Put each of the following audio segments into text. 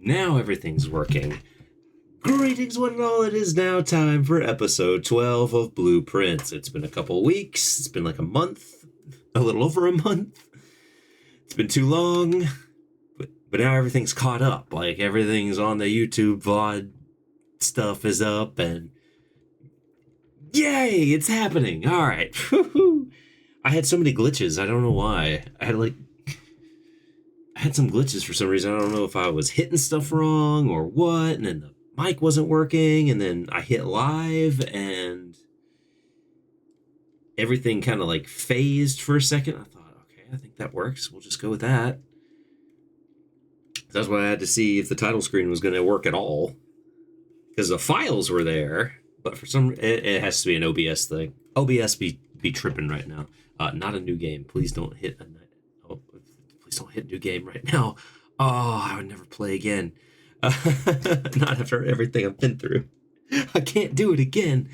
Now everything's working. Greetings one and all, it is now time for episode 12 of Blueprints. It's been a couple weeks, it's been like a month, a little over a month. It's been too long, but now everything's caught up. Like everything's on the YouTube VOD, stuff is up, and yay, it's happening. All right. I had so many glitches, I don't know why. I had some glitches for some reason. I don't know if I was hitting stuff wrong or what, and then the mic wasn't working, and then I hit live, and everything kind of like phased for a second. I thought, okay, I think that works. We'll just go with that. That's why I had to see if the title screen was going to work at all, because the files were there, but for some, it has to be an OBS thing. OBS be tripping right now. Not a new game. Please don't hit a. Please don't hit new game right now. Oh, I would never play again. Not after everything I've been through. I can't do it again.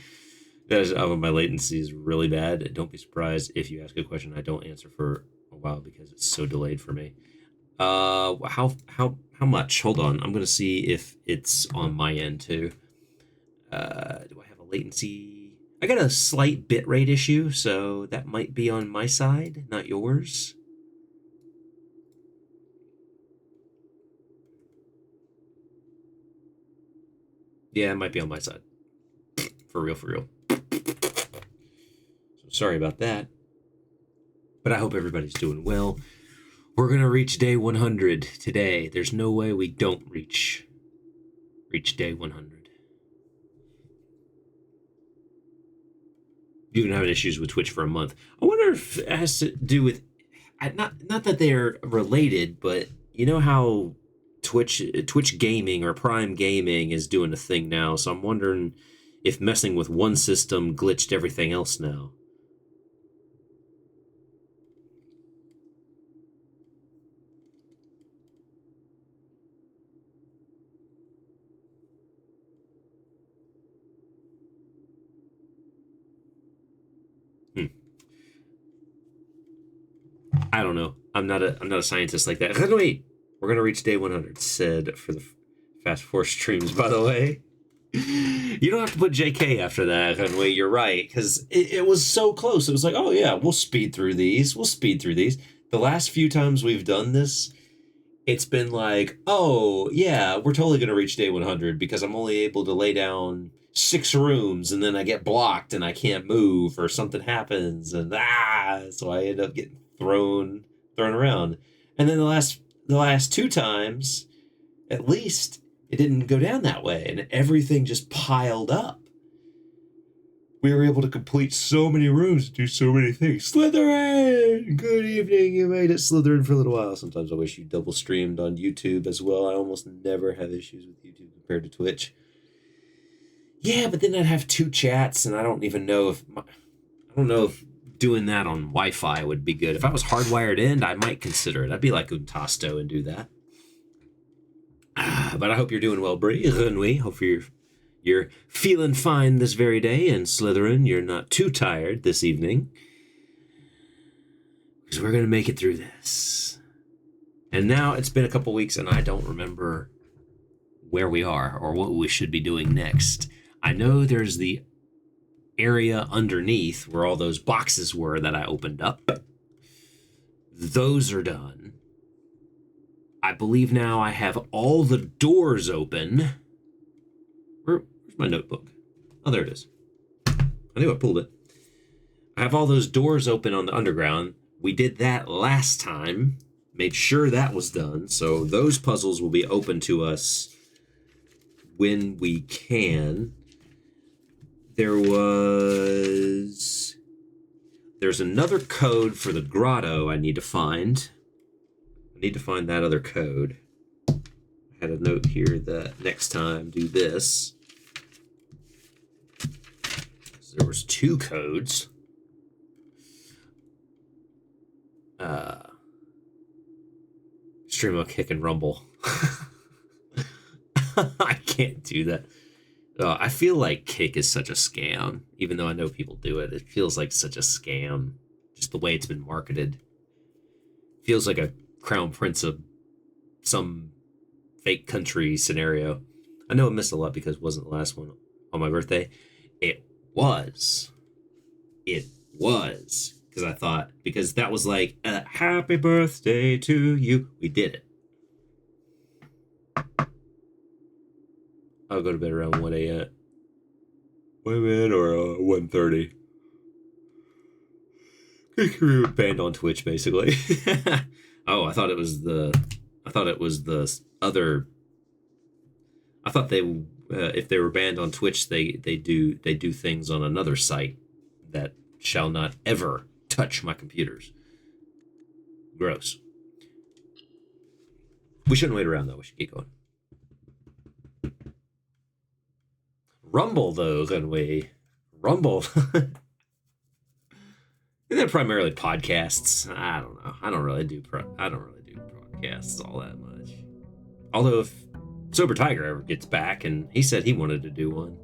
My latency is really bad. Don't be surprised if you ask a question I don't answer for a while because it's so delayed for me. How much? Hold on. I'm gonna see if it's on my end too. Do I have a latency? I got a slight bitrate issue, so that might be on my side, not yours. Yeah, it might be on my side. For real, for real. So sorry about that. But I hope everybody's doing well. We're going to reach day 100 today. There's no way we don't reach day 100. You've been having issues with Twitch for a month. I wonder if it has to do with... Not that they're related, but you know how Twitch gaming or Prime gaming is doing a thing now, so I'm wondering if messing with one system glitched everything else now. I don't know. I'm not a scientist like that. Wait. We're going to reach day 100, said for the Fast 4 streams, by the way. You don't have to put JK after that, Henry. You're right, because it was so close. It was like, oh, yeah, we'll speed through these. The last few times we've done this, it's been like, oh, yeah, we're totally going to reach day 100 because I'm only able to lay down 6 rooms, and then I get blocked, and I can't move, or something happens, and so I end up getting thrown around. And then the last 2 times, at least, it didn't go down that way, and everything just piled up. We were able to complete so many rooms, do so many things. Slytherin! Good evening, you made it, Slytherin, for a little while. Sometimes I wish you double streamed on YouTube as well. I almost never have issues with YouTube compared to Twitch. Yeah, but then I'd have 2 chats, and I don't even know if... I don't know if doing that on Wi-Fi would be good. If I was hardwired in, I might consider it. I'd be like Untasto and do that. But I hope you're doing well, Brie. Renouille. Hope you're feeling fine this very day. And Slytherin, you're not too tired this evening. Because we're going to make it through this. And now it's been a couple weeks and I don't remember where we are or what we should be doing next. I know there's the area underneath where all those boxes were that I opened up. Those are done. I believe now I have all the doors open. Where's my notebook? Oh, there it is. I knew I pulled it. I have all those doors open on the underground. We did that last time. Made sure that was done. So those puzzles will be open to us when we can. There's another code for the grotto I need to find. I need to find that other code. I had a note here that next time do this. There was 2 codes. Stream on Kick and Rumble. I can't do that. I feel like Kick is such a scam, even though I know people do it. It feels like such a scam, just the way it's been marketed. Feels like a crown prince of some fake country scenario. I know I missed a lot because it wasn't the last one on my birthday. It was. Because I thought, because that was like, happy birthday to you. We did it. I'll go to bed around 1 a.m. 1 a.m. or 1:30. We were banned on Twitch, basically. Oh, I thought it was the other. I thought they, if they were banned on Twitch, they do things on another site that shall not ever touch my computers. Gross. We shouldn't wait around though. We should keep going. Rumble though, can we? Rumble. They're primarily podcasts. I don't know. I don't really do podcasts all that much. Although if Sober Tiger ever gets back and he said he wanted to do one,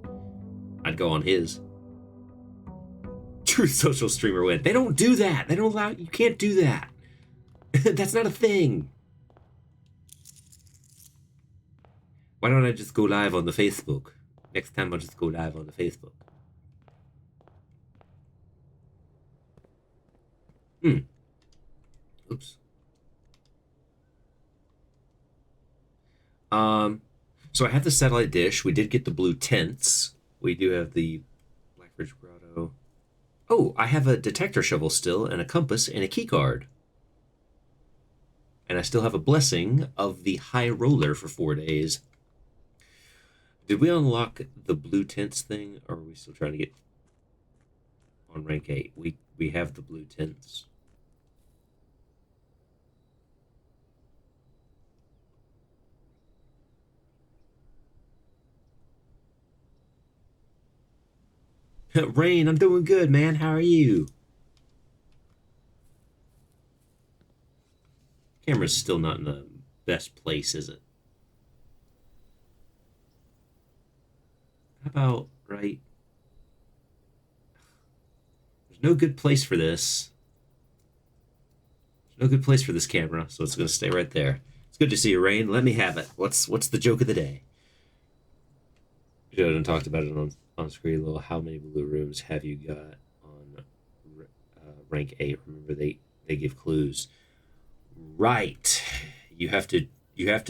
I'd go on his. Truth Social Streamer went. They don't do that. They don't allow. You can't do that. That's not a thing. Why don't I just go live on the Facebook? Next time I'll just go live on the Facebook. Oops. So I have the satellite dish. We did get the blue tents. We do have the Blackridge Grotto. Oh, I have a detector shovel still, and a compass, and a key card. And I still have a blessing of the high roller for 4 days. Did we unlock the blue tents thing, or are we still trying to get on rank 8? We have the blue tents. Rain, I'm doing good, man. How are you? Camera's still not in the best place, is it? How about, right? There's no good place for this. There's no good place for this camera, so it's going to stay right there. It's good to see you, Rain. Let me have it. What's the joke of the day? Jordan talked about it on screen a little. How many blue rooms have you got on rank 8? Remember, they give clues. Right. You have to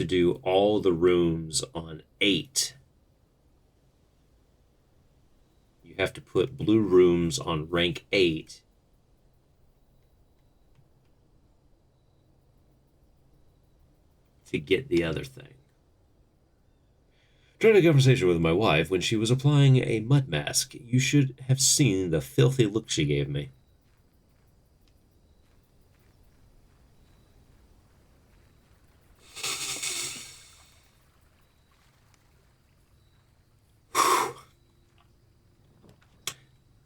do all the rooms on 8. You have to put blue rooms on rank 8. To get the other thing. Tried a conversation with my wife when she was applying a mud mask. You should have seen the filthy look she gave me.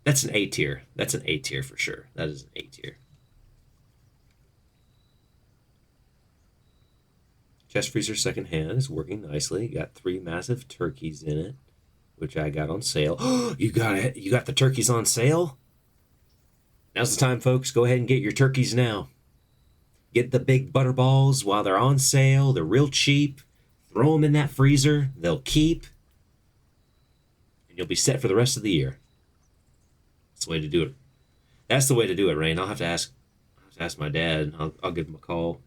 That's an A tier. That's an A tier for sure. That is an A tier. Chest freezer secondhand is working nicely. Got 3 massive turkeys in it, which I got on sale. You got it. You got the turkeys on sale? Now's the time, folks. Go ahead and get your turkeys now. Get the big butterballs while they're on sale. They're real cheap. Throw them in that freezer. They'll keep. And you'll be set for the rest of the year. That's the way to do it. That's the way to do it, Rain. I'll have to ask my dad. I'll give him a call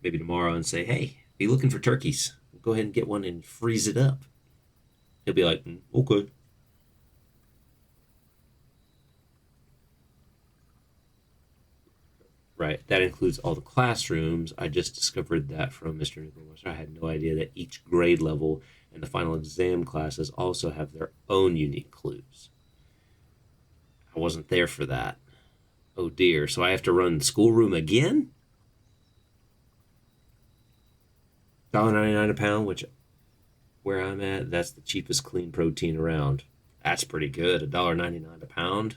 maybe tomorrow and say, hey, be looking for turkeys. Go ahead and get one and freeze it up. He'll be like, okay. Right. That includes all the classrooms. I just discovered that from Mr. Nickelmaster. I had no idea that each grade level and the final exam classes also have their own unique clues. I wasn't there for that. Oh dear. So I have to run schoolroom again? $1.99 a pound, which where I'm at, that's the cheapest clean protein around. That's pretty good. $1.99 a pound.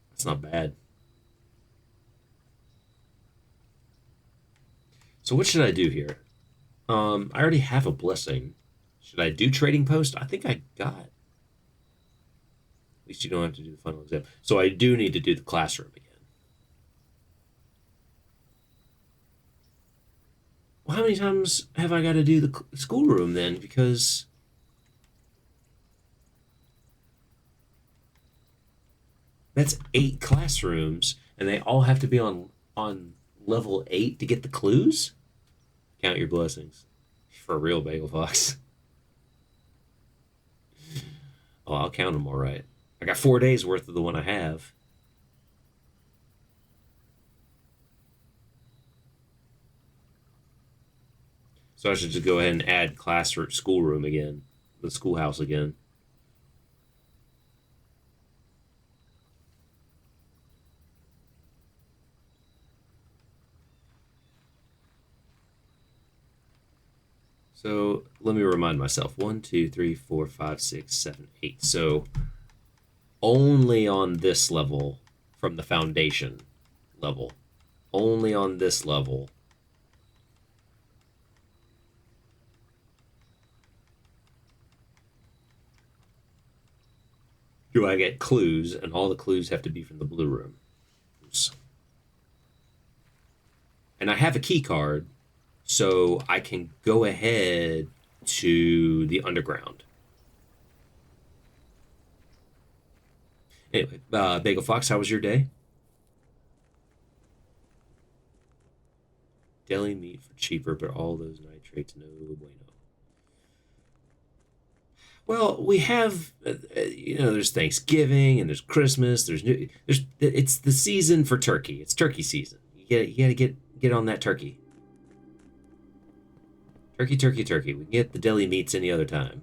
That's not bad. So what should I do here? I already have a blessing. Should I do trading post? I think I got. At least you don't have to do the final exam. So I do need to do the classroom again. Well, how many times have I got to do the schoolroom then? Because that's 8 classrooms, and they all have to be on level 8 to get the clues. Count your blessings, for real, Bagel Fox. Oh, I'll count them all right. I got 4 days worth of the one I have. So I should just go ahead and add class or schoolroom again, the schoolhouse again. So let me remind myself: 1, 2, 3, 4, 5, 6, 7, 8. So only on this level, from the foundation level, only on this level. Do I get clues, and all the clues have to be from the blue rooms. And I have a key card, so I can go ahead to the underground. Anyway, Bagel Fox, how was your day? Deli meat for cheaper, but all those nitrates, no bueno. Well, we have, there's Thanksgiving and there's Christmas. It's the season for turkey. It's turkey season. You gotta get on that turkey. Turkey, turkey, turkey. We can get the deli meats any other time.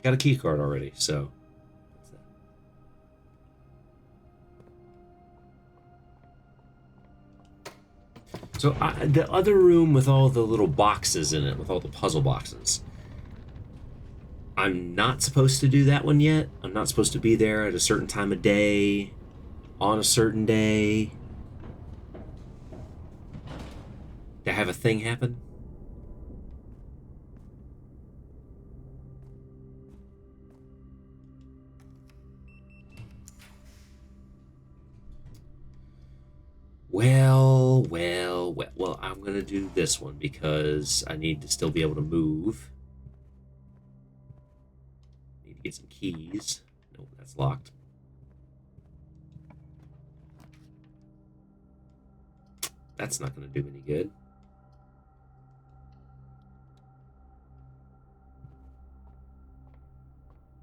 Got a key card already, so. So the other room with all the little boxes in it, with all the puzzle boxes. I'm not supposed to do that one yet. I'm not supposed to be there at a certain time of day, on a certain day, to have a thing happen. Well, I'm going to do this one because I need to still be able to move. Need to get some keys. Nope, that's locked. That's not going to do any good.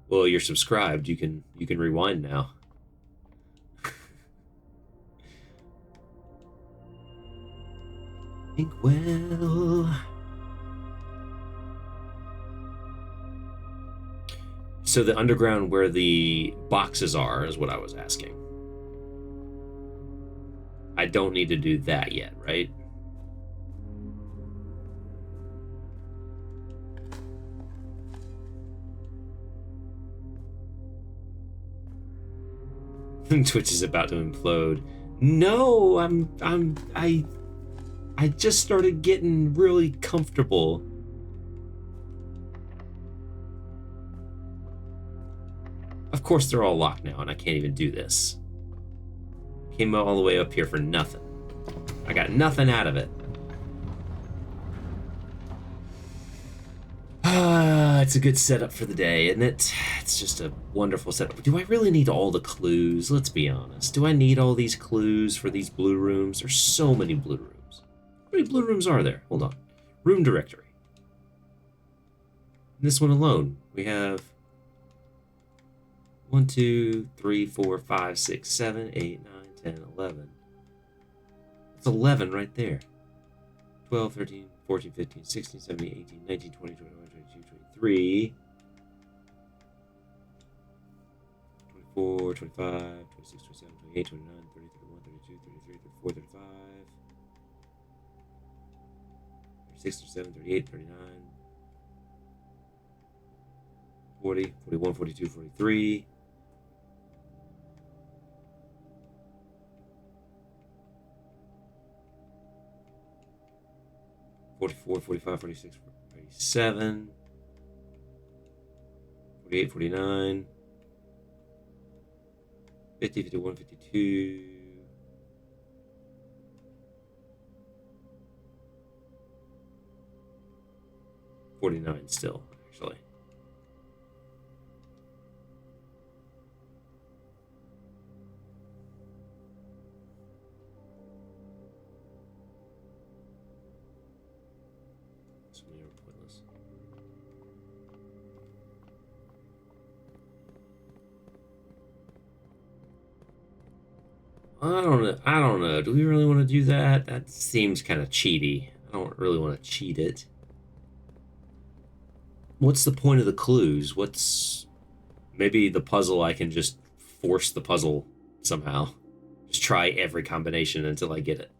Well, you're subscribed. You can rewind now. Well, so the underground where the boxes are is what I was asking. I don't need to do that yet, right? Twitch is about to implode. No, I just started getting really comfortable. Of course they're all locked now, and I can't even do this. Came all the way up here for nothing. I got nothing out of it. It's a good setup for the day, isn't it? It's just a wonderful setup. Do I really need all the clues? Let's be honest. Do I need all these clues for these blue rooms? There's so many blue rooms. How many blue rooms are there? Hold on. Room directory. This one alone, we have 1, 2, 3, 4, 5, 6, 7, 8, 9, 10, 11. That's 11 right there. 12, 13, 14, 15, 16, 17, 18, 19, 20, 21, 22, 23, 24, 25, 26, 27, 28, 29, 30, 31, 32, 33, 34, 35, 36, 37, 38, 39, 40, 41, 42, 43. 44, 45, 46, 47, 48, 49, 50, 51, 52. 49 still, actually. So many are pointless. I don't know. Do we really want to do that? That seems kind of cheaty. I don't really want to cheat it. What's the point of the clues? What's... Maybe the puzzle, I can just force the puzzle somehow. Just try every combination until I get it.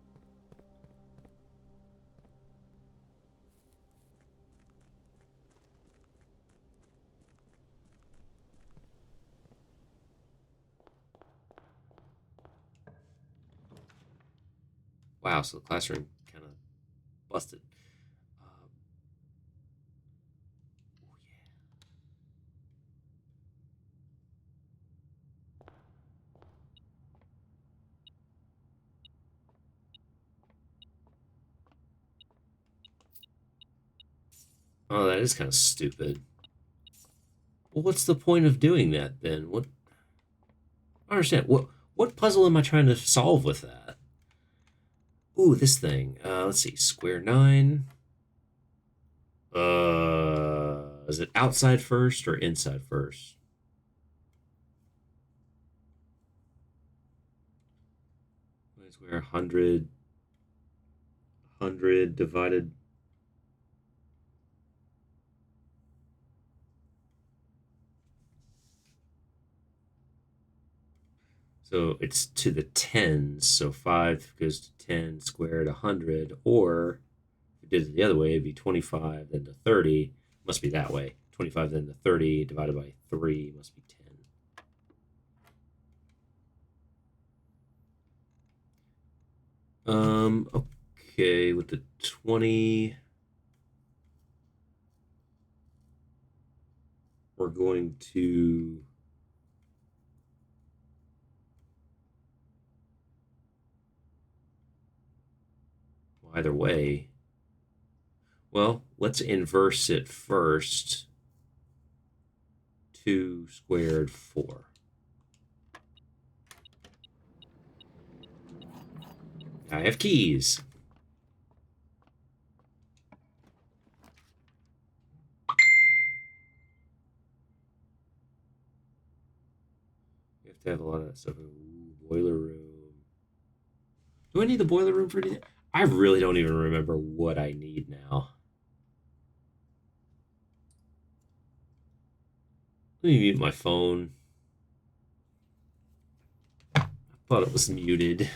Wow, so the classroom kind of busted. Oh, yeah. Oh, that is kind of stupid. Well, what's the point of doing that then? What? I don't understand. What puzzle am I trying to solve with that? Ooh, this thing. Let's see. Square 9. Is it outside first or inside first? Square 100 divided. So it's to the tens. So 5 goes to 10 squared 100. Or if you did it the other way, it'd be 25 then to 30. Must be that way. 25 then to 30 divided by 3 must be 10. Okay, with the 20, we're going to either way. Well, let's inverse it first. 2 squared 4. I have keys. You have to have a lot of that stuff. Ooh, boiler room. Do I need the boiler room for anything? I really don't even remember what I need now. Let me mute my phone. I thought it was muted.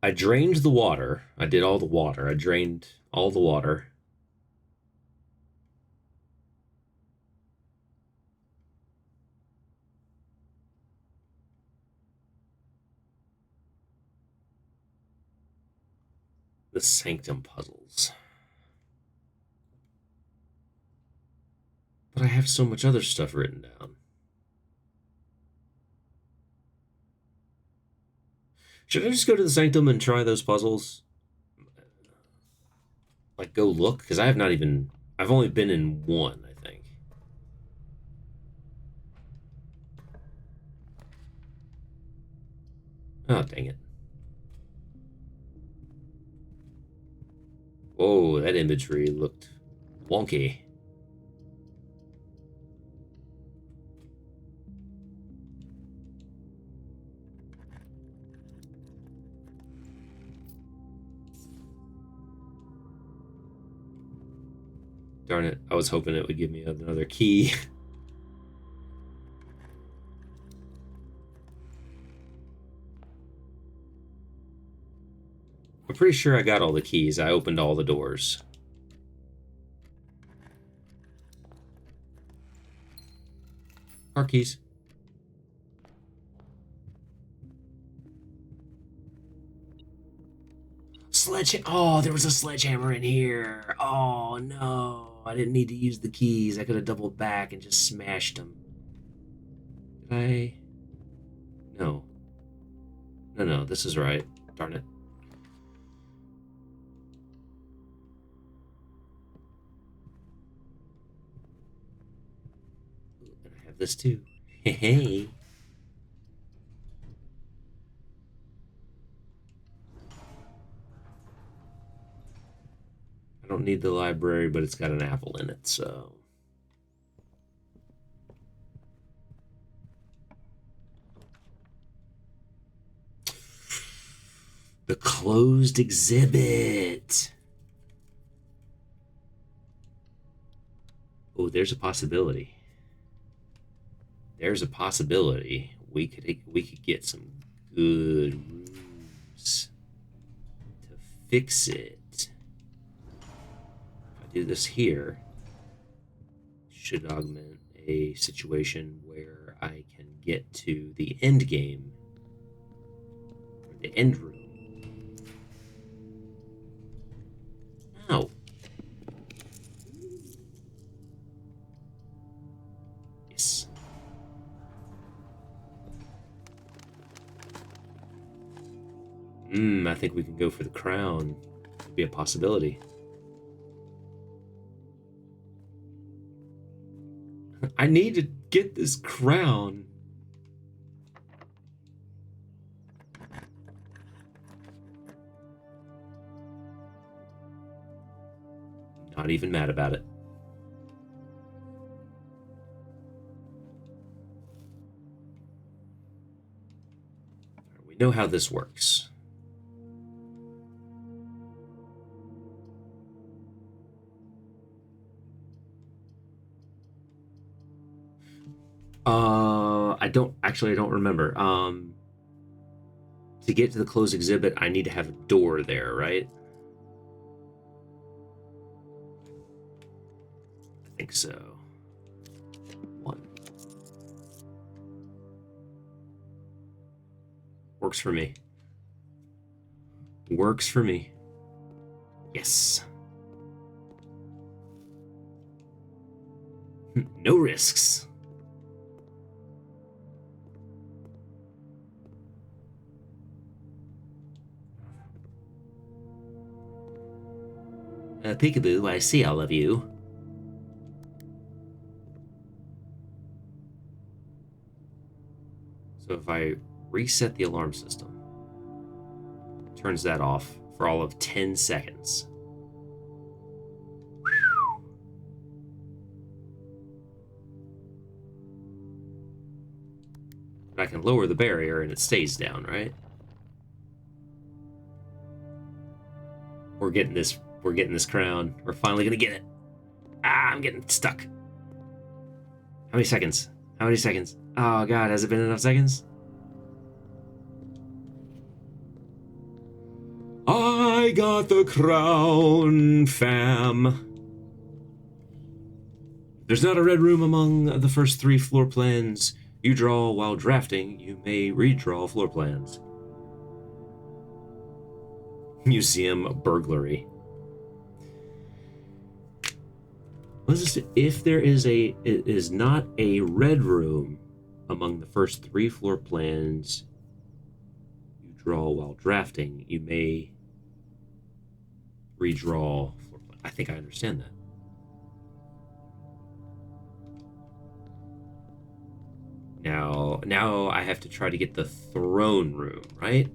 I drained the water. I did all the water. I drained all the water. The sanctum puzzles. But I have so much other stuff written down. Should I just go to the sanctum and try those puzzles? Like, go look? Because I have not even... I've only been in one, I think. Oh, dang it. Whoa, that imagery looked wonky. Darn it, I was hoping it would give me another key. I'm pretty sure I got all the keys. I opened all the doors. Car keys. sledgehammer. Oh, there was a sledgehammer in here. Oh, no. I didn't need to use the keys. I could have doubled back and just smashed them. Did I? No. No, this is right. Darn it. Ooh, and I have this too. Hey. I don't need the library, but it's got an apple in it, so. The closed exhibit. Oh, there's a possibility. There's a possibility we could get some good rooms to fix it. If I do this here, should augment a situation where I can get to the end game, or the end room. Ow. Yes. I think we can go for the crown. Could be a possibility. I need to get this crown. Not even mad about it. We know how this works. I don't remember. To get to the closed exhibit, I need to have a door there, right? I think so. 1. Works for me. Works for me. Yes. No risks. Peekaboo, I see all of you. So if I reset the alarm system, turns that off for all of 10 seconds. But I can lower the barrier and it stays down, right? We're getting this crown. We're finally gonna get it. Ah, I'm getting stuck. How many seconds? How many seconds? Oh god, has it been enough seconds? I got the crown, fam. There's not a red room among the first 3 floor plans you draw while drafting. You may redraw floor plans. Museum burglary. What is this? If there is not a red room among the first 3 floor plans you draw while drafting, you may redraw floor plan. I think I understand that. Now I have to try to get the throne room, right?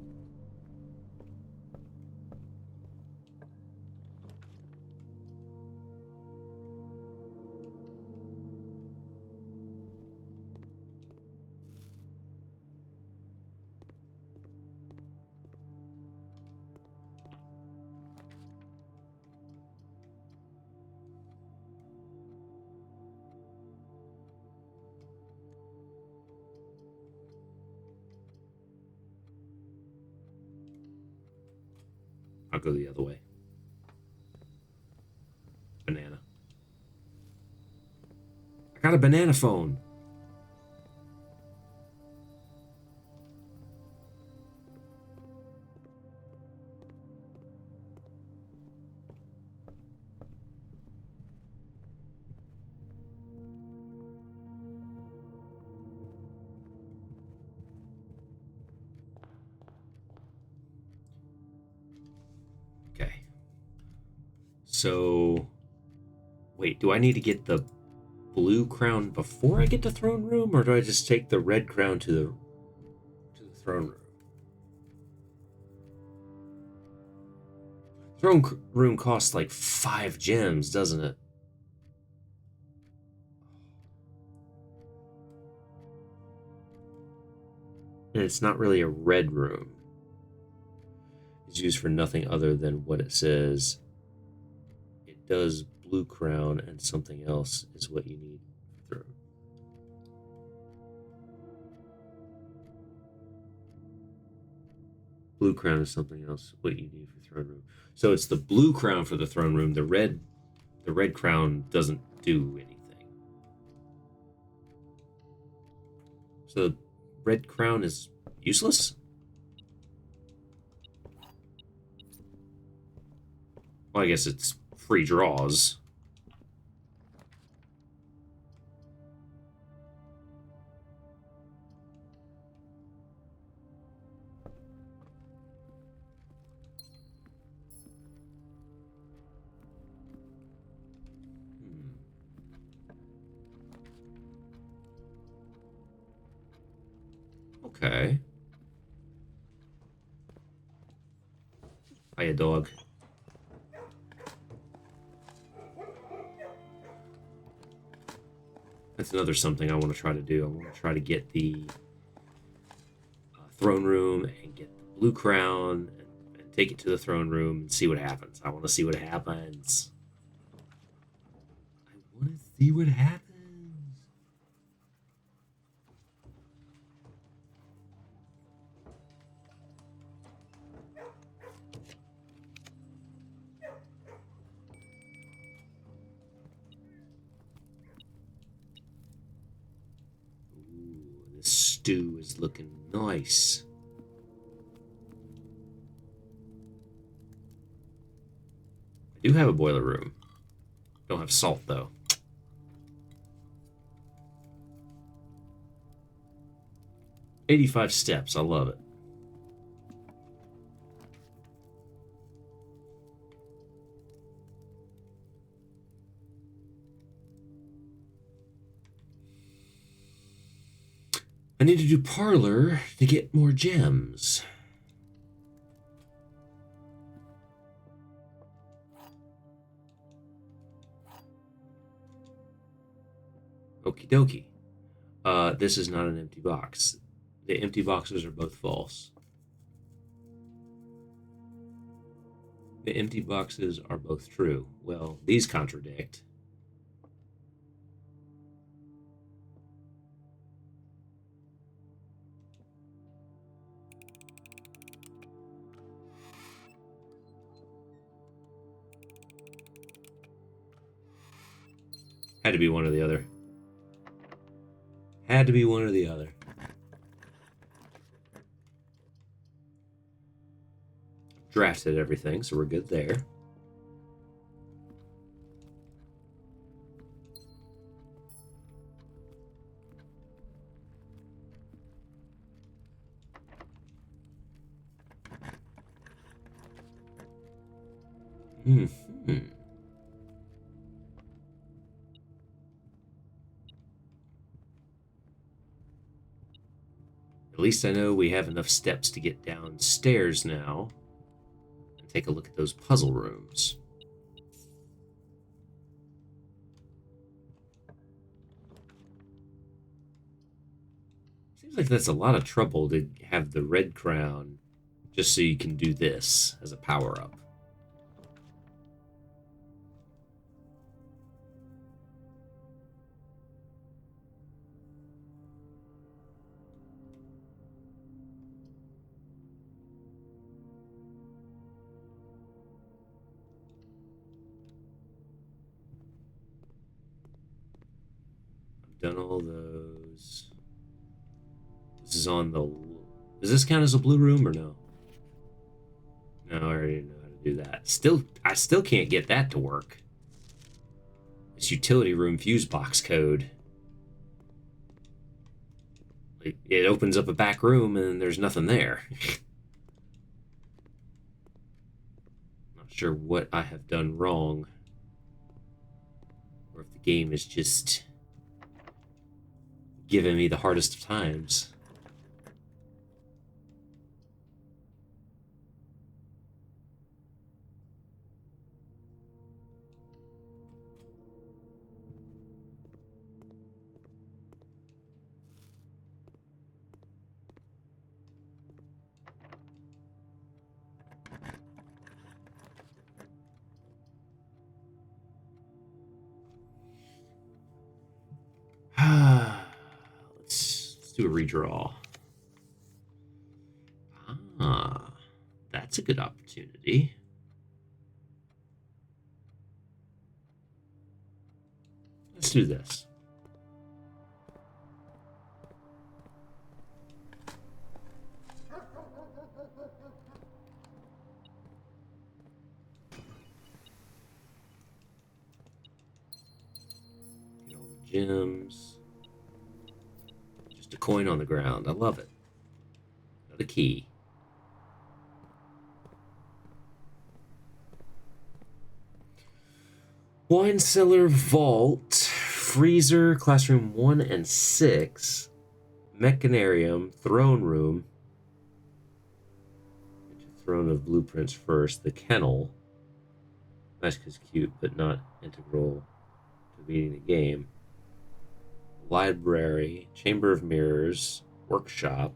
I'll go the other way. Banana. I got a banana phone. Okay. So, wait, do I need to get the blue crown before I get to throne room, or do I just take the red crown to the throne room? Throne room costs like 5 gems, doesn't it? And it's not really a red room. It's used for nothing other than what it says. It does blue crown and something else is what you need for throne. Blue crown is something else what you need for throne room. So it's the blue crown for the throne room. The red crown doesn't do anything. So the red crown is useless? Well, I guess it's free draws. Okay. Hiya, dog. That's another something I want to try to do. I want to try to get the throne room and get the blue crown and take it to the throne room and see what happens. I want to see what happens. I want to see what happens. Ooh, this stew is looking nice. I do have a boiler room. Don't have salt, though. "85 steps. I love it. I need to do parlor to get more gems. Okie dokie. This is not an empty box. The empty boxes are both false. The empty boxes are both true. Well, these contradict. Had to be one or the other. Had to be one or the other. Drafted everything, so we're good there. At least I know we have enough steps to get downstairs now and take a look at those puzzle rooms. Seems like that's a lot of trouble to have the red crown just so you can do this as a power-up. Done all those. This is on the... Does this count as a blue room or no? No, I already know how to do that. I still can't get that to work. This utility room fuse box code. Like, it opens up a back room and there's nothing there. Not sure what I have done wrong, or if the game is just giving me the hardest of times. Let's do a redraw. Ah, that's a good opportunity. Let's do this. Get all the gems. Just a coin on the ground. I love it. Another key. Wine cellar, vault, freezer, classroom 1 and 6, mechanarium, throne room. Throne of blueprints first. The kennel. Magic is cute, but not integral to beating the game. Library, chamber of mirrors, workshop,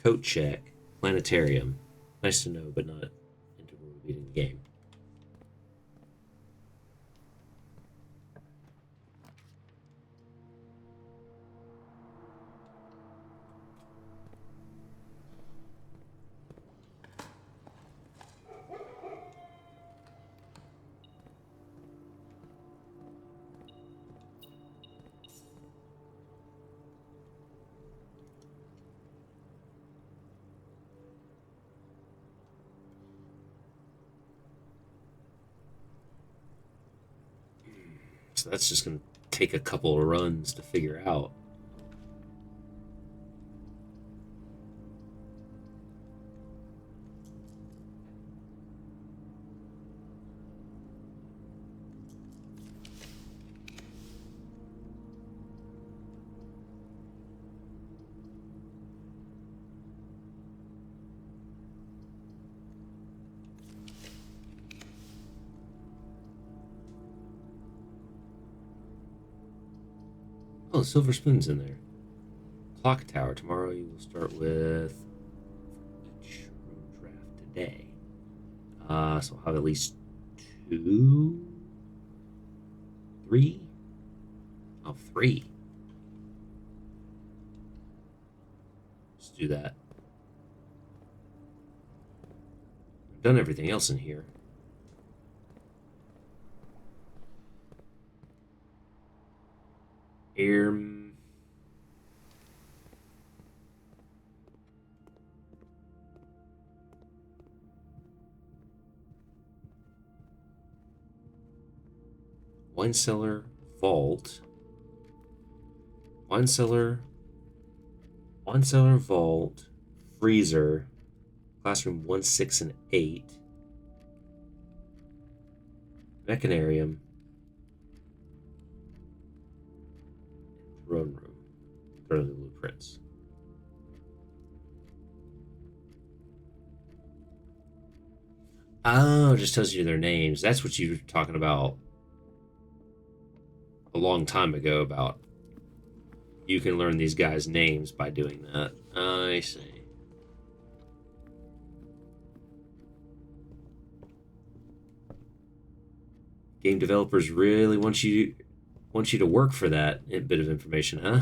coat check, planetarium. Nice to know, but not integral to beating the game. So that's just going to take a couple of runs to figure out. Oh, silver spoon's in there. Clock tower. Tomorrow you will start with each room draft today. So I'll have at least 2, 3. Oh, 3. Let's do that. I've done everything else in here. Air. Wine cellar, vault. Wine cellar, vault, freezer, classroom 1, 6, and 8, mechanarium, throne room, throne of the blueprints. Oh, it just tells you their names. That's what you were talking about a long time ago about you can learn these guys' names by doing that. I see. Game developers really want you to work for that bit of information, huh?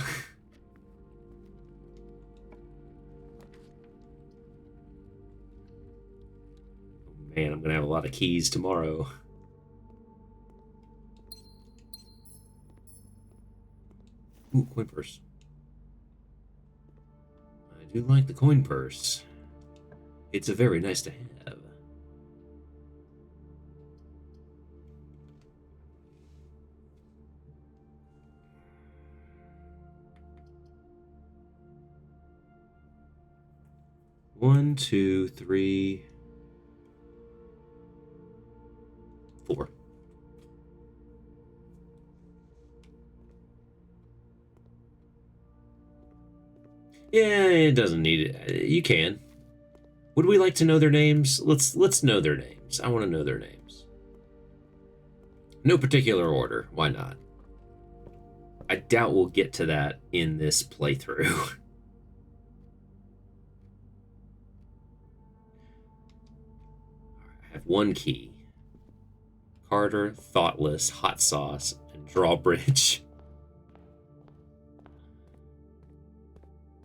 Oh, man, I'm gonna have a lot of keys tomorrow. Ooh, coin purse. I do like the coin purse. It's a very nice to have. One, two, three. 4. Yeah, it doesn't need it. You can. Would we like to know their names? Let's know their names. I want to know their names. No particular order. Why not? I doubt we'll get to that in this playthrough. I have one key. Carter, Thoughtless, Hot Sauce, and Drawbridge.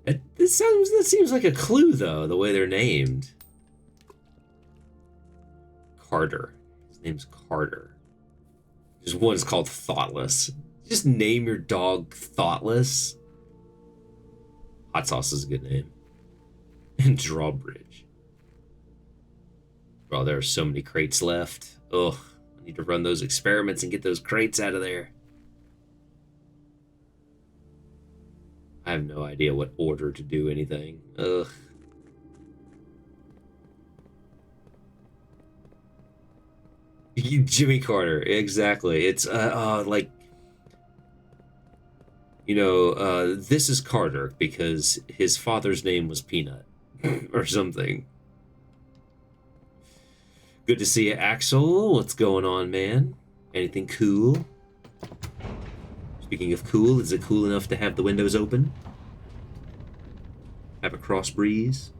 That seems like a clue, though, the way they're named. Carter. His name's Carter. There's one's called Thoughtless. Just name your dog Thoughtless. Hot Sauce is a good name. And Drawbridge. Bro, there are so many crates left. Ugh, I need to run those experiments and get those crates out of there. I have no idea what order to do anything. Ugh. Jimmy Carter, exactly. It's like, you know, this is Carter because his father's name was Peanut or something. Good to see you, Axel. What's going on, man? Anything cool? Speaking of cool, is it cool enough to have the windows open? Have a cross breeze?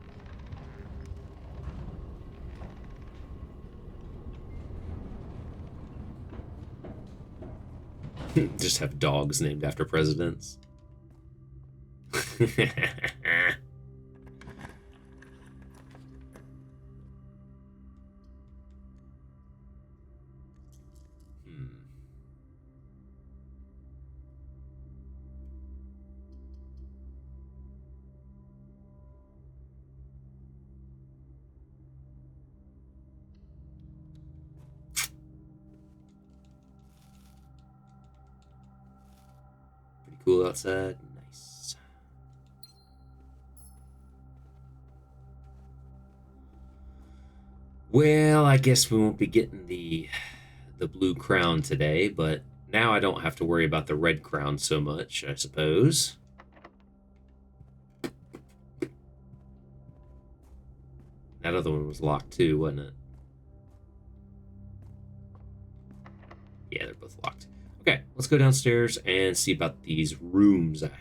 Just have dogs named after presidents. Cool outside. Nice. Well, I guess we won't be getting the blue crown today, but now I don't have to worry about the red crown so much, I suppose. That other one was locked too, wasn't it? Yeah, they're both locked. Okay, let's go downstairs and see about these rooms I have.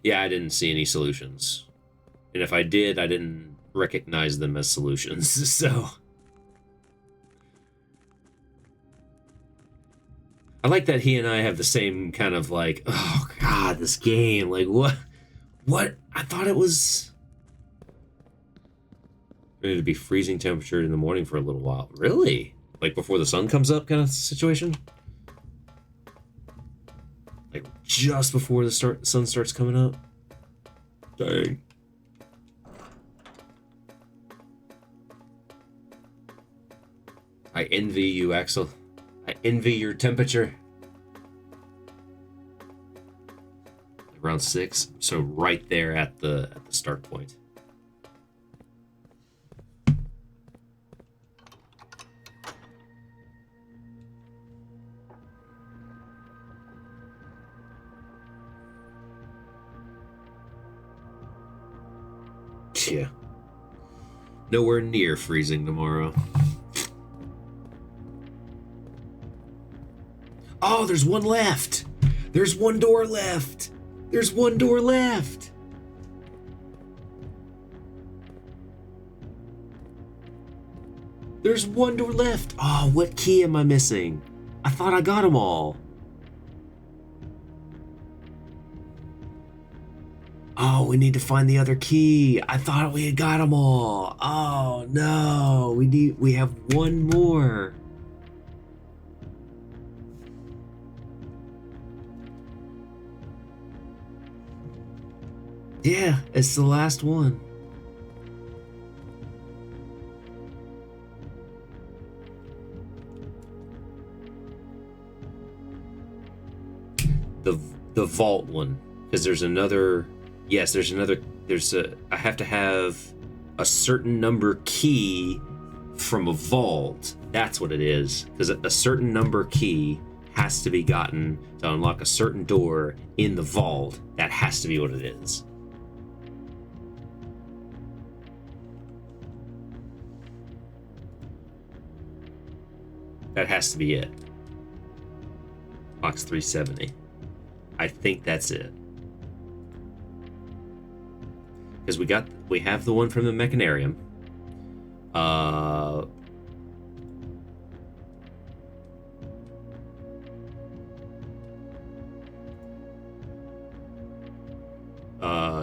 Yeah, I didn't see any solutions. And if I did, I didn't recognize them as solutions, so I like that he and I have the same kind of like, oh god, this game, like what I thought it was ready to be freezing temperature in the morning for a little while. Really? Like before the sun comes up kind of situation? Like just before the sun starts coming up? Dang. I envy you, Axel. I envy your temperature. Around 6, so right there at the start point. Yeah. Nowhere near freezing tomorrow. Oh, there's one left. There's one door left. There's one door left. There's one door left. Oh, what key am I missing? I thought I got them all. Oh, we need to find the other key. I thought we had got them all. Oh, no. We have one more. Yeah, it's the last one. The vault one, because there's another. Yes, there's another. I have to have a certain number key from a vault. That's what it is, because a certain number key has to be gotten to unlock a certain door in the vault. That has to be what it is. That has to be it. Box 370. I think that's it. Because we have the one from the Mechanarium.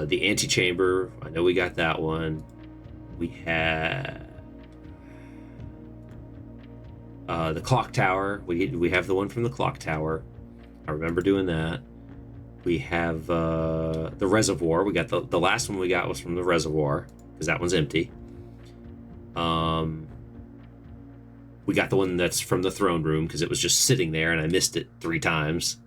The antechamber, I know we got that one. We had the clock tower. We have the one from the clock tower. I remember doing that. We have the reservoir. We got the last one we got was from the reservoir, because that one's empty. We got the one that's from the throne room, because it was just sitting there and I missed it 3 times.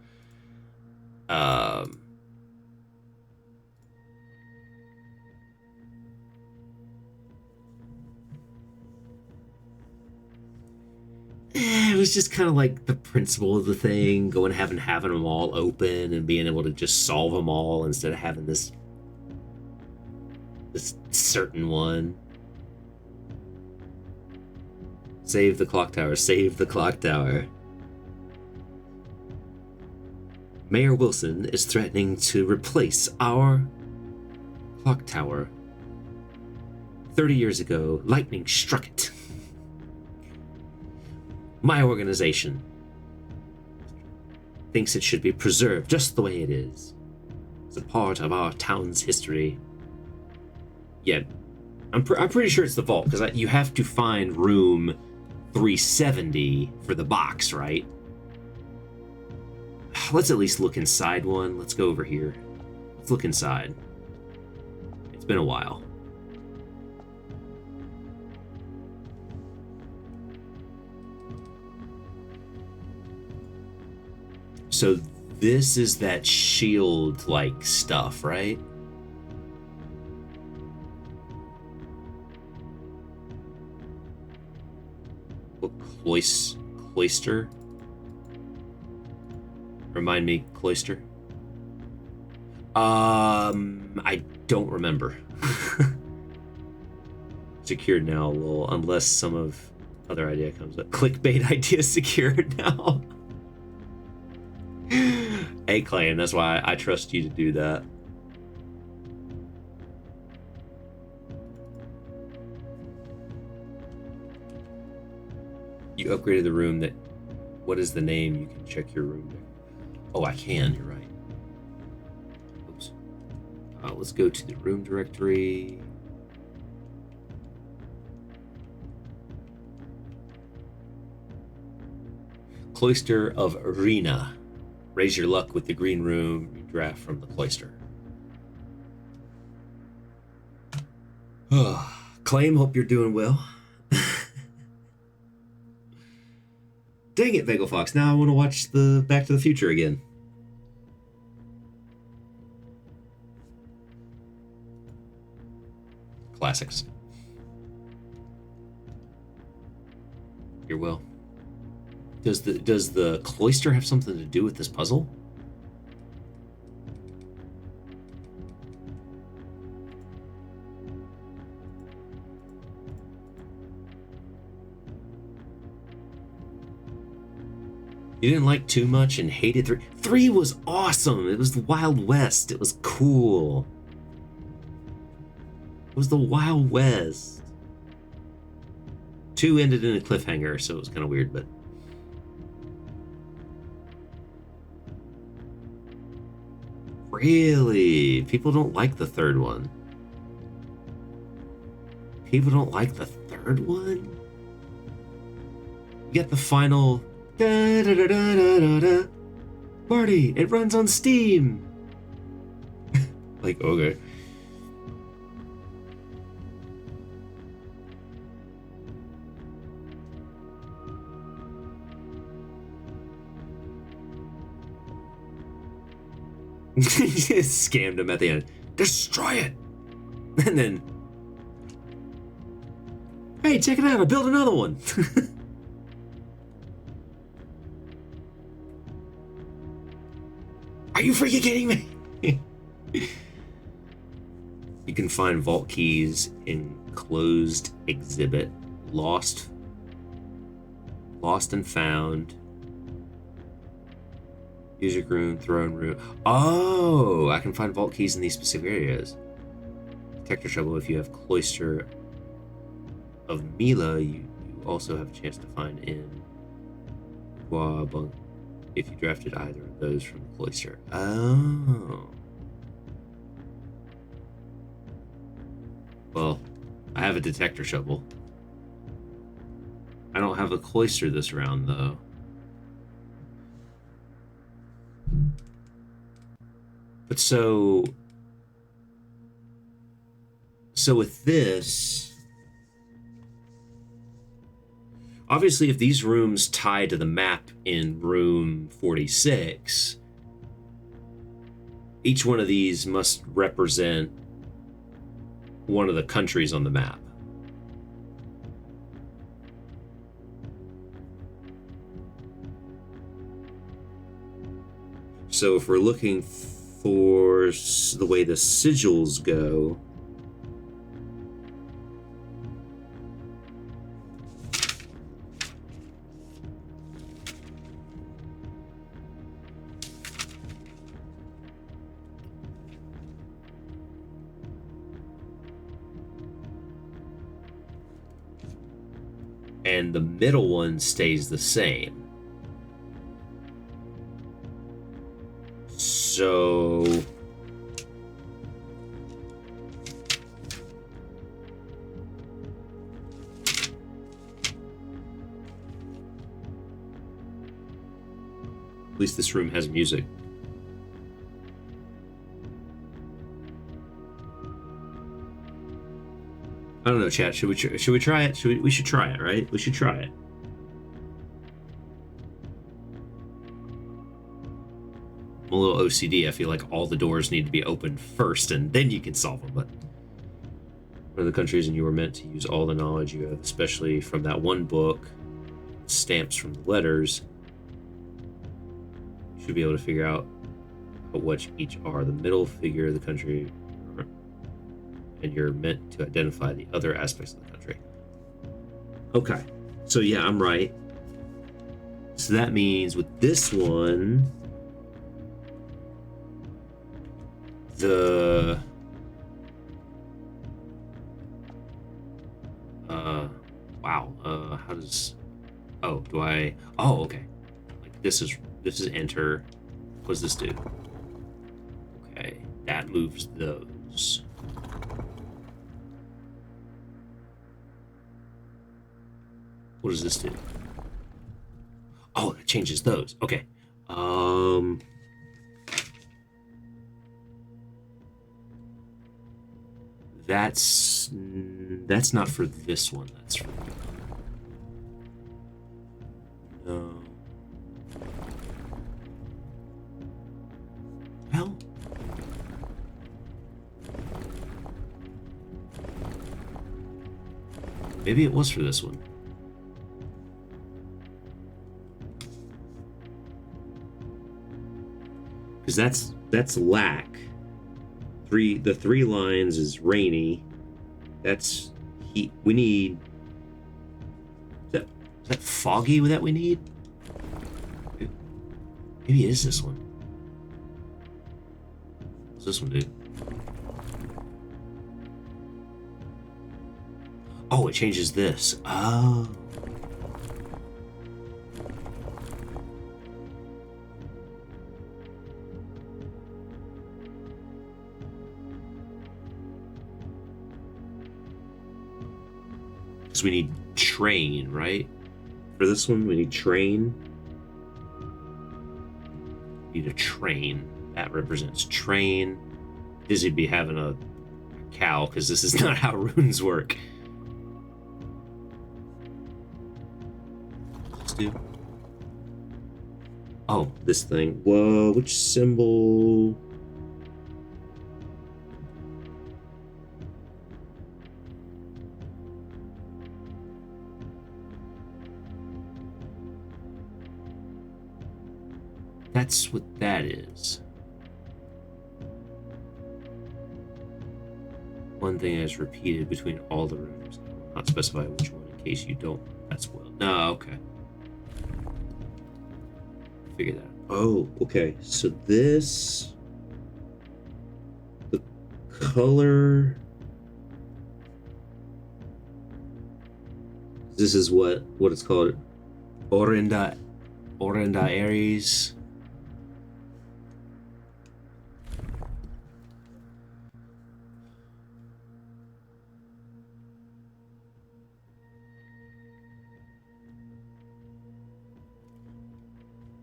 It was just kind of like the principle of the thing, having them all open and being able to just solve them all instead of having this certain one. Save the clock tower, save the clock tower. Mayor Wilson is threatening to replace our clock tower. 30 years ago, lightning struck it. My organization thinks it should be preserved just the way it is. It's a part of our town's history. Yeah, I'm pretty sure it's the vault, because you have to find room 370 for the box, right? Let's at least look inside one. Let's go over here. Let's look inside. It's been a while. So this is that shield-like stuff, right? What, cloister? Remind me, cloister? I don't remember. Secured now, lol, unless some of other idea comes up. Clickbait idea secured now. A claim, that's why I trust you to do that. You upgraded the room that... What is the name? You can check your room there. Oh, I can, you're right. Oops. Let's go to the room directory. Cloister of Arena. Raise your luck with the green room you draft from the cloister. Claim, hope you're doing well. Dang it, Bagel Fox. Now I want to watch the Back to the Future again. Classics. You're well. Does the cloister have something to do with this puzzle? You didn't like 2 much and hated 3. 3 was awesome. It was the Wild West. It was cool. It was the Wild West. 2 ended in a cliffhanger, so it was kind of weird, but... Really? People don't like the 3rd one. People don't like the 3rd one? You get the final... Da, da, da, da, da, da, da. Party, it runs on Steam. Like, okay. Scammed him at the end. Destroy it! And then, hey, check it out, I built another one! Are you freaking kidding me? You can find vault keys in closed exhibit. Lost and found. Music room, throne room. Oh, I can find vault keys in these specific areas. Detector trouble. If you have Cloister of Mila, you also have a chance to find in Guabung if you drafted either of those from the Cloister. Oh. Well, I have a detector shovel. I don't have a Cloister this round, though. But so with this, obviously if these rooms tie to the map in room 46, each one of these must represent one of the countries on the map. So if we're looking for the way the sigils go, and the middle one stays the same. So at least this room has music. I don't know, chat. Should we try it? We should try it, right? We should try it. I'm a little OCD. I feel like all the doors need to be opened first, and then you can solve them. But one of the countries, and you were meant to use all the knowledge you have, especially from that one book, stamps from the letters. You should be able to figure out what each are. The middle figure of the country, and you're meant to identify the other aspects of the country. Okay, so yeah, I'm right. So that means with this one, the wow, how does, oh, do I, oh, okay, like this is enter. What does this do? Okay, that moves those. What does this do? Oh, it changes those. Okay. That's not for this one. That's for no. Well, maybe it was for this one. Because that's lack. The three lines is rainy. That's heat. We need. Is that foggy that we need? Maybe it is this one. What's this one do? Oh, it changes this. Oh. We need train, right? For this one, we need train. Need a train. That represents train. Dizzy'd be having a cow, because this is not how runes work. Let's do. Oh, this thing. Whoa, which symbol? that's what that is. One thing is repeated between all the rooms. I will not specify which one in case you don't. That's well. No, okay. Figure that out. Oh, okay. So this, the color. This is what it's called. Orenda Aries.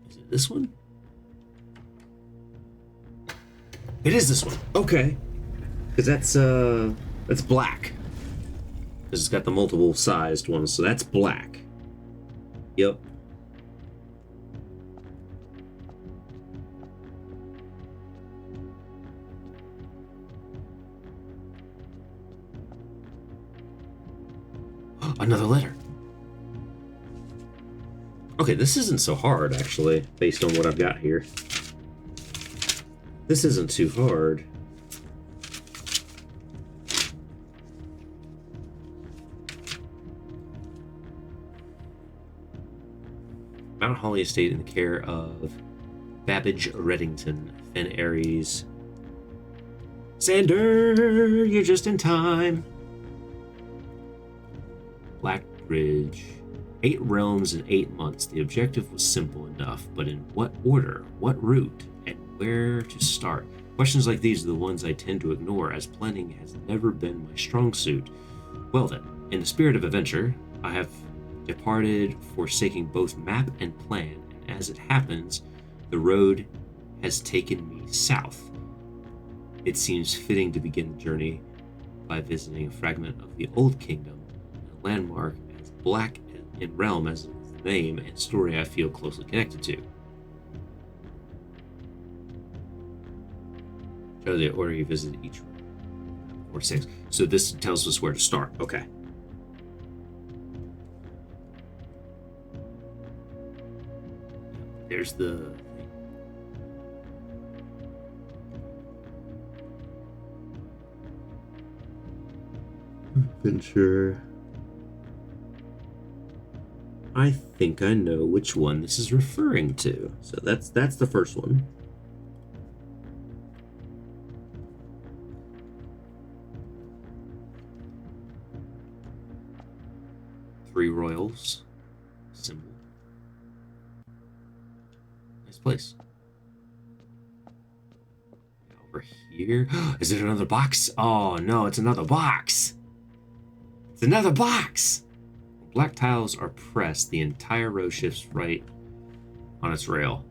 Is it this one? It is this one. Okay. Because that's black. Because it's got the multiple sized ones, so that's black. Yep. Another letter. Okay, this isn't so hard, actually, based on what I've got here. This isn't too hard. Mount Holly Estate in the care of Babbage Reddington, Fen Aries. Sander, you're just in time. Blackbridge. 8 realms in 8 months. The objective was simple enough, but in what order, what route, and where to start? Questions like these are the ones I tend to ignore, as planning has never been my strong suit. Well then, in the spirit of adventure, I have departed, forsaking both map and plan, and as it happens, the road has taken me south. It seems fitting to begin the journey by visiting a fragment of the Old Kingdom, a landmark as black in realm as its name and story I feel closely connected to. Show the order you visit each room. 4 to 6. So this tells us where to start. Okay. There's the thing. Adventure. I think I know which one this is referring to. So that's the first one. Three royals. Symbol. Nice place. Over here. Is it another box? Oh no, it's another box. It's another box. Black tiles are pressed, the entire row shifts right on its rail.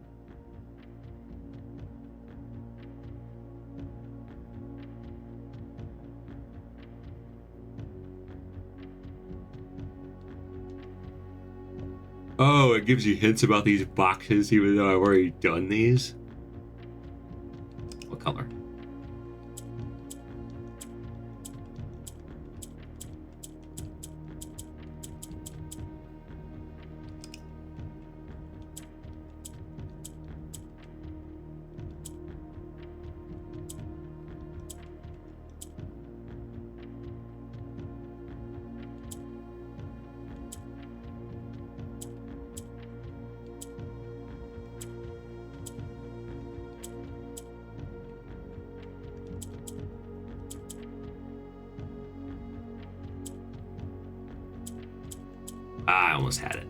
Oh, it gives you hints about these boxes even though I've already done these. What color? I almost had it.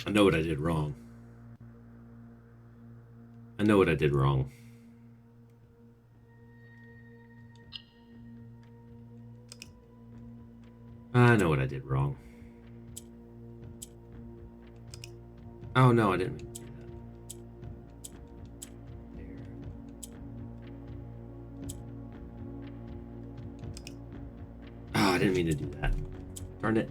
I know what I did wrong. I know what I did wrong. I know what I did wrong. Oh no, I didn't mean to do that. There. Oh, I didn't mean to do that. Darn it.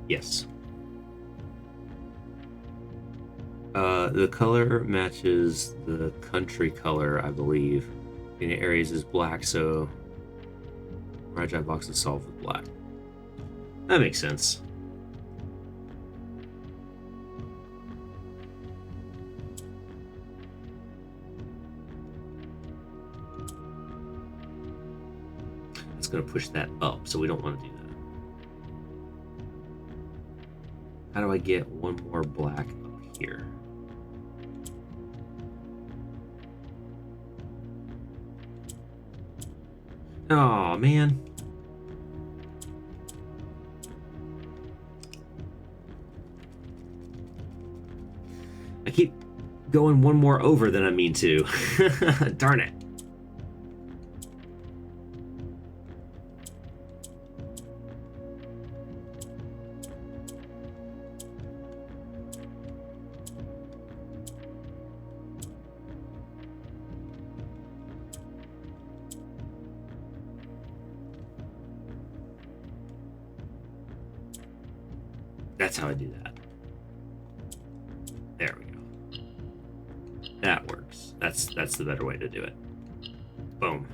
Yes. The color matches the country color, I believe. And Aries is black, so Rajai box is solved with black. That makes sense. It's going to push that up, so we don't want to do that. How do I get one more black up here? Oh, man. I keep going one more over than I mean to. Darn it. That's how I do that. There we go. That works. That's the better way to do it. Boom.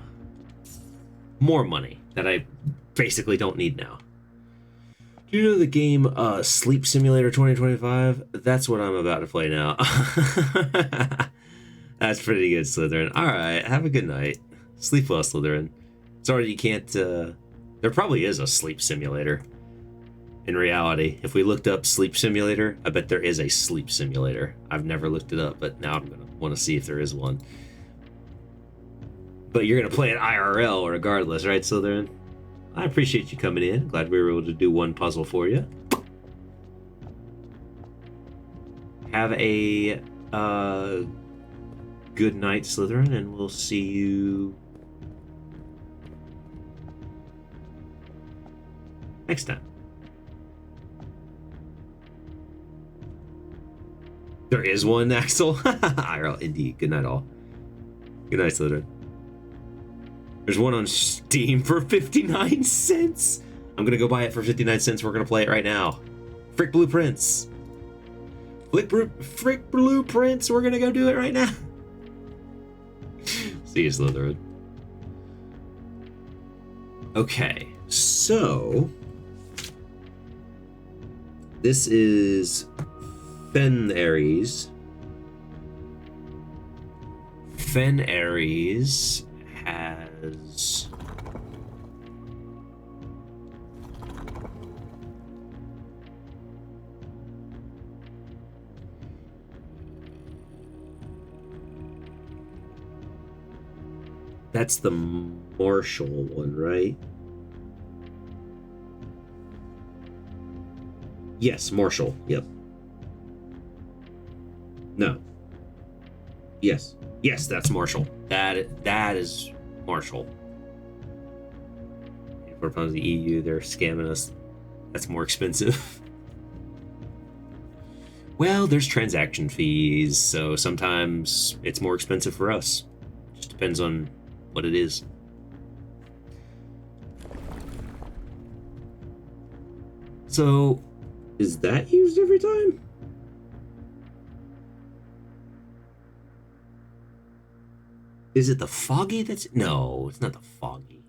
More money that I basically don't need now. Do you know the game Sleep Simulator 2025? That's what I'm about to play now. That's pretty good, Slytherin. Alright, have a good night. Sleep well, Slytherin. Sorry you can't... There probably is a sleep simulator. In reality, if we looked up sleep simulator, I bet there is a sleep simulator. I've never looked it up, but now I'm going to want to see if there is one. But you're going to play it IRL regardless, right, Slytherin? I appreciate you coming in. Glad we were able to do one puzzle for you. Have a good night, Slytherin, and we'll see you next time. There is one, Axel. IRL, indeed. Good night, all. Good night, Slytherin. There's one on Steam for 59 cents. I'm going to go buy it for 59 cents. We're going to play it right now. Frick Blueprints. Frick Blueprints. We're going to go do it right now. See you, Slytherin. Okay, so this is Fen Aries. Fen Aries has that's the Marshall one, right? Yes, Marshall. Yep. No. Yes. Yes, that's Marshall. That is Marshall. We're from the EU. They're scamming us. That's more expensive. Well, there's transaction fees, so sometimes it's more expensive for us. Just depends on what it is. So, is that used every time? Is it the Foggy that's... No, it's not the Foggy.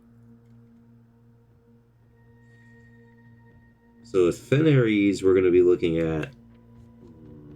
So with Fen Aries, we're going to be looking at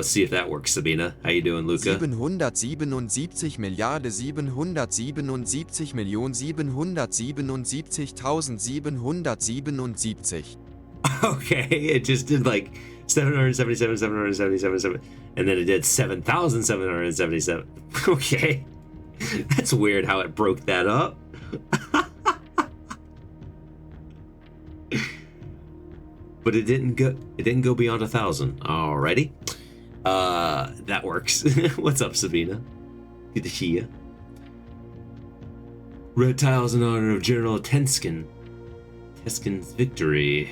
Let's see if that works, Sabina. How you doing, Luca? 777,777,777,777. Okay, it just did like 777, and then it did 7,777. Okay, that's weird how it broke that up. But it didn't go beyond 1,000. Alrighty. That works. What's up, Sabina? Good to see you. Red tiles in honor of General Tenskin. Teskin's victory.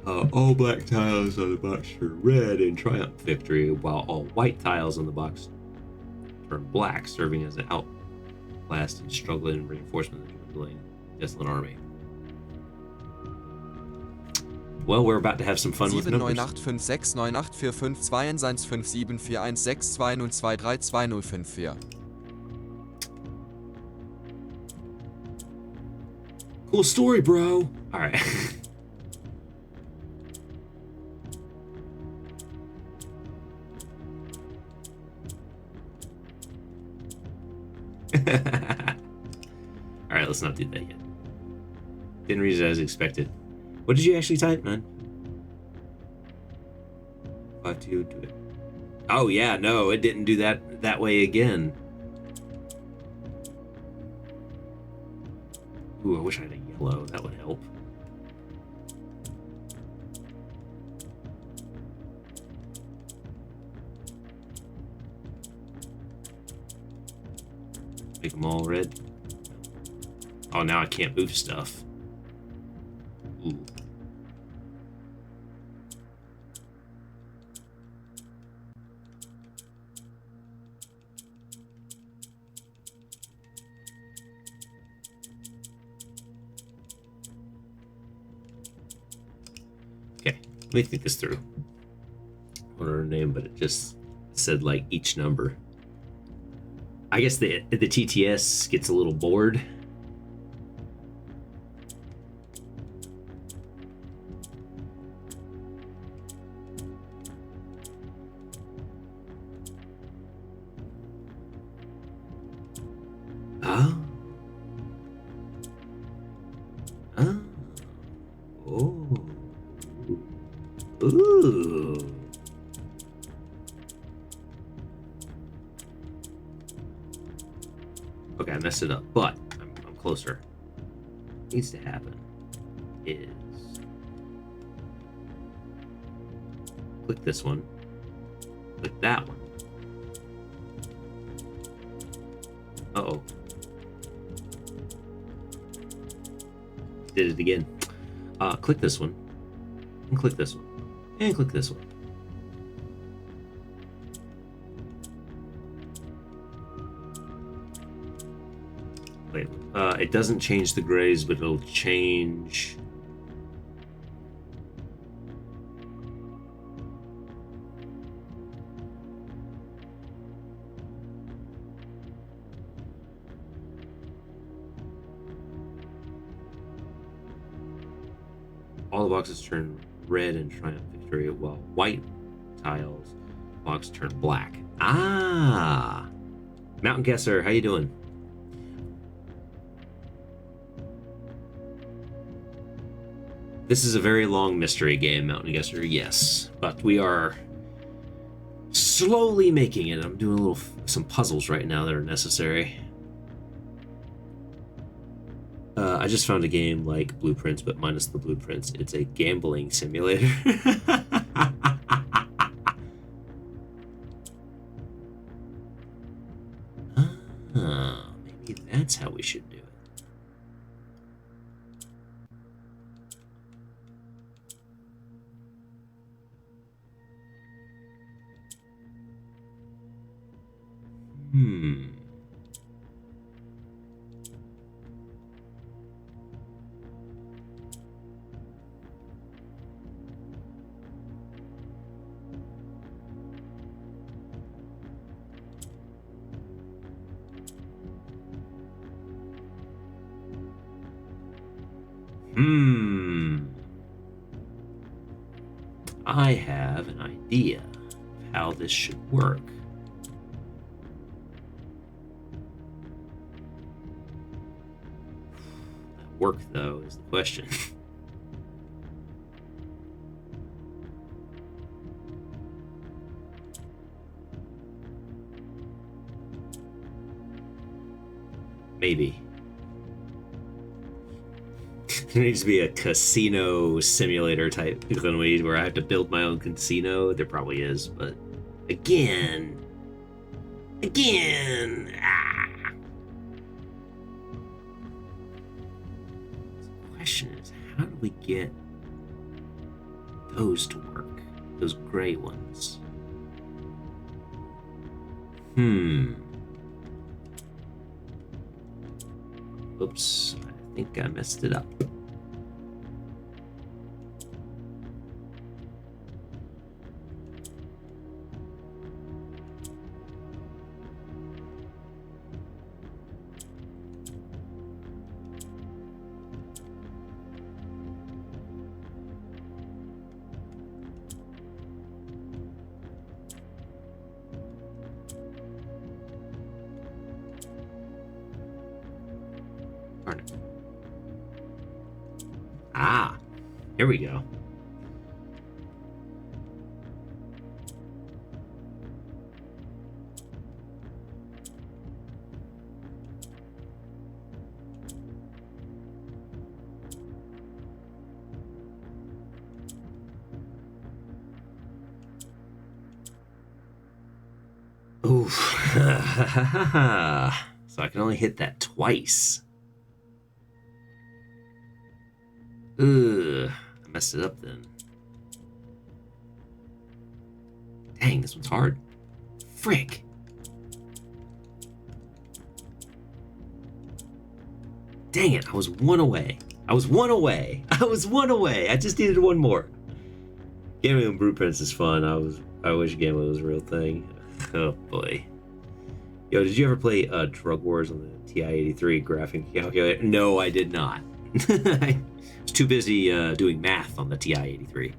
All black tiles on the box turn red in triumph victory, while all white tiles on the box turn black, serving as an outlast and struggling and reinforcement of the dwindling desolate army. Well, we're about to have some fun with numbers. 79856984117416212322054. Cool story, bro. All right. All right, let's not do that yet. Didn't read it as expected. What did you actually type, man? 5-2 do it. Oh yeah, no, it didn't do that way again. Ooh, I wish I had a yellow. That would help. Make them all red. Oh, now I can't move stuff. Ooh. Okay, let me think this through. I don't know her name, but it just said like each number. I guess the TTS gets a little bored. Ooh. Okay, I messed it up, but I'm closer. What needs to happen is click this one, click that one. Uh-oh. Did it again. Click this one, and click this one, and click this one. Wait, it doesn't change the grays, but it'll change... All the boxes turn red in triumph victory, while white tiles box turn black. Ah! Mountain Guesser, how you doing? This is a very long mystery game, Mountain Guesser, yes. But we are slowly making it. I'm doing some puzzles right now that are necessary. I just found a game like Blueprints, but minus the blueprints. It's a gambling simulator. Maybe that's how we should do it. I have an idea. how this should work. That work, though, is the question. Maybe. There needs to be a casino simulator type where I have to build my own casino. There probably is, but again. Ah. The question is, how do we get those to work? Those gray ones. Oops, I think I messed it up. Ah, here we go. Ooh. So I can only hit that twice. Ugh, I messed it up then. Dang, this one's hard. Frick. Dang it, I was one away. I was one away. I just needed one more. Gaming on Blueprints is fun. I wish gaming was a real thing. Oh boy. Yo, did you ever play Drug Wars on the TI-83 graphing calculator? No, I did not. I was too busy doing math on the TI-83.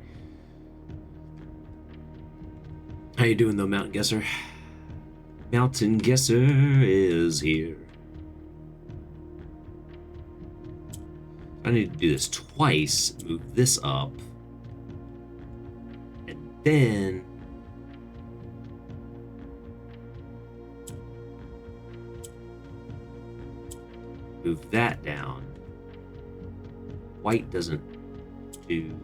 How you doing though, Mountain Guesser? Mountain Guesser is here. I need to do this twice, move this up, and then move that down. White doesn't do anything.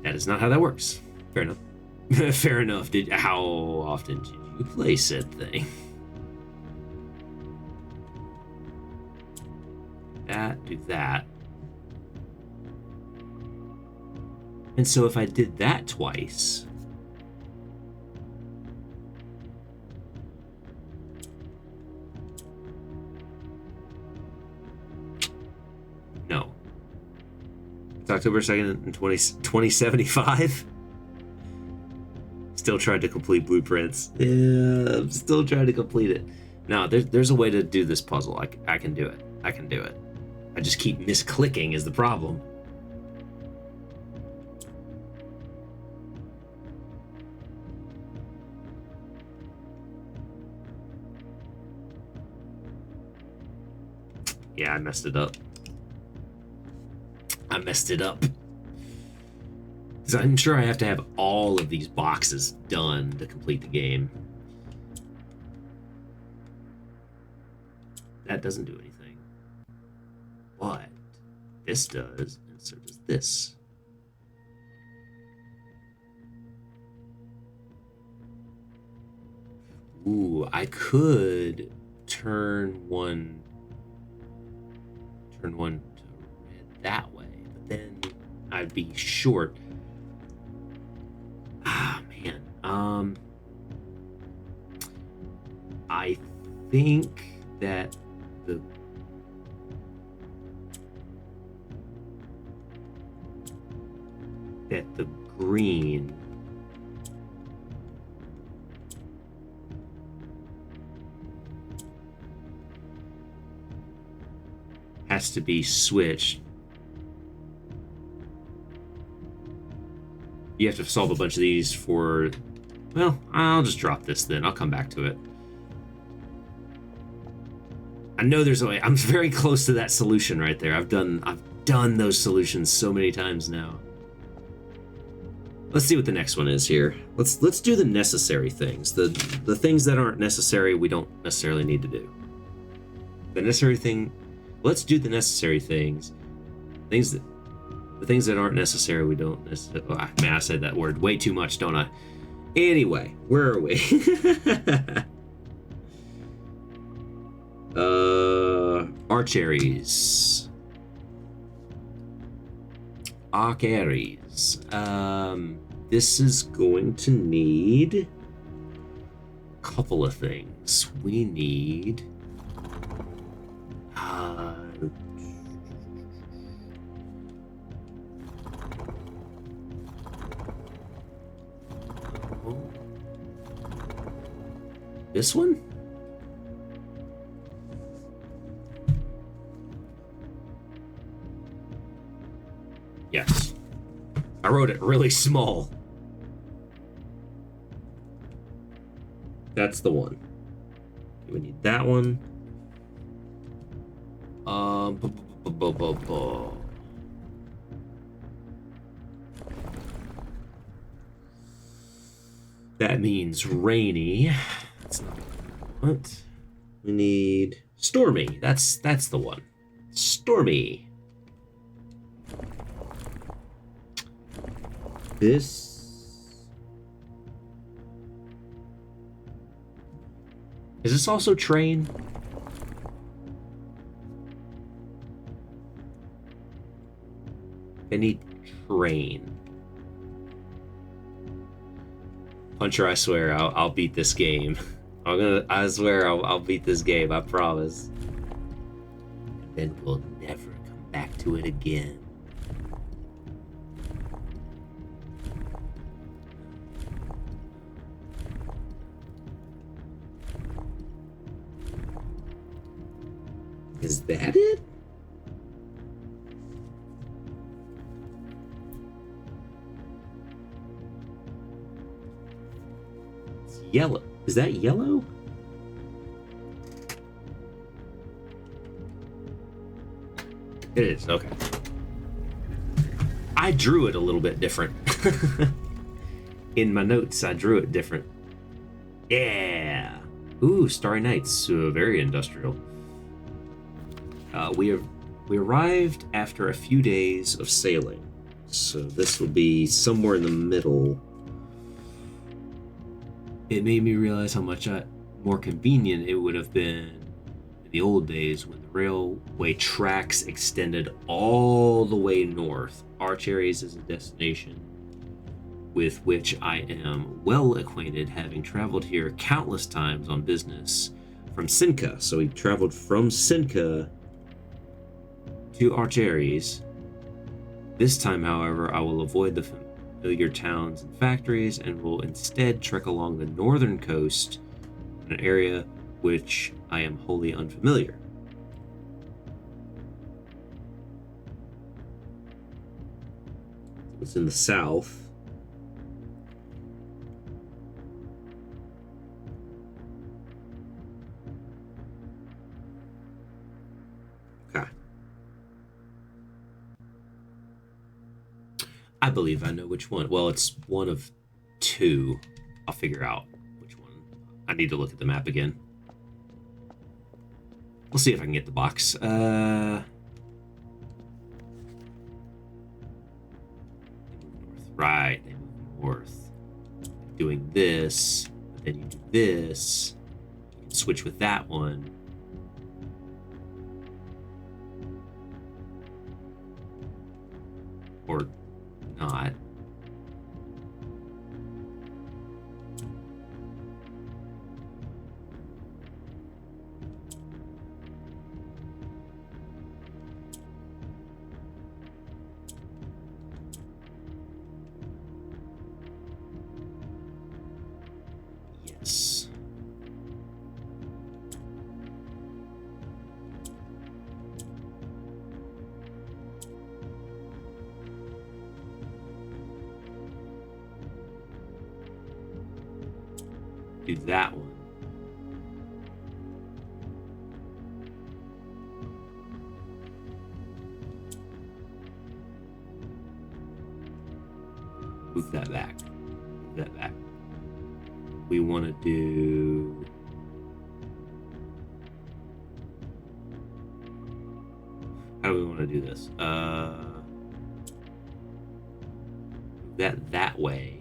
That is not how that works. Fair enough. Fair enough. How often did you play said thing? That, do that. And so if I did that twice, no. It's October 2nd in 2075. Still tried to complete Blueprints. Yeah, I'm still trying to complete it. No, there's a way to do this puzzle. I can do it. I can do it. I just keep misclicking is the problem. Yeah, I messed it up. Because I'm sure I have to have all of these boxes done to complete the game. That doesn't do anything. But this does, and so does this. Ooh, I could turn one to red that way, but then I'd be short. Ah, man. I think that the green has to be switched You have to solve a bunch of these for... Well, I'll just drop this then. I'll come back to it. I know there's a way. I'm very close to that solution right there. I've done those solutions so many times now. Let's see what the next one is here. Let's do the necessary things. The things that aren't necessary, we don't necessarily need to do. The necessary thing... Let's do the necessary things. The things that aren't necessary, we don't necessarily... Oh, man, I said that word way too much, don't I? Anyway, where are we? Archeries. Archeries. This is going to need a couple of things. We need... This one? Yes. I wrote it really small. That's the one. We need that one. That means rainy. That's not what we need. Stormy. That's the one. Stormy. This is this also train? I need train. Puncher, I swear I'll beat this game. I swear I'll beat this game, I promise. And then we'll never come back to it again. Is that it? It's yellow. Is that yellow? It is, okay. I drew it a little bit different. In my notes, I drew it different. Yeah. Ooh, Starry Nights. Very industrial. We arrived after a few days of sailing, so this will be somewhere in the middle. It made me realize how much more convenient it would have been in the old days when the railway tracks extended all the way north. Archeries is a destination with which I am well acquainted, having traveled here countless times on business from Sinca. So he traveled from Sinca to Archeries. This time, however, I will avoid the familiar towns and factories and will instead trek along the northern coast in an area which I am wholly unfamiliar. It's in the south. I believe I know which one. Well, it's one of two. I'll figure out which one. I need to look at the map again. We'll see if I can get the box. North. Right, they move north. Doing this, but then you do this. You can switch with that one. Or not. Yes. do that one. Move that back. Move that back. We want to do... How do we want to do this? That way.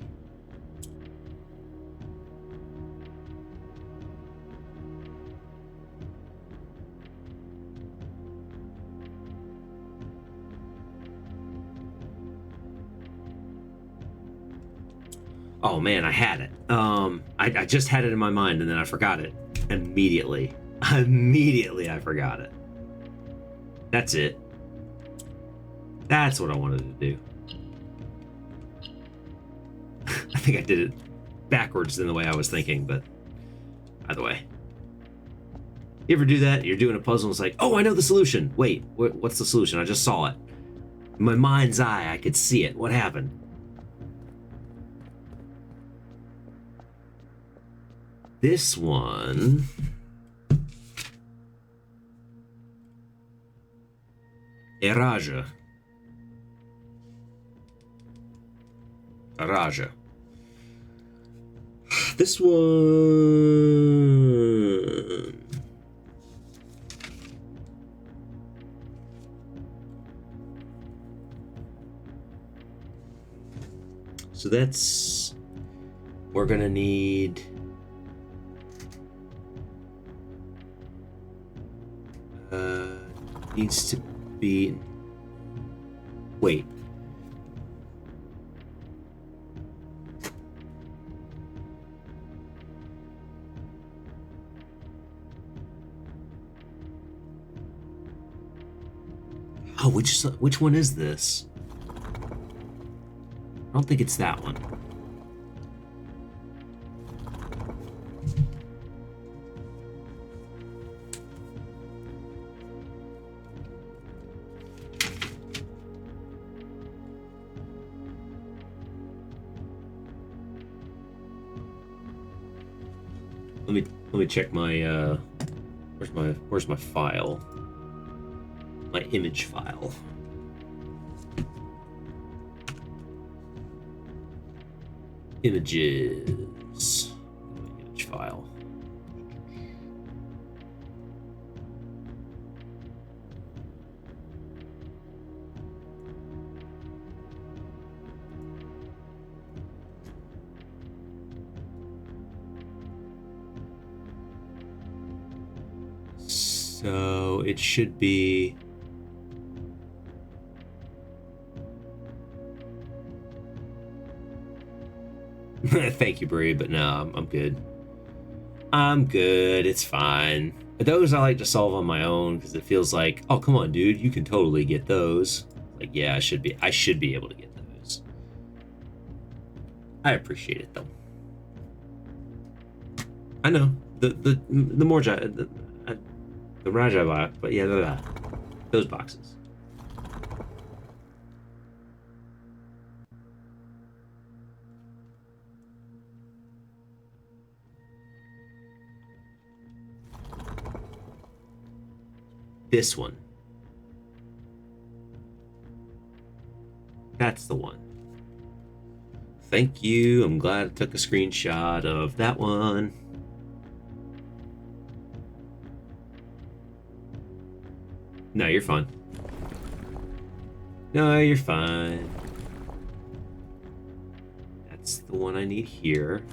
Oh man, I had it. I just had it in my mind and then I forgot it immediately. Immediately I forgot it. That's it. That's what I wanted to do. I think I did it backwards than the way I was thinking, but either way. You ever do that? You're doing a puzzle and it's like, oh, I know the solution. Wait, what's the solution? I just saw it. In my mind's eye, I could see it. What happened? This one... Eraja. Eraja. This one... So that's... We're gonna need... Needs to be... Wait. Oh, which one is this? I don't think it's that one. Let me check my where's my file? My image file. Images. My image file. So it should be... Thank you, Brie, but no, I'm good. I'm good, it's fine. Those I like to solve on my own because it feels like, oh, come on, dude, you can totally get those. Like, yeah, I should be able to get those. I appreciate it, though. I know, the more the Raja box, but yeah, those boxes. This one. That's the one. Thank you. I'm glad I took a screenshot of that one. No, you're fine. No, you're fine. That's the one I need here.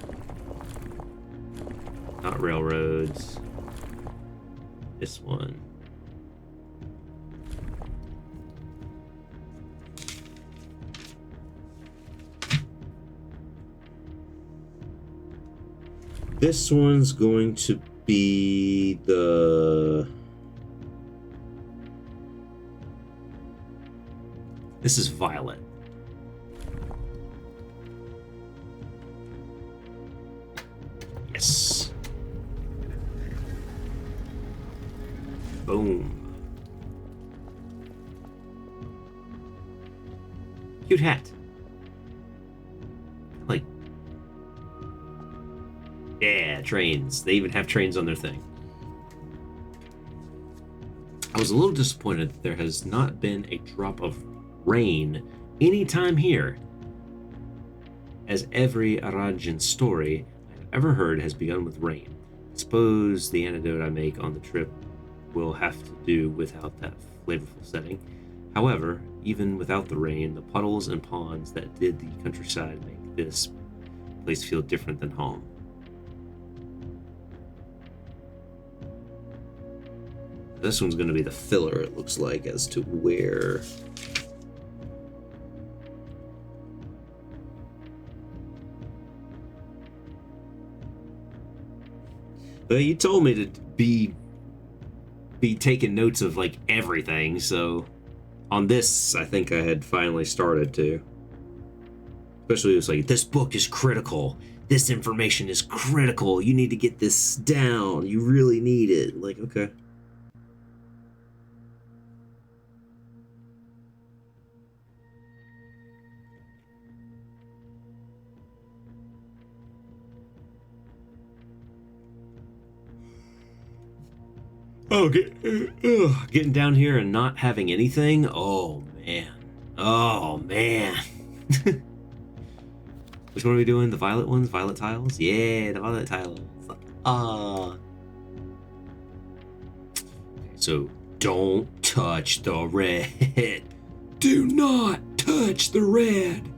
Not railroads. This one. This one's going to be the... This is violet. Yes. Boom. Cute hat. Like... Yeah, trains. They even have trains on their thing. I was a little disappointed that there has not been a drop of rain anytime here, as every Arajan story I've ever heard has begun with rain. I suppose the anecdote I make on the trip will have to do without that flavorful setting. However, even without the rain, the puddles and ponds that did the countryside make this place feel different than home. This one's going to be the filler, it looks like, as to where... You told me to be taking notes of, like, everything, so... On this, I think I had finally started to. Especially it was like, this book is critical. This information is critical. You need to get this down. You really need it. Like, okay. Oh, getting down here and not having anything? Oh, man. Oh, man. Which one are we doing? The violet ones? Violet tiles? Yeah, the violet tiles. Okay, so don't touch the red. Do not touch the red.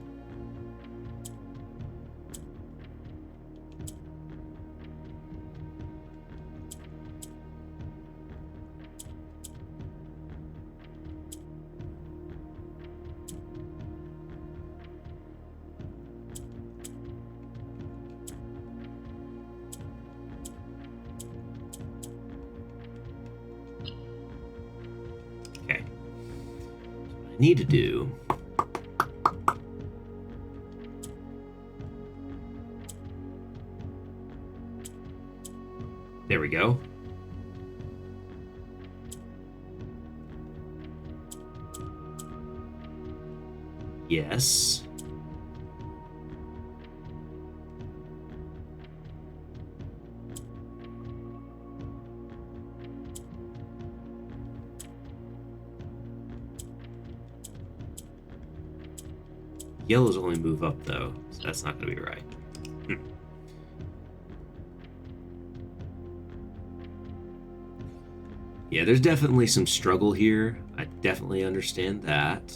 Need to do there we go. Yes. Yellows only move up, though, so that's not going to be right. Yeah, there's definitely some struggle here. I definitely understand that.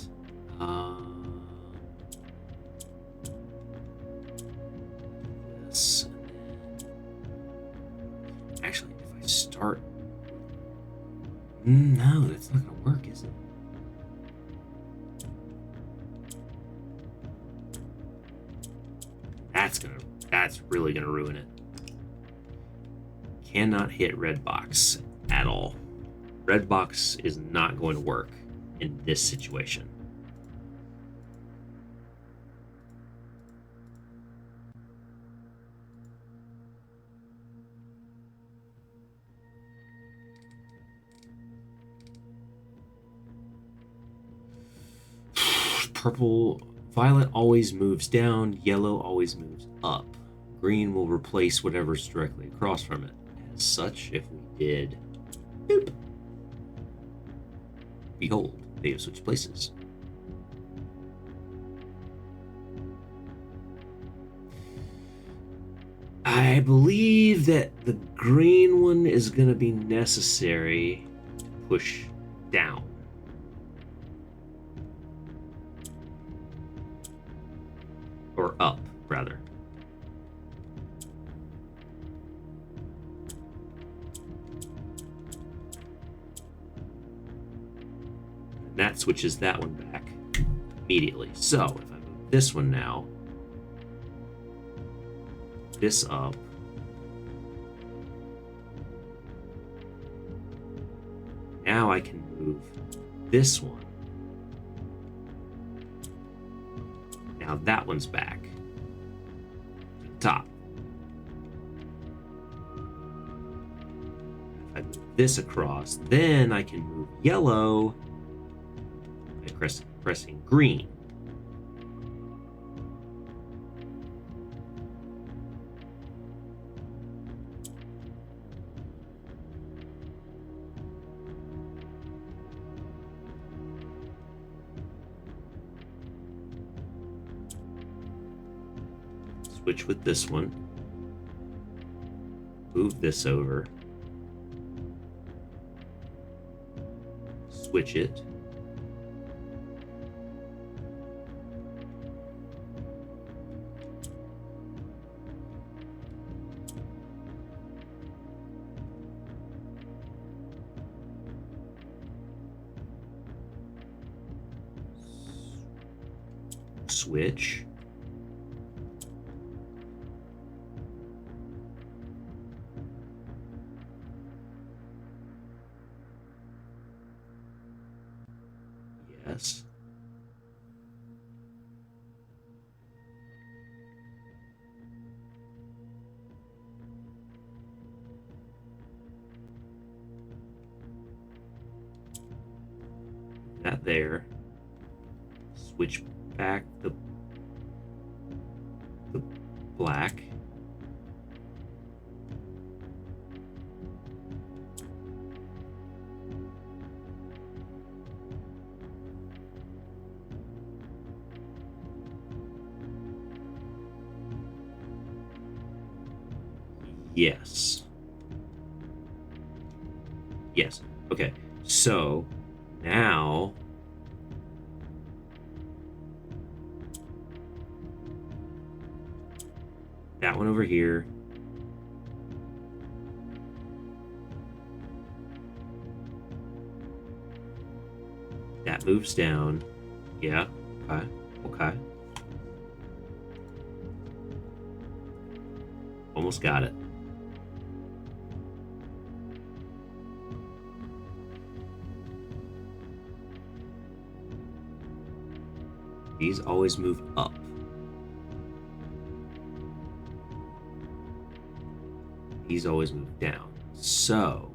This. Actually, if I start... No, that's not going to work, is it? That's really gonna ruin it. Cannot hit red box at all. Red box is not going to work in this situation. Purple, violet always moves down, yellow always moves up. Green will replace whatever's directly across from it. As such, if we did... Boop. Behold, they have switched places. I believe that the green one is going to be necessary to push down. Or up, rather. And that switches that one back immediately. So, if I move this one now, this up, now I can move this one. Now that one's back to the top. If I move this across, then I can move yellow by pressing green. Switch with this one. Move this over. Switch it. Switch. Yes. That there. Switch back the black. Yes. Yes. Okay. So now that one over here. That moves down. Yeah. Okay. Okay. Almost got it. These always move up. These always move down. So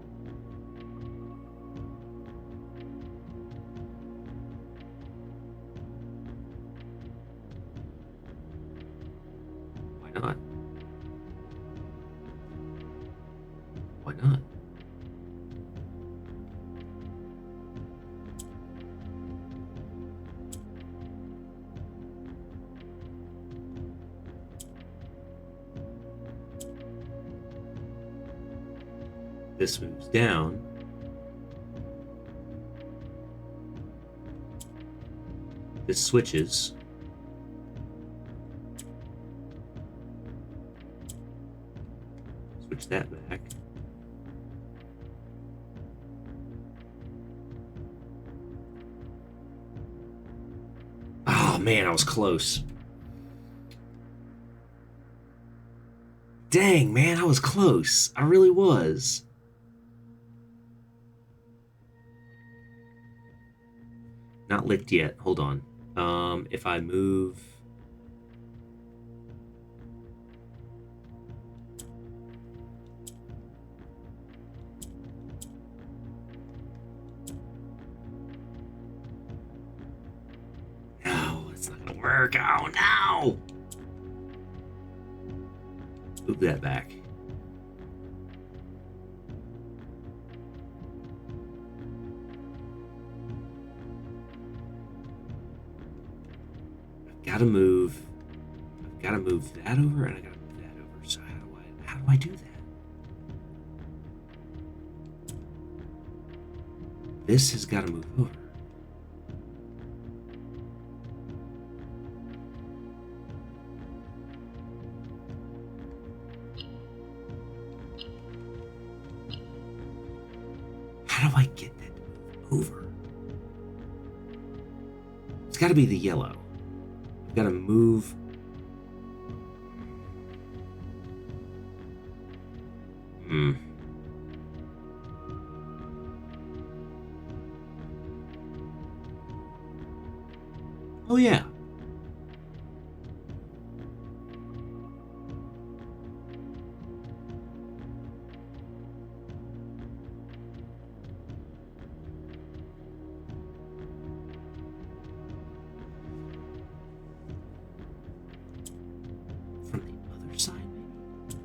why not? Why not? This moves down. This switches. Switch that back. Oh man, I was close. Dang, man, I was close. I really was. Not licked yet. Hold on. If I move... No, it's not gonna work. Oh, no! Move that back. Gotta move. I've gotta move that over, and I gotta move that over. So how do I do that? This has gotta move over. How do I get that to move over? It's gotta be the yellow. I've got to move. Oh, yeah. From the other side, maybe?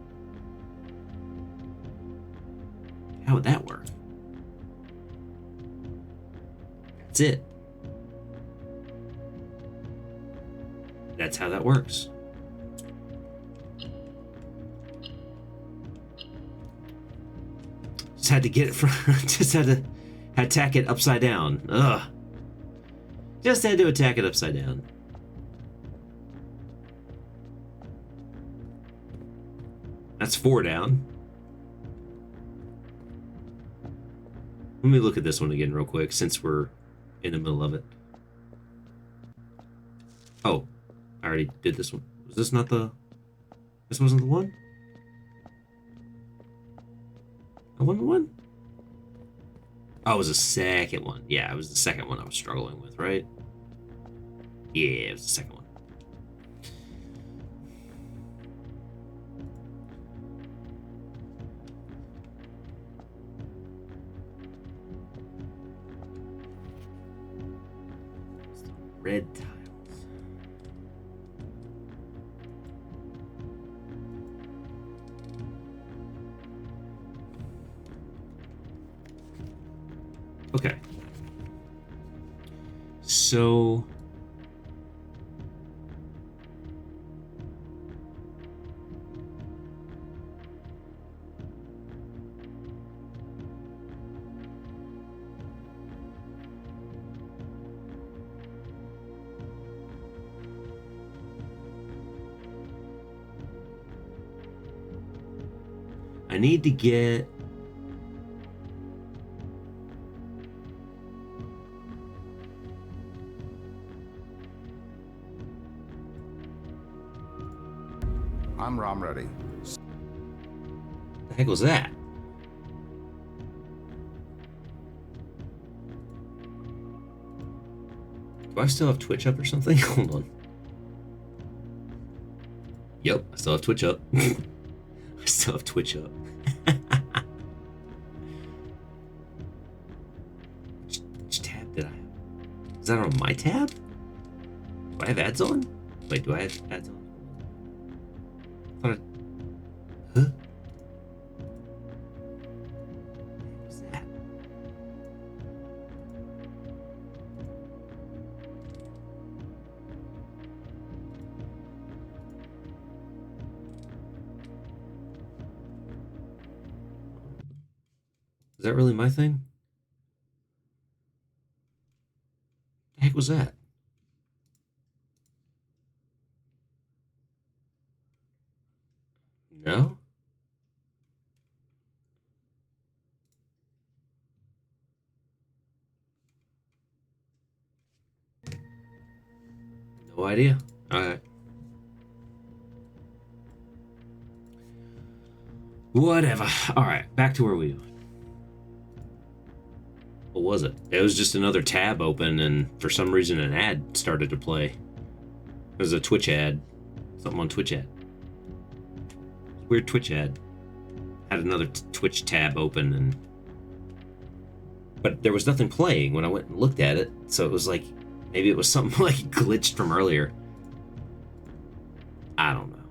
How would that work? That's it. That's how that works. had to get it from, just had to attack it upside down. Ugh. Just had to attack it upside down. That's 4 down. Let me look at this one again real quick, since we're in the middle of it. Oh, I already did this one. Was this not the... This wasn't the one? That wasn't the one? Oh, it was the second one. Yeah, it was the second one I was struggling with, right? Yeah, it was the second one. Red tiles. Okay. So I need to get... I'm ready. The heck was that? Do I still have Twitch up or something? Hold on. Yep, I still have Twitch up. I still have Twitch up. Which tab did I have? Is that on my tab? Do I have ads on? Wait, do I have ads on? I thought I... Huh? What's that? Is that really my thing? The heck was that? No? No idea. Alright. Whatever. Alright, back to where we were. What was it? It was just another tab open, and for some reason an ad started to play. It was a Twitch ad. Something on Twitch ad. Weird Twitch ad. Had another Twitch tab open, and... But there was nothing playing when I went and looked at it, so it was like... Maybe it was something like glitched from earlier. I don't know.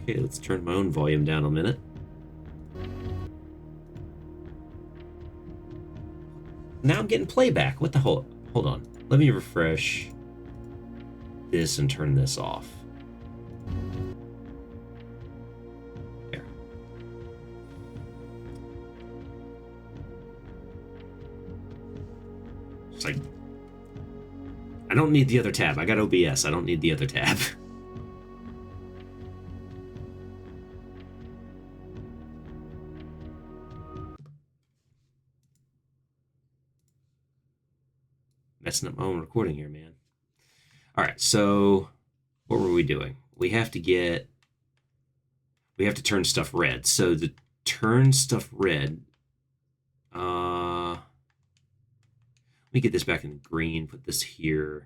Okay, let's turn my own volume down a minute. Now I'm getting playback. What the hell? Hold on. Let me refresh this and turn this off. There. It's like... I don't need the other tab. I got OBS. I don't need the other tab. Messing up my own recording here, man. All right, so what were we doing? We have to turn stuff red. So to turn stuff red, let me get this back in green, put this here.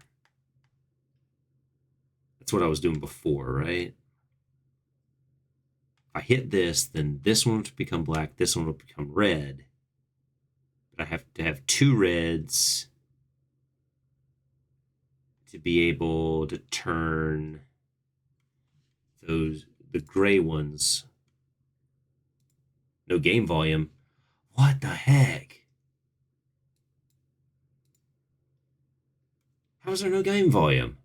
That's what I was doing before, right? If I hit this, then this one will become black, this one will become red. But I have to have 2 reds to be able to turn the gray ones. No game volume. What the heck? How is there no game volume?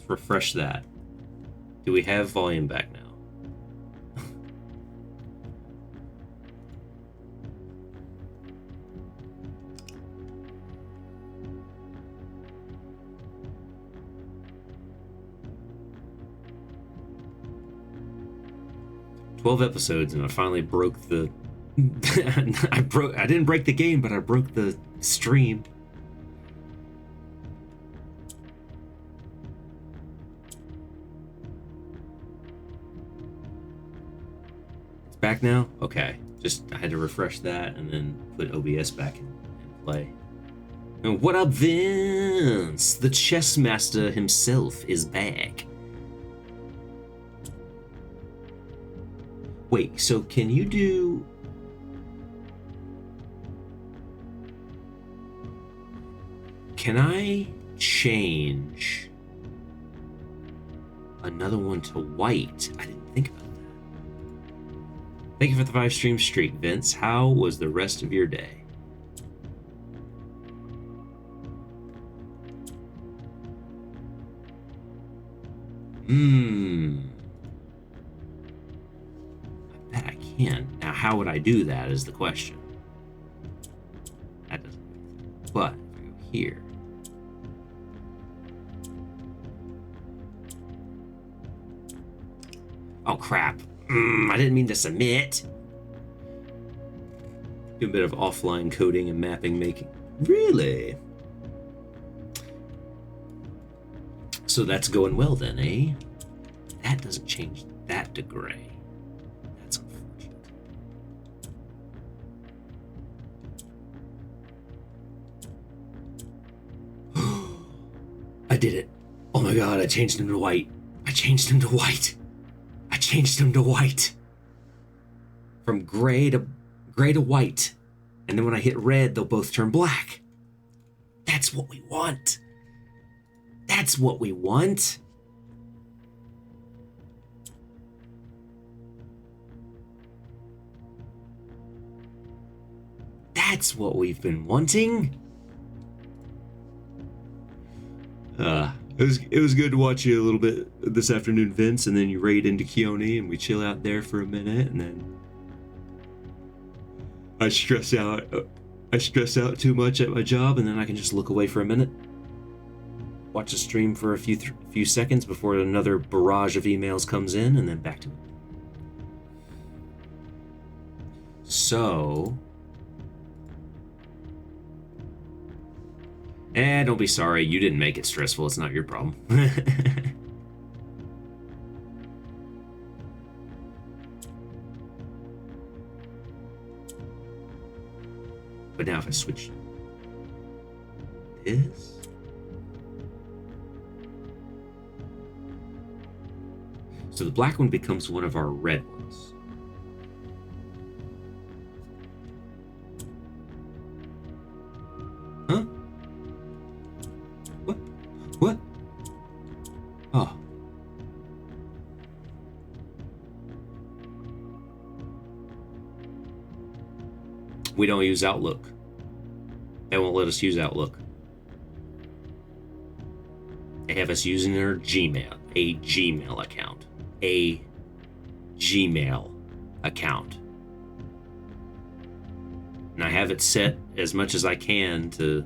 refresh that. Do we have volume back now? 12 episodes, and I finally broke the... I didn't break the game, but I broke the stream. It's back now? Okay. I had to refresh that and then put OBS back in play. And what up, Vince? The chess master himself is back. Wait, so can you do... Can I change another one to white? I didn't think about that. Thank you for the 5 stream streak, Vince. How was the rest of your day? I bet I can. Now, how would I do that is the question. That doesn't make sense. But if I go here. Oh, crap. I didn't mean to submit. Do a bit of offline coding and mapping making. Really? So that's going well then, eh? That doesn't change that to gray. That's unfortunate. I did it. Oh my god, I changed him to white. I changed him to white. I changed him to white. From gray to white. And then when I hit red, they'll both turn black. That's what we want. That's what we want. That's what we've been wanting. It was good to watch you a little bit this afternoon, Vince, and then you raid into Keone and we chill out there for a minute, and then I stress out too much at my job, and then I can just look away for a minute. Watch the stream for a few seconds before another barrage of emails comes in, and then back to it. So... don't be sorry. You didn't make it stressful. It's not your problem. But now if I switch this... So the black one becomes one of our red ones. Huh? What? What? Oh. We don't use Outlook. They won't let us use Outlook. They have us using their Gmail, a Gmail account. A Gmail account. And I have it set as much as I can to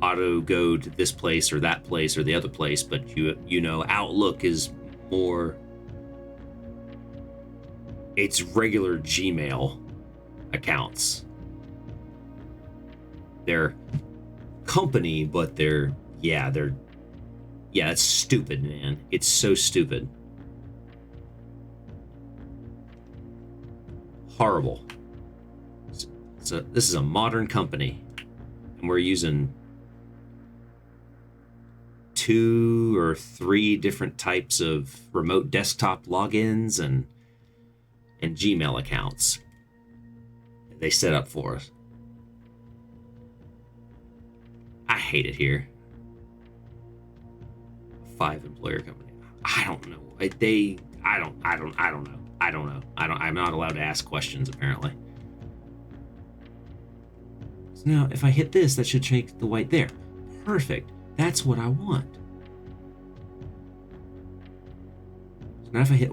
auto go to this place or that place or the other place, but you know, Outlook is more... It's regular Gmail accounts. They're company, but they're it's stupid, man. It's so stupid. Horrible. So this is a modern company, and we're using 2 or 3 different types of remote desktop logins and Gmail accounts they set up for us. I hate it here. 5 employer company. I don't know. I don't know. I'm not allowed to ask questions, apparently. So now, if I hit this, that should change the white there. Perfect. That's what I want. Not if I hit.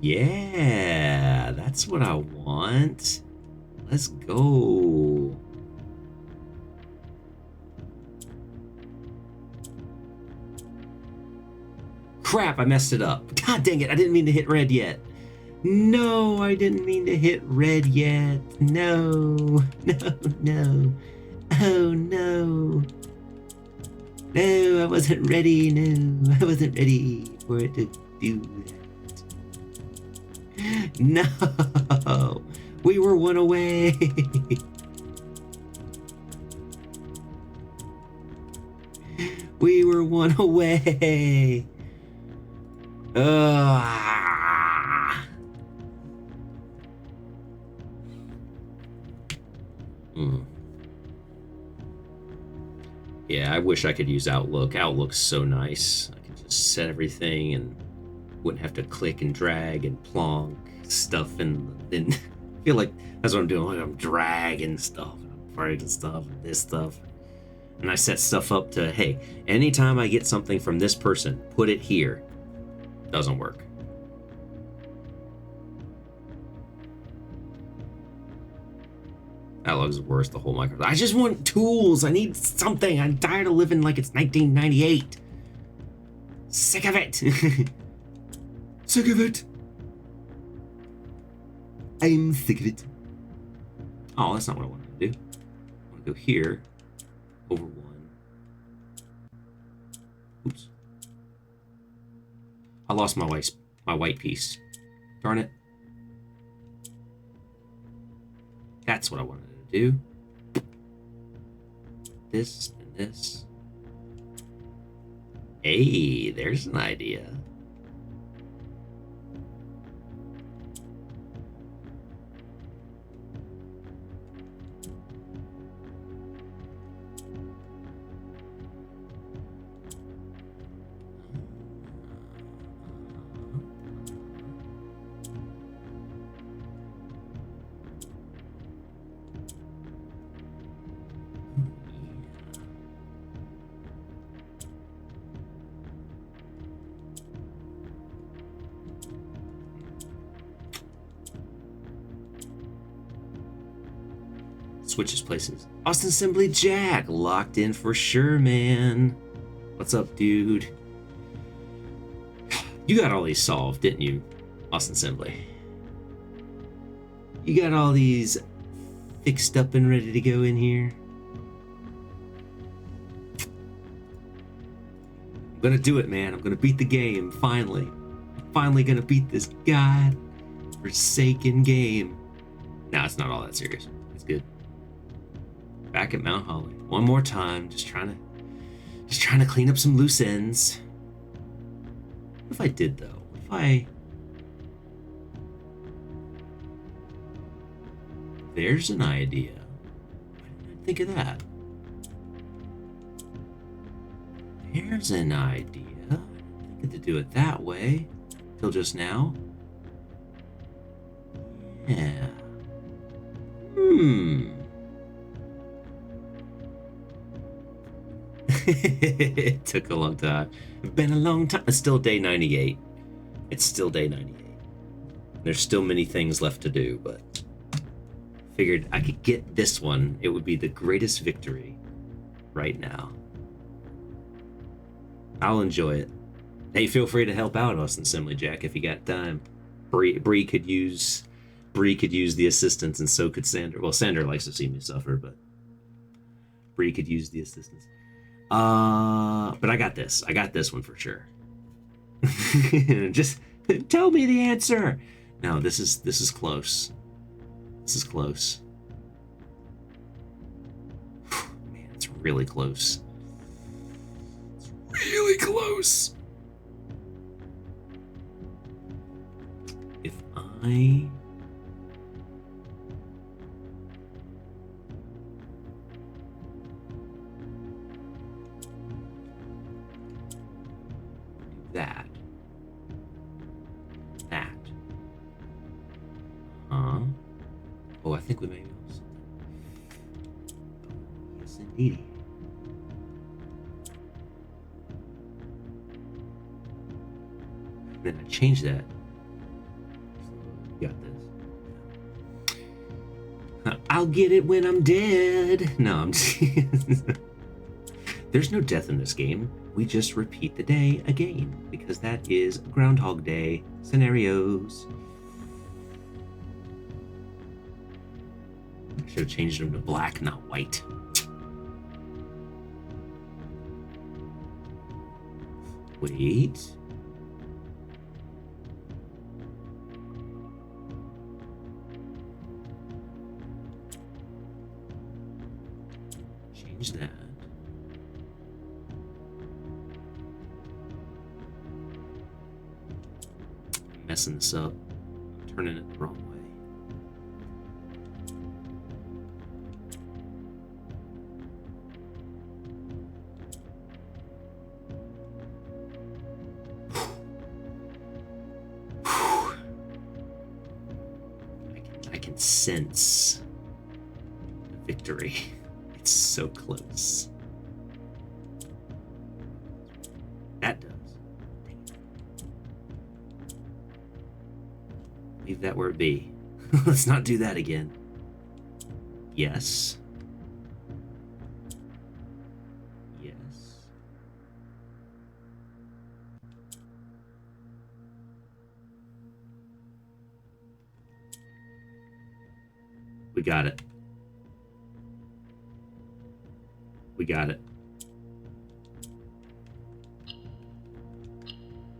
Yeah, that's what I want. Let's go. Crap, I messed it up. God dang it, I didn't mean to hit red yet. No, I didn't mean to hit red yet. No, no, no. Oh, no. No, I wasn't ready. No, I wasn't ready for it to do that. No, we were one away. We were one away. Yeah, I wish I could use Outlook. Outlook's so nice. I could just set everything and wouldn't have to click and drag and plonk stuff and I feel like that's what I'm doing. Like I'm dragging stuff and I'm writing stuff and this stuff. And I set stuff up to, hey, anytime I get something from this person, put it here. Doesn't work. Outlook's worse, the whole Microsoft. I just want tools. I need something. I'm tired of living like it's 1998. Sick of it. Sick of it. I'm sick of it. Oh, that's not what I wanted to do. I want to go here. Over one. Oops. I lost my white piece. Darn it. That's what I wanted to do. This and this. Hey, there's an idea. Switches places. Austin Assembly Jack, locked in for sure, man. What's up, dude? You got all these solved, didn't you, Austin Assembly? You got all these fixed up and ready to go in here? I'm gonna do it, man. I'm gonna beat the game, finally. I'm finally gonna beat this god-forsaken game. Nah, it's not all that serious. It's good. Back at Mount Holly. One more time, just trying to clean up some loose ends. What if I did though? What if I... There's an idea. Why didn't I think of that? Here's an idea. I didn't think to do it that way till just now. Yeah. It took a long time. It's been a long time. It's still day 98. It's still day 98. There's still many things left to do, but figured I could get this one. It would be the greatest victory right now. I'll enjoy it. Hey, feel free to help out, Austin Assembly Jack, if you got time. Bree could use the assistance, and so could Sander. Well, Sander likes to see me suffer, but Bree could use the assistance. But I got this. I got this one for sure. Just tell me the answer. No, this is close. This is close. Man, it's really close. It's really close. If I... that. Oh, I think we may be able to. Yes, indeed. Then I changed that. Got this. I'll get it when I'm dead. No, I'm just... There's no death in this game. We just repeat the day again, because that is Groundhog Day scenarios. I should have changed them to black, not white. Wait. Change that. I'm messing this up. I'm turning it the wrong way. I can sense victory. It's so close. That does. Leave that where it be. Let's not do that again. Yes. Yes. We got it. We got it.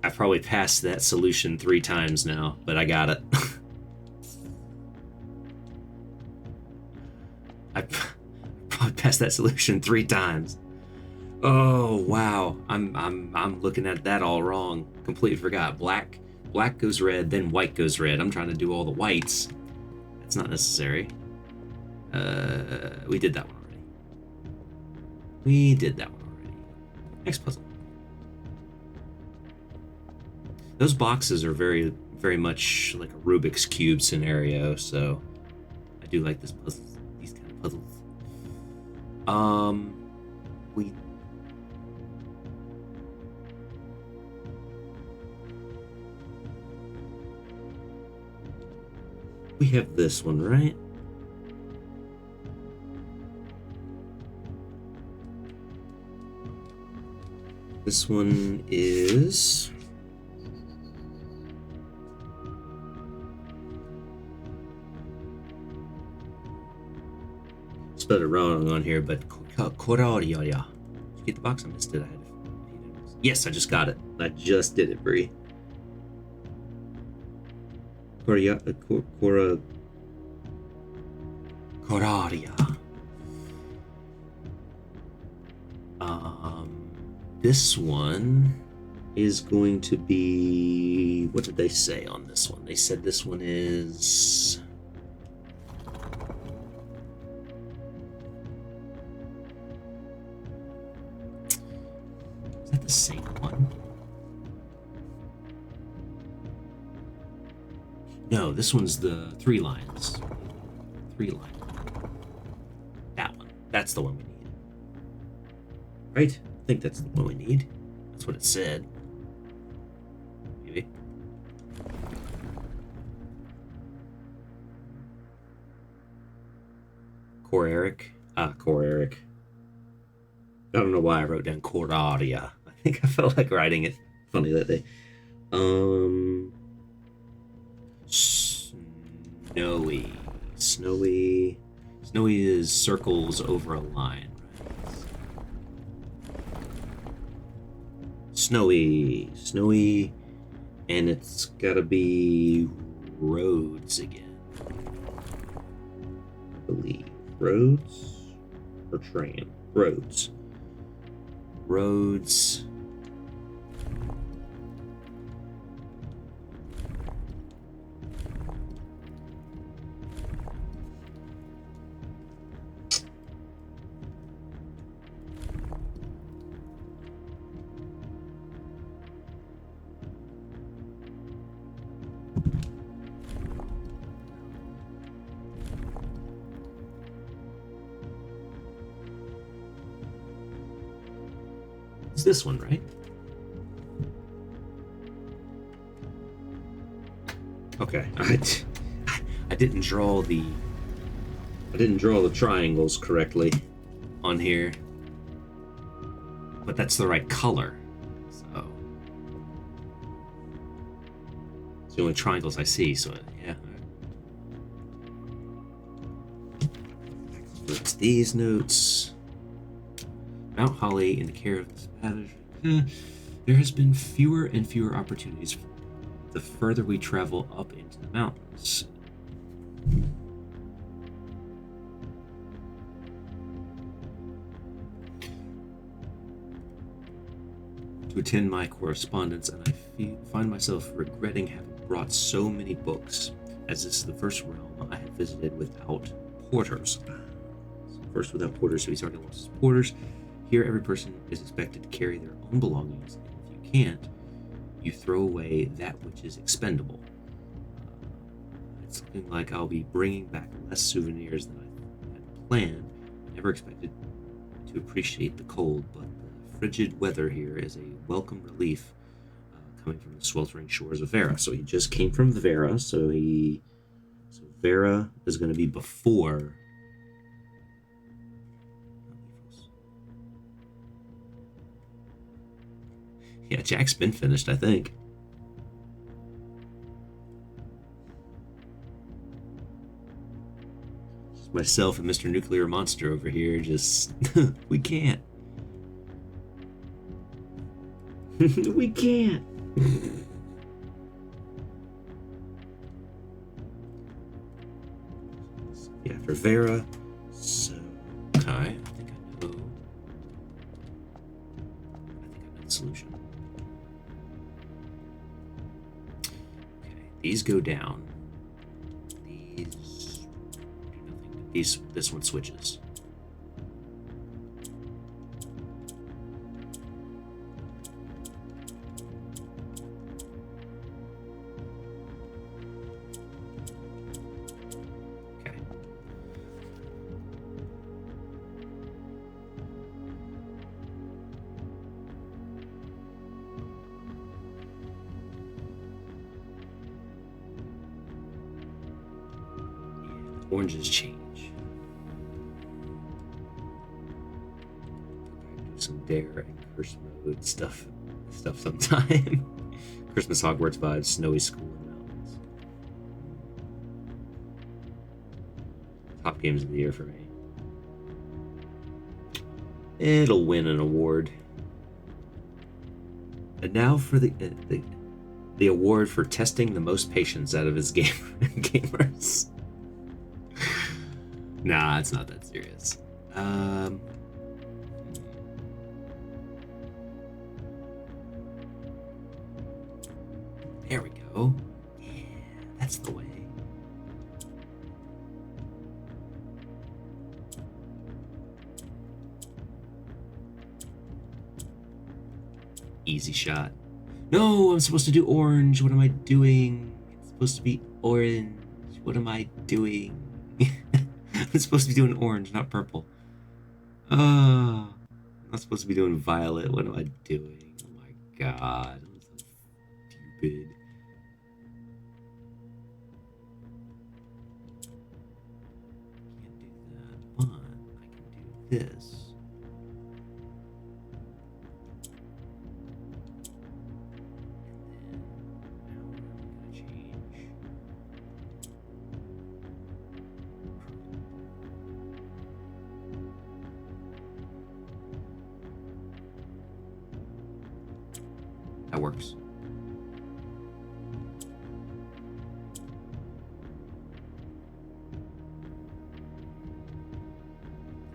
I've probably passed that solution 3 times now, but I got it. I probably passed that solution 3 times. Oh wow, I'm looking at that all wrong. Completely forgot. Black goes red, then white goes red. I'm trying to do all the whites. That's not necessary. We did that one already. We did that one already. Next puzzle. Those boxes are very, very much like a Rubik's Cube scenario, so I do like this puzzle, these kind of puzzles. We have this one, right? This one is... spelled it wrong on here, but Koraria. Did you get the box? I missed it. Yes, I just got it. I just did it, Bree. Koraria. This one is going to be... what did they say on this one? They said this one is... is that the same one? No, this one's the 3 lines. 3 lines. That one. That's the one we need. Right? I think that's the one we need. That's what it said. Maybe. Core Eric. Core Eric. I don't know why I wrote down Coradia. I think I felt like writing it funny that day. Snowy. Snowy is circles over a line. Snowy, and it's gotta be roads again. I believe. Roads or train? Roads. Roads. It's this one, right? Okay. I didn't draw the triangles correctly on here, but that's the right color. So it's the only triangles I see. So yeah. It's these notes. Mount Holly in the care of this manager. There has been fewer and fewer opportunities the further we travel up into the mountains. To attend my correspondence, and I find myself regretting having brought so many books, as this is the first realm I have visited without porters. First without porters, so he's already lost his porters. Here, every person is expected to carry their own belongings, and if you can't, you throw away that which is expendable. It's looking like I'll be bringing back less souvenirs than I had planned. I never expected to appreciate the cold, but the frigid weather here is a welcome relief coming from the sweltering shores of Vera. So he just came from Vera, so Vera is going to be before. Yeah, Jack's been finished, I think. Just myself and Mr. Nuclear Monster over here, just... we can't. We can't. Yeah, after Vera, so... Okay, I think I know the solution. These go down. These do nothing. This one switches. Okay. Oranges change. Do some dare and curse mode stuff sometime. Christmas Hogwarts vibes, snowy school and mountains. Top games of the year for me. It'll win an award. And now for the award for testing the most patience out of his gamers. Nah, it's not that serious. There we go. Yeah, that's the way. Easy shot. No, I'm supposed to do orange. What am I doing? It's supposed to be orange. What am I doing? I'm supposed to be doing orange, not purple. I'm not supposed to be doing violet. What am I doing? Oh my god. I'm so stupid. Can't do that, but I can do this. That works.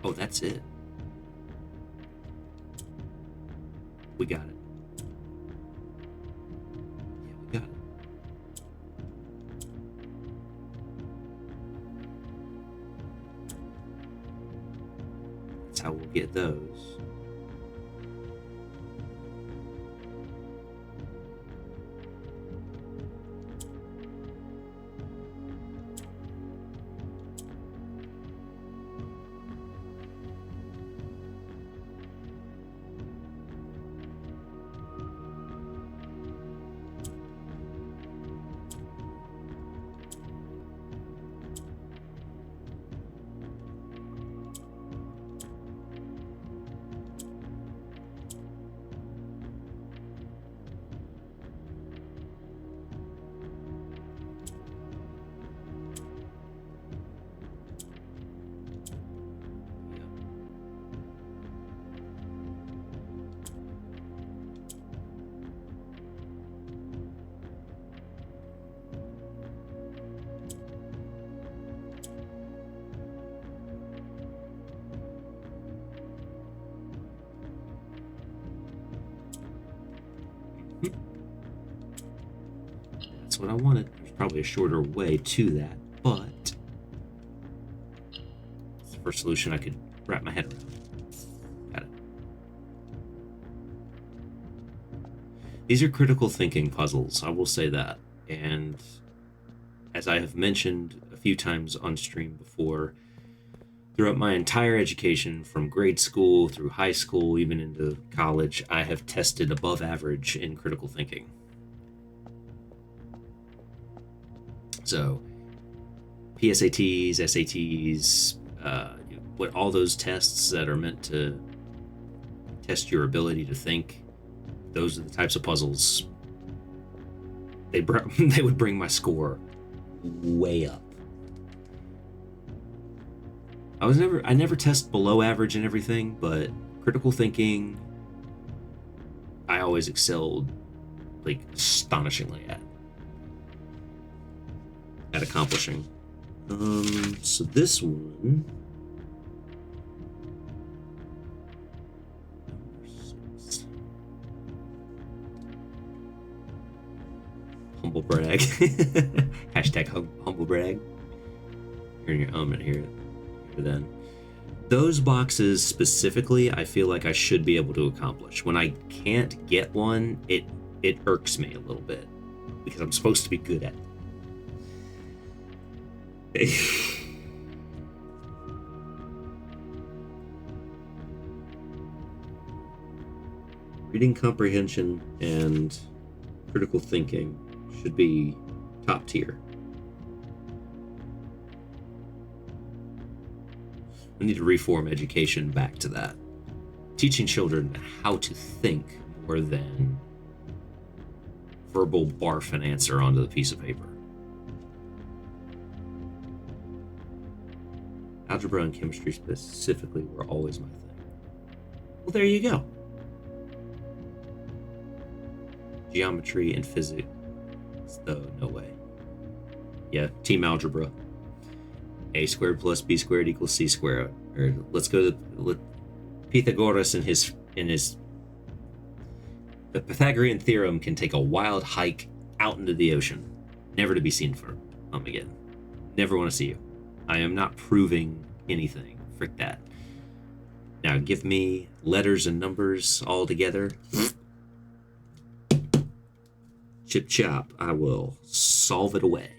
Oh, that's it. We got it. Yeah, we got it. That's how we'll get those. That's what I wanted. There's probably a shorter way to that, but it's the first solution I could wrap my head around. Got it. These are critical thinking puzzles, I will say that. And as I have mentioned a few times on stream before, throughout my entire education, from grade school through high school, even into college, I have tested above average in critical thinking. So, PSATs, SATs, what all those tests that are meant to test your ability to think, those are the types of puzzles. They would bring my score way up. I never test below average and everything, but critical thinking, I always excelled, like, astonishingly at accomplishing. So this one, number 6. Humble brag. Hashtag humble brag. You're in your element here. Then those boxes specifically, I feel like I should be able to accomplish. When I can't get one, it irks me a little bit because I'm supposed to be good at it. Reading comprehension and critical thinking should be top tier. We need to reform education back to that. Teaching children how to think more than verbal barf an answer onto the piece of paper. Algebra and chemistry specifically were always my thing. Well, there you go. Geometry and physics, though, no way. Yeah, team algebra. A squared plus B squared equals C squared. Or let's go to Pythagoras and his the Pythagorean theorem can take a wild hike out into the ocean, never to be seen from again. Never want to see you. I am not proving anything. Frick that. Now give me letters and numbers all together. Chip chop. I will solve it away.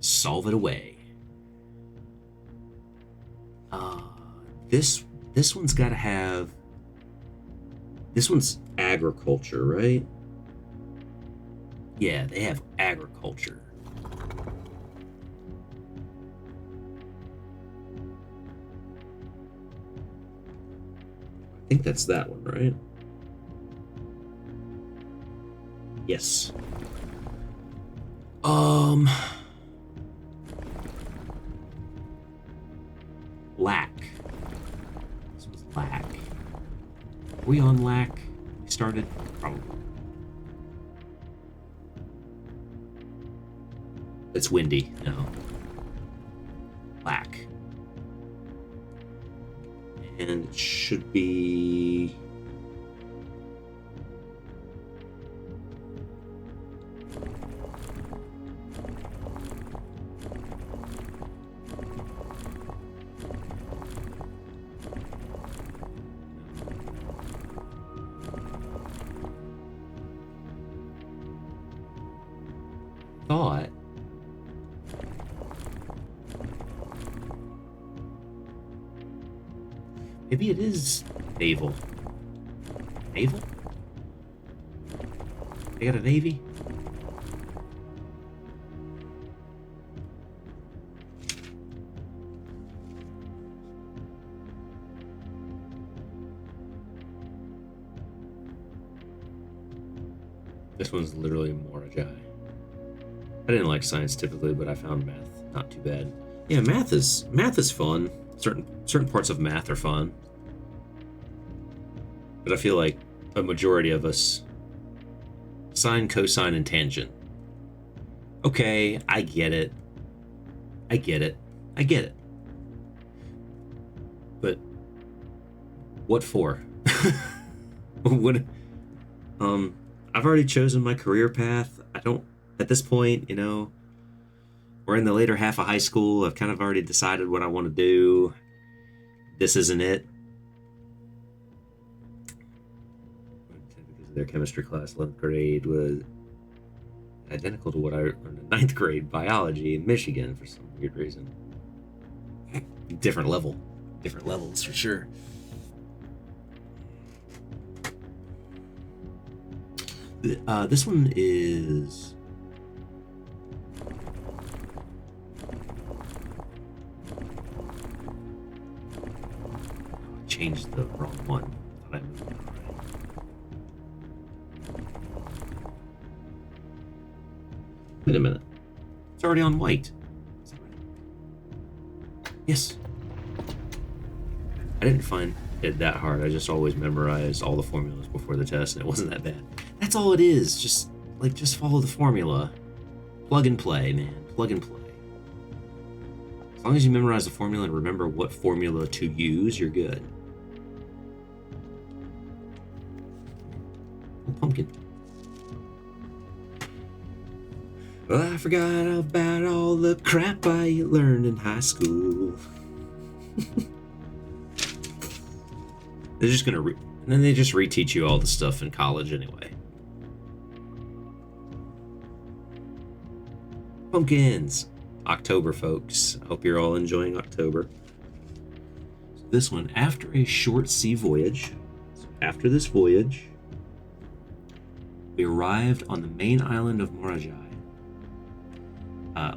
Solve it away. This one's got to have. This one's agriculture, right? Yeah, they have agriculture. I think that's that one, right? Yes. Lack. This was lack. Are we on lack? We started? Probably. It's windy now. Lack. And it should be... thought maybe it is naval. Naval? They got a navy? This one's literally Morajai. I didn't like science typically, but I found math not too bad. Yeah, math is fun. Certain parts of math are fun. But I feel like a majority of us sine, cosine, and tangent. Okay, I get it. I get it. But what for? I've already chosen my career path. I don't, at this point, you know, we're in the later half of high school. I've kind of already decided what I want to do. This isn't it. Because their chemistry class, 11th grade, was identical to what I learned in 9th grade biology in Michigan for some weird reason. Different levels for sure. This one is I changed the wrong one. I moved it already. Wait a minute. It's already on white. Is that right? Yes. I didn't find it that hard. I just always memorized all the formulas before the test, and it wasn't that bad. That's all it is. Just follow the formula. Plug and play, man. Plug and play. As long as you memorize the formula and remember what formula to use, you're good. Oh, pumpkin. Well, I forgot about all the crap I learned in high school. They're just gonna and then they just reteach you all the stuff in college anyway. Pumpkins. October, folks. I hope you're all enjoying October. So this one, after a short sea voyage. So after this voyage, we arrived on the main island of Morajai.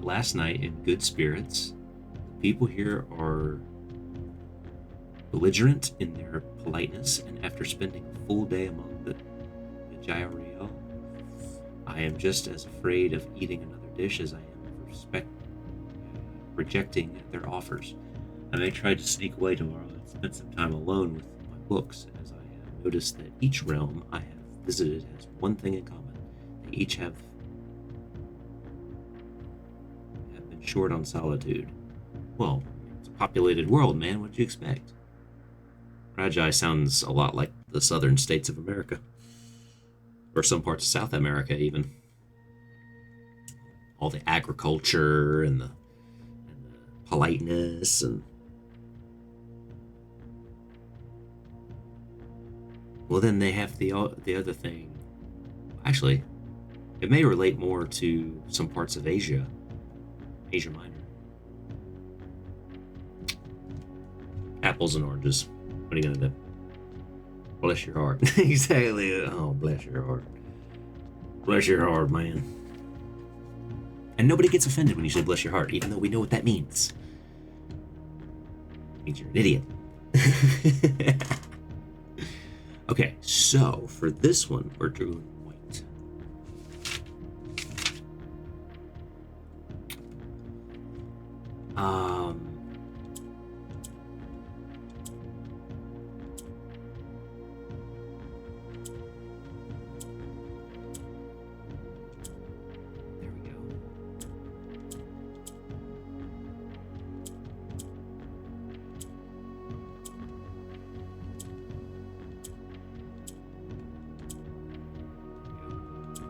Last night in good spirits. The people here are belligerent in their politeness, and after spending a full day among the Gyrael, I am just as afraid of eating another dish as I am of rejecting their offers. I may try to sneak away tomorrow and spend some time alone with my books, as I have noticed that each realm I have visited has one thing in common. They each have been short on solitude. Well, it's a populated world, man. What'd you expect? Rajai sounds a lot like the southern states of America. Or some parts of South America, even. All the agriculture and the politeness and... Well, then they have the other thing. Actually, it may relate more to some parts of Asia. Asia Minor. Apples and oranges. What are you gonna do? Bless your heart. Exactly. Oh, bless your heart. Bless your heart, man. And nobody gets offended when you say bless your heart, even though we know what that means. It means you're an idiot. Okay, so for this one, we're doing white. There we go.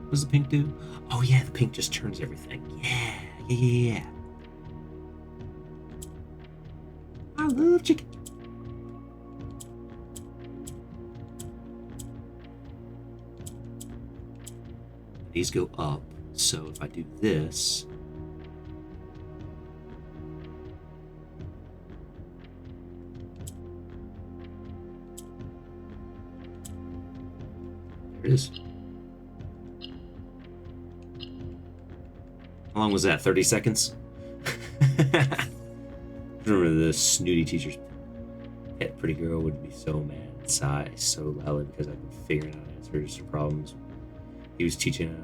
What does the pink do? Oh yeah, the pink just turns everything. Yeah. I love chicken. These go up, so if I do this, there it is. How long was that? 30 seconds? Remember the snooty teacher's pet pretty girl would be so mad and sigh so loudly because I've been figuring out answers to problems he was teaching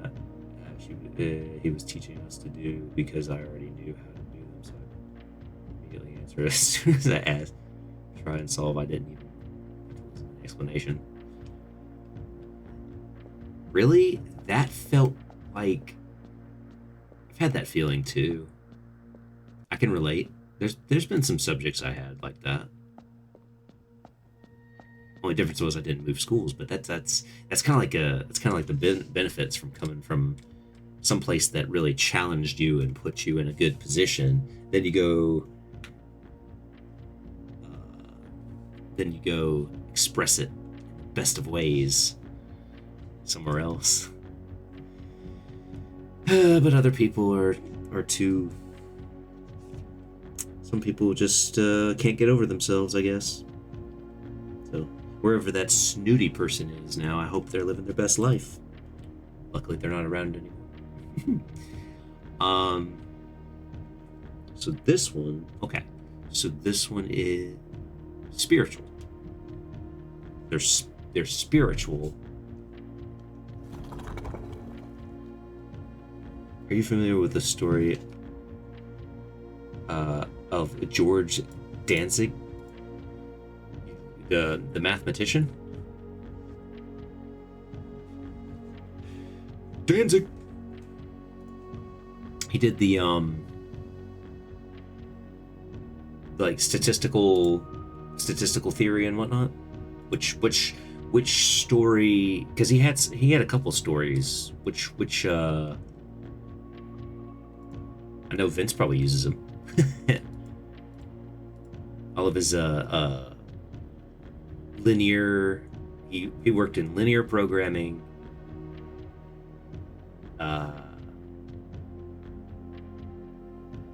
us to do because I already knew how to do them, so I immediately answered as soon as I asked. Try and solve. I didn't even listen to an explanation. Really? That felt like I've had that feeling too. I can relate. There's been some subjects I had like that. Only difference was I didn't move schools, but that's kind of like the benefits from coming from someplace that really challenged you and put you in a good position. Then you go express it in the best of ways somewhere else. But other people are too. Some people just can't get over themselves, I guess. So wherever that snooty person is now, I hope they're living their best life. Luckily, they're not around anymore. So this one, okay. So this one is spiritual. They're spiritual. Are you familiar with the story of George Danzig, the mathematician? Danzig. He did the like statistical theory and whatnot. Which story? Because he had a couple stories. Which I know Vince probably uses them. All of his linear. He worked in linear programming.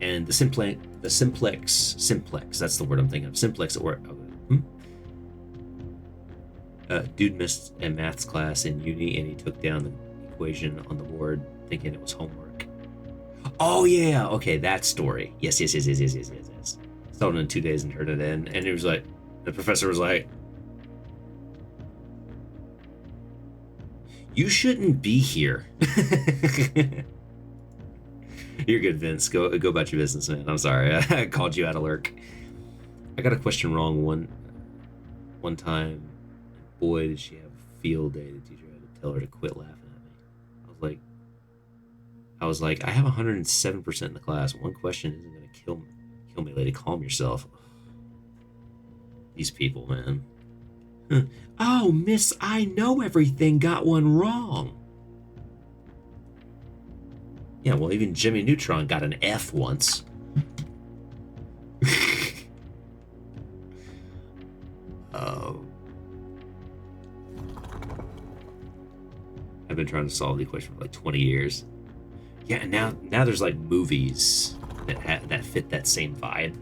And the simplex. That's the word I'm thinking of. Simplex at work. Dude missed a maths class in uni, and he took down the equation on the board, thinking it was homework. Oh yeah, okay, that story. Yes. Sold it in 2 days and turned it in, and it was like, the professor was like, "You shouldn't be here." You're good, Vince. Go about your business, man. I'm sorry, I called you out of lurk. I got a question wrong one time. Boy, did she have a field day. The teacher had to tell her to quit laughing at me. I was like, I have 107% in the class. One question isn't gonna kill me, lady. Calm yourself. These people, man. Oh, miss, I know everything. Got one wrong. Yeah, well, even Jimmy Neutron got an F once. I've been trying to solve the equation for like 20 years. Yeah, and now there's like movies that fit that same vibe.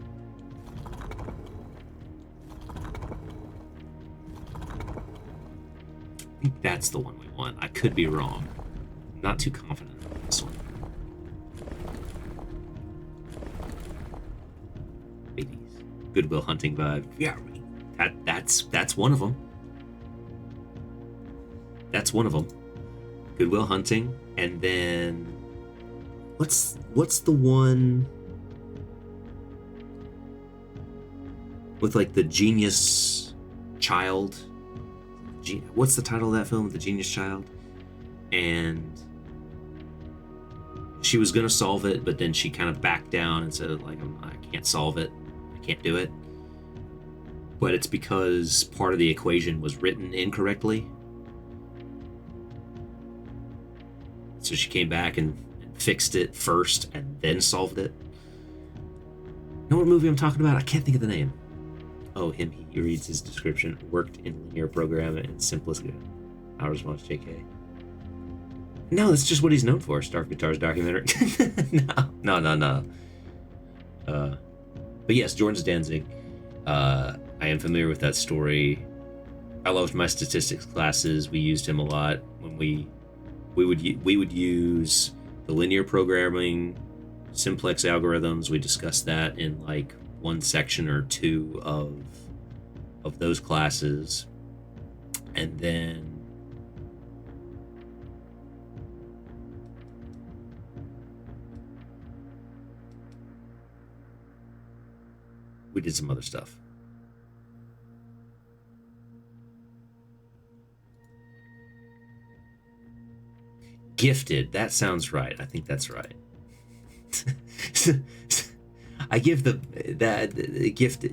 I think that's the one we want. I could be wrong. I'm not too confident in this one. Ladies, Good Will Hunting vibe. Yeah, that's one of them. That's one of them. Good Will Hunting, and then what's the one with like the genius child? What's the title of that film? The Genius Child, and she was gonna solve it, but then she kind of backed down and said, like, I can't solve it, I can't do it. But it's because part of the equation was written incorrectly. So she came back and fixed it first and then solved it. You know what movie I'm talking about? I can't think of the name. Oh, him. He reads his description. Worked in linear programming and simplicity. Our response, JK. No, that's just what he's known for. Stark Guitars documentary. No. But yes, Jordan's Danzig. I am familiar with that story. I loved my statistics classes. We used him a lot when we would use the linear programming, simplex algorithms. We discussed that in like one section or two of those classes, and then we did some other stuff. Gifted, that sounds right. I think that's right. I give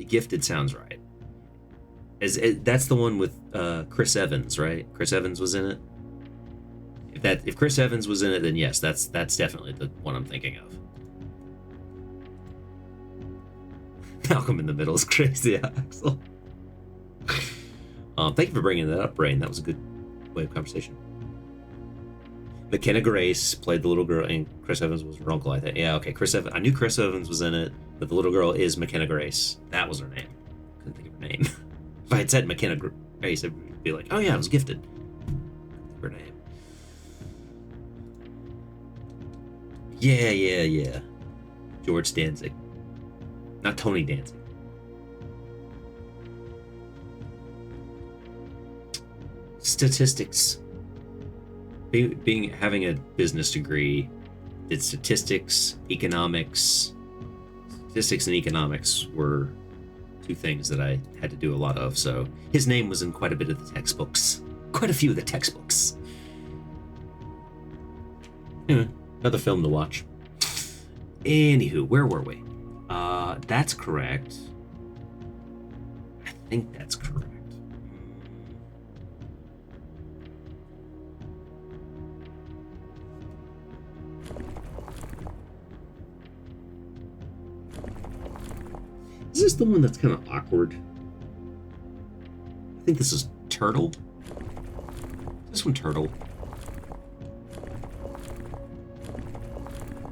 gifted sounds right. That's the one with Chris Evans, right? Chris Evans was in it. If Chris Evans was in it, then yes, that's definitely the one I'm thinking of. Malcolm in the Middle is crazy, Axel. Thank you for bringing that up, Brain. That was a good way of conversation. McKenna Grace played the little girl, and Chris Evans was her uncle, I think. Yeah, okay. Chris Evans. I knew Chris Evans was in it, but the little girl is McKenna Grace. That was her name. Couldn't think of her name. If I had said McKenna Grace, I'd be like, oh yeah, I was gifted. Her name. Yeah. George Danzig. Not Tony Danzig. Statistics. Having a business degree, did statistics, economics. Statistics and economics were two things that I had to do a lot of, so his name was in quite a bit of the textbooks. Quite a few of the textbooks. Anyway, another film to watch. Anywho, where were we? That's correct. I think that's correct. Is this the one that's kind of awkward? I think this is Turtle. Is this one Turtle?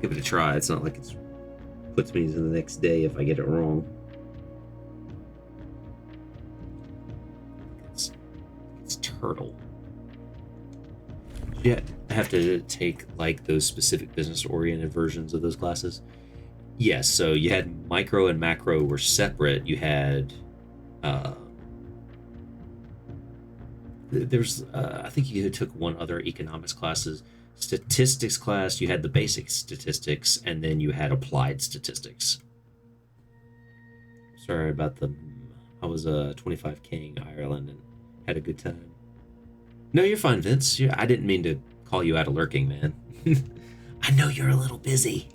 Give it a try. It's not like it puts me into the next day if I get it wrong. It's Turtle. Yeah, I have to take like those specific business-oriented versions of those classes. Yes, so you had micro and macro were separate. You had there's I think you took one other economics classes. Statistics class, you had the basic statistics, and then you had applied statistics. Sorry about I was 25K in Ireland and had a good time. No, you're fine, Vince. I didn't mean to call you out of lurking, man. I know you're a little busy.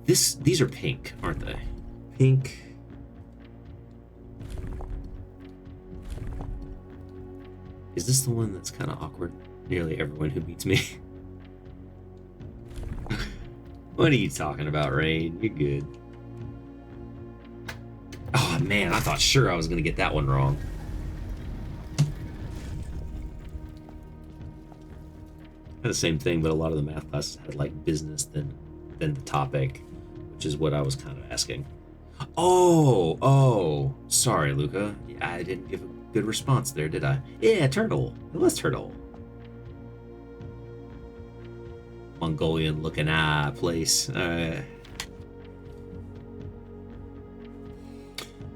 These are pink, aren't they? Pink. Is this the one that's kind of awkward? Nearly everyone who meets me. What are you talking about, Rain? You're good. Oh man, I thought sure I was gonna get that one wrong. Had the same thing, but a lot of the math classes had like business than the topic, which is what I was kind of asking. Oh, sorry, Luca. I didn't give a good response there, did I? Yeah, Turtle. It was Turtle. Mongolian looking place. Then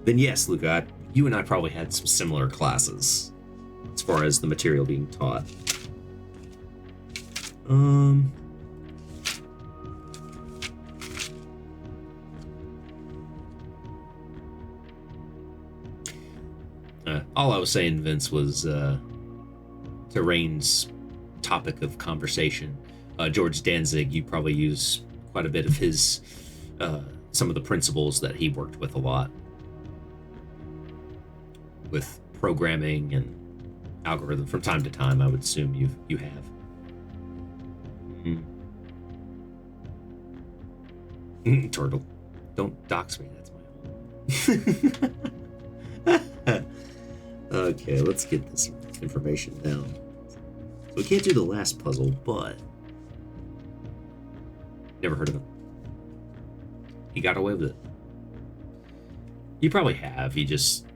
yes, Luca, you and I probably had some similar classes as far as the material being taught. All I was saying, Vince, was to Rain's topic of conversation. George Danzig, you probably use quite a bit of his, some of the principles that he worked with a lot. With programming and algorithm from time to time, I would assume you have. Turtle. Don't dox me, that's my home. Okay, let's get this information down. So we can't do the last puzzle, but never heard of him. He got away with it. You probably have, you just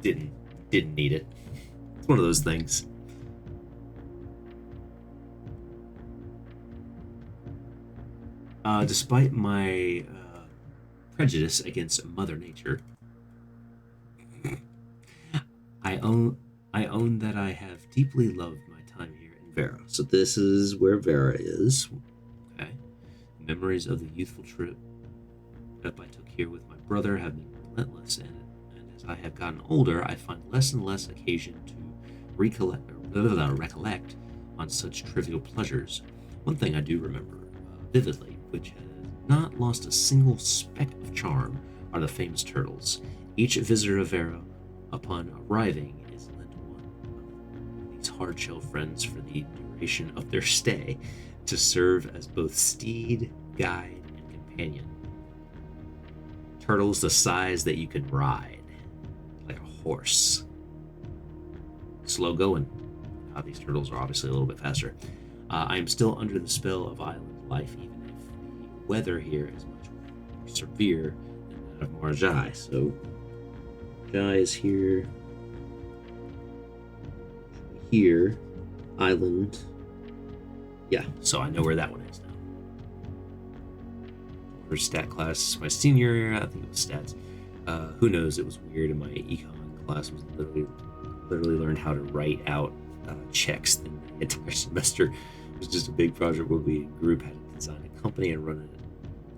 didn't need it. It's one of those things. Despite my prejudice against Mother Nature, I own that I have deeply loved my time here in Vera. So this is where Vera is. Okay. Memories of the youthful trip I took here with my brother have been relentless, and as I have gotten older, I find less and less occasion to recollect on such trivial pleasures. One thing I do remember vividly, which has not lost a single speck of charm, are the famous turtles. Each visitor of Vera, upon arriving, is lent one of these hard-shell friends for the duration of their stay, to serve as both steed, guide, and companion. Turtles the size that you can ride, like a horse. Slow going. These turtles are obviously a little bit faster. I am still under the spell of island life, even if the weather here is much more severe than that of Marjai. So, Jai is here. Here. Island. Yeah, so I know where that one is now. For stat class, my senior year, I think it was stats. Who knows? It was weird. In my econ class, was literally learned how to write out checks the entire semester. It was just a big project where we in group had to design a company and run it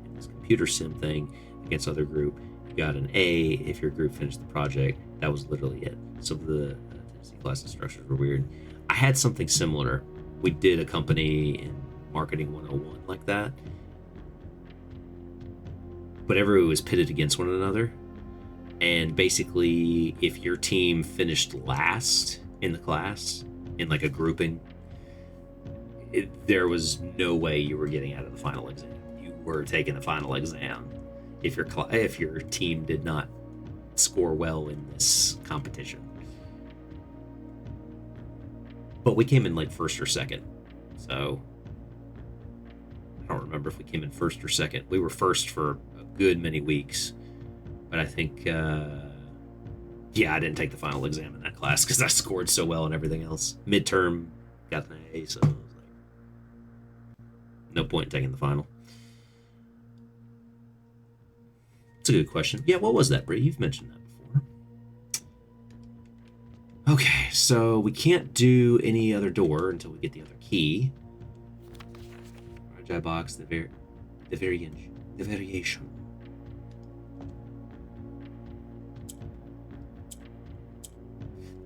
in this computer sim thing against other group. You got an A if your group finished the project. That was literally it. So the Tennessee class instructors were weird. I had something similar. We did a company in Marketing 101 like that, but everyone was pitted against one another. And basically, if your team finished last in the class, in like a grouping, there was no way you were getting out of the final exam. You were taking the final exam if your team did not score well in this competition. But we came in like first or second, so I don't remember if we came in first or second. We were first for a good many weeks, but I think, I didn't take the final exam in that class because I scored so well and everything else. Midterm, got an A, so I was like, no point in taking the final. It's a good question. Yeah, what was that, Brie? You've mentioned that before. Okay, so we can't do any other door until we get the other key. Rajai box, the variation.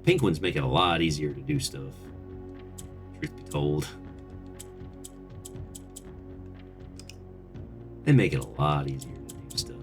Pink ones make it a lot easier to do stuff. Truth be told. They make it a lot easier to do stuff.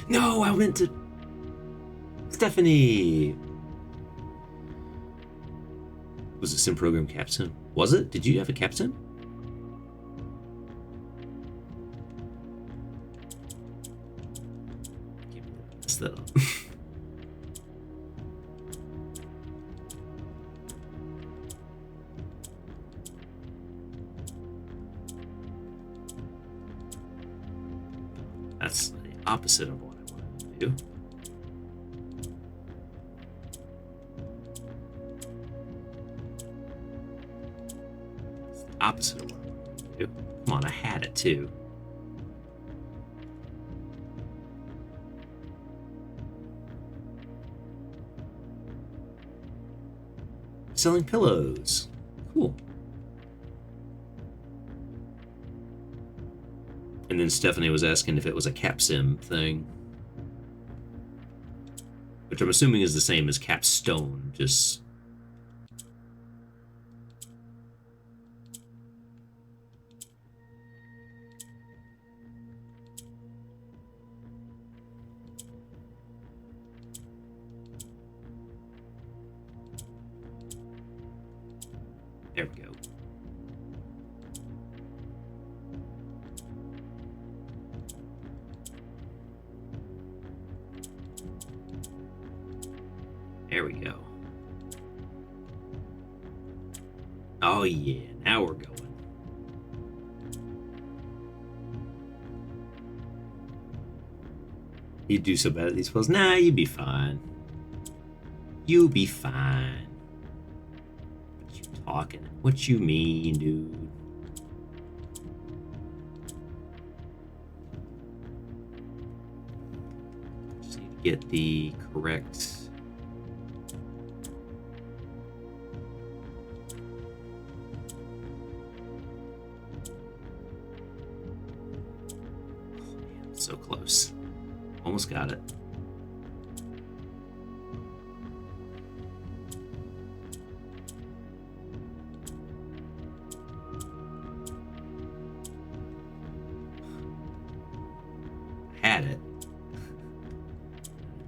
No, I went to Stephanie. Was the sim program captain? Was it? Did you have a captain? Can't believe I messed that up. That's the opposite of what I wanted to do. It's the opposite of what I wanted to do. Come on, I had it too. Selling pillows. Cool. And then Stephanie was asking if it was a capsim thing. Which I'm assuming is the same as capstone, just... There we go. There we go. Oh yeah, now we're going. You'd do so bad at these spells? Nah, you'd be fine. You'll be fine. What you talking? What you mean, dude? Just need to get the correct... So close. Almost got it. Had it.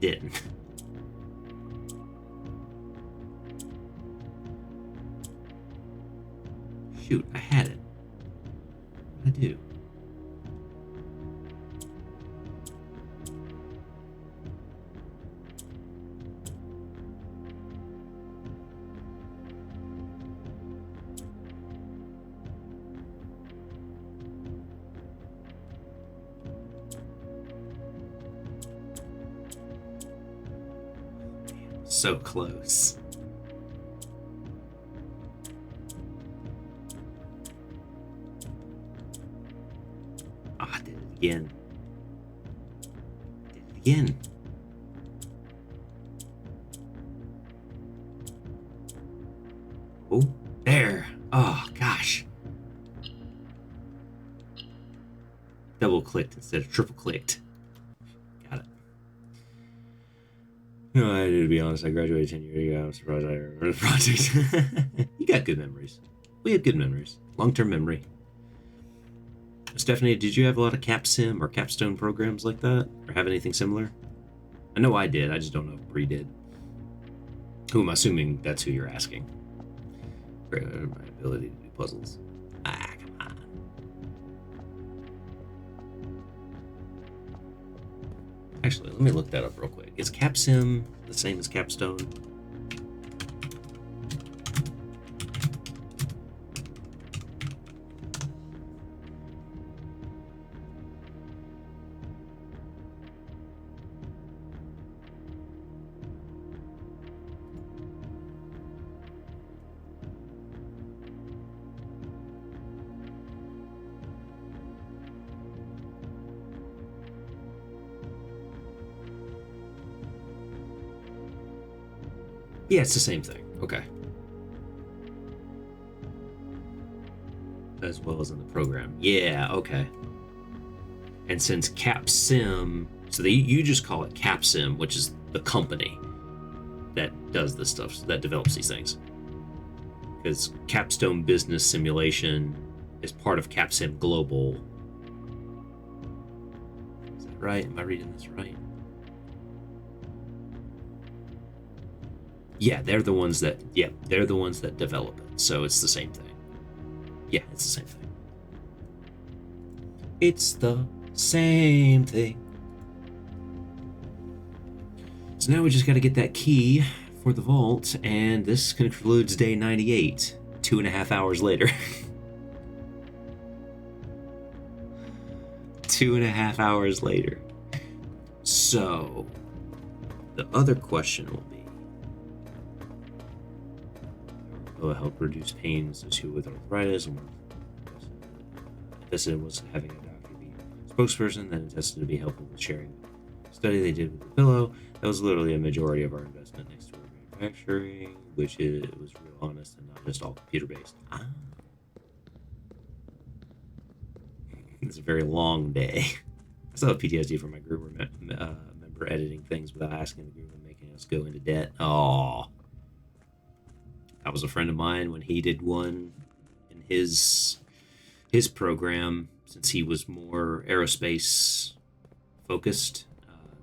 Didn't. Shoot, I had it. I do. So close. Ah, I did it again. Did it again. Oh, there. Oh, gosh. Double clicked instead of triple clicked. Got it. No, to be honest, I graduated 10 years ago. I'm surprised I remember the project. You got good memories. We have good memories. Long-term memory. Stephanie, did you have a lot of CapSim or capstone programs like that? Or have anything similar? I know I did. I just don't know if Bree did. Who I'm assuming that's who you're asking. My ability to do puzzles. Ah, come on. Actually, let me look that up real quick. Is CapSim the same as Capstone? Yeah, it's the same thing. Okay. As well as in the program. Yeah, okay. And since CapSim, so you just call it CapSim, which is the company that does this stuff, that develops these things. Because Capstone Business Simulation is part of CapSim Global. Is that right? Am I reading this right? Yeah, they're the ones that develop it. So it's the same thing. Yeah, it's the same thing. It's the same thing. So now we just got to get that key for the vault, and this concludes day 98, 2.5 hours later. 2.5 hours later. So the other question will be, will help reduce pain associated with arthritis, and Invested was having a doctor be a spokesperson that intended to be helpful with sharing the study they did with the pillow. That was literally a majority of our investment next to our manufacturing, which was real honest and not just all computer based. It's a very long day. I still have PTSD from my group member editing things without asking the group and making us go into debt. Oh. That was a friend of mine when he did one in his program, since he was more aerospace focused.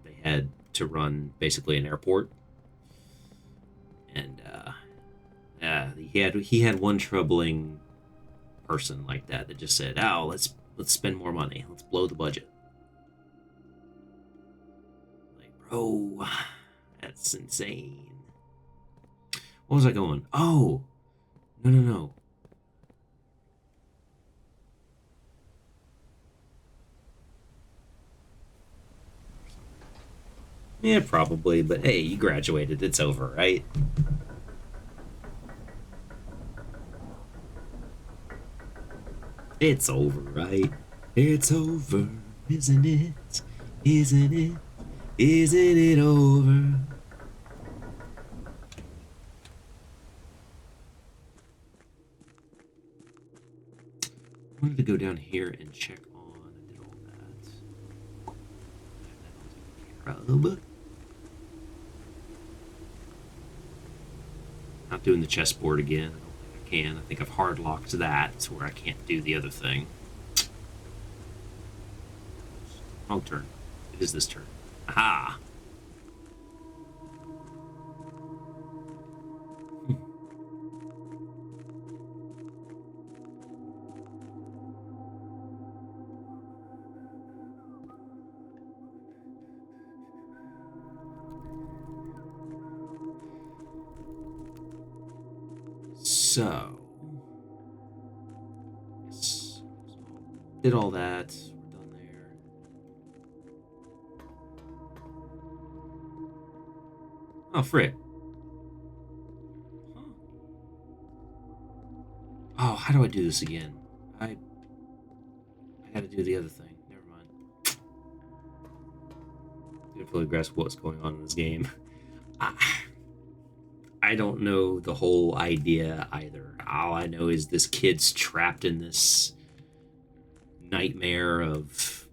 They had to run basically an airport, and he had one troubling person like that just said, "Oh, let's spend more money. Let's blow the budget." Like, bro, that's insane. What was I going? Oh, no. Yeah, probably, but hey, you graduated. It's over, right? It's over, right? It's over, isn't it? Isn't it? Isn't it over? I wanted to go down here and check on. I did all that. I have that all taken care of. Not doing the chessboard again. I don't think I can. I think I've hard locked that to where I can't do the other thing. Wrong turn. It is this turn. Aha! So, yes, did all that. We're done there. Oh, frick. Huh. Oh, how do I do this again? I had to do the other thing. Never mind. Didn't fully grasp what's going on in this game. I don't know the whole idea either. All I know is this kid's trapped in this nightmare of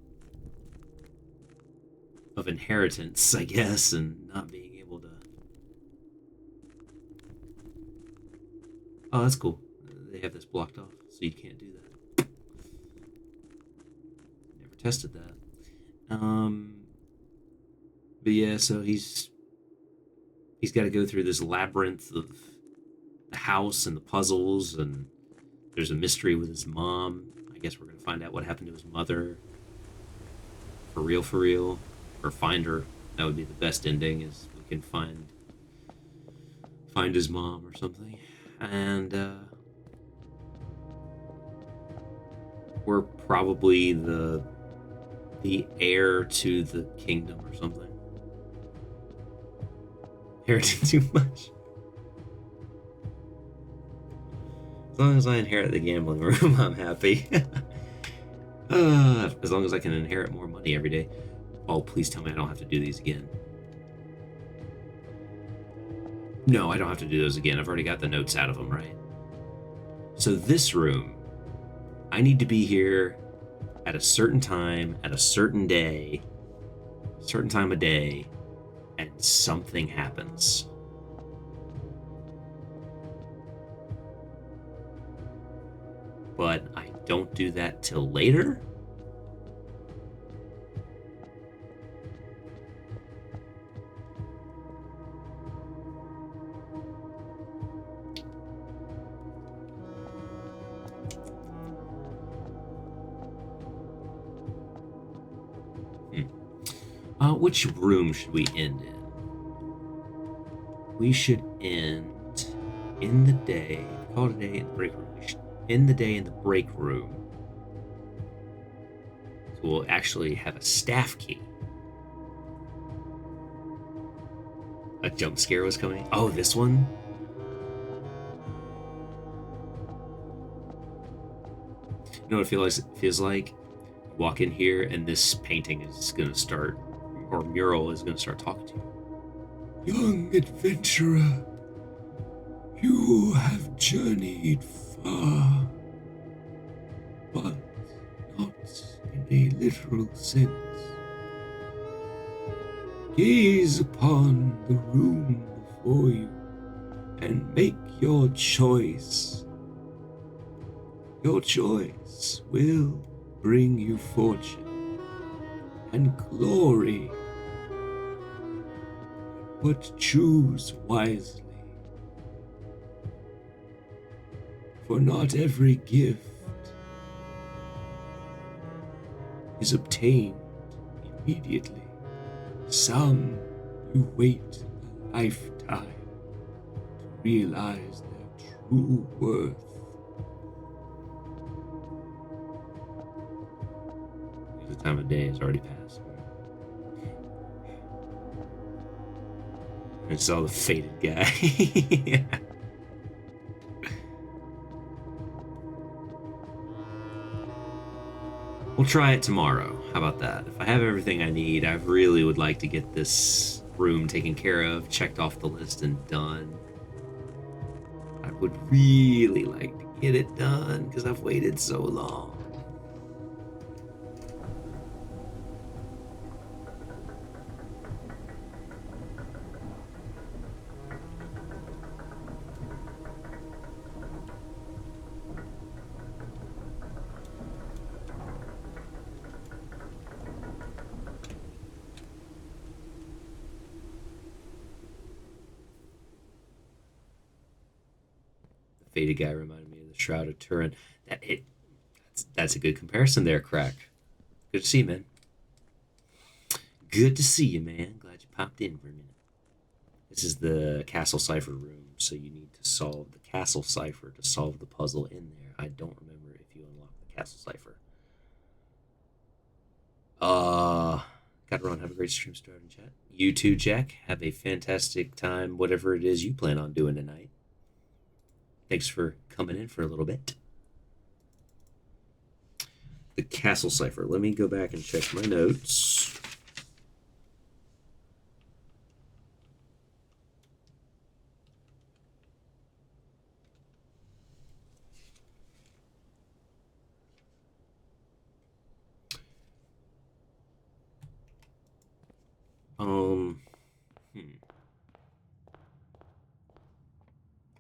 inheritance, I guess, and not being able to. Oh, that's cool. They have this blocked off, so you can't do that. Never tested that. But yeah, so he's got to go through this labyrinth of the house and the puzzles, and there's a mystery with his mom. I guess we're gonna find out what happened to his mother. For real, or find her. That would be the best ending. Is we can find his mom or something, and we're probably the heir to the kingdom or something. Inherited too much. As long as I inherit the gambling room, I'm happy. As long as I can inherit more money every day. Oh, please tell me I don't have to do these again. No, I don't have to do those again. I've already got the notes out of them, right? So this room, I need to be here at a certain time, at a certain day, certain time of day, and something happens. But I don't do that till later? Which room should we end in? We should end in the day. Call it a day in the break room. We should end the day in the break room. So we'll actually have a staff key. A jump scare was coming. Oh, this one? You know what it feels like? You walk in here and this painting is going to start, or mural is going to start talking to you. Young adventurer, you have journeyed far, but not in a literal sense. Gaze upon the room before you and make your choice. Your choice will bring you fortune and glory. But choose wisely, for not every gift is obtained immediately. Some you wait a lifetime to realize their true worth. The time of day has already passed. I saw the faded guy. We'll try it tomorrow. How about that? If I have everything I need, I really would like to get this room taken care of, checked off the list, and done. I would really like to get it done because I've waited so long. Faded guy reminded me of the Shroud of Turin. That's a good comparison there, Crack. Good to see you, man. Good to see you, man. Glad you popped in for a minute. This is the Castle Cipher room, so you need to solve the Castle Cipher to solve the puzzle in there. I don't remember if you unlock the Castle Cipher. Gotta run. Have a great stream start in chat. You too, Jack. Have a fantastic time, whatever it is you plan on doing tonight. Thanks for coming in for a little bit. The Castle Cipher. Let me go back and check my notes.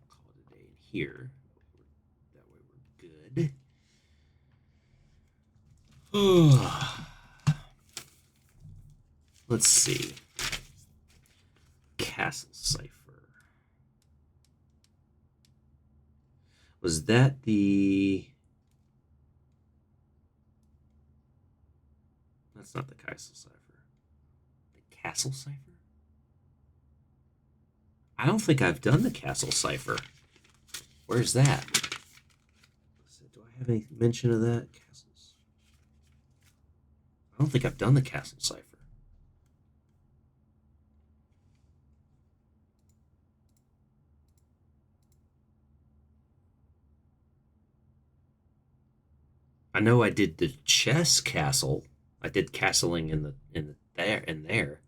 Call it a day in here. That way we're good. Let's see. Castle Cipher. Was that the... That's not the Castle Cipher. The Castle Cipher? I don't think I've done the Castle Cipher. Where's that? Do I have any mention of that? Castles. I don't think I've done the Castle Cipher. I know I did the chess castle. I did castling in there.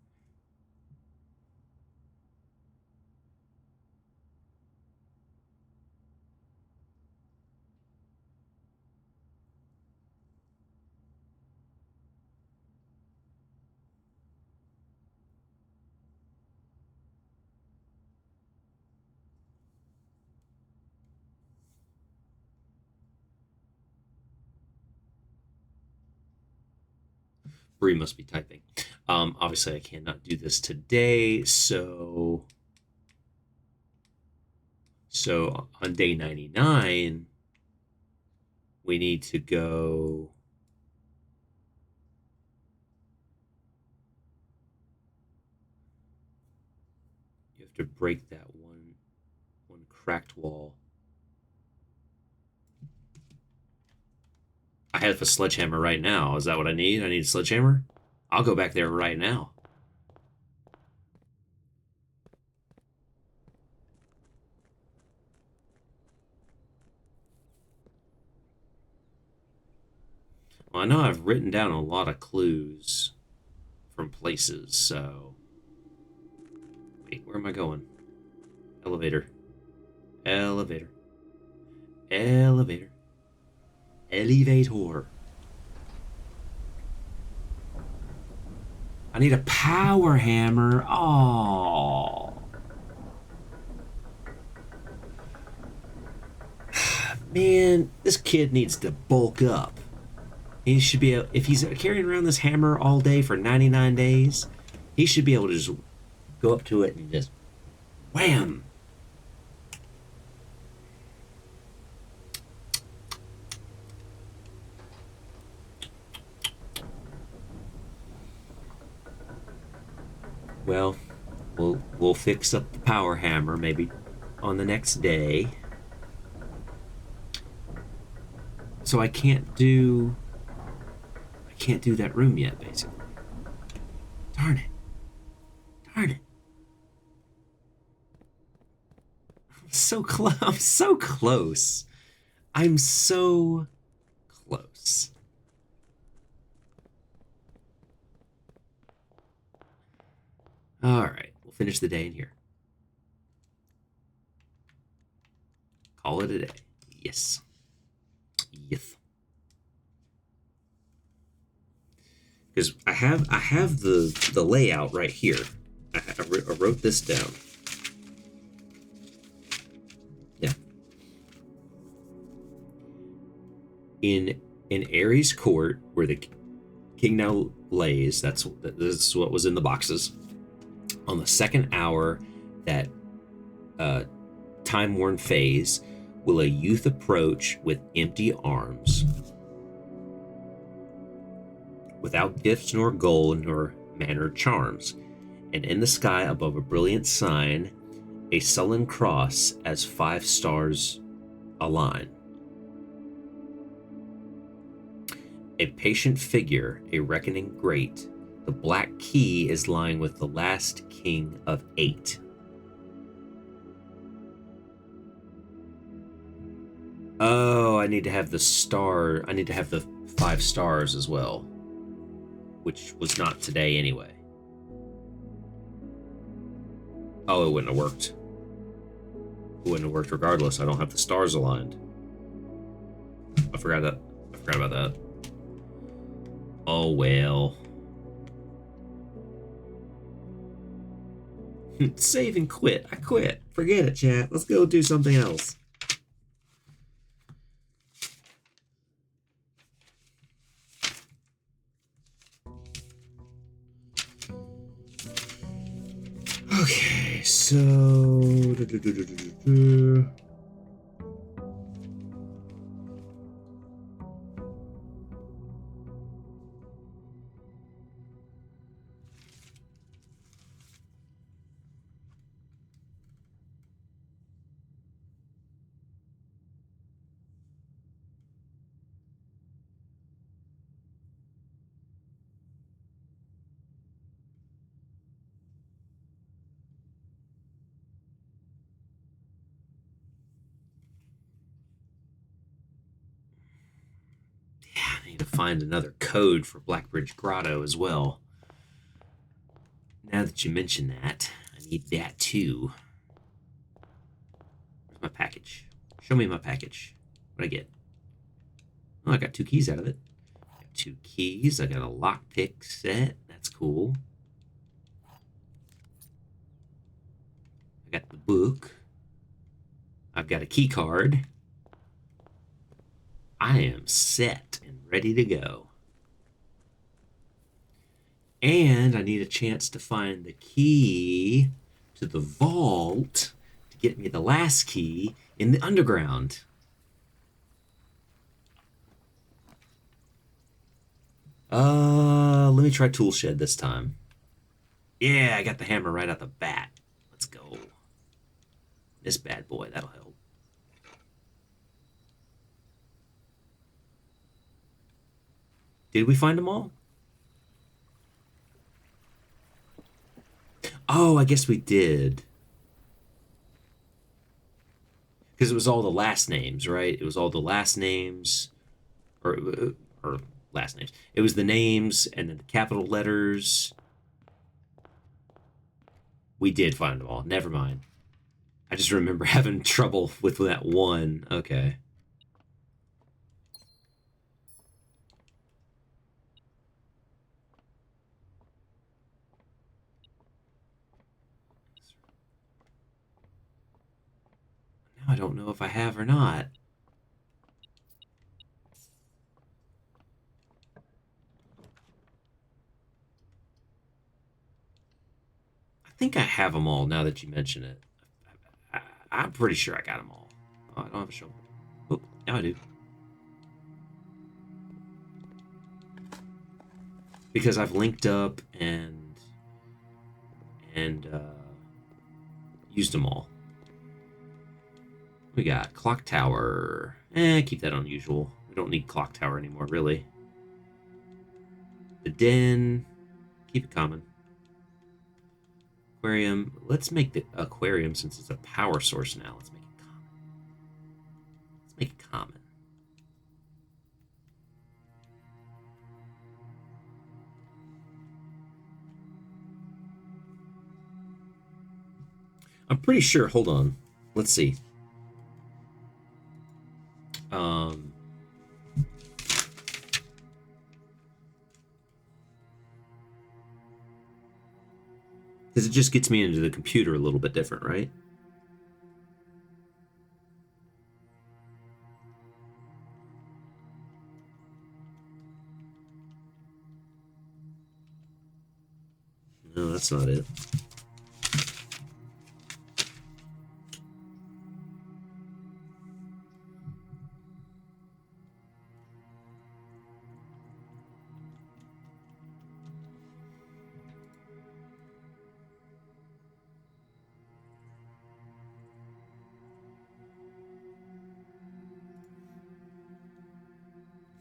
Bree must be typing. Obviously, I cannot do this today, so on day 99, we need to go. You have to break that one cracked wall. I have a sledgehammer right now. Is that what I need? I need a sledgehammer? I'll go back there right now. Well, I know I've written down a lot of clues from places, so... Wait, where am I going? Elevator. Elevator. Elevator. Elevator. I need a power hammer. Oh. Man, this kid needs to bulk up. He should be able, if he's carrying around this hammer all day for 99 days, he should be able to just go up to it and just wham. Well, we'll fix up the power hammer maybe on the next day. So I can't do that room yet, basically. Darn it. Darn it. So close. I'm so close. I'm so close. All right, we'll finish the day in here. Call it a day. Yes. Yes. Because I have the layout right here. I wrote this down. Yeah. In Ares Court, where the king now lays, that's what was in the boxes. On the second hour, that time-worn phase, will a youth approach with empty arms, without gifts nor gold nor mannered charms, and in the sky above a brilliant sign, a sullen cross as 5 stars align. A patient figure, a reckoning great, the black key is lying with the last king of 8. Oh, I need to have the star. I need to have the 5 stars as well, which was not today anyway. Oh, it wouldn't have worked. It wouldn't have worked regardless. I don't have the stars aligned. I forgot about that. Oh well. Save and quit. I quit. Forget it, chat. Let's go do something else. Okay, so I need to find another code for Blackbridge Grotto as well. Now that you mention that, I need that too. Where's my package? Show me my package. What'd I get? Oh, I got 2 keys out of it. I got 2 keys. I got a lockpick set. That's cool. I got the book. I've got a key card. I am set and ready to go. And I need a chance to find the key to the vault to get me the last key in the underground. Let me try Toolshed this time. Yeah, I got the hammer right out the bat. Let's go. This bad boy, that'll help. Did we find them all? Oh, I guess we did. Because it was all the last names, right? It was all the last names. Or last names. It was the names and then the capital letters. We did find them all. Never mind. I just remember having trouble with that one. Okay. Now I don't know if I have or not. I think I have them all now that you mention it. I'm pretty sure I got them all. Oh, I don't have a shovel. Oh, now I do. Because I've linked up and used them all. We got Clock Tower. Keep that on usual. We don't need Clock Tower anymore, really. The Den. Keep it common. Aquarium. Let's make the aquarium, since it's a power source now. Let's make it Let's make it common. I'm pretty sure. Hold on. Let's see. Because it just gets me into the computer a little bit different, right? No, that's not it.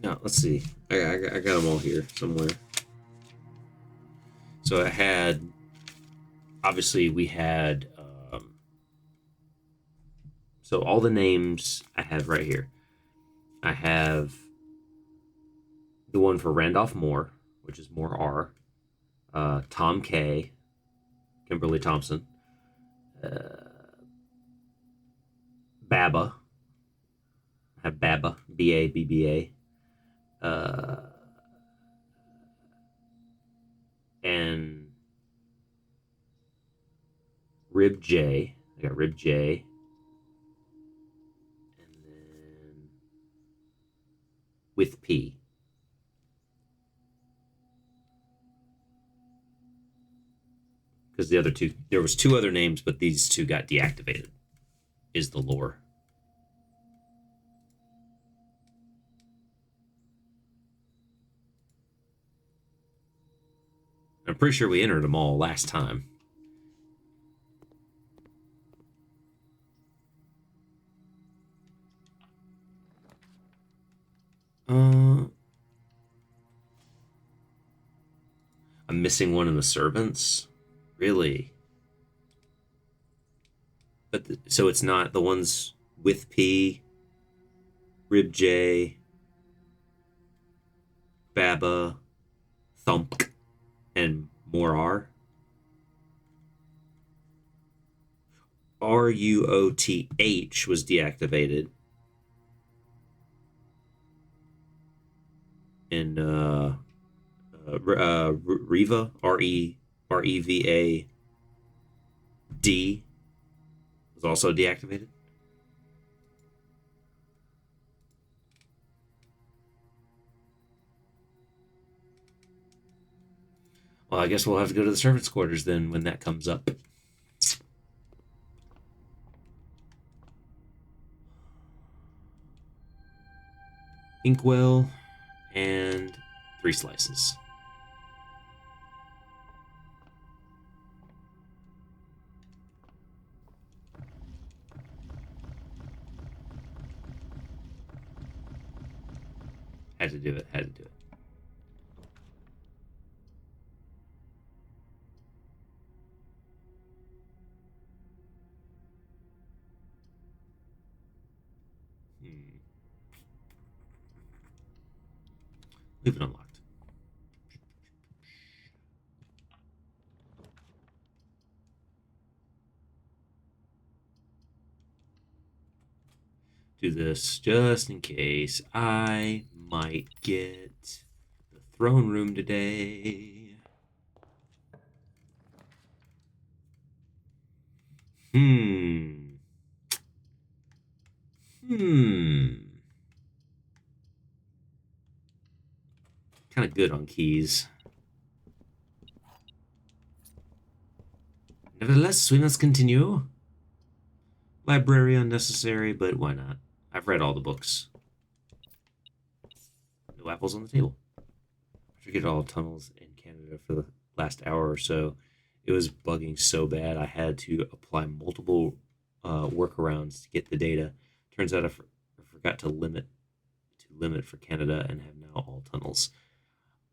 No, let's see. I got them all here somewhere. So I had, obviously we had, so all the names I have right here. I have the one for Randolph Moore, which is Moore R. Tom K. Kimberly Thompson. Baba. I have Baba. B-A-B-B-A. And Rib J. I got Rib J. And then with P. Because the other two, there was two other names, but these two got deactivated, is the lore. I'm pretty sure we entered them all last time. I'm missing one in the servants. Really? But so it's not the ones with P, Rib J, Baba, Thump, and more R. RUOTH was deactivated. And Reva, REVAD, was also deactivated. Well, I guess we'll have to go to the servants' quarters then when that comes up. Inkwell and 3 slices. Had to do it. Leave it unlocked. Do this just in case I might get the throne room today. Kind of good on keys. Nevertheless, we must continue. Library unnecessary, but why not? I've read all the books. No apples on the table. I forget all tunnels in Canada for the last hour or so. It was bugging so bad I had to apply multiple workarounds to get the data. Turns out I forgot to limit for Canada and have now all tunnels.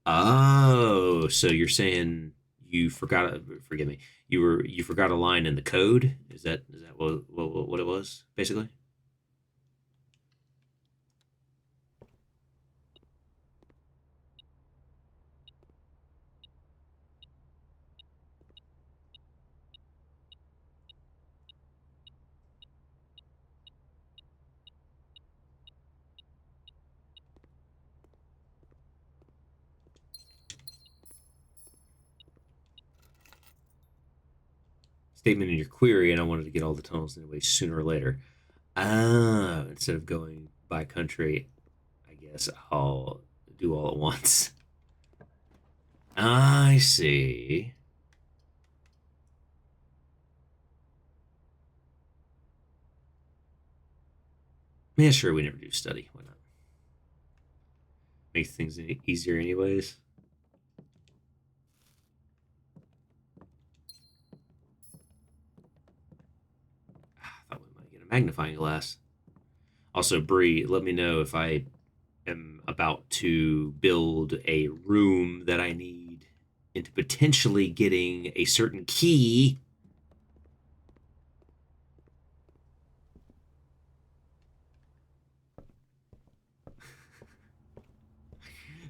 Oh, so you're saying you forgot? Forgive me. You forgot a line in the code. Is that what it was basically? statement in your query, and I wanted to get all the tunnels anyway sooner or later. Ah, instead of going by country, I guess I'll do all at once. I see. Yeah, sure, we never do study. Why not? Makes things easier anyways. I thought we might get a magnifying glass. Also, Bree, let me know if I am about to build a room that I need into potentially getting a certain key.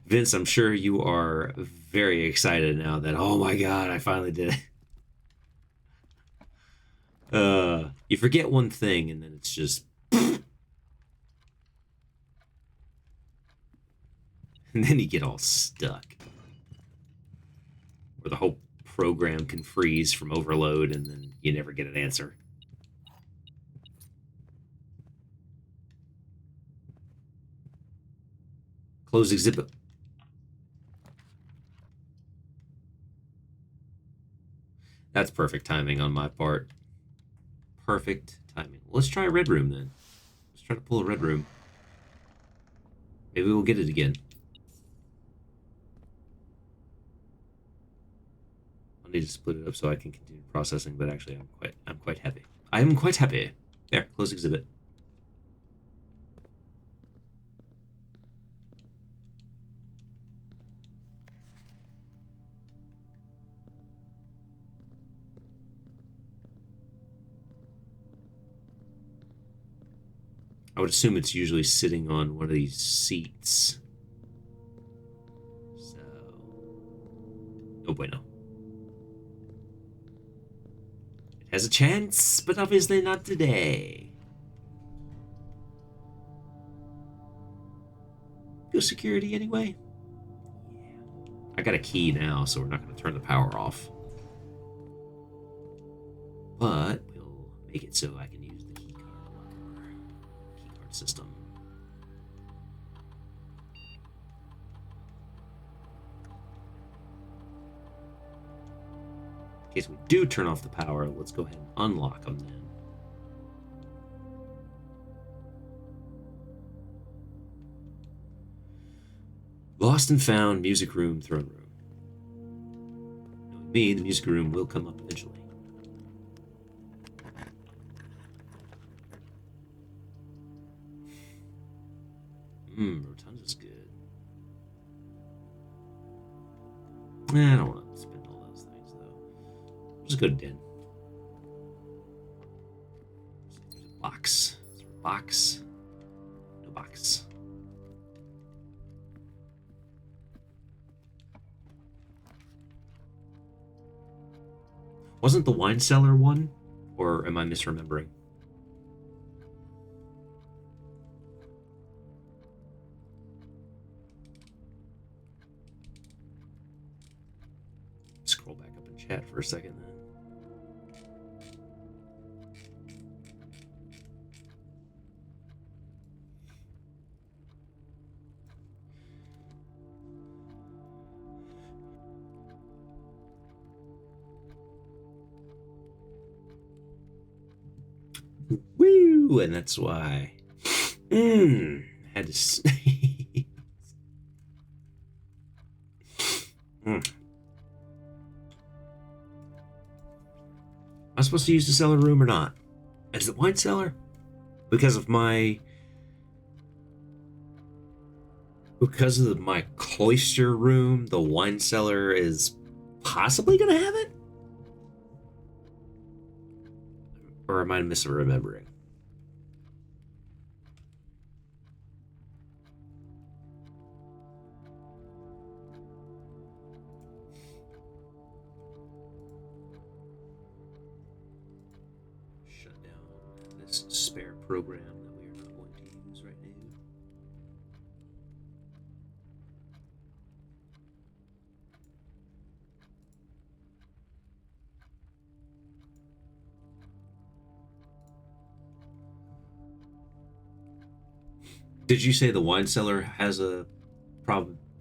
Vince, I'm sure you are very excited now that, oh my god, I finally did it. You forget one thing and then it's just and then you get all stuck. Or the whole program can freeze from overload and then you never get an answer. Close exhibit. That's perfect timing on my part. Perfect timing. Let's try a red room then. Let's try to pull a red room. Maybe we'll get it again. I'll need to split it up so I can continue processing, but actually I'm quite happy. I'm quite happy. There, close exhibit. I would assume it's usually sitting on one of these seats. So, oh bueno. It has a chance, but obviously not today. Go security anyway. Yeah. I got a key now, so we're not going to turn the power off. But we'll make it so I can use the key card system. In case we do turn off the power, let's go ahead and unlock them then. Lost and found, music room, throne room. Knowing me, the music room will come up eventually. Rotunda's good. I don't want to spend all those things, though. Let's go to Den. There's a box. Is there a box? No box. Wasn't the wine cellar one? Or am I misremembering? Scroll back up in chat for a second then. Woo! And that's why. Had to sneeze. Am I supposed to use the cellar room or not? Is it wine cellar? Because of my cloister room, the wine cellar is possibly gonna have it? Or am I misremembering? Shut down this spare program that we are not going to use right now. Did you say the wine cellar has a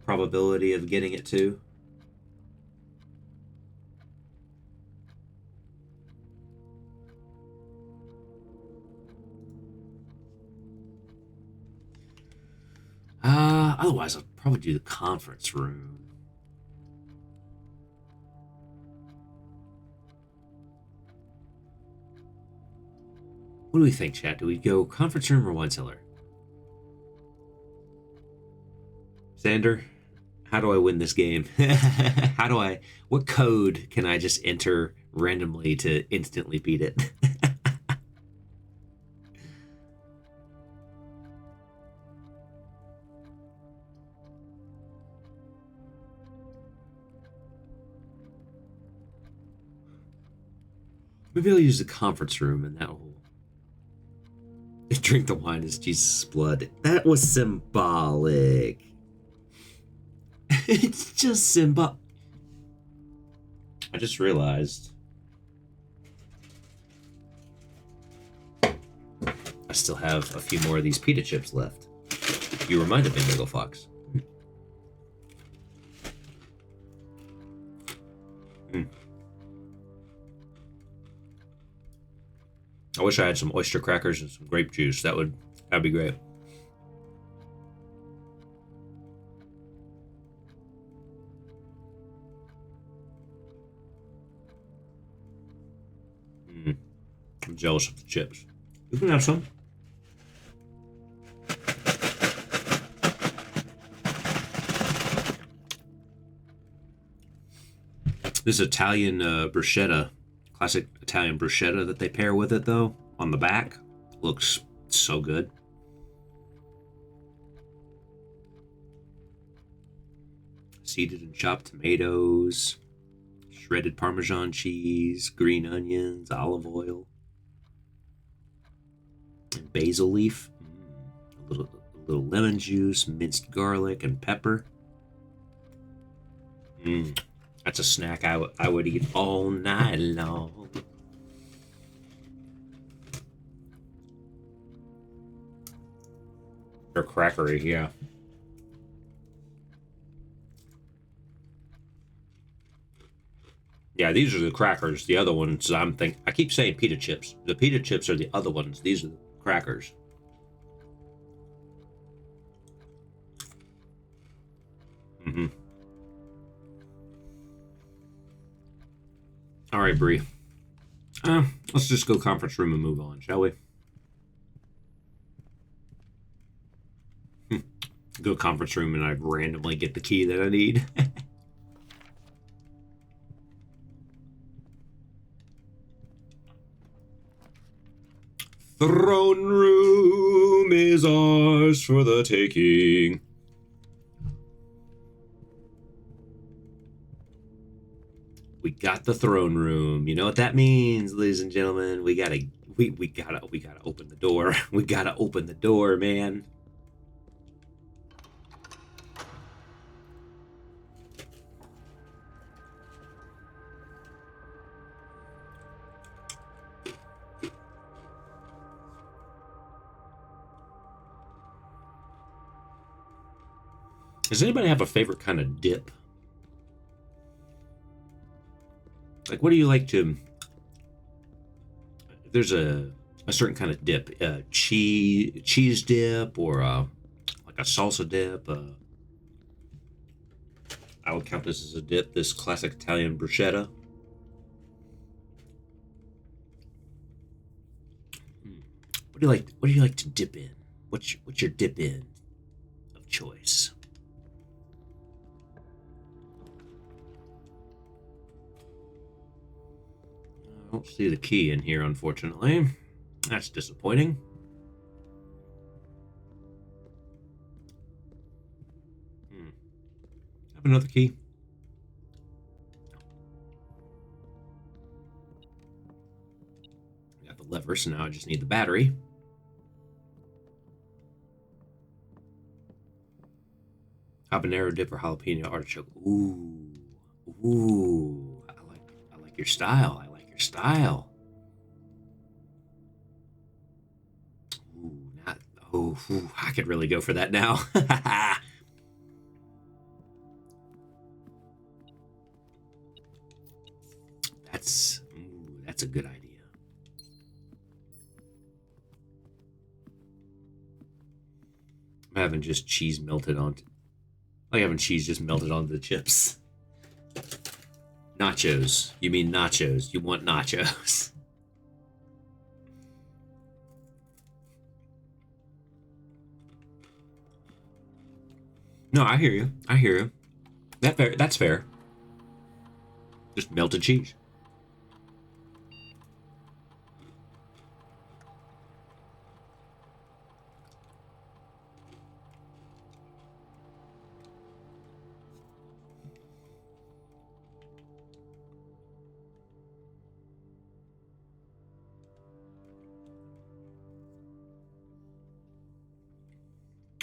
probability of getting it too? Otherwise I'll probably do the conference room. What do we think, chat? Do we go conference room or wine cellar? Xander, how do I win this game? What code can I just enter randomly to instantly beat it? Maybe I'll use the conference room and that will drink the wine as Jesus' blood. That was symbolic. It's just symbol. I just realized I still have a few more of these pita chips left. You reminded me, Miguel Fox. I wish I had some oyster crackers and some grape juice. That'd be great. I'm jealous of the chips. You can have some. This Italian bruschetta, classic Italian bruschetta that they pair with it, though, on the back, looks so good. Seeded and chopped tomatoes, shredded Parmesan cheese, green onions, olive oil, and basil leaf. A little lemon juice, minced garlic, and pepper. That's a snack I would eat all night long. They're crackery, yeah. Yeah, these are the crackers. The other ones, I keep saying pita chips. The pita chips are the other ones. These are the crackers. All right, Bree. Let's just go conference room and move on, shall we? Go conference room and I randomly get the key that I need. Throne room is ours for the taking. We got the throne room. You know what that means, ladies and gentlemen? We gotta open the door. We gotta open the door, man. Does anybody have a favorite kind of dip? Like, what do you like to... There's a certain kind of dip. Cheese dip or like a salsa dip. I would count this as a dip, this classic Italian bruschetta. What do you like to dip in? What's your dip in of choice? I don't see the key in here, unfortunately. That's disappointing. Have another key. Got the lever, so now I just need the battery. Habanero dip or jalapeno artichoke. Ooh. I like your style. Ooh, I could really go for that now. That's a good idea. I'm having just cheese melted onto. Like having cheese just melted onto the chips. Nachos. You mean nachos? You want nachos? No, I hear you. I hear you. That's fair. Just melted cheese.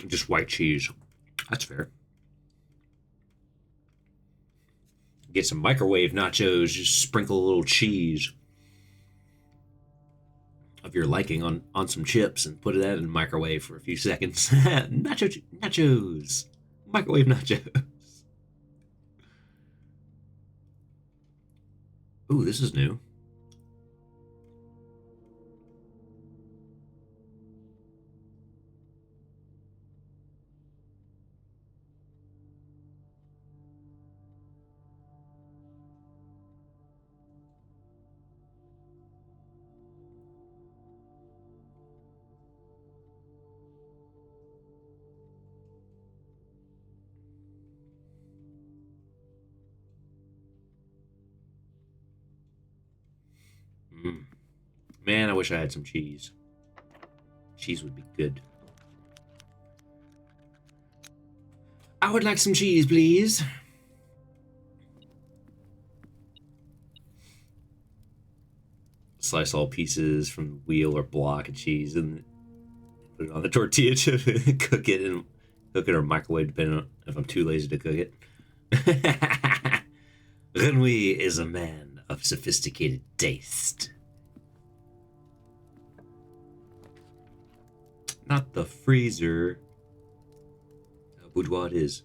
Just white cheese. That's fair. Get some microwave nachos, just sprinkle a little cheese of your liking on some chips and put that in the microwave for a few seconds. Nachos. Microwave nachos. Ooh, this is new. Man, I wish I had some cheese. Cheese would be good. I would like some cheese, please. Slice all pieces from the wheel or block of cheese and put it on the tortilla chip and cook it or microwave, depending on if I'm too lazy to cook it. Renouille is a man of sophisticated taste. Not the freezer. Boudoir it is.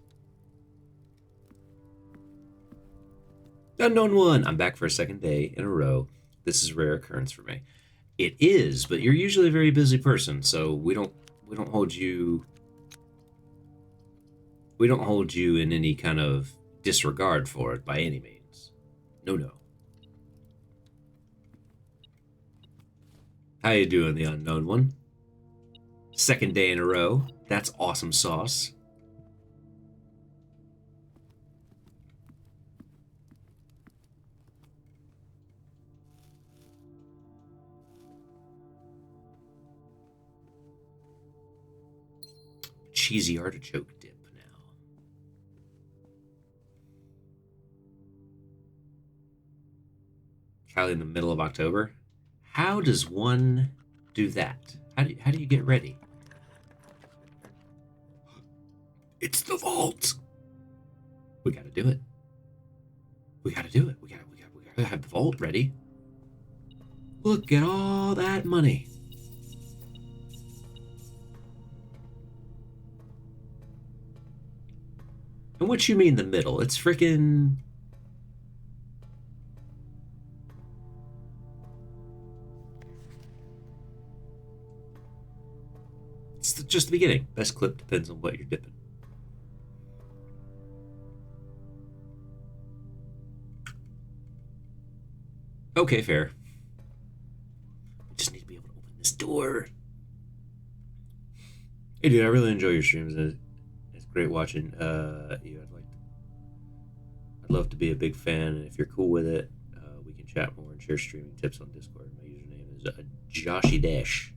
Unknown one. I'm back for a second day in a row. This is a rare occurrence for me. It is, but you're usually a very busy person, so we don't hold you. We don't hold you in any kind of disregard for it by any means. No. How you doing, the unknown one? Second day in a row. That's awesome sauce. Cheesy artichoke dip now. Kylie in the middle of October. How does one do that? How do you get ready? It's the vault. We gotta do it. We gotta do it. We gotta have the vault ready. Look at all that money. And what you mean the middle? It's freaking. It's just the beginning. Best clip depends on what you're dipping. Okay, fair. We just need to be able to open this door. Hey, dude, I really enjoy your streams. It's great watching you. I'd love to be a big fan, and if you're cool with it, we can chat more and share streaming tips on Discord. My username is Joshy Dash.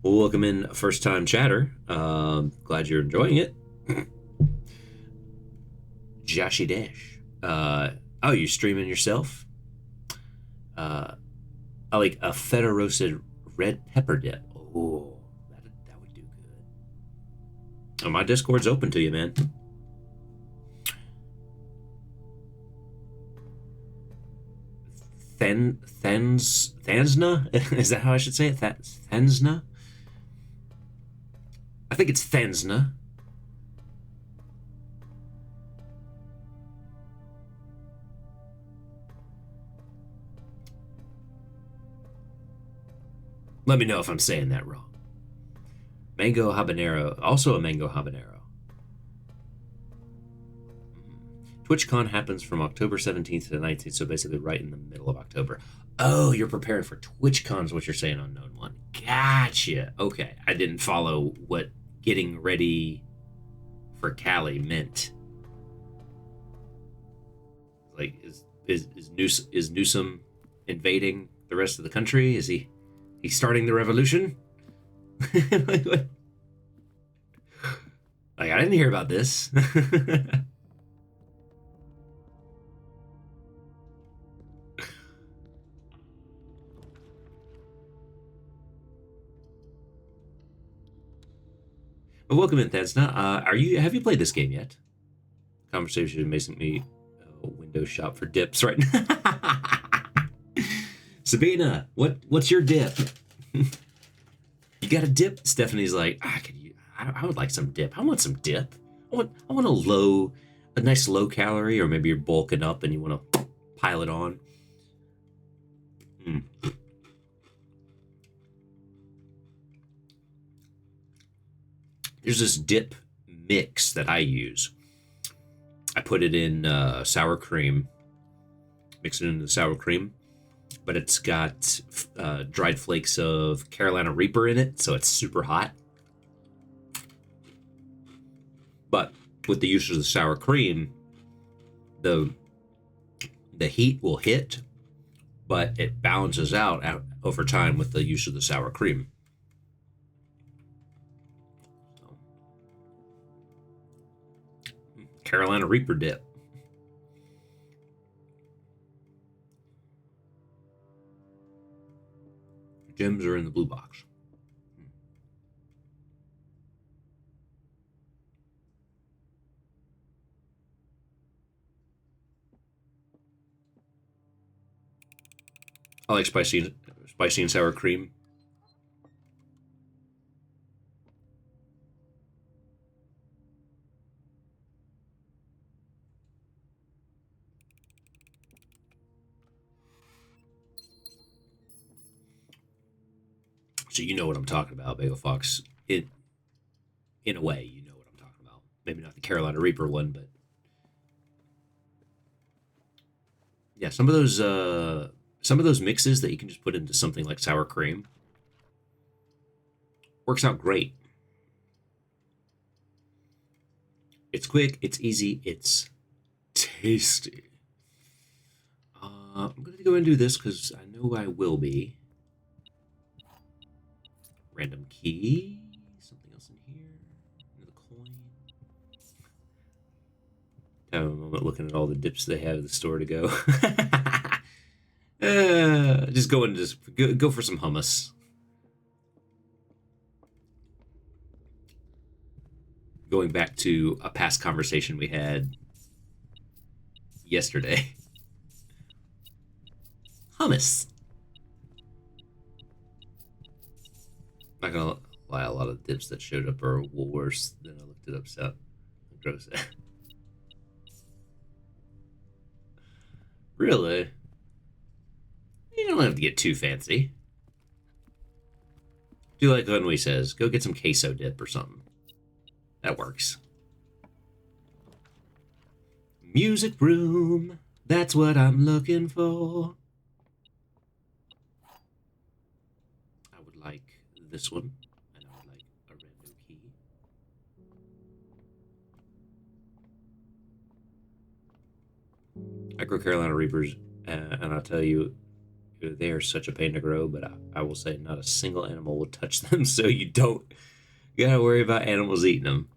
Well, welcome in, first-time chatter. Glad you're enjoying it. Joshy Dash. Oh, you streaming yourself? I like a feta roasted red pepper dip. Oh, that would do good. Oh, my Discord's open to you, man. Thansna? Is that how I should say it? Thansna? I think it's Thansna. Let me know if I'm saying that wrong. Mango habanero, also a mango habanero. TwitchCon happens from October 17th to the 19th, so basically right in the middle of October. Oh, you're preparing for TwitchCon is what you're saying, Unknown One. Gotcha. Okay, I didn't follow what getting ready for Cali meant. Like, is Newsom invading the rest of the country? Is he starting the revolution? Like, I didn't hear about this. Well, welcome in, Thansna. Have you played this game yet? Conversation makes me window shop for dips right now. Sabina, what's your dip? You got a dip? Stephanie's like, I would like some dip. I want some dip. I want a nice low calorie, or maybe you're bulking up and you want to pile it on. There's this dip mix that I use. I put it in sour cream, mix it into the sour cream, but it's got dried flakes of Carolina Reaper in it, so it's super hot. But with the use of the sour cream, the heat will hit, but it balances out over time with the use of the sour cream. So, Carolina Reaper dip. Gems are in the blue box. I like spicy and sour cream. So you know what I'm talking about, Bagel Fox. In a way, you know what I'm talking about. Maybe not the Carolina Reaper one, but yeah, some of those mixes that you can just put into something like sour cream works out great. It's quick, it's easy, it's tasty. I'm going to go and do this because I know I will be. Random key. Something else in here. Another coin. Have a moment looking at all the dips they have at the store to go. Just go and go for some hummus. Going back to a past conversation we had yesterday. Hummus. Not gonna lie, a lot of the dips that showed up are worse than I looked it up. So gross. Really? You don't have to get too fancy. Do like Unwe says, go get some queso dip or something. That works. Music room. That's what I'm looking for. I would like this one. And I would like a random key. I grow Carolina Reapers, and I'll tell you, they are such a pain to grow, but I will say not a single animal will touch them, so you gotta worry about animals eating them.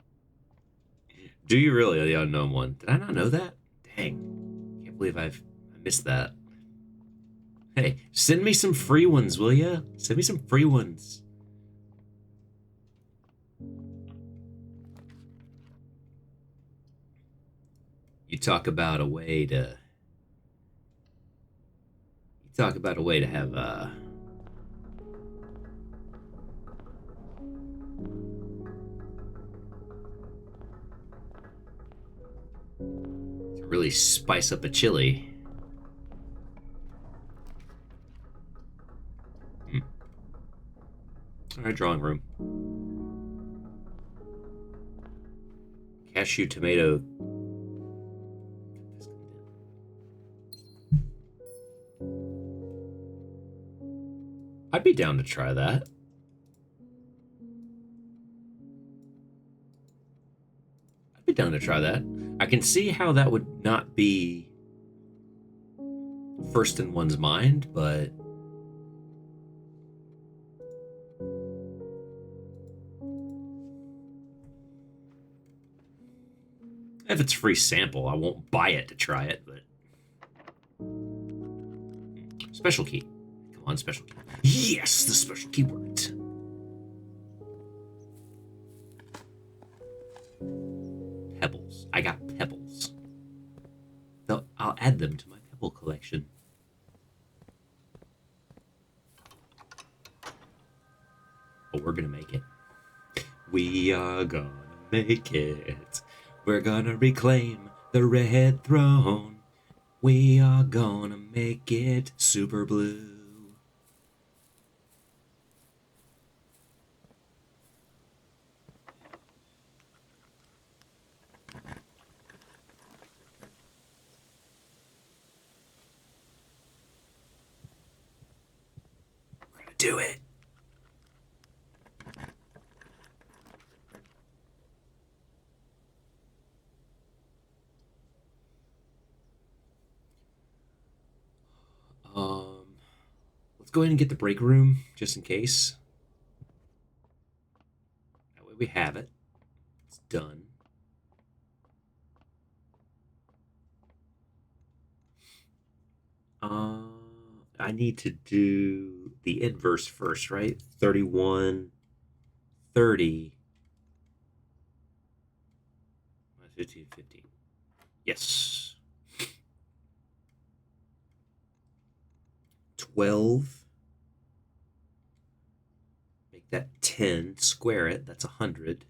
Do you really, the Unknown One? Did I not know that? Dang. Can't believe I missed that. Hey, send me some free ones, will ya? Send me some free ones. You talk about a way to have Really spice up a chili. Alright, drawing room. Cashew tomato. I'd be down to try that. I'd be down to try that. I can see how that would not be first in one's mind, but if it's free sample, I won't buy it to try it, but special key. Come on, special key. Yes, the special key worked. Pebbles. I got pebbles. So I'll add them to my pebble collection. Oh, we're gonna make it. We are gonna make it. We're gonna reclaim the red throne. We are gonna make it super blue. We're gonna do it. Let's go ahead and get the break room, just in case. That way we have it. It's done. I need to do the inverse first, right? 31, 30, 15, 15. Yes. 12. Make that 10. Square it. That's 100.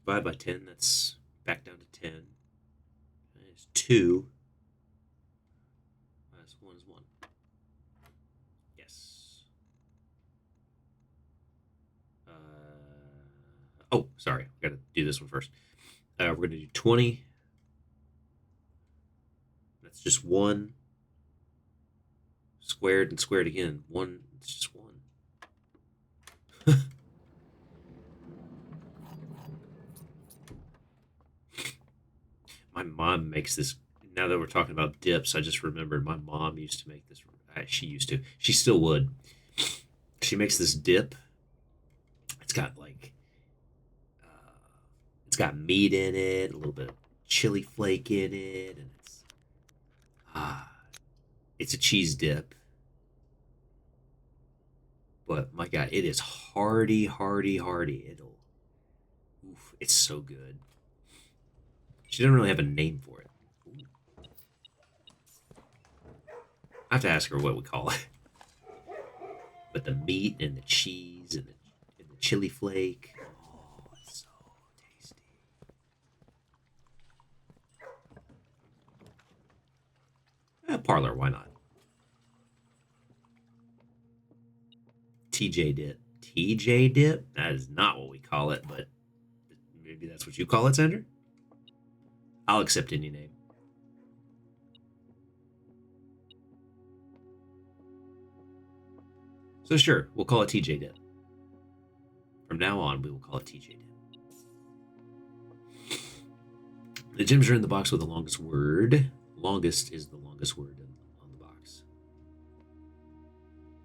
Divide by 10. That's back down to 10. Minus 2. Minus 1 is 1. Yes. Oh, sorry. Got to do this one first. We're going to do 20. That's just 1. Squared and squared again. 1. It's just 1. My mom makes this. Now that we're talking about dips, I just remembered my mom used to make this. She used to. She still would. She makes this dip. It's got like, it's got meat in it, a little bit of chili flake in it, and it's a cheese dip. But my God, it is hearty, hearty, hearty. It's so good. She doesn't really have a name for it. Ooh. I have to ask her what we call it. But the meat and the cheese and the chili flake. Oh, it's so tasty. Parlor, why not? TJ dip. TJ dip? That is not what we call it, but maybe that's what you call it, Sandra? I'll accept any name. So sure, we'll call it TJ dip. From now on, we will call it TJ dip. The gems are in the box with the longest word. Longest is the longest word on the box.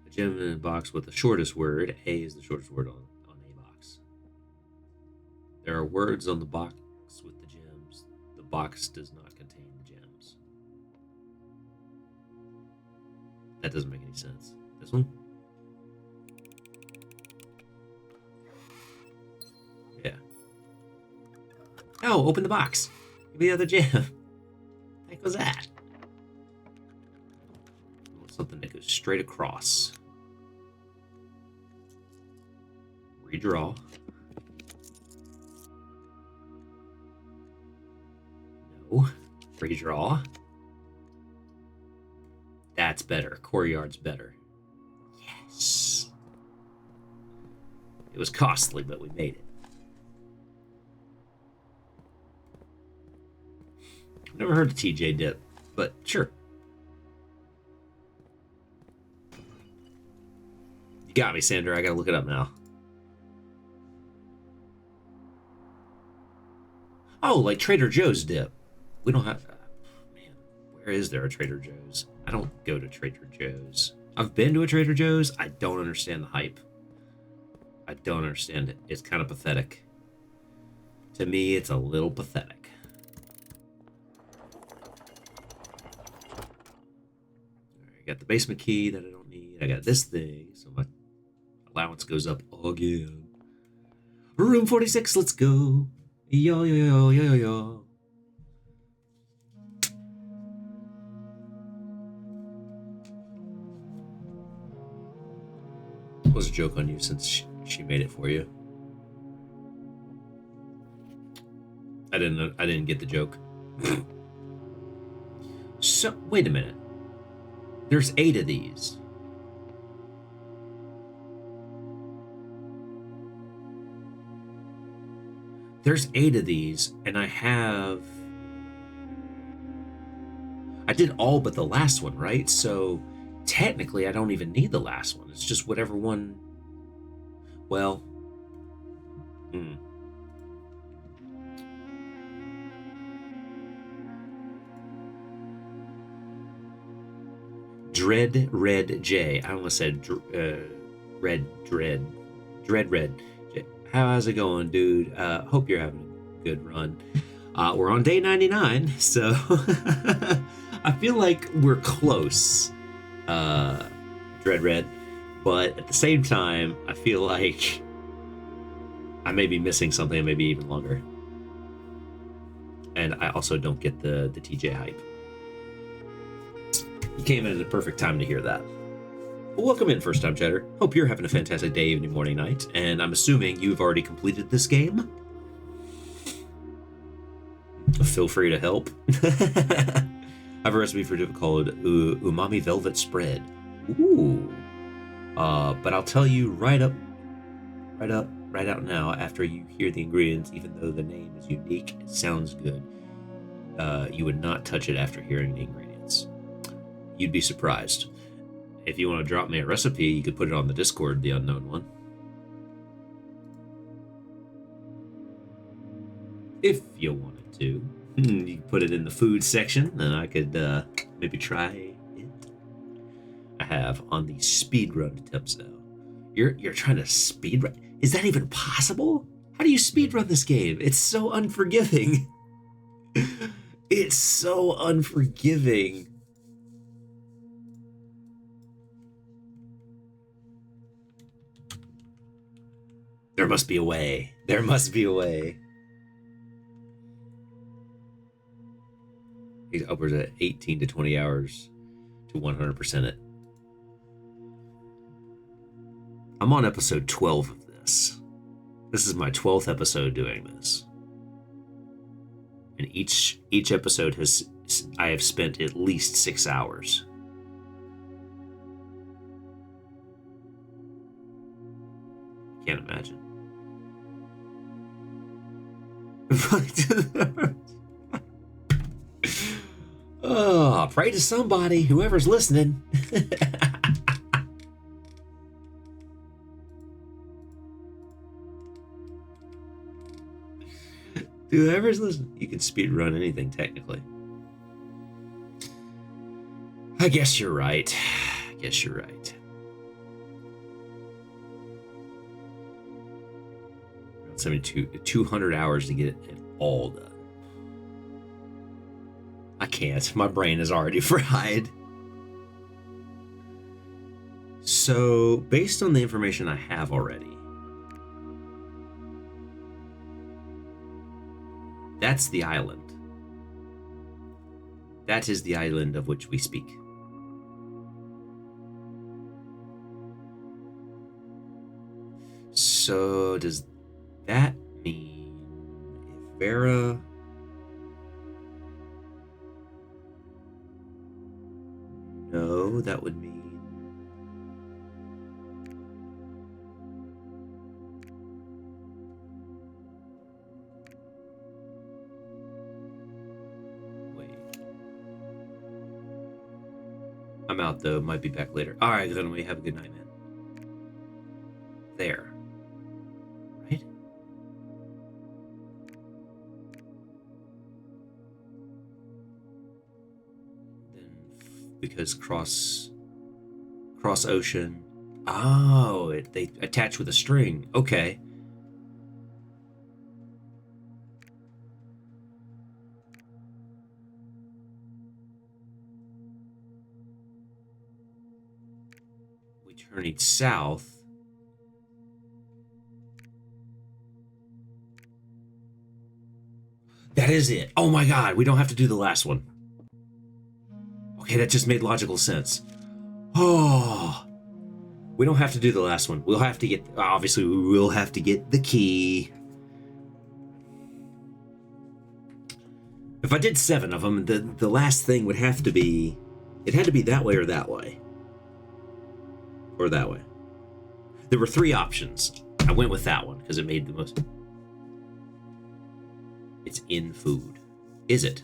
The gem in the box with the shortest word. A is the shortest word on a box. There are words on the box with the gems. The box does not contain the gems. That doesn't make any sense. This one? Yeah. Oh, open the box. Give me the other gem. What the heck was that? Something that goes straight across. Redraw. No. Redraw. That's better. Courtyard's better. Yes. It was costly, but we made it. I've never heard of TJ dip, but sure. You got me, Sandra. I gotta look it up now. Oh, like Trader Joe's dip. We don't have... man, where is there a Trader Joe's? I don't go to Trader Joe's. I've been to a Trader Joe's. I don't understand the hype. I don't understand it. It's kind of pathetic. To me, it's a little pathetic. I got the basement key that I don't need. I got this thing, so my allowance goes up again. Room 46, let's go. Yo, yo, yo, yo, yo, yo. What was a joke on you since she made it for you? I didn't get the joke. So, wait a minute. There's 8 of these. There's 8 of these, and I did all but the last one, right? So technically I don't even need the last one. It's just whatever one. Well, Dread Red J. I almost said Red Dread. Dread Red J. How's it going, dude? Hope you're having a good run. We're on day 99, so I feel like we're close, Dread Red, but at the same time, I feel like I may be missing something, maybe even longer. And I also don't get the TJ hype. You came in at the perfect time to hear that. Well, welcome in, first time chatter. Hope you're having a fantastic day, evening, morning, night, and I'm assuming you've already completed this game. Feel free to help. I have a recipe for called umami velvet spread. Ooh. But I'll tell you right out now after you hear the ingredients, even though the name is unique, it sounds good. You would not touch it after hearing the ingredients. You'd be surprised. If you want to drop me a recipe, you could put it on the Discord, the unknown one. If you wanted to. You could put it in the food section, and I could maybe try it. I have on the speedrun attempts now. You're trying to speedrun? Is that even possible? How do you speedrun this game? It's so unforgiving. It's so unforgiving. There must be a way. There must be a way. He's upwards of 18 to 20 hours to 100% it. I'm on episode 12 of this. This is my 12th episode doing this. And each episode I have spent at least 6 hours. Can't imagine. Oh, pray to somebody, whoever's listening. Whoever's listening, you can speedrun anything technically. I guess you're right. 200 hours to get it all done. I can't. My brain is already fried. So, based on the information I have already, that's the island. That is the island of which we speak. So does that mean if Vera... No, that would mean... Wait. I'm out though, might be back later. Alright, then we have a good night, man. There. Right? Then, because cross ocean. Oh, they attach with a string. Okay. We journeyed south. That is it. Oh my god, we don't have to do the last one. Okay, that just made logical sense. Oh, we don't have to do the last one. We'll have to get, obviously we will have to get the key. If I did 7 of them, the last thing would have to be, it had to be that way or that way. Or that way. There were 3 options. I went with that one because it made the most. It's in food. Is it?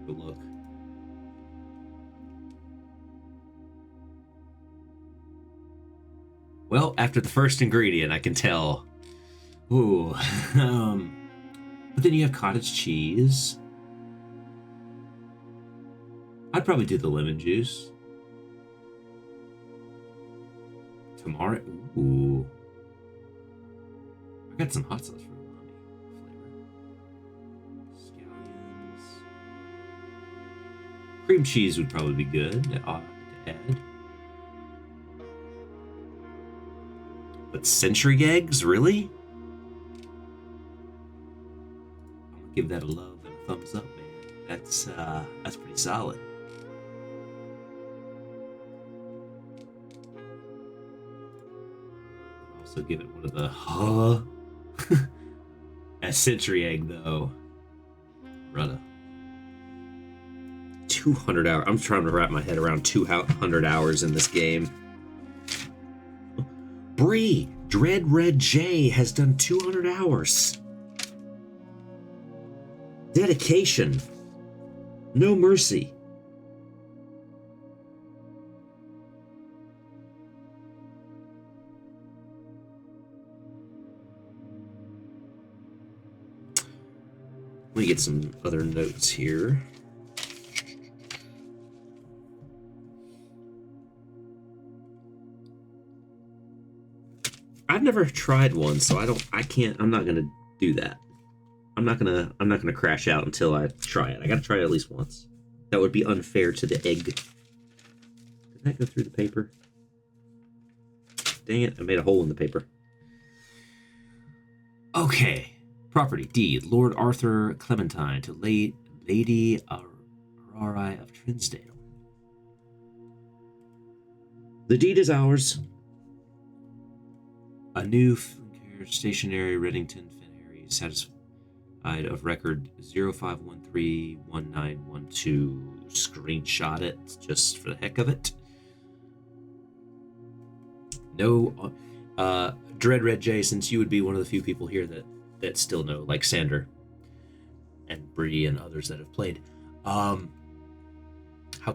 Good look. Well, after the first ingredient, I can tell. Ooh. But then you have cottage cheese. I'd probably do the lemon juice. Tamari. Ooh. I got some hot sauce for umami flavor. Scallions. Cream cheese would probably be good to add. But century eggs, really? I'm gonna give that a love and a thumbs up, man. That's pretty solid. Also give it one of the a century egg though. Rudda. 200 hours. I'm trying to wrap my head around 200 hours in this game. Bree, Dread Red J has done 200 hours. Dedication. No mercy. Let me get some other notes here. I've never tried one, so I'm not gonna do that. I'm not gonna crash out until I try it. I gotta try it at least once. That would be unfair to the egg. Did that go through the paper? Dang it, I made a hole in the paper. Okay. Property deed. Lord Arthur Clementine to Lady Aurorai of Trinsdale. The deed is ours. A new stationary Reddington Fenharry satisfied of record 05131912. Screenshot it just for the heck of it. No, Dread Red J, since you would be one of the few people here that still know, like Sander and Bree and others that have played. How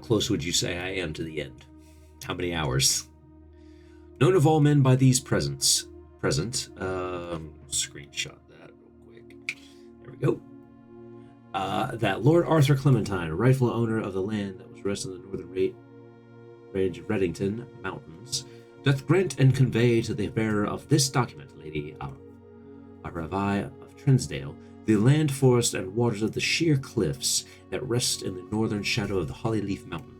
close would you say I am to the end? How many hours? Known of all men by these present. Screenshot that real quick. There we go. That Lord Arthur Clementine, rightful owner of the land that was resting in the northern range of Reddington Mountains, doth grant and convey to the bearer of this document, Lady Aurorai of Trinsdale, the land, forest, and waters of the sheer cliffs that rest in the northern shadow of the Hollyleaf Mountain,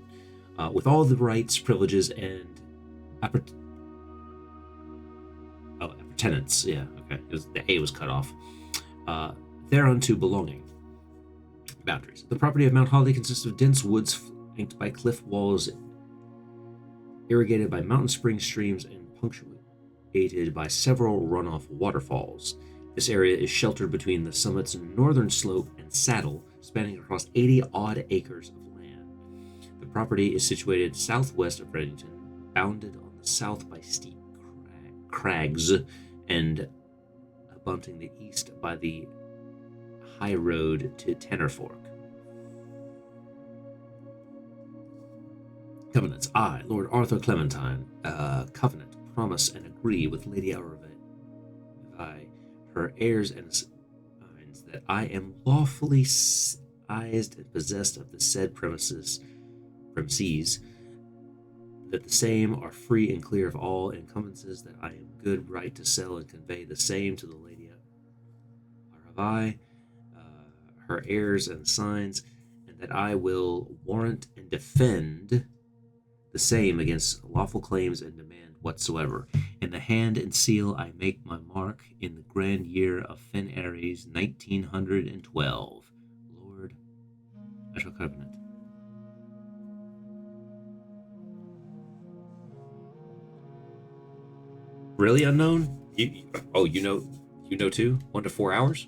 with all the rights, privileges, and appurtenance. Yeah, okay. The A was cut off. Thereunto belonging. Boundaries. The property of Mount Holly consists of dense woods flanked by cliff walls irrigated by mountain spring streams and punctuated by several runoff waterfalls. This area is sheltered between the summit's northern slope and saddle, spanning across 80 odd acres of land. The property is situated southwest of Reddington, bounded on the south by steep crags and abutting the east by the high road to Tannerfork. Covenants. I, Lord Arthur Clementine, covenant, promise, and agree with Lady Auravie, her heirs and signs, that I am lawfully seized and possessed of the said premises, that the same are free and clear of all encumbrances, that I am good right to sell and convey the same to the Lady Auravie, her heirs and signs, and that I will warrant and defend the same against lawful claims and demand whatsoever. In the hand and seal I make my mark in the grand year of Fen Aries 1912. Lord, I shall covenant. Really unknown? You know too? 1 to 4 hours?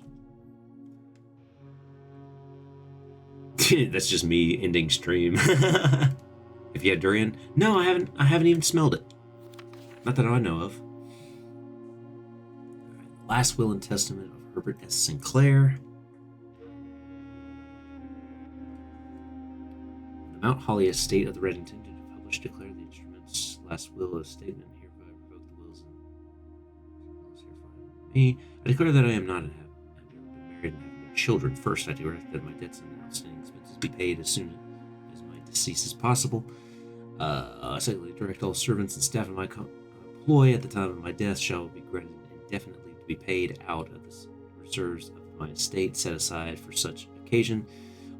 That's just me ending stream. If you had durian? No, I haven't even smelled it. Not that I know of. Last Will and Testament of Herbert S. Sinclair. The Mount Holly estate of the Reddington did publish declare the instrument's last will as statement hereby revoke the wills and me. I declare that I am not and have never been married and have no children. First, I direct that my debts and outstanding expenses be paid as soon as my decease is possible. Secondly, direct all servants and staff in my employ at the time of my death shall be granted indefinitely to be paid out of the reserves of my estate set aside for such occasion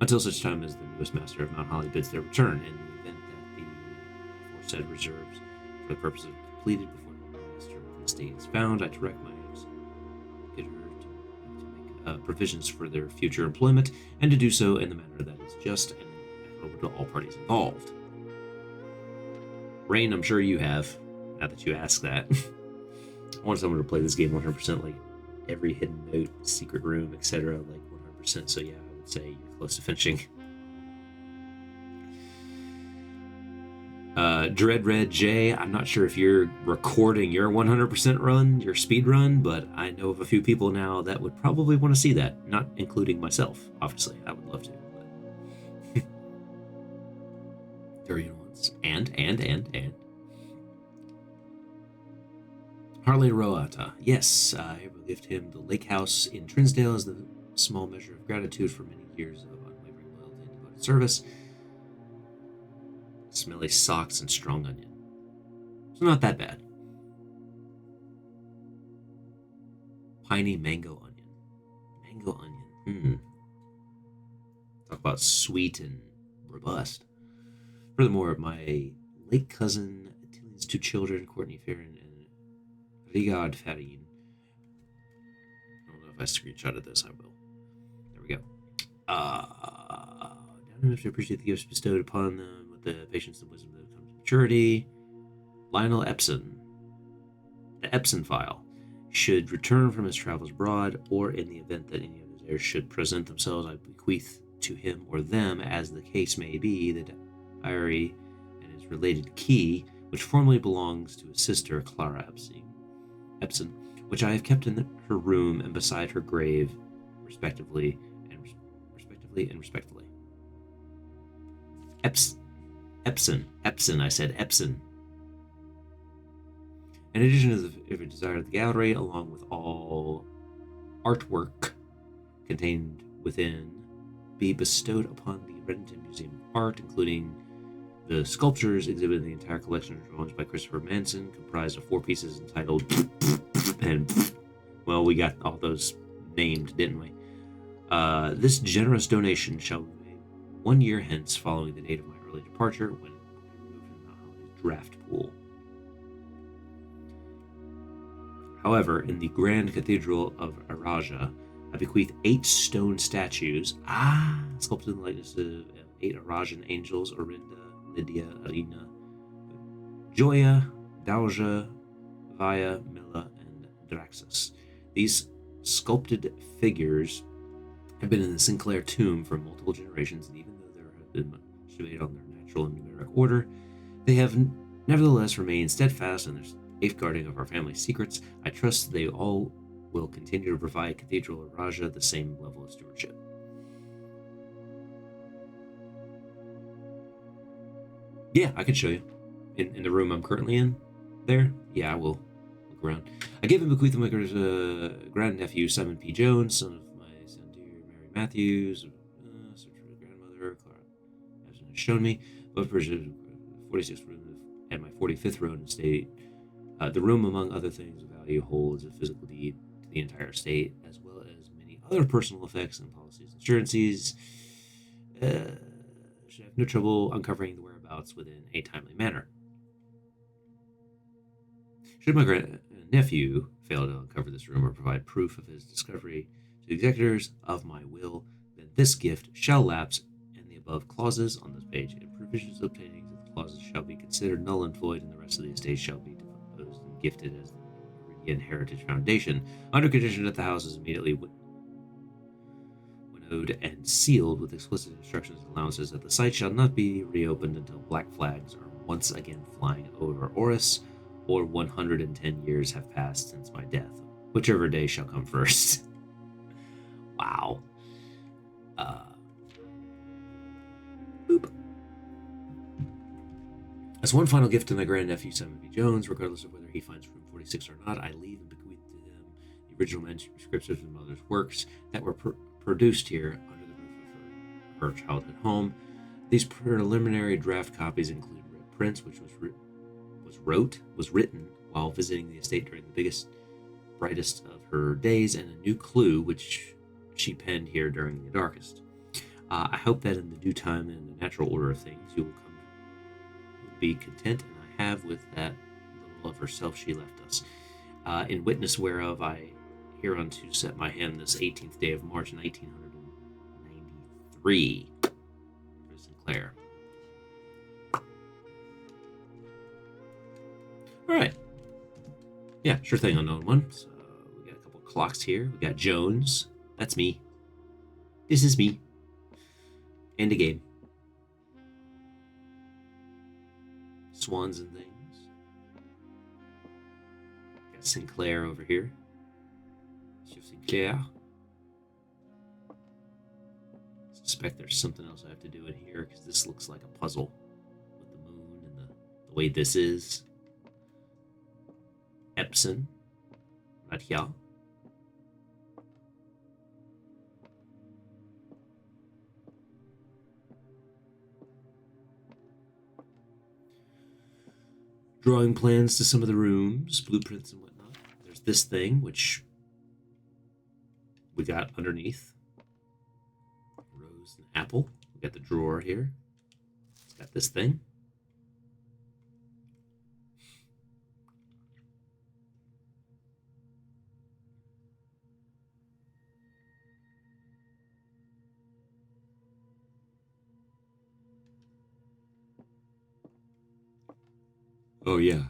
until such time as the newest master of Mount Holly bids their return. In the event that the aforesaid reserves for the purpose of completed before the new master of the estate is found, I direct my executor to make provisions for their future employment and to do so in the manner that is just and equitable to all parties involved. Rain, I'm sure you have, now that you ask that. I want someone to play this game 100%, like every hidden note, secret room, etc., like 100%, so yeah, I would say you're close to finishing. Dread Red J, I'm not sure if you're recording your 100% run, your speed run, but I know of a few people now that would probably want to see that, not including myself, obviously. I would love to, but... Durian once. And. Harley Roata. Yes, I will gift him the lake house in Trinsdale as the small measure of gratitude for many years of unwavering loyalty and devoted service. Smelly socks and strong onion. So not that bad. Piney mango onion. Mango onion. Talk about sweet and robust. Furthermore, my late cousin, Tillion's 2 children, Courtney Farron and Rigard Farrin. I don't know if I screenshotted this, I will. There we go. Down enough to appreciate the gifts bestowed upon them with the patience and wisdom that comes to maturity. Lionel Epson. The Epson file. Should return from his travels abroad, or in the event that any of his heirs should present themselves, I bequeath to him or them, as the case may be, the diary and his related key, which formerly belongs to his sister, Clara Epson, which I have kept in her room and beside her grave, respectively and respectfully. Epson, I said Epson. In addition, if it desired the gallery, along with all artwork contained within, be bestowed upon the Reddington Museum of Art, including the sculptures exhibited in the entire collection of drawings by Christopher Manson, comprised of 4 pieces entitled and, well, we got all those named, didn't we? This generous donation shall be made 1 year hence following the date of my early departure, when removed from Mount Holly's draft pool. However, in the Grand Cathedral of Araja, I bequeath 8 stone statues, sculpted in the likeness of 8 Arajan angels, Orinda, Lydia, Arina, Joya, Dauja, Vaya, Milla, and Draxus. These sculpted figures have been in the Sinclair tomb for multiple generations, and even though there have been much debate on their natural and numeric order, they have nevertheless remained steadfast in their safeguarding of our family's secrets. I trust they all will continue to provide Cathedral of Raja the same level of stewardship. Yeah, I can show you. In the room I'm currently in, there. Yeah, I will look around. I gave and bequeath my grandnephew, Simon P. Jones, son of my son dear Mary Matthews, search for the grandmother, Clara, as has shown me, but for 46th room and my 45th room estate. The room, among other things of value, holds a physical deed to the entire estate, as well as many other personal effects and policies and insurances. Should have no trouble uncovering the whereabouts within a timely manner. Should my nephew fail to uncover this room or provide proof of his discovery to the executors of my will, then this gift shall lapse, and the above clauses on this page and provisions obtaining the clauses shall be considered null and void, and the rest of the estate shall be disposed and gifted as the Meridian Heritage Foundation, under condition that the house is immediately winnowed and sealed with explicit instructions and allowances that the site shall not be reopened until black flags are once again flying over Oris, or 110 years have passed since my death, whichever day shall come first. Wow. Boop. As one final gift to my grandnephew, Simon B. Jones, regardless of whether he finds room 46 or not, I leave and bequeath to him the original manuscripts of his mother's works that were produced here under the roof of her childhood home. These preliminary draft copies include red prints, which was written while visiting the estate during the biggest, brightest of her days, and a new clue which she penned here during the darkest. I hope that in the due time and the natural order of things, you will be content, and I have with that little of herself she left us. In witness whereof I hereunto set my hand this 18th day of March 1993 for Sinclair. All right. Yeah, sure thing, unknown one. So we got a couple of clocks here. We got Jones. That's me. This is me. And a game. Swans and things. Got Sinclair over here. Chef Sinclair. Suspect there's something else I have to do in here because this looks like a puzzle with the moon and the way this is. Epson, right here. Drawing plans to some of the rooms, blueprints and whatnot. There's this thing, which we got underneath. Rose and apple. We got the drawer here. It's got this thing. Oh yeah,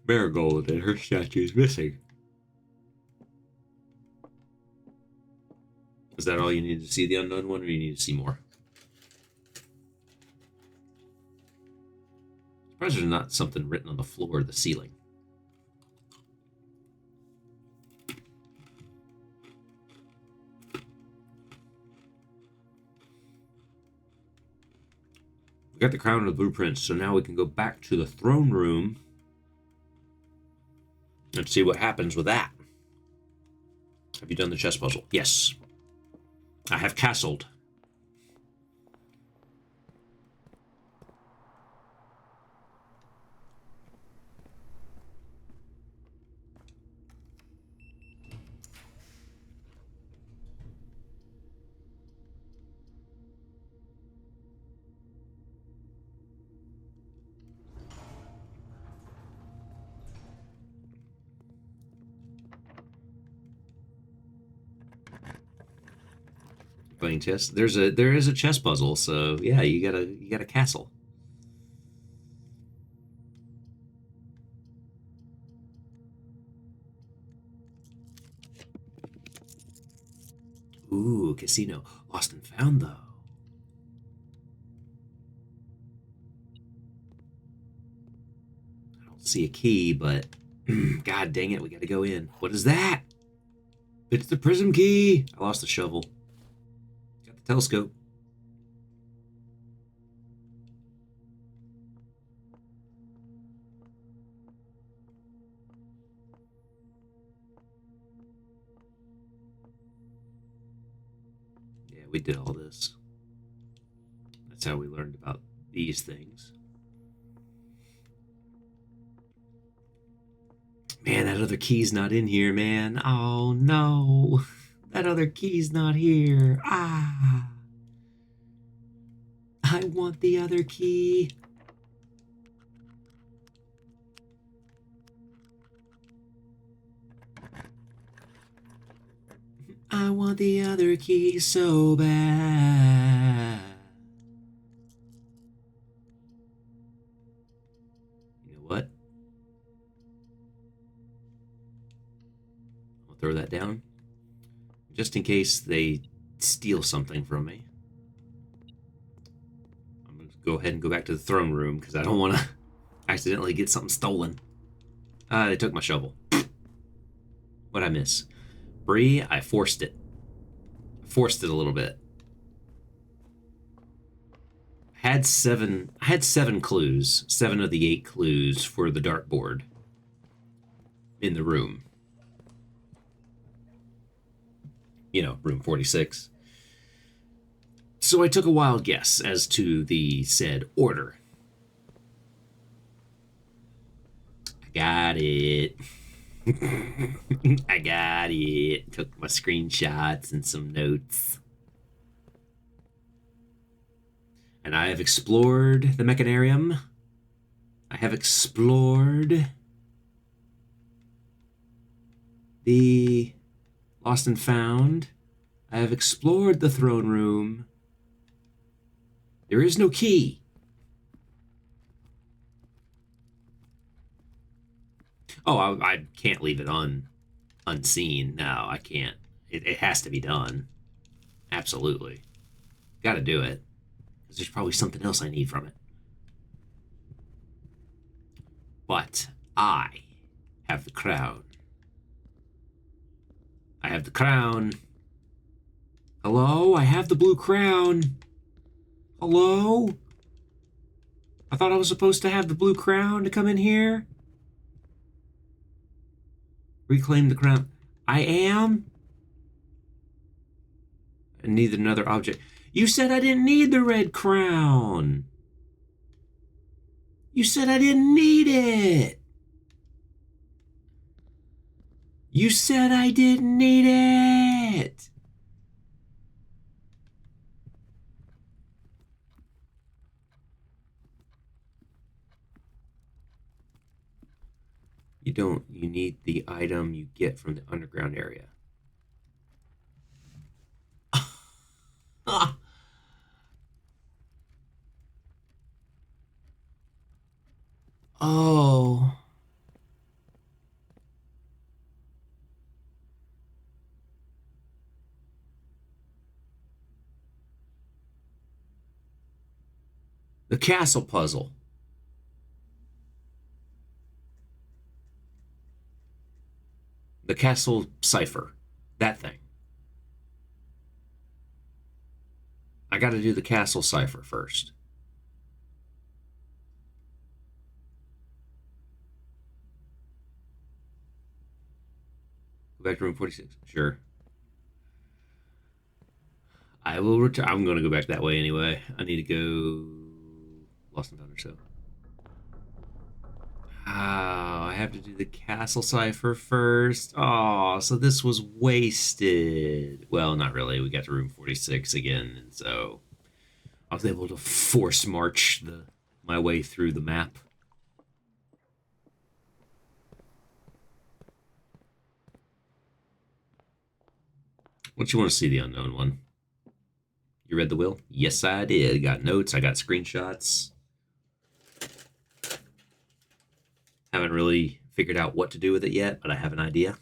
Marigold and her statue is missing. Is that all you need to see the unknown one, or you need to see more? Surprised there's not something written on the floor or the ceiling. We got the crown and the blueprints, so now we can go back to the throne room and see what happens with that. Have you done the chess puzzle? Yes. I have castled. Playing chess. There is a chess puzzle, so yeah, you got a castle. Ooh, casino. Lost and found, though. I don't see a key, but... God dang it, we gotta go in. What is that? It's the prism key. I lost the shovel. Got the telescope. Yeah, we did all this. That's how we learned about these things. Man, that other key's not in here, man. Oh, no. That other key's not here. Ah. I want the other key. I want the other key so bad. You know what? I'll throw that down. Just in case they steal something from me. I'm going to go ahead and go back to the throne room because I don't want to accidentally get something stolen. They took my shovel. What'd I miss? Bree, I forced it. Forced it a little bit. I had seven clues. 7 of the 8 clues for the dartboard in the room. You know, room 46. So I took a wild guess as to the said order. I got it. I got it. Took my screenshots and some notes. And I have explored the mechanarium. I have explored the Lost and Found. I have explored the throne room. There is no key. Oh, I can't leave it unseen. No, I can't. It has to be done. Absolutely. Got to do it. Because there's probably something else I need from it. But I have the crown. I have the crown. Hello? I have the blue crown. Hello? I thought I was supposed to have the blue crown to come in here. Reclaim the crown. I am? I need another object. You said I didn't need the red crown. You said I didn't need it. You said I didn't need it. You don't. You need the item you get from the underground area. Oh. The castle puzzle. The castle cipher. That thing. I got to do the castle cipher first. Go back to room 46. Sure. I will return. I'm going to go back that way anyway. I need to go Lost and Found or so. Oh, I have to do the castle cipher first. Oh, so this was wasted. Well, not really. We got to room 46 again, and so I was able to force march my way through the map. What you want to see, the unknown one? You read the will? Yes, I did. Got notes. I got screenshots. Haven't really figured out what to do with it yet, but I have an idea.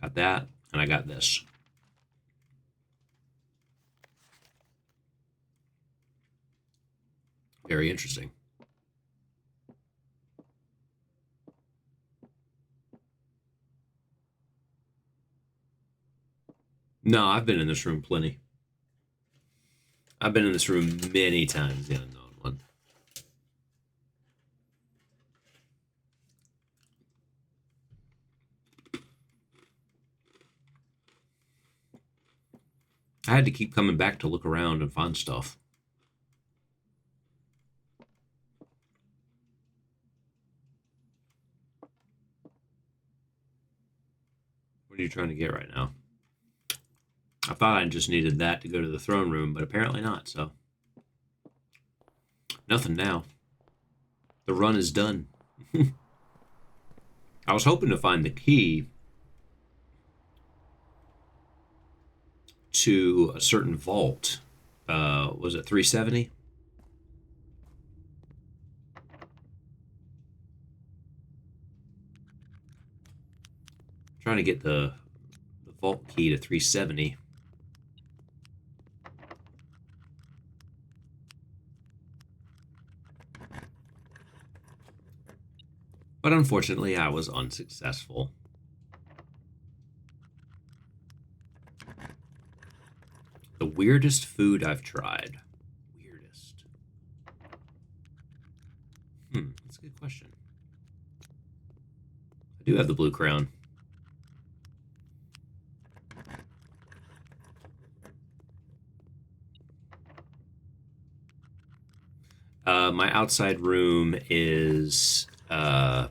Got that, and I got this. Very interesting. No, I've been in this room plenty. I've been in this room many times, the unknown one. I had to keep coming back to look around and find stuff. What are you trying to get right now? I thought I just needed that to go to the throne room, but apparently not, so. Nothing now. The run is done. I was hoping to find the key to a certain vault. Was it 370? Trying to get the vault key to 370. But unfortunately, I was unsuccessful. The weirdest food I've tried. Weirdest. That's a good question. I do have the blue crown. My outside room is the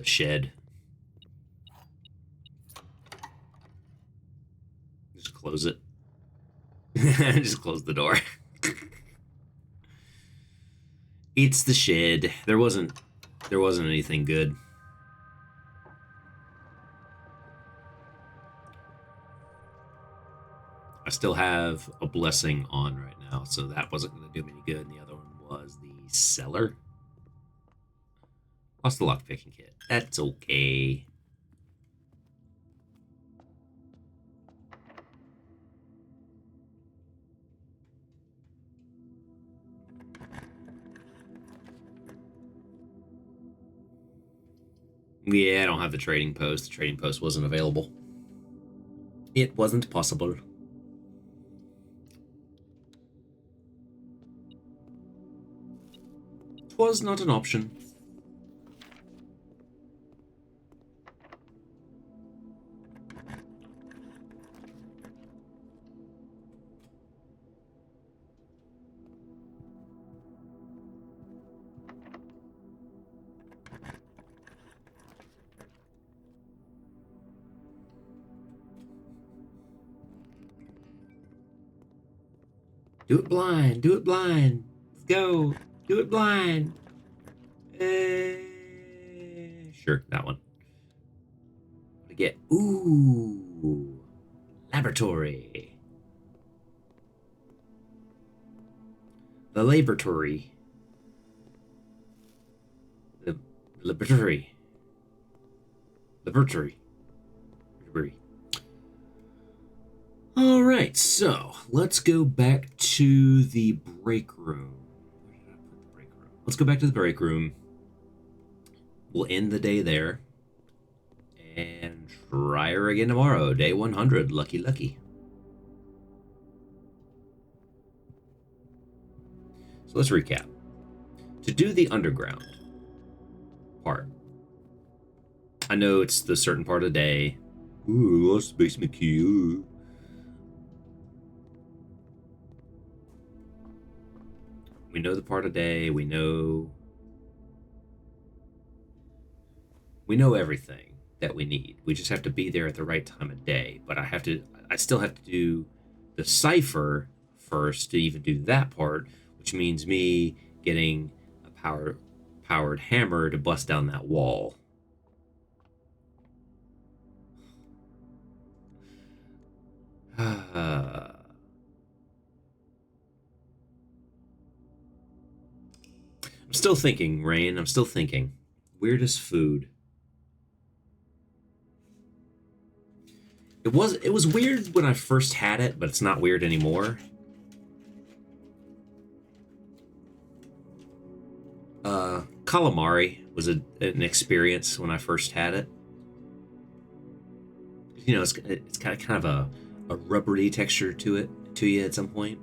shed. Just close it. Just close the door. It's the shed. There wasn't anything good. I still have a blessing on right now, so that wasn't going to do me any good. And the other one was the cellar. Lost the lockpicking kit. That's okay. Yeah, I don't have the trading post. The trading post wasn't available. It wasn't possible. It was not an option. Do it blind. Do it blind. Let's go. Do it blind. Sure, that one. What do I get? Ooh. Laboratory. The laboratory. The laboratory. Laboratory. All right, so let's go back to the break room. Where did I put the break room? Let's go back to the break room. We'll end the day there. And try her again tomorrow. Day 100. Lucky, lucky. So let's recap. To do the underground part, I know it's the certain part of the day. Ooh, lost the basement key. Ooh. We know the part of day. We know everything that we need. We just have to be there at the right time of day. But I still have to do the cipher first to even do that part, which means me getting a powered hammer to bust down that wall. I'm still thinking, Rain. I'm still thinking. Weirdest food. It was weird when I first had it, but it's not weird anymore. Calamari was an experience when I first had it. You know, it's got kind of a rubbery texture to you at some point.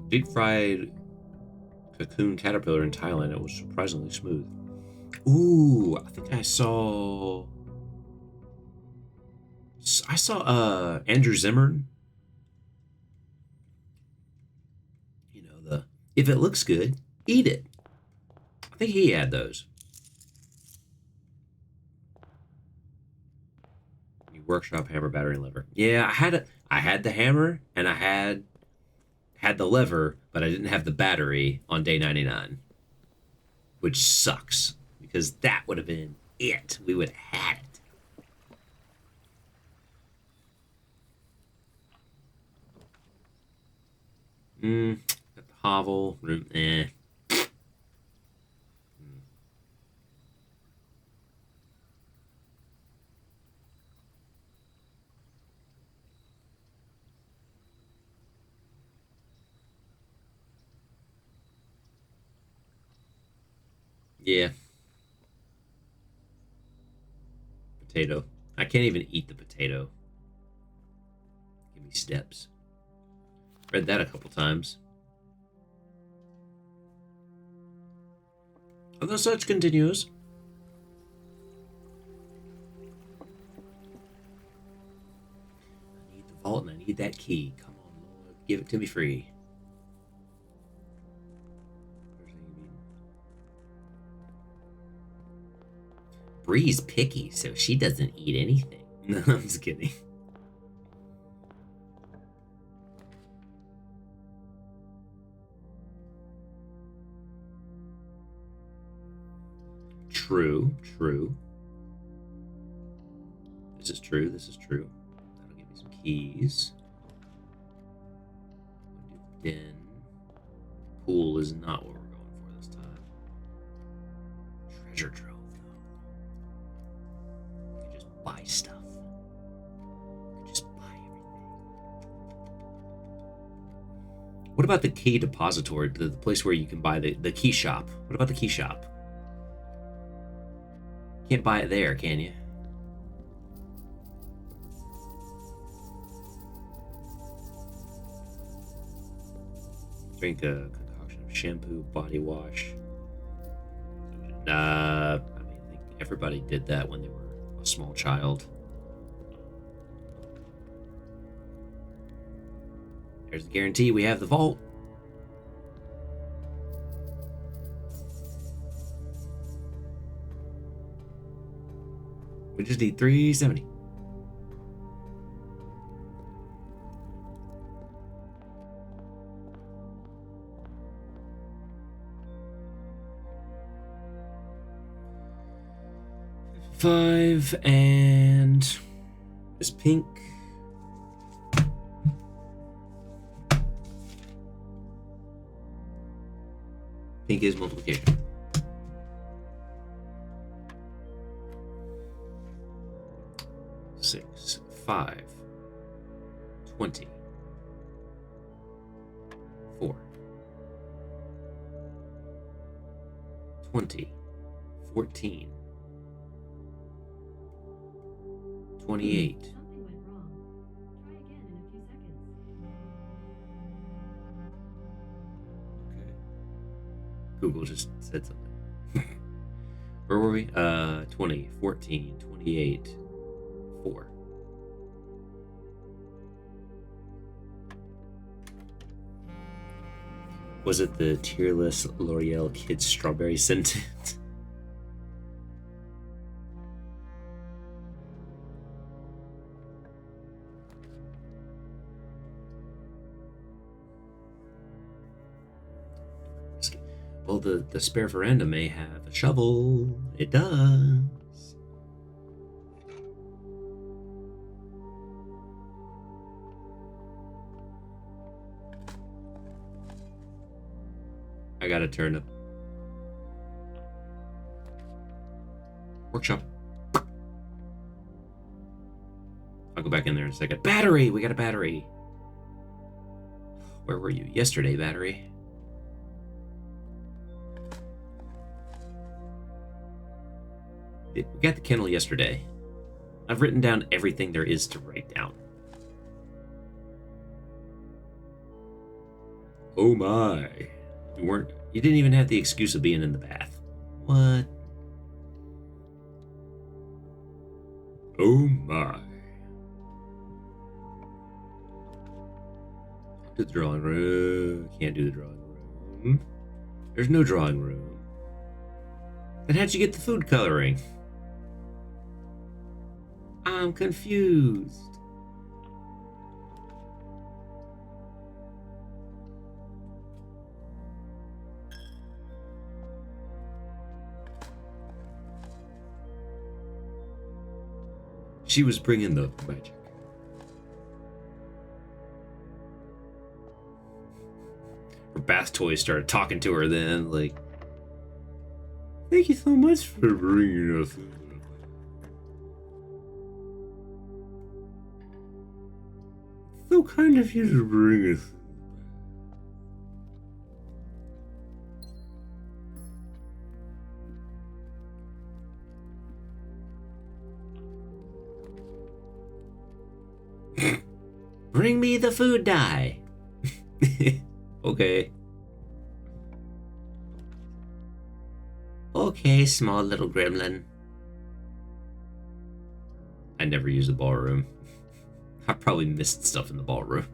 Deep fried cocoon caterpillar in Thailand. It was surprisingly smooth. Ooh, I think I saw Andrew Zimmern. You know, the if it looks good, eat it. I think he had those. You workshop hammer, battery, and lever. Yeah, I had the hammer and I had the lever, but I didn't have the battery on day 99, which sucks because that would have been it. We would have had it. Got the hovel room. Yeah. Potato. I can't even eat the potato. Give me steps. Read that a couple times. And the search continues. I need the vault and I need that key. Come on, Lord. Give it to me free. Bree's picky, so she doesn't eat anything. No, I'm just kidding. True, true. This is true, this is true. That'll give me some keys. Den. Pool is not what we're going for this time. Treasure trove, though. You can just buy stuff. You can just buy everything. What about the key depository, the place where you can buy the key shop? What about the key shop? Can't buy it there, can you? Drink a concoction of shampoo, body wash. I think everybody did that when they were a small child. There's the guarantee we have the vault. We just need 370. Five and is pink. Pink is multiplication. Six, 5, 20, 4, 20, 14, 28. Something went wrong. Try again in a few seconds. Okay. Google just said something. Where were we? 20, 14, 28, 4. Was it the tearless L'Oreal Kids strawberry scented? Well, the spare veranda may have a shovel. It does. I got a turnip. Workshop. I'll go back in there in a second. Battery! We got a battery. Where were you? Yesterday, battery. We got the kennel yesterday. I've written down everything there is to write down. Oh my. You didn't even have the excuse of being in the bath. What? Oh my. To the drawing room. Can't do the drawing room. There's no drawing room. Then how'd you get the food coloring? I'm confused. She was bringing the magic. Her bath toys started talking to her then, like, thank you so much for bringing us. So kind of you to bring us. Bring me the food dye. Okay. Okay, small little gremlin. I never use the ballroom. I probably missed stuff in the ballroom.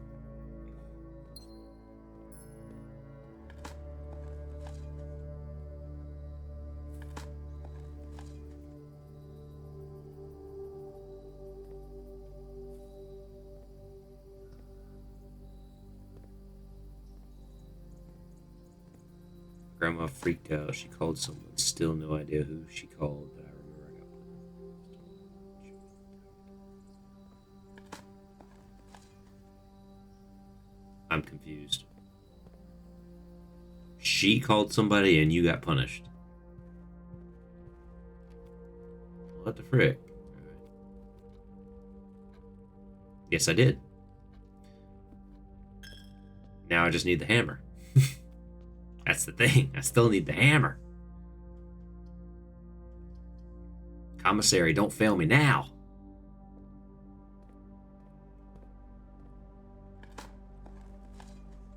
Grandma freaked out. She called someone. Still no idea who she called, but I remember I got I'm confused. She called somebody and you got punished. What the frick? Right. Yes, I did. Now I just need the hammer. That's the thing. I still need the hammer. Commissary, don't fail me now.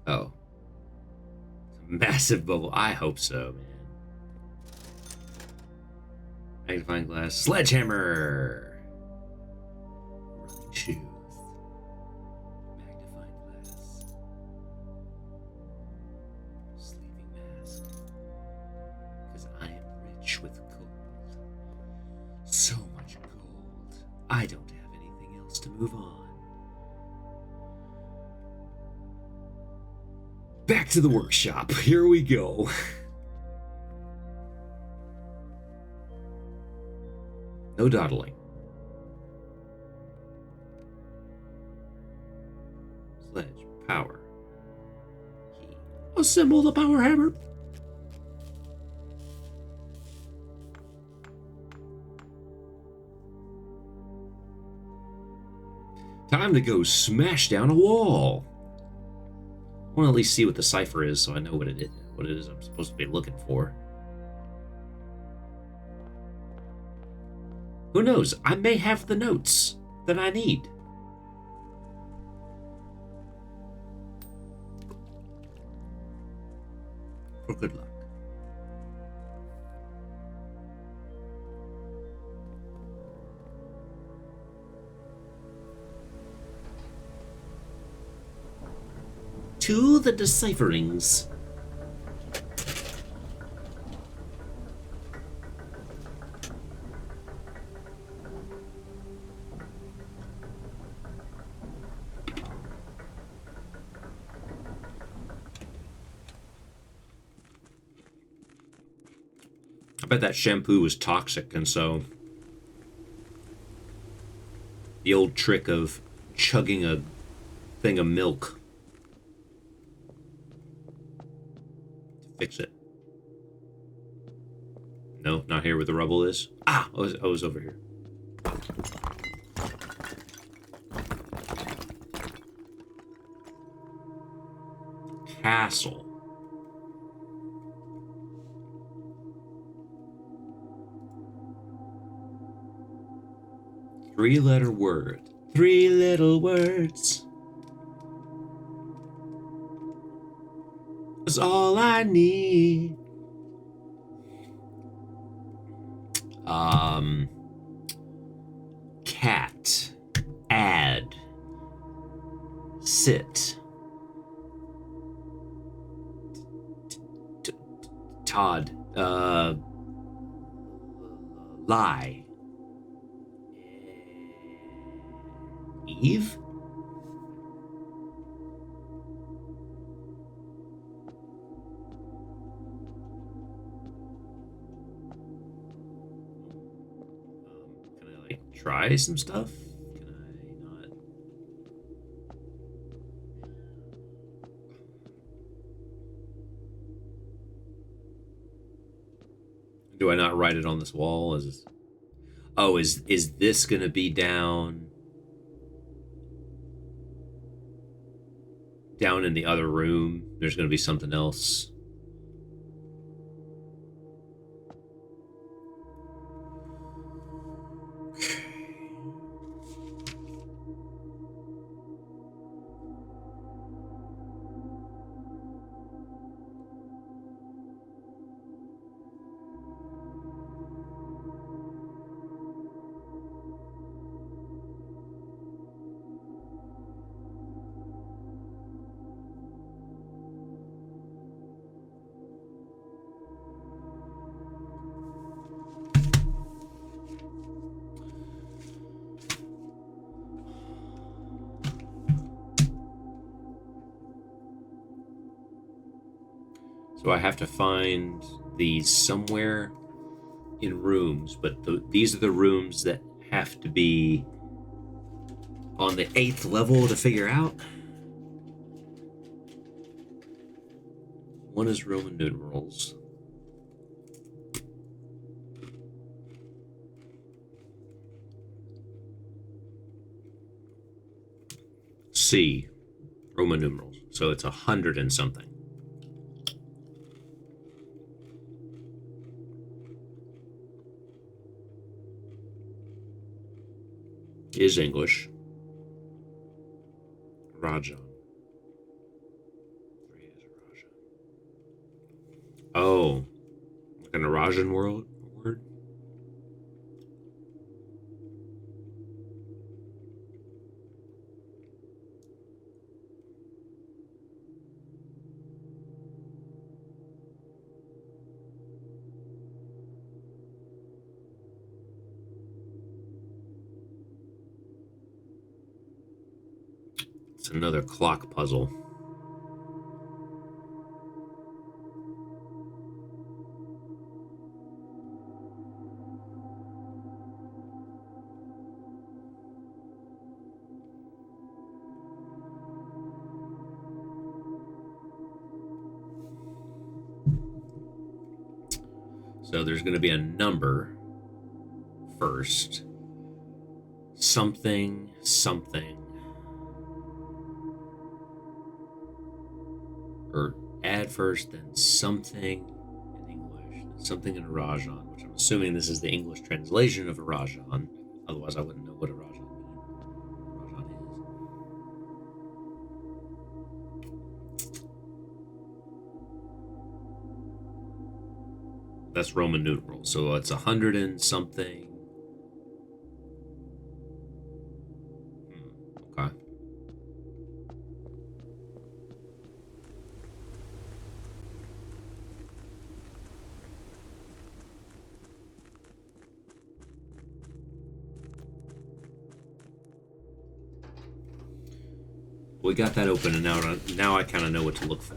Oh. Massive bubble. I hope so, man. Magnifying glass. Sledgehammer. Running shoes. Magnifying glass. Sleeping mask. Because I am rich with gold. So much gold. I don't have anything else to move on. Back to the workshop. Here we go. No dawdling. Sledge, power. Key. Assemble the power hammer. Time to go smash down a wall. I want to at least see what the cipher is so I know what it is I'm supposed to be looking for. Who knows? I may have the notes that I need. For good luck. To the decipherings. bet that shampoo was toxic, and so the old trick of chugging a thing of milk to fix it. No, not here where the rubble is. Ah, I was over here. Castle. Three-letter word. Three little words. That's all I need. Cat. Add. Sit. Todd. Lie. Eve? Can I, like, try some stuff? Can I not? Do I not write it on this wall? Oh, is this gonna be down in the other room? There's gonna be something else. So I have to find these somewhere in rooms, but these are the rooms that have to be on the 8th level to figure out. One is Roman numerals. C, Roman numerals. So it's 100 and something. Is English. Rajan. 3 is Rajan. Oh, like in a Rajan word? It's another clock puzzle. So there's going to be a number first. Something, something. Or add first, then something in English, then something in Rajan, which I'm assuming this is the English translation of a Rajan. Otherwise, I wouldn't know what a Rajan is. That's Roman numerals, so it's 100 and something. Okay. We got that open, and now I kind of know what to look for.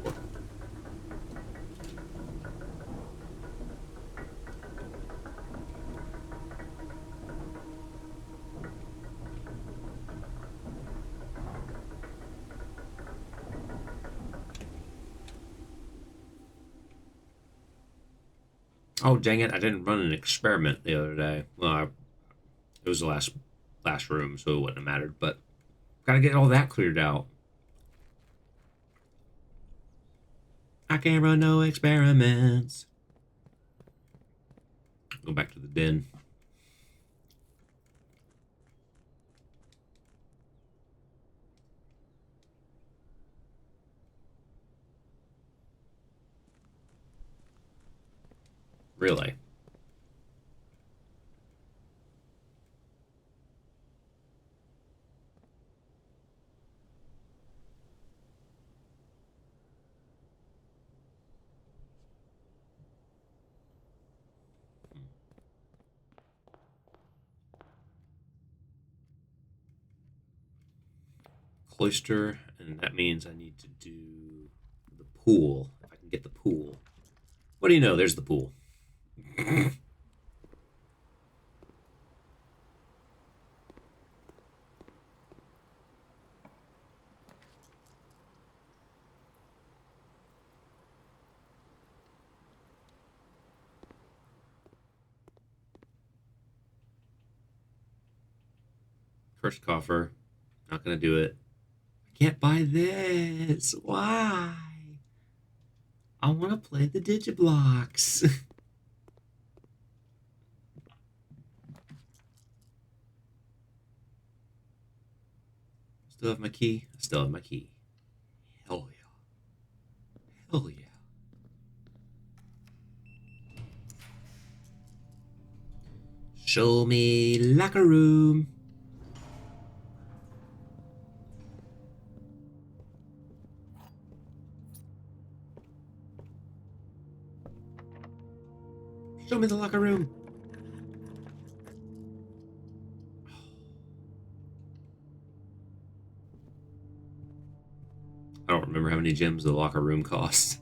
Oh, dang it. I didn't run an experiment the other day. Well, it was the last room, so it wouldn't have mattered. But gotta get all that cleared out. I can't run no experiments. Go back to the den. Really? Cloister, and that means I need to do the pool. If I can get the pool. What do you know? There's the pool. First coffer. Not gonna do it. I can't buy this. Why? I want to play the Digiblocks. Still have my key. I still have my key. Hell yeah. Hell yeah. Show me locker room. Show me the locker room. I don't remember how many gems the locker room cost.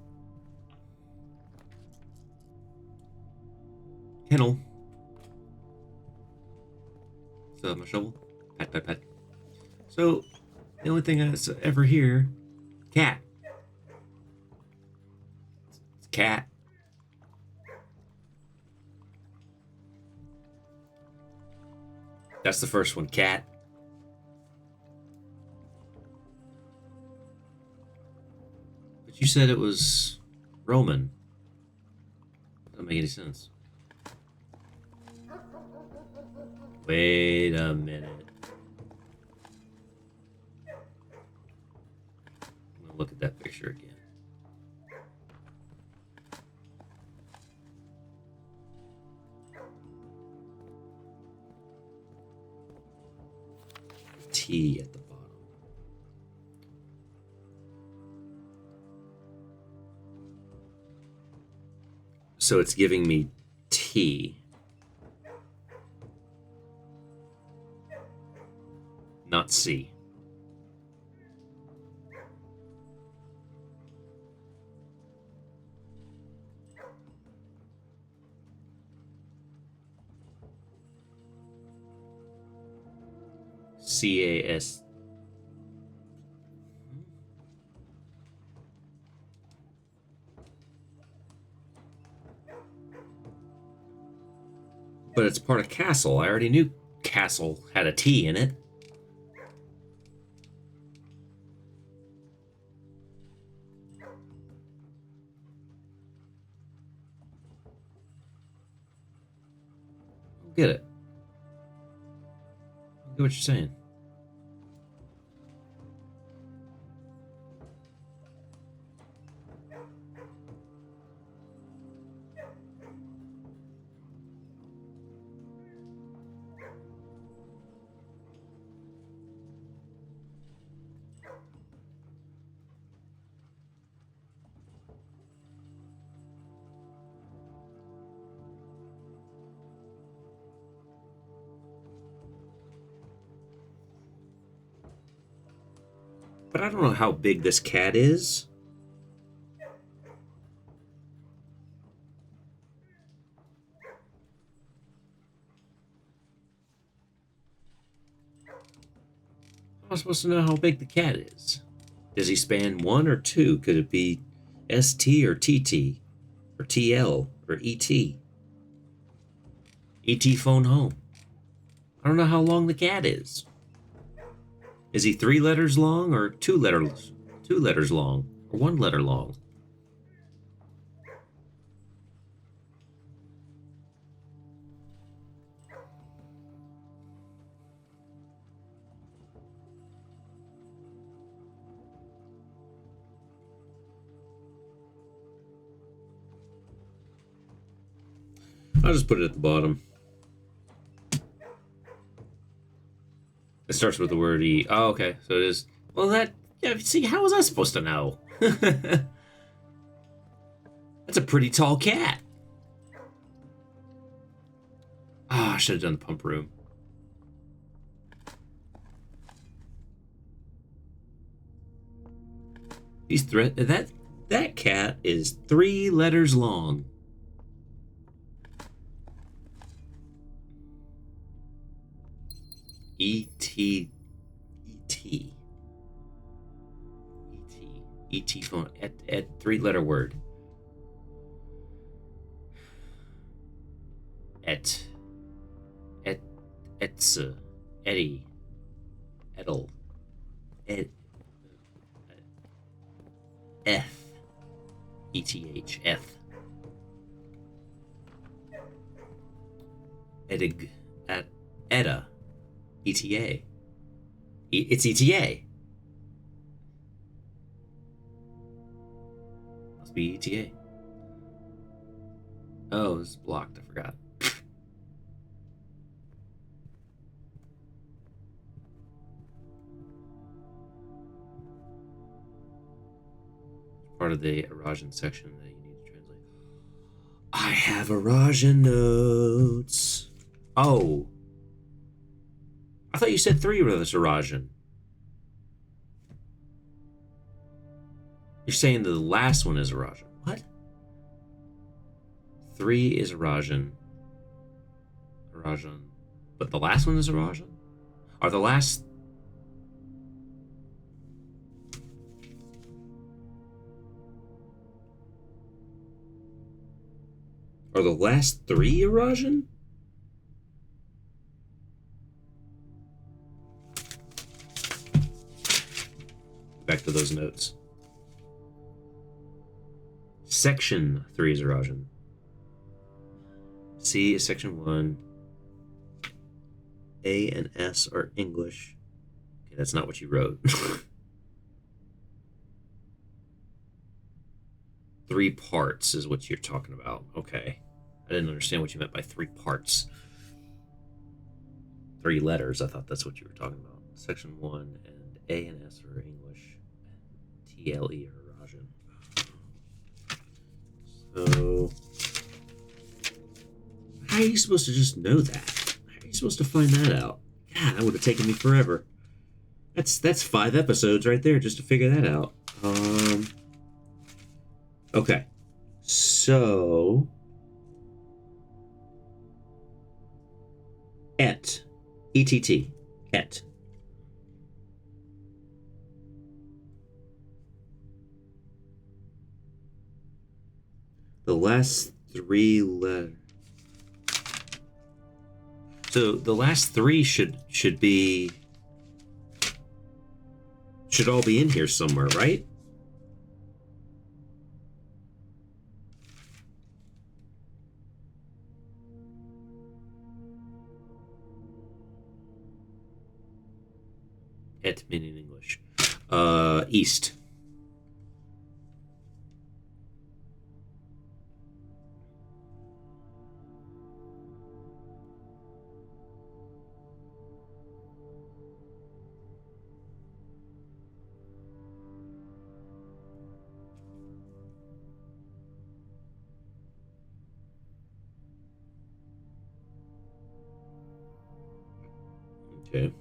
Kennel. Still have my shovel. Pat, pat, pat. So, the only thing I ever hear, cat. It's cat. That's the first one, cat. But you said it was Roman. Doesn't make any sense. Wait a minute. I'm gonna look at that picture again. T at the bottom. So it's giving me T. Not C. CAS. But it's part of castle. I already knew castle had a T in it. Get it. I get what you're saying. But I don't know how big this cat is. How am I supposed to know how big the cat is? Does he span 1 or 2? Could it be ST or TT? Or TL or ET? ET phone home. I don't know how long the cat is. Is he 3 letters long or 2 letters? 2 letters long or 1 letter long? I'll just put it at the bottom. It starts with the word E. Oh, okay. So it is. Well, that. Yeah, see, how was I supposed to know? That's a pretty tall cat. Ah, I should have done the pump room. These that cat is 3 letters long. E-T. E-T. E-T. E-T phone. At 3-letter word. Etsa. Eddie. Edel. Ed. F. ETH. F. Edig. At. Etta. ETA. It's ETA. Must be ETA. Oh, it's blocked. I forgot. Part of the Arajan section that you need to translate. I have Arajan notes. Oh. I thought you said 3 were this Arajan. You're saying the last one is Arajan. What? 3 is Arajan. Arajan. But the last one is Arajan? Are the last... Are the last 3 Arajan? Back to those notes. Section 3 is Arajan. C is section 1. A and S are English. Okay, that's not what you wrote. 3 parts is what you're talking about. Okay. I didn't understand what you meant by 3 parts. 3 letters. I thought that's what you were talking about. Section 1 and A and S are English. TLE are Rajan. So, how are you supposed to just know that? How are you supposed to find that out? God, that would have taken me forever. That's 5 episodes right there just to figure that out. Okay. So, et. E-T-T. Et. The last 3 letters. So the last 3 should all be in here somewhere, right? Et meaning English. East. Okay.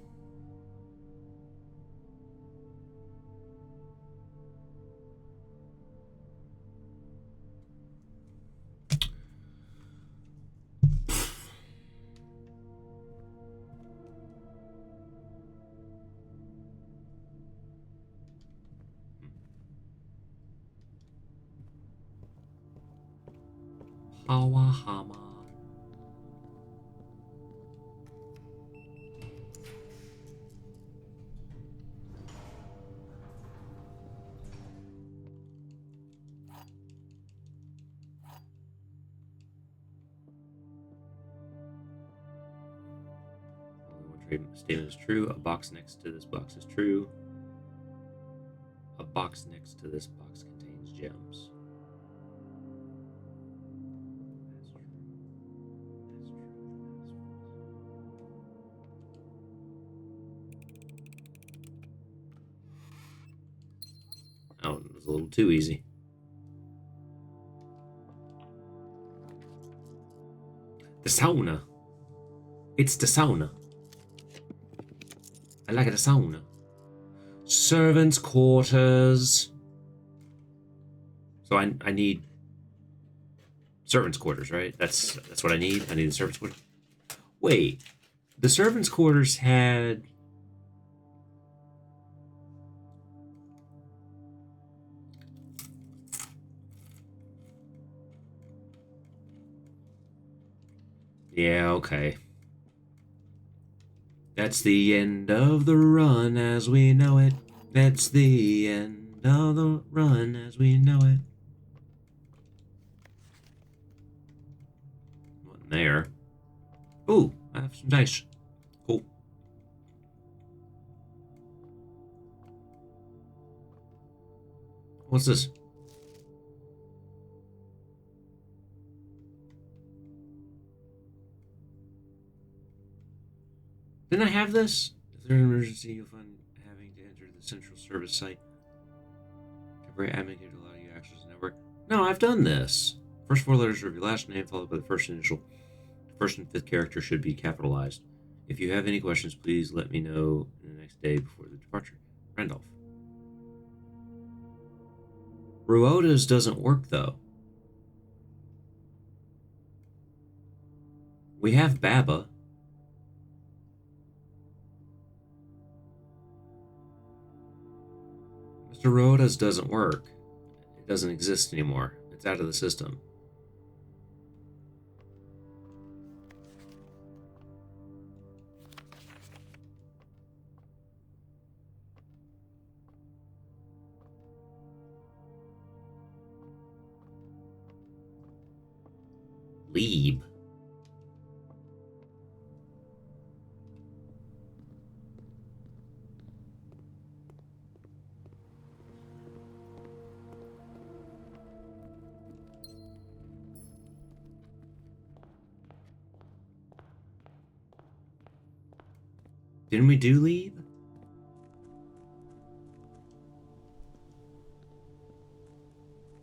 Hawahama. statement is true. A box next to this box is true. A box next to this box contains gems. That's true. That's true. That's false. Oh, it was a little too easy. The sauna. It's the sauna. I like the sauna. Servants' quarters. So I need servants' quarters, right? That's what I need. I need the servants' quarters. Wait, the servants' quarters had. Yeah, okay. That's the end of the run as we know it. That's the end of the run as we know it. Wasn't there. Ooh, I have some dice. Cool. What's this? Didn't I have this? If there's an emergency, you'll find having to enter the central service site. Temporary admin can allow you access the network. No, I've done this. First four letters of your last name followed by the first initial. The first and fifth character should be capitalized. If you have any questions, please let me know in the next day before the departure. Randolph. Ruoda's doesn't work, though. We have Baba. Mr. Ruoda's doesn't work. It doesn't exist anymore. It's out of the system. Leeb. Didn't we do Leeb?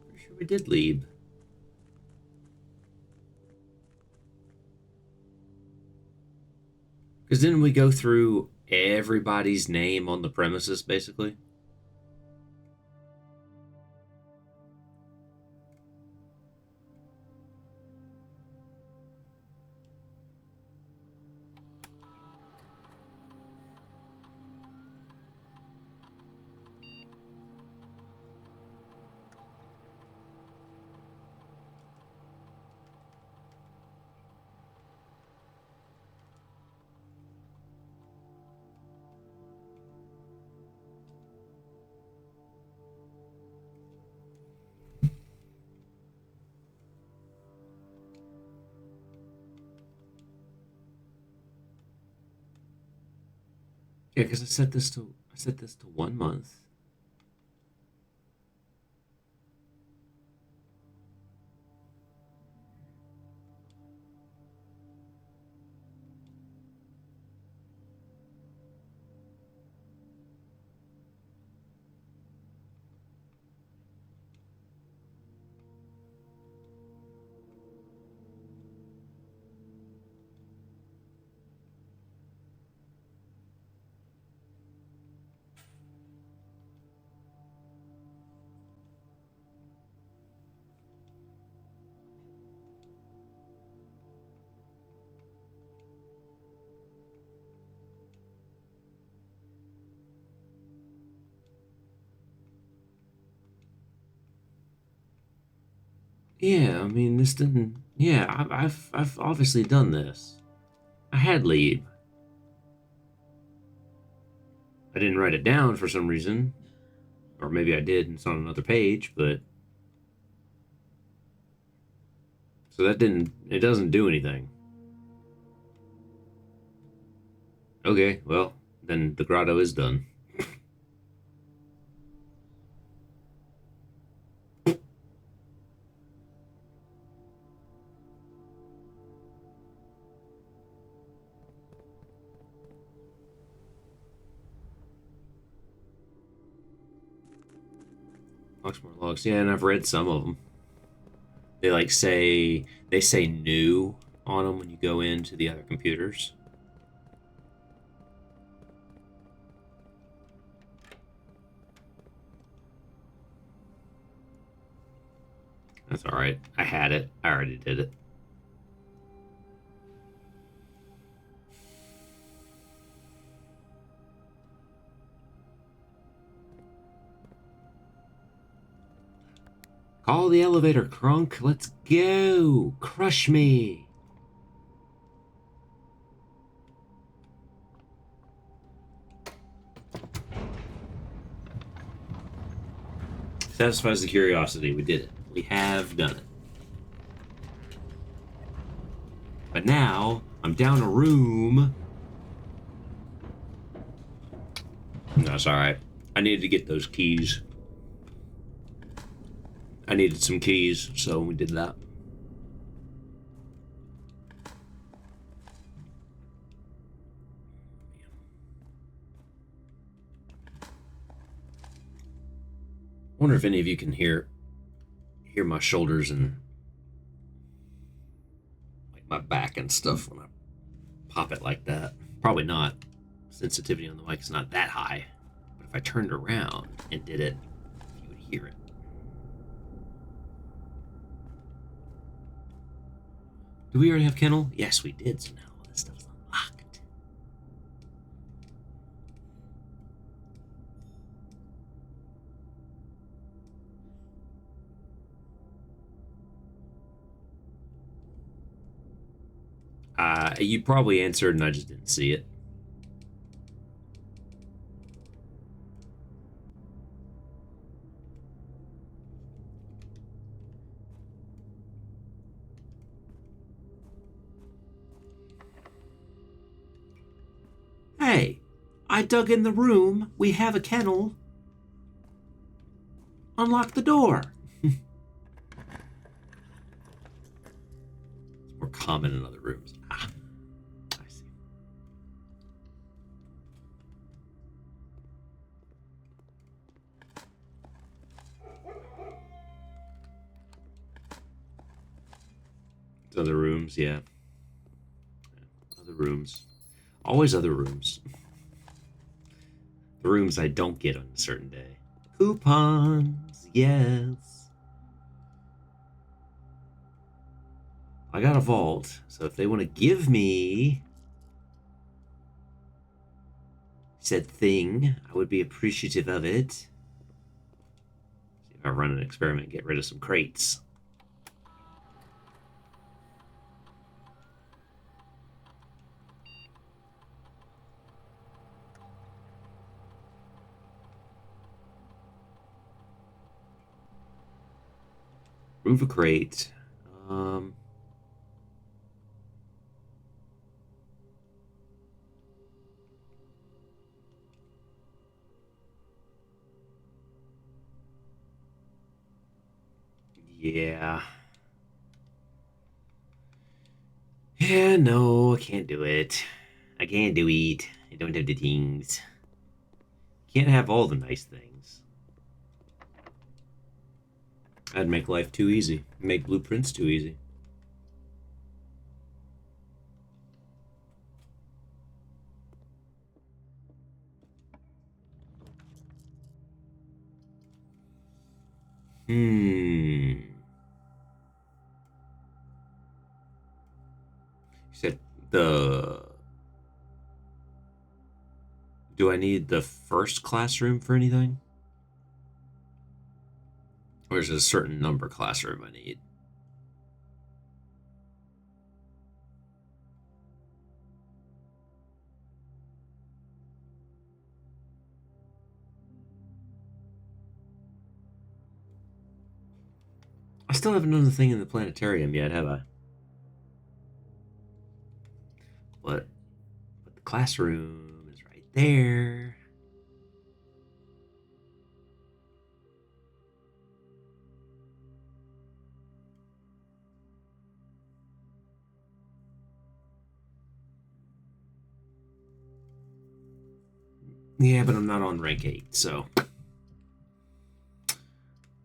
Pretty sure we did Leeb. Because didn't we go through everybody's name on the premises, basically? Yeah, because I set this to 1 month. Yeah, I mean, this didn't. Yeah, I've obviously done this. I had Leeb. I didn't write it down for some reason, or maybe I did, and it's on another page. But so that didn't. It doesn't do anything. Okay, well, then the grotto is done. Logs more logs. Yeah, and I've read some of them. They like say new on them when you go into the other computers. That's all right. I had it. I already did it. Call the elevator, Crunk. Let's go. Crush me. Satisfies the curiosity. We did it. We have done it. But now, I'm down a room. No, it's alright. I needed to get those keys. I needed some keys, so we did that. I wonder if any of you can hear my shoulders and like my back and stuff when I pop it like that. Probably not. Sensitivity on the mic is not that high. But if I turned around and did it, you would hear it. Do we already have kennel? Yes, we did. So now all this stuff's unlocked. You probably answered and I just didn't see it. Hey, I dug in the room. We have a kennel. Unlock the door. It's more common in other rooms. Ah, I see. It's other rooms, yeah. Other rooms. Always other rooms. The rooms I don't get on a certain day. Coupons, yes. I got a vault, so if they want to give me said thing, I would be appreciative of it. See if I run an experiment and get rid of some crates. Remove a crate. Yeah. Yeah, no, I can't do it. I can't do it. I don't have the things. Can't have all the nice things. That'd make life too easy. Make blueprints too easy. You said the... Do I need the first classroom for anything? Or is it a certain number classroom I need? I still haven't done the thing in the planetarium yet, have I? But the classroom is right there. Yeah, but I'm not on rank 8, so...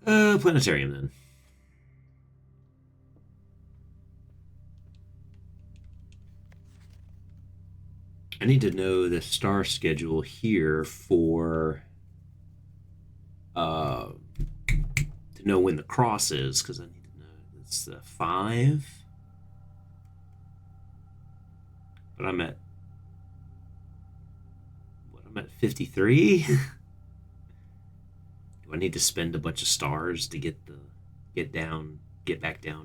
planetarium then. I need to know the star schedule here for... to know when the cross is, because I need to know it's 5. But I'm at... What, I'm at 53? Do I need to spend a bunch of stars to get back down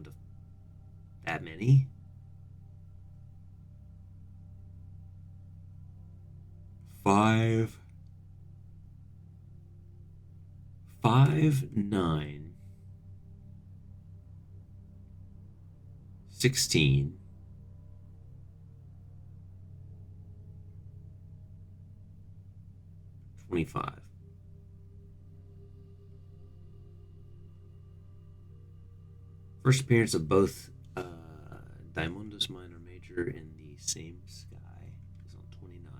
to that many? Five, 9, 16, 25. First appearance of both Diamondus Minor Major in the same sky is on 29.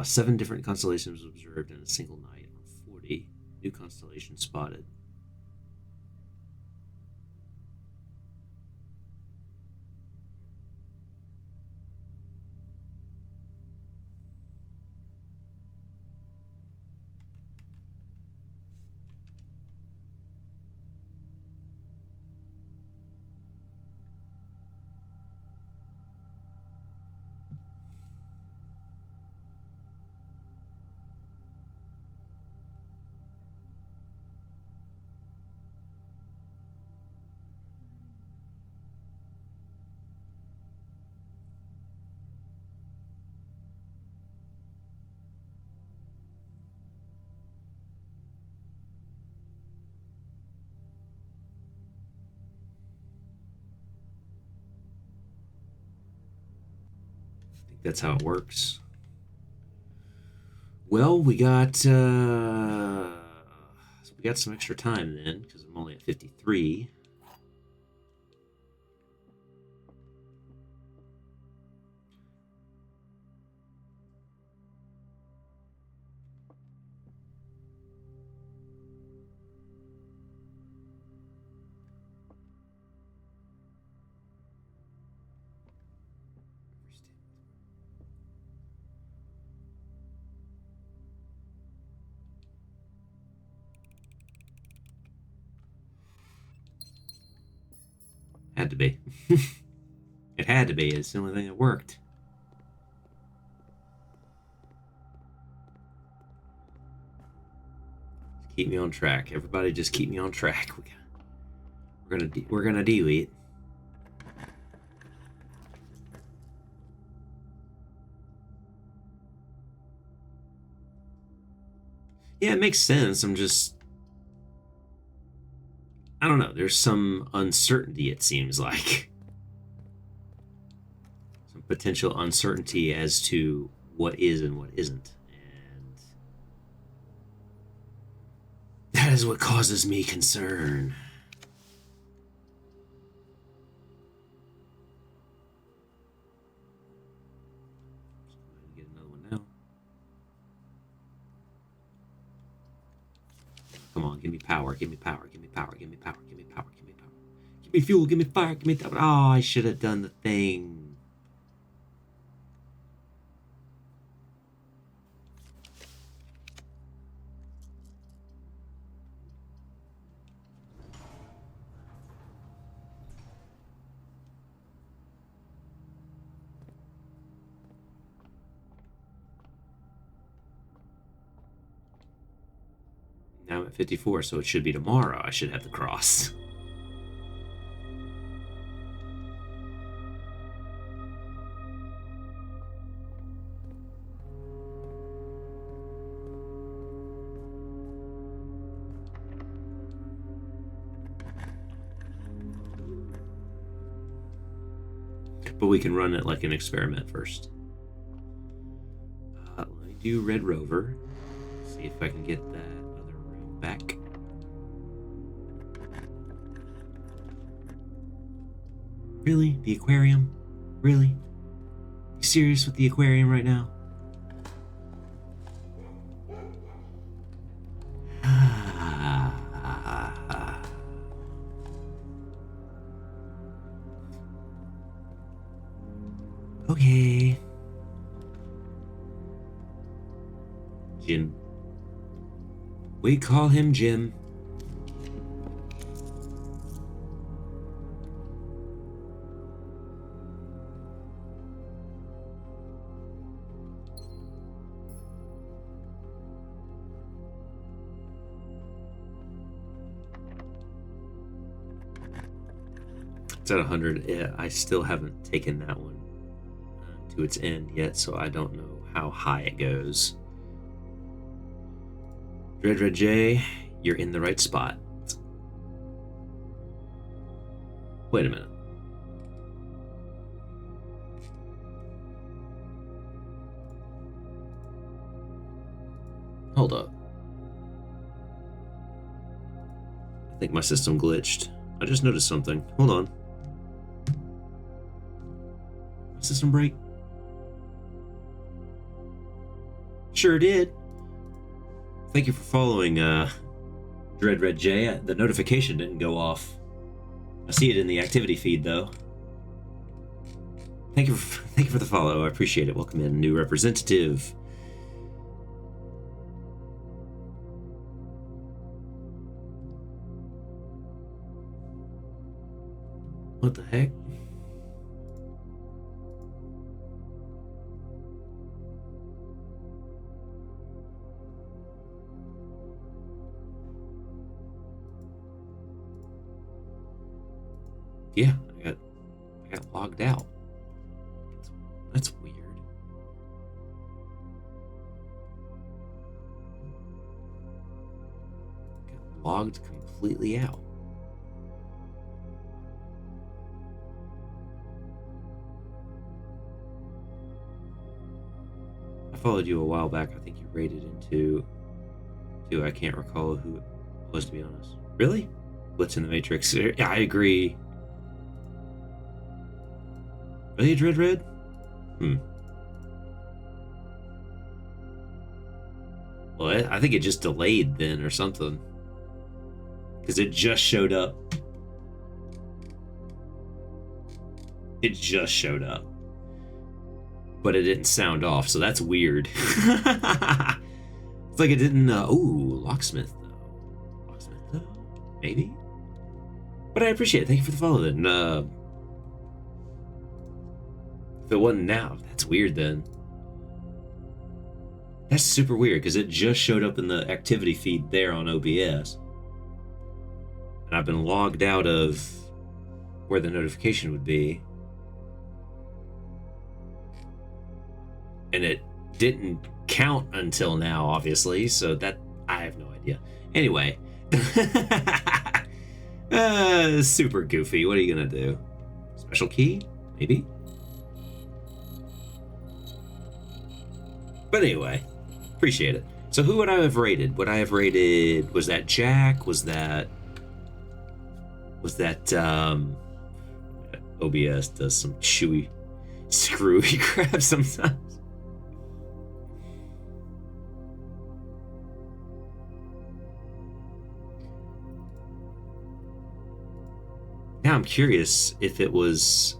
7 different constellations observed in a single night on 40. New constellation spotted. That's how it works. Well, we got some extra time then, because I'm only at 53. Had to be. It had to be. It's the only thing that worked. Just keep me on track. Everybody just keep me on track. We're gonna do it. Yeah, it makes sense. I don't know. There's some uncertainty, it seems like. Some potential uncertainty as to what is and what isn't. And that is what causes me concern. Get another one now. Come on, give me power, give me power, give me power, give me power, give me power, give me power. Give me fuel, give me fire, give me that. Oh, I should have done the thing. Now I'm at 54, so it should be tomorrow. I should have the cross. But we can run it like an experiment first. do Red Rover. See if I can get that other room back. Really? The aquarium? Really? You serious with the aquarium right now? Okay. Jim. We call him Jim. It's at 100. Yeah, I still haven't taken that one to its end yet, so I don't know how high it goes. Red J, you're in the right spot. Wait a minute. Hold up. I think my system glitched. I just noticed something. Hold on. System break? Sure did. Thank you for following, Red J. The notification didn't go off. I see it in the activity feed, though. Thank you for the follow. I appreciate it. Welcome in, new representative. What the heck? Yeah, I got logged out. That's weird. Got logged completely out. I followed you a while back. I think you raided into I can't recall who it was, to be honest. Really? Blitz in the Matrix. Yeah, I agree. Really, Red? Well, I think it just delayed then or something. Because it just showed up. It just showed up. But it didn't sound off, so that's weird. It's like it didn't, ooh, Locksmith, though. Locksmith, though? Maybe? But I appreciate it. Thank you for the follow, then. If it wasn't now, that's weird, then. That's super weird, because it just showed up in the activity feed there on OBS. And I've been logged out of where the notification would be. And it didn't count until now, obviously, so that I have no idea. Anyway, super goofy. What are you gonna do? Special key? Maybe? But anyway, appreciate it. So who would I have rated? Would I have rated, was that Jack? Was that OBS does some chewy, screwy crap sometimes. Now I'm curious if it was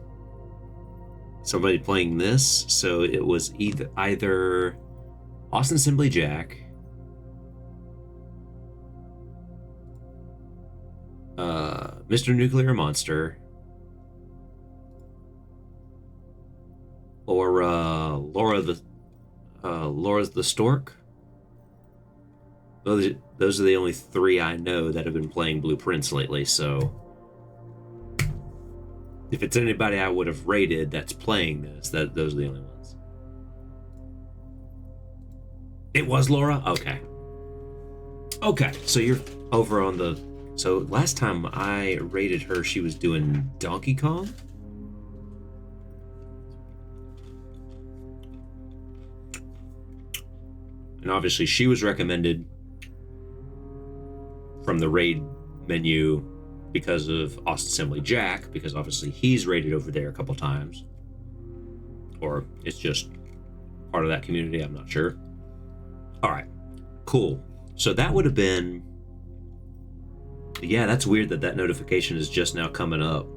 somebody playing this, so it was either Austin Assembly Jack, Mr. Nuclear Monster, or Laura the Stork. Those are the only three I know that have been playing Blueprints lately, so if it's anybody I would have rated that's playing this, those are the only ones. It was Laura? Okay, so you're over on the... So last time I rated her, she was doing Donkey Kong? And obviously she was recommended from the raid menu because of Austin Assembly Jack, because obviously he's raided over there a couple times. Or it's just part of that community, I'm not sure. All right, cool. So that would have been... Yeah, that's weird that that notification is just now coming up.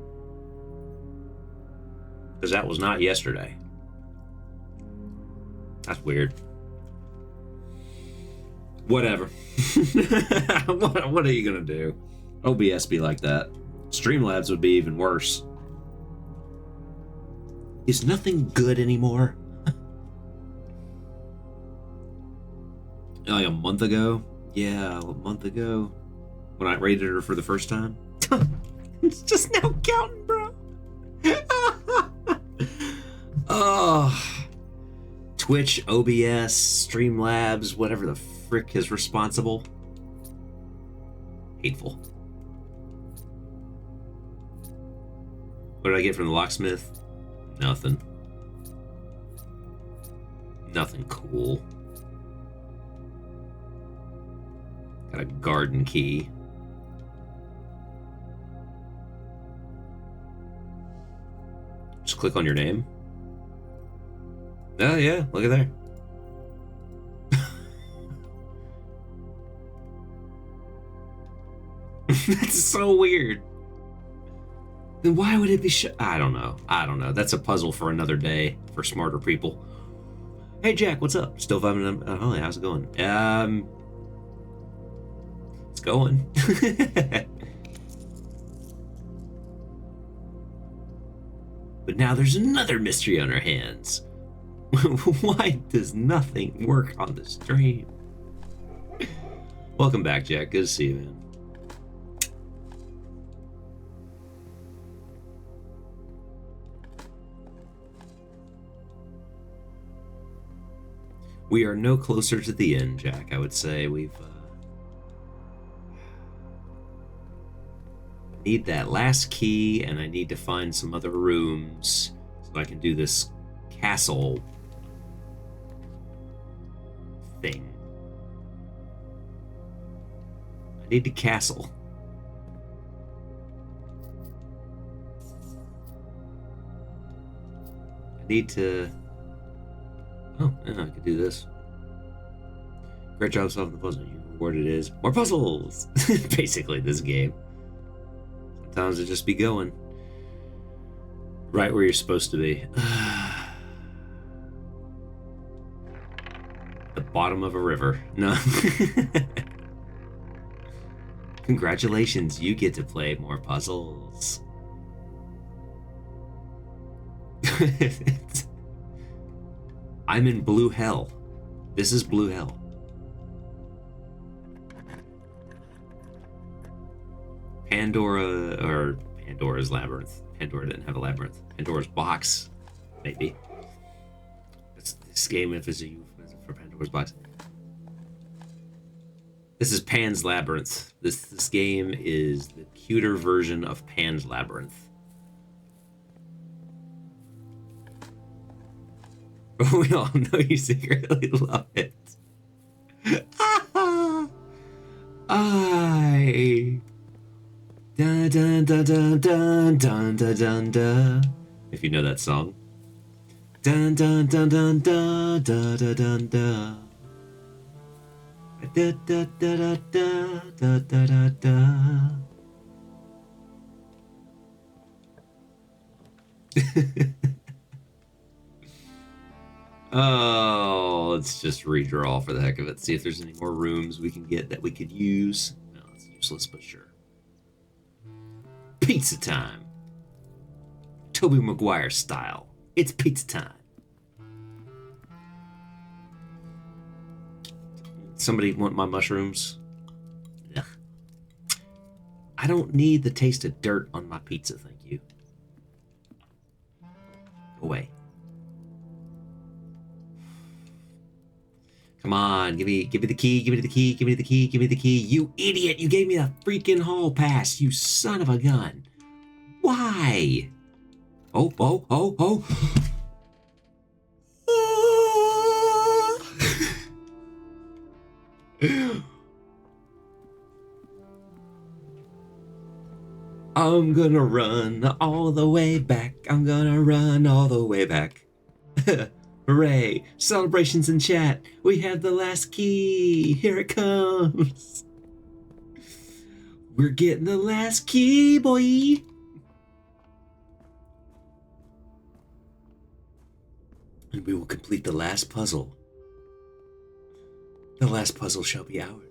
Because that was not yesterday. That's weird. Whatever. What are you gonna do? OBS be like that. Streamlabs would be even worse. Is nothing good anymore? Like a month ago? Yeah, a month ago. When I raided her for the first time. It's just now counting, bro. Oh. Twitch, OBS, Streamlabs, whatever the frick is responsible. Hateful. What did I get from the locksmith? Nothing. Nothing cool. Got a garden key. Just click on your name. Oh yeah, look at there. That's so weird. Then why would it be I don't know. I don't know. That's a puzzle for another day for smarter people. Hey Jack, what's up? Still vibing? Oh, how's it going? It's going. But now there's another mystery on our hands. Why does nothing work on the stream? Welcome back, Jack. Good to see you, man. We are no closer to the end, Jack. I would say we've need that last key, and I need to find some other rooms so I can do this castle thing. I need the castle. I need to... Oh, yeah, I could do this. Great job solving the puzzle. Your reward it is more puzzles! Basically, this game. Sometimes it just be going right where you're supposed to be. The bottom of a river. No. Congratulations, you get to play more puzzles. I'm in blue hell. This is blue hell. Pandora's labyrinth. Pandora didn't have a labyrinth. Pandora's box, maybe. This game is a euphemism for Pandora's box. This is Pan's Labyrinth. This game is the cuter version of Pan's Labyrinth. We all know you secretly love it. I dun dun dun dun dun dun dun dun dun. If you know that song. Dun dun dun dun dun dun dun dun dun. Da da da da da da da da. Oh, let's just redraw for the heck of it. See if there's any more rooms we can get that we could use. No, it's useless, but sure. Pizza time. Tobey Maguire style. It's pizza time. Somebody want my mushrooms? Ugh. I don't need the taste of dirt on my pizza, thank you. Go away. Come on, give me the key, give me the key, give me the key, give me the key. You idiot, you gave me a freaking hall pass, you son of a gun. Why? Oh, oh, oh, oh. I'm gonna run all the way back. I'm gonna run all the way back. Hooray! Celebrations in chat. We have the last key. Here it comes. We're getting the last key, boy. And we will complete the last puzzle. The last puzzle shall be ours.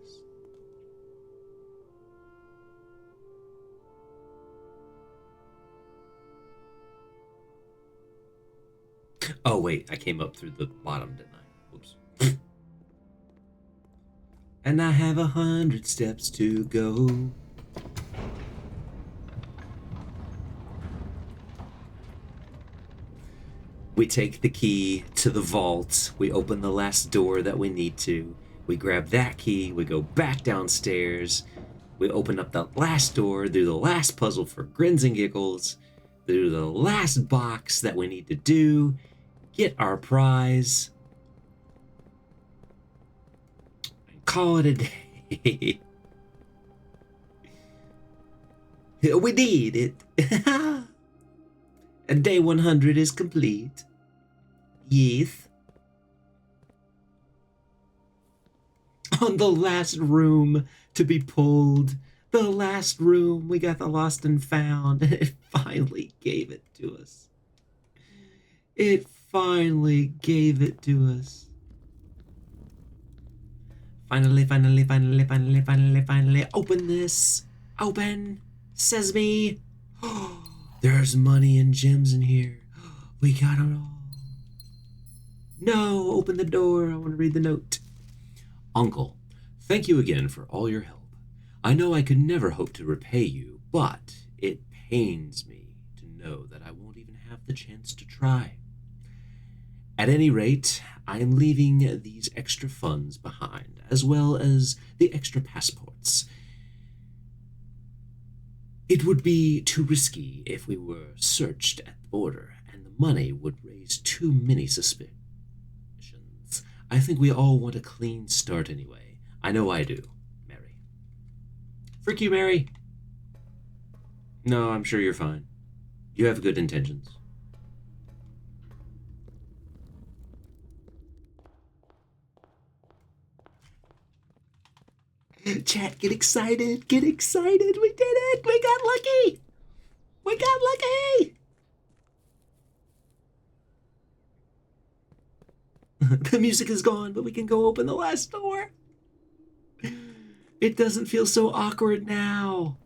Oh, wait, I came up through the bottom, didn't I? Whoops. And I have 100 steps to go. We take the key to the vault. We open the last door that we need to. We grab that key. We go back downstairs. We open up the last door, do the last puzzle for grins and giggles, do the last box that we need to do, get our prize, and call it a day. We did it. And day 100 is complete. Yes. On the last room to be pulled. The last room. We got the lost and found. And it finally gave it to us. It finally gave it to us. Finally. Open this. Open. Sesame. There's money and gems in here. We got it all. No, open the door. I want to read the note. Uncle, thank you again for all your help. I know I could never hope to repay you, but it pains me to know that I won't even have the chance to try. At any rate, I am leaving these extra funds behind, as well as the extra passports. It would be too risky if we were searched at the border, and the money would raise too many suspicions. I think we all want a clean start anyway. I know I do, Mary. Frick you, Mary. No, I'm sure you're fine. You have good intentions. Chat, get excited, get excited. We did it. We got lucky. We got lucky. The music is gone, but we can go open the last door. It doesn't feel so awkward now.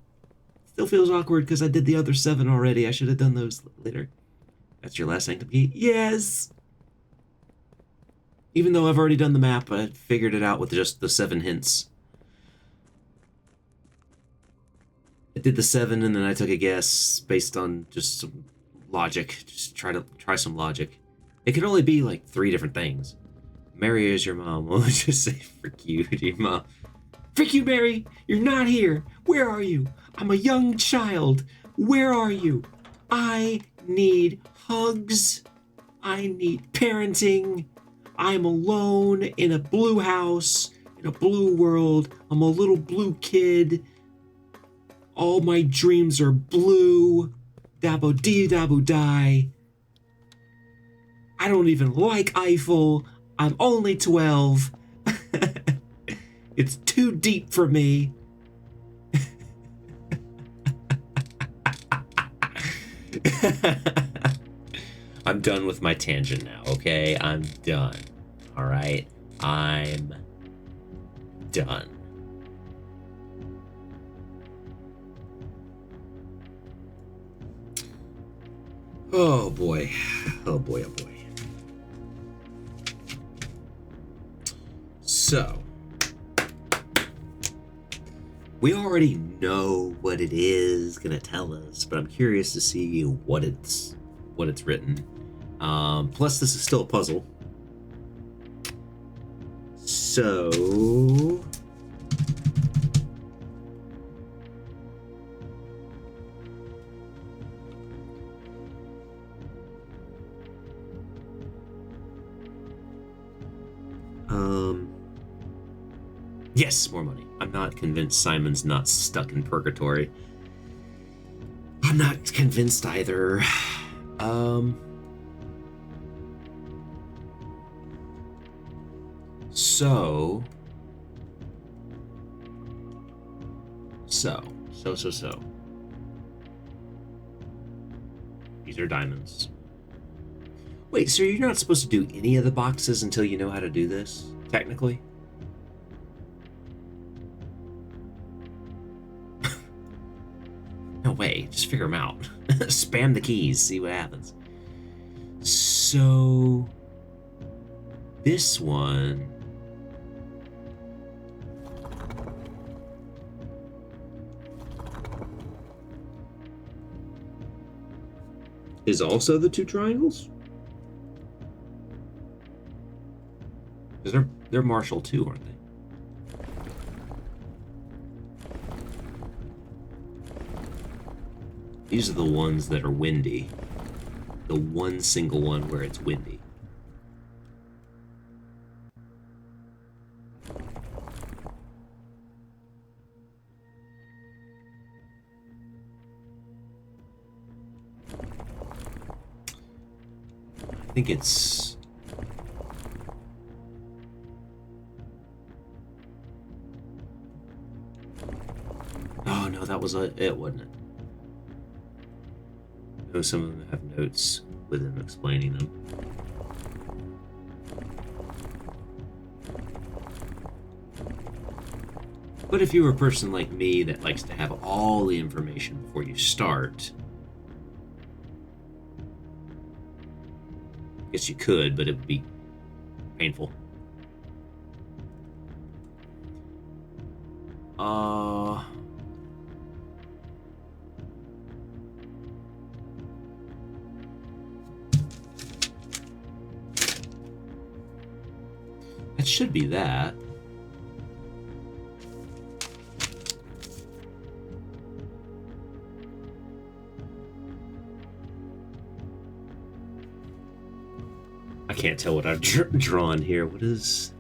Still feels awkward because I did the other 7 already. I should have done those later. That's your last sanctum key? Yes. Even though I've already done the map, I figured it out with just the 7 hints. I did the 7 and then I took a guess based on just some logic. Just try some logic. It could only be like 3 different things. Mary is your mom. We'll just say frick you to your mom. Frick you, Mary! You're not here! Where are you? I'm a young child. Where are you? I need hugs. I need parenting. I'm alone in a blue house, in a blue world. I'm a little blue kid. All my dreams are blue. Dabo dee dabo die. I don't even like Eiffel. I'm only 12. It's too deep for me. I'm done with my tangent now, okay? I'm done. All right? I'm done. Oh boy. Oh boy, oh boy. So, we already know what it is gonna tell us, but I'm curious to see what it's written. Plus, this is still a puzzle. So, Yes, more money. I'm not convinced Simon's not stuck in purgatory. I'm not convinced either. So. These are diamonds. Wait, so you're not supposed to do any of the boxes until you know how to do this, technically? No way, just figure them out. Spam the keys, see what happens. So, this one... is also the 2 triangles? Because they're Marshall too, aren't they? These are the ones that are windy. The one single one where it's windy. I think it's... Oh no, that was it, wasn't it? I know some of them have notes with them explaining them. But if you were a person like me that likes to have all the information before you start, I guess you could, but it would be painful. It should be that. I can't tell what I've drawn here. What is...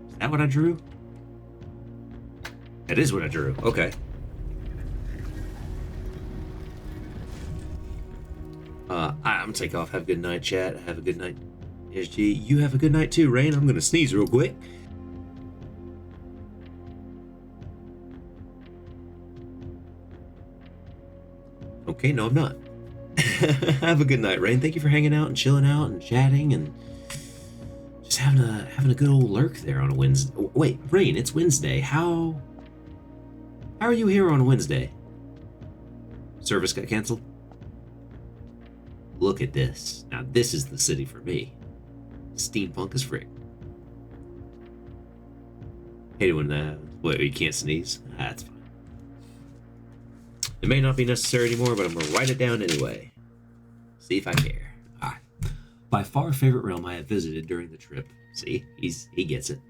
Is that what I drew? That is what I drew. Okay. I'm gonna take off. Have a good night, chat. Have a good night, SG. You have a good night too, Rain. I'm gonna sneeze real quick. Okay, no, I'm not. Have a good night, Rain. Thank you for hanging out and chilling out and chatting and just having a good old lurk there on a Wednesday. Wait, Rain, it's Wednesday. How are you here on a Wednesday? Service got canceled? Look at this. Now this is the city for me. Steampunk is frick. Hate it when what, you can't sneeze? That's fine. It may not be necessary anymore, but I'm gonna write it down anyway. See if I care. Alright. By far favorite realm I have visited during the trip. See, he gets it.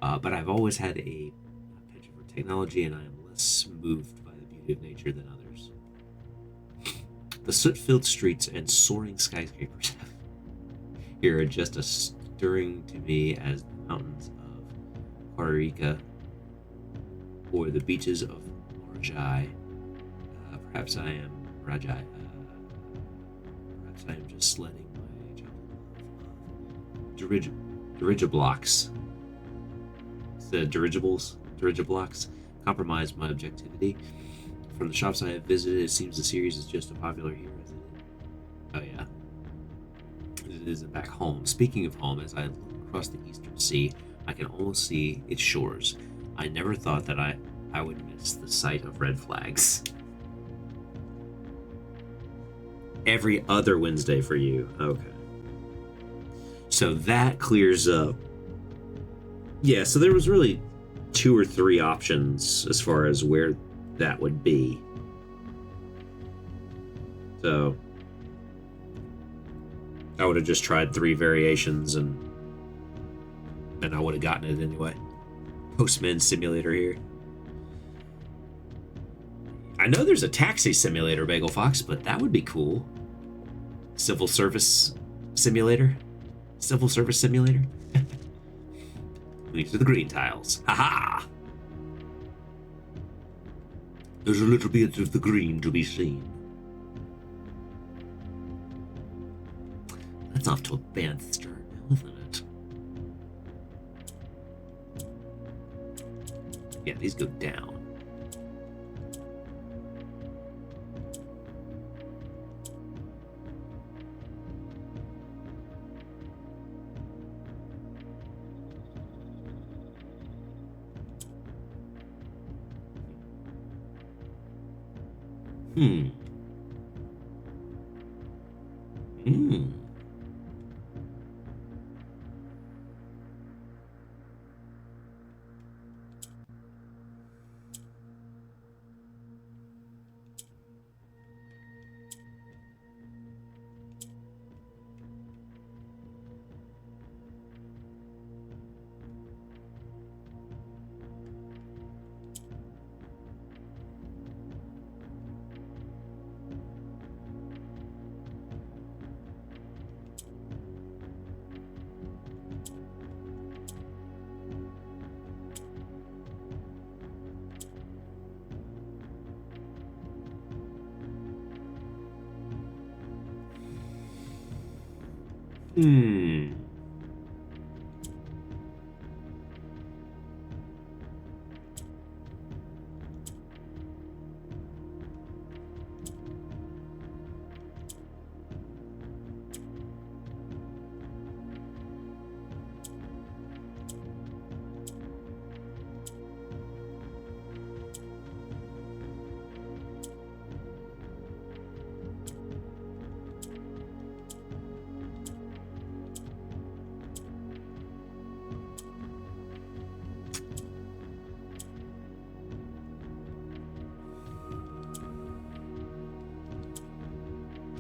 But I've always had a penchant for technology, and I am less moved by the beauty of nature than others. The soot-filled streets and soaring skyscrapers here are just as stirring to me as the mountains of Puerto Rico or the beaches of Marajai. Perhaps I am Rajai. Perhaps I am just letting my dirigiblocks. The dirigiblocks compromise my objectivity. From the shops I have visited, it seems the series is just as popular here as it is. Oh yeah, it is back home. Speaking of home, as I look across the eastern sea, I can almost see its shores. I never thought that I would miss the sight of red flags. Every other Wednesday for you. Okay. So that clears up. Yeah, so there was really 2 or 3 options as far as where that would be. So I would have just tried 3 variations and I would have gotten it anyway. Postman simulator here. I know there's a taxi simulator, Bagel Fox, but that would be cool. Civil service simulator? Civil service simulator? These are the green tiles. Haha! There's a little bit of the green to be seen. That's off to a bad start now, isn't it? Yeah, these go down. Hmm. Hmm.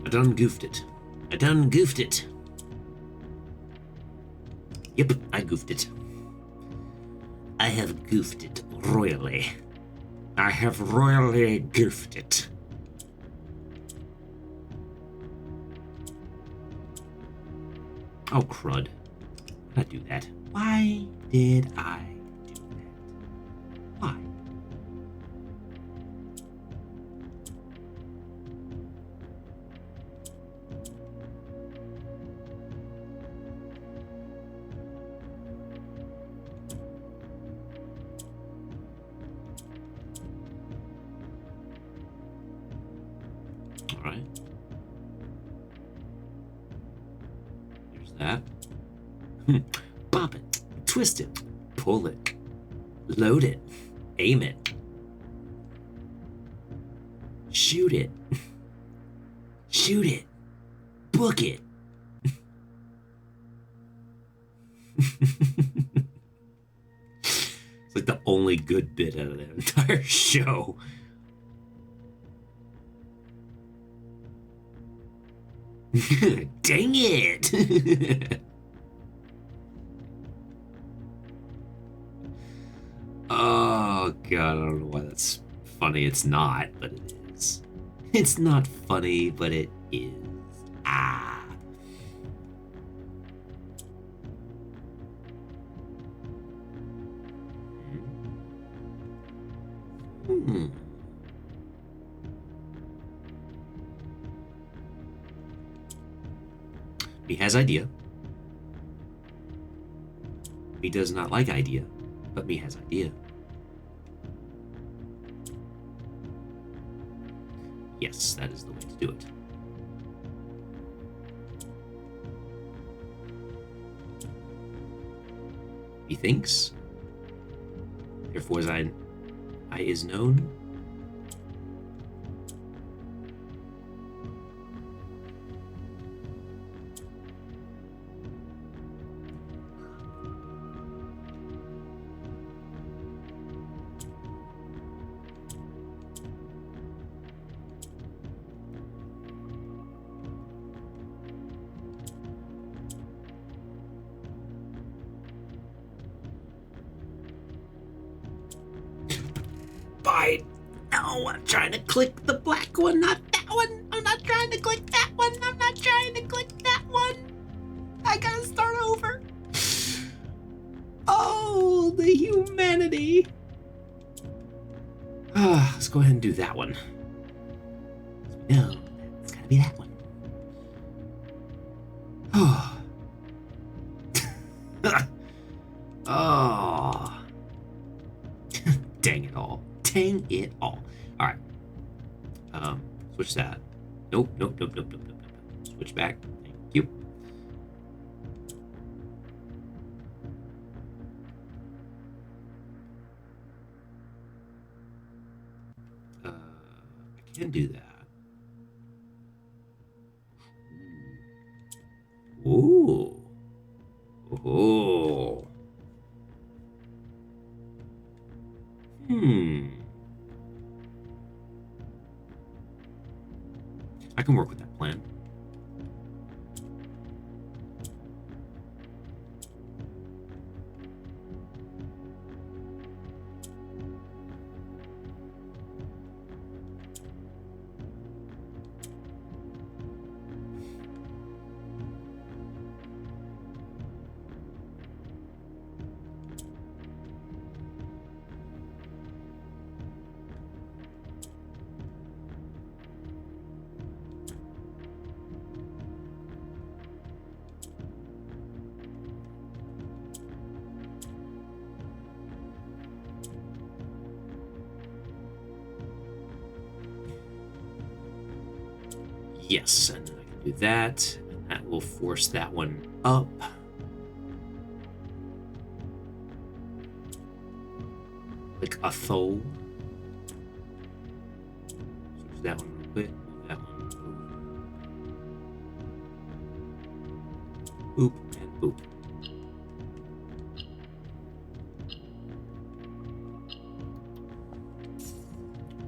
I done goofed it. I done goofed it. Yep, I goofed it. I have goofed it royally. I have royally goofed it. Oh, crud. Why did I do that? Why did I do that? Why? All right. There's that. Pop it, twist it, pull it, load it, aim it, shoot it, shoot it, book it. It's like the only good bit out of that entire show. Dang it! Oh god, I don't know why that's funny. It's not, but it is. It's not funny, but it is. Ah. Hmm. He has idea. He does not like idea, but me has idea. Yes, that is the way to do it. He thinks. Therefore, as I is known. No, I'm trying to click the black one, not that one. I'm not trying to click that one. I'm not trying to click that one. I gotta start over. Oh, the humanity. Let's go ahead and do that one. No, it's gotta be that one. Oh. Oh. Dang it all. Dang it all. Alright. Switch that. Nope. Switch back. Thank you. I can do that. Ooh. Oh. I can work with that plan. Yes, and then I can do that, and that will force that one up. Like a thole. Switch that one real quick. Move that one over. Boop and boop.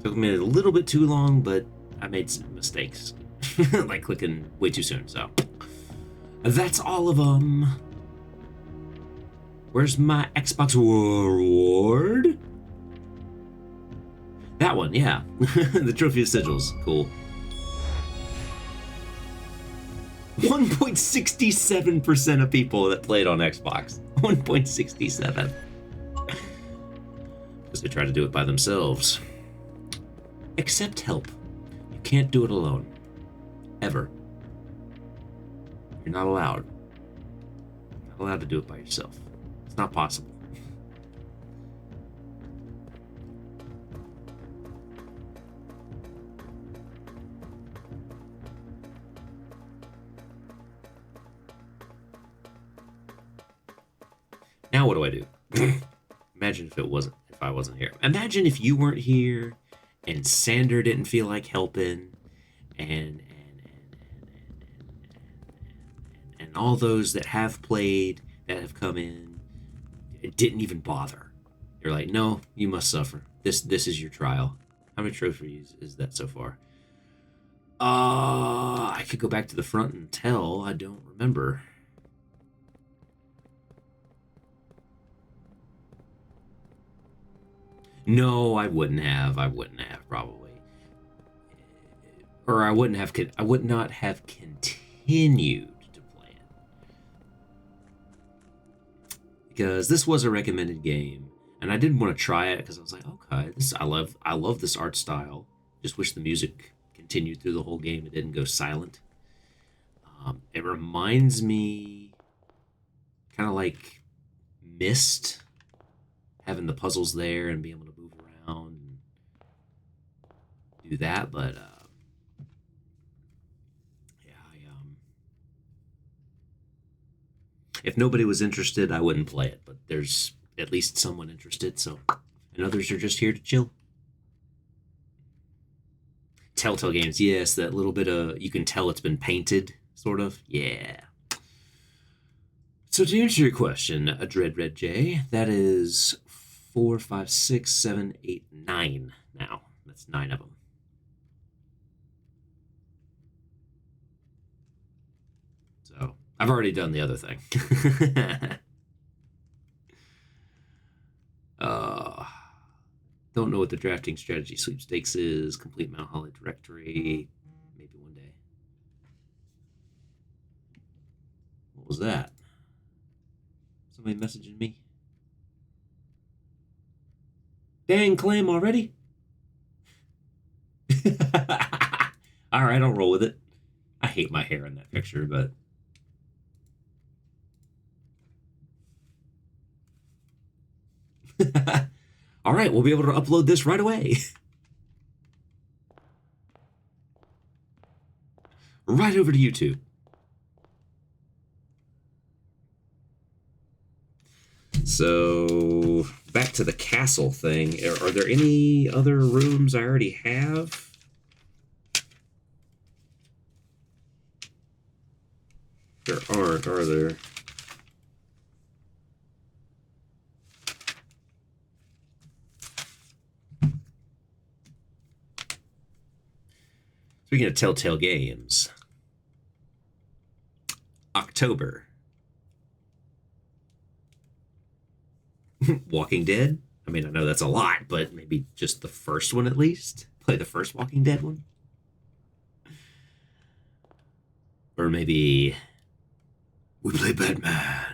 Took me a little bit too long, but I made some mistakes. Like clicking way too soon, so that's all of them. Where's my Xbox reward? That one, yeah. The trophy of sigils, cool. 1.67% of people that played on Xbox. 1.67. Because they try to do it by themselves. Accept help. You can't do it alone. Ever. You're not allowed. You're not allowed to do it by yourself. It's not possible. Now what do I do? Imagine if I wasn't here. Imagine if you weren't here and Sander didn't feel like helping and all those that have played, that have come in, didn't even bother. You're like, no, you must suffer. This is your trial. How many trophies is that so far? I could go back to the front and tell. I don't remember. No, I wouldn't have. Probably. Or I would not have continued to play it. Because this was a recommended game, and I did want to try it because I was like, okay, I love this art style. Just wish the music continued through the whole game. It didn't go silent. It reminds me kind of like Myst, having the puzzles there and being able to move around and do that, but if nobody was interested, I wouldn't play it, but there's at least someone interested, so, and others are just here to chill. Telltale Games, yes, that little bit of, you can tell it's been painted, sort of, yeah. So to answer your question, a Dread Red J, that is 4, 5, 6, 7, 8, 9 now. That's 9 of them. So I've already done the other thing. Don't don't know what the drafting strategy sweepstakes is. Complete Mount Holly directory. Maybe one day. What was that? Somebody messaging me? Dang, claim already? All right, I'll roll with it. I hate my hair in that picture, but... All right, we'll be able to upload this right away. Right over to YouTube. So, back to the castle thing. Are there any other rooms I already have? There aren't, are there? Speaking of Telltale Games, October. Walking Dead? I mean, I know that's a lot, but maybe just the first one at least? Play the first Walking Dead one? Or maybe we play Batman.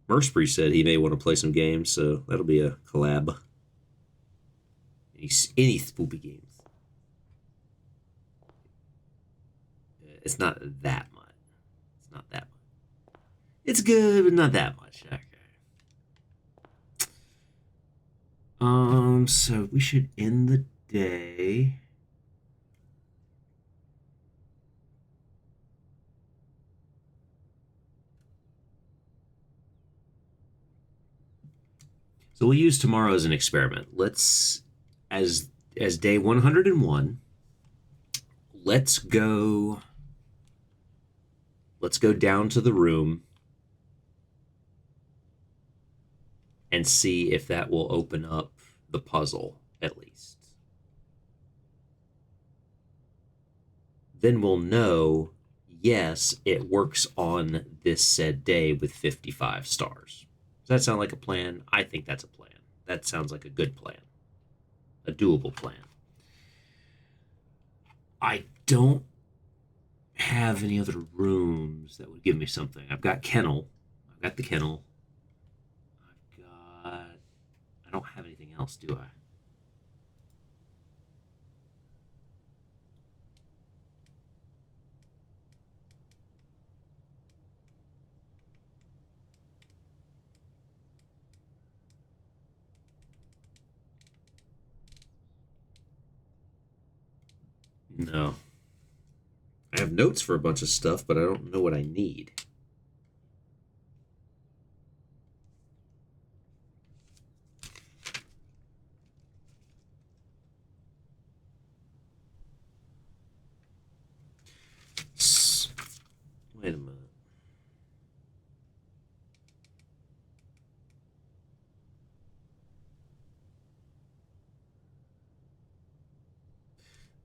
Merspry said he may want to play some games, so that'll be a collab. Any spoopy games. It's not that much. It's not that much. It's good, but not that much. Okay. So we should end the day. So we'll use tomorrow as an experiment. Let's, as day 101, let's go down to the room and see if that will open up the puzzle, at least. Then we'll know, yes, it works on this said day with 55 stars. Does that sound like a plan? I think that's a plan. That sounds like a good plan. A doable plan. I don't have any other rooms that would give me something. I've got kennel. I've got the kennel. I don't have anything else, do I? No. I have notes for a bunch of stuff, but I don't know what I need. Wait a minute.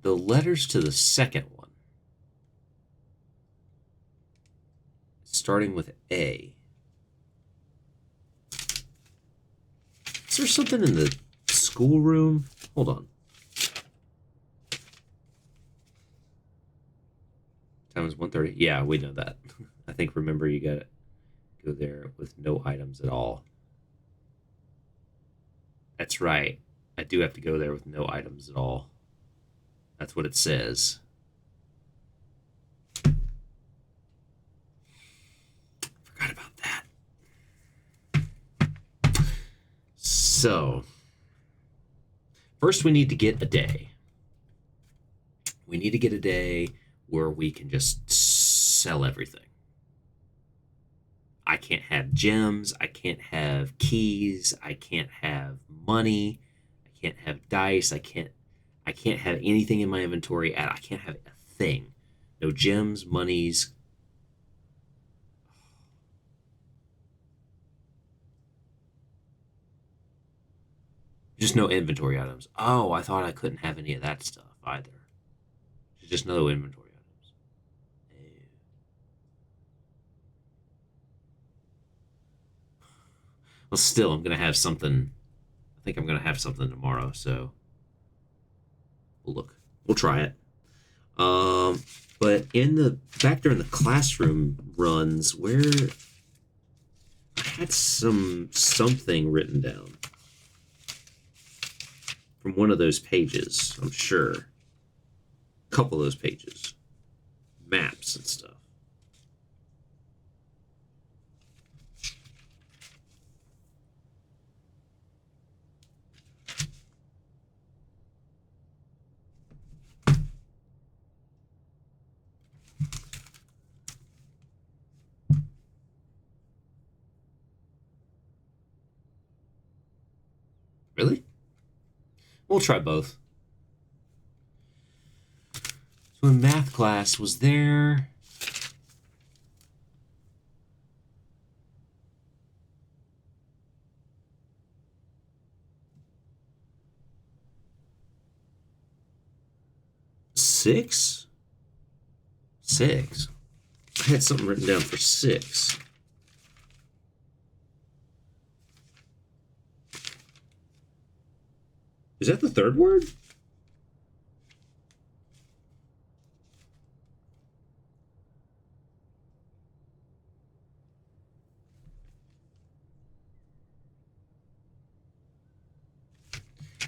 The letters to the second one, starting with A. Is there something in the schoolroom? Hold on. Time is 1:30. Yeah, we know that. I think, remember, you gotta go there with no items at all. That's right. I do have to go there with no items at all. That's what it says. Forgot about that. So, first we need to get a day. We need to get a day where we can just sell everything. I can't have gems. I can't have keys. I can't have money. I can't have dice. I can't have anything in my inventory. I can't have a thing. No gems, monies. Just no inventory items. Oh, I thought I couldn't have any of that stuff either. Just no inventory items. Well, still, I'm gonna have something. I think I'm gonna have something tomorrow, so we'll look. We'll try it. But in the back during the classroom runs, where I had something written down from one of those pages, I'm sure. A couple of those pages. Maps and stuff. Really? We'll try both. So in math class, was there... Six? Six? I had something written down for six. Is that the third word?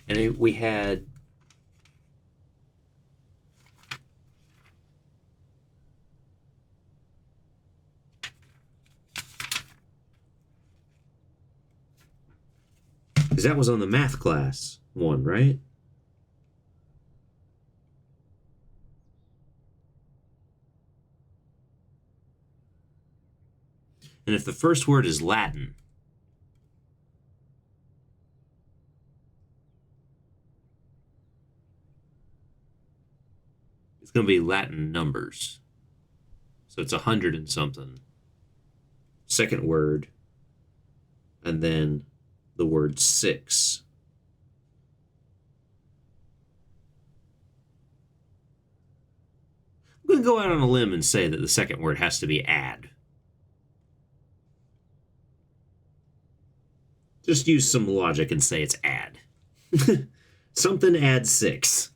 And we had... Because that was on the math class one, right? And if the first word is Latin, it's going to be Latin numbers. So it's 100 and something. Second word, and then the word six. I'm going to go out on a limb and say that the second word has to be add. Just use some logic and say it's add. Something adds six.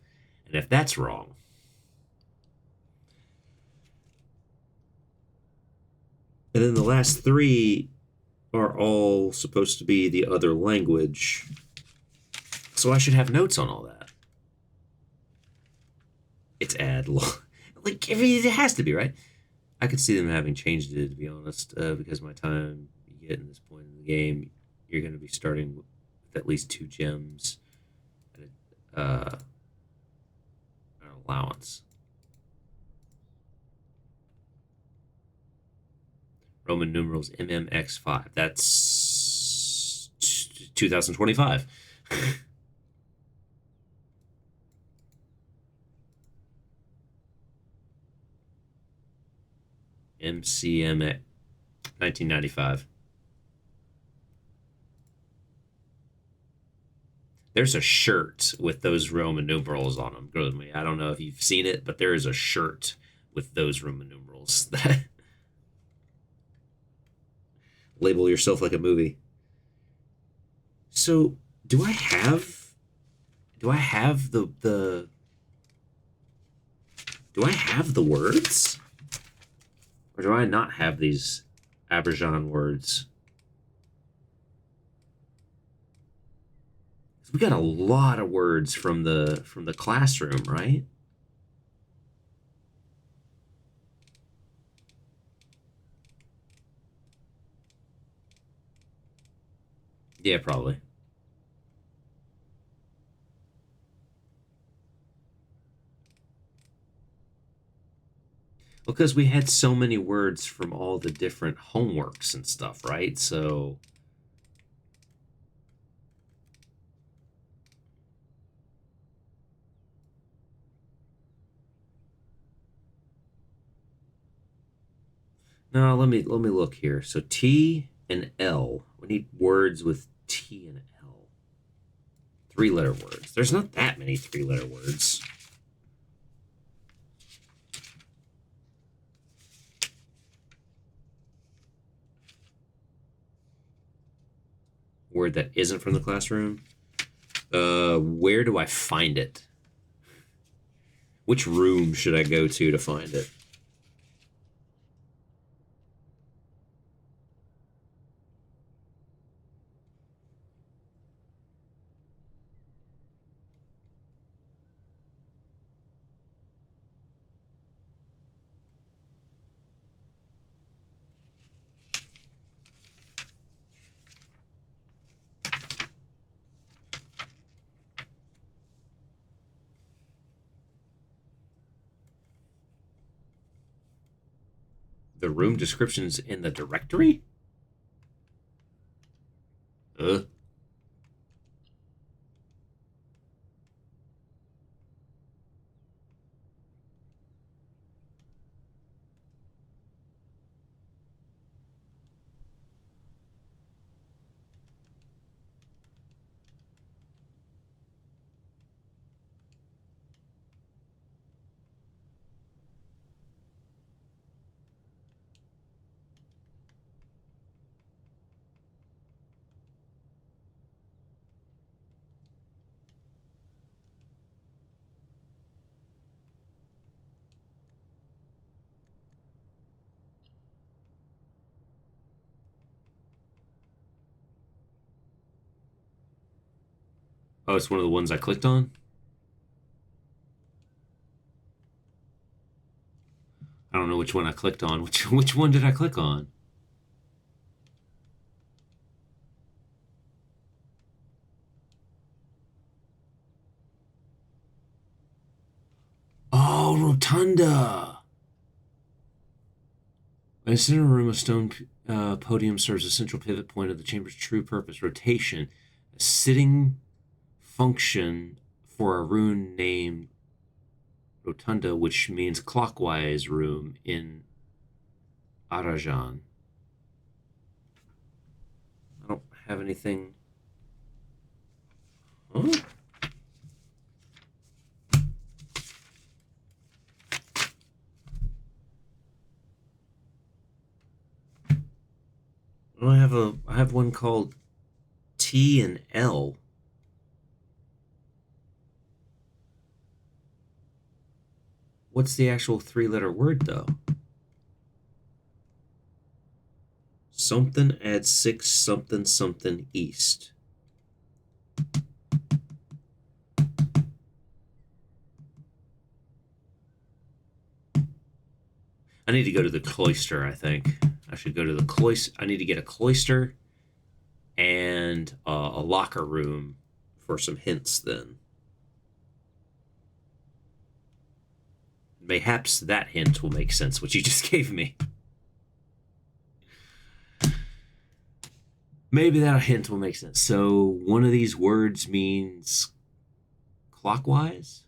And if that's wrong... And then the last three are all supposed to be the other language. So I should have notes on all that. It's add. Like, I mean, it has to be, right? I could see them having changed it, to be honest, because by the time you get in this point in the game, you're going to be starting with at least 2 gems and an allowance. Roman numerals MMX5. That's 2025. MCMX 1995. There's a shirt with those Roman numerals on them. I don't know if you've seen it, but there is a shirt with those Roman numerals. Label yourself like a movie. So, do I have the words? Or do I not have these Abrazan words? We got a lot of words from the classroom, right? Yeah, probably. Because we had so many words from all the different homeworks and stuff, right? So... No, let me look here. So T and L. We need words with T and L. 3-letter words. There's not that many 3-letter words. word that isn't from the classroom. Where do I find it? Which room should I go to find it? The room description's in the directory? Oh, it's one of the ones I clicked on? I don't know which one I clicked on. Which one did I click on? Oh, Rotunda! In a center room, a stone podium serves as a central pivot point of the chamber's true purpose, rotation. A sitting function for a rune named Rotunda, which means clockwise room in Arajan. I don't have anything. Huh? Well, I have one called T and L. What's the actual 3-letter word though? Something add 6 something something east. I need to go to the cloister, I think. I should go to the cloister. I need to get a cloister and a locker room for some hints then. Mayhaps that hint will make sense, what you just gave me. Maybe that hint will make sense. So one of these words means clockwise?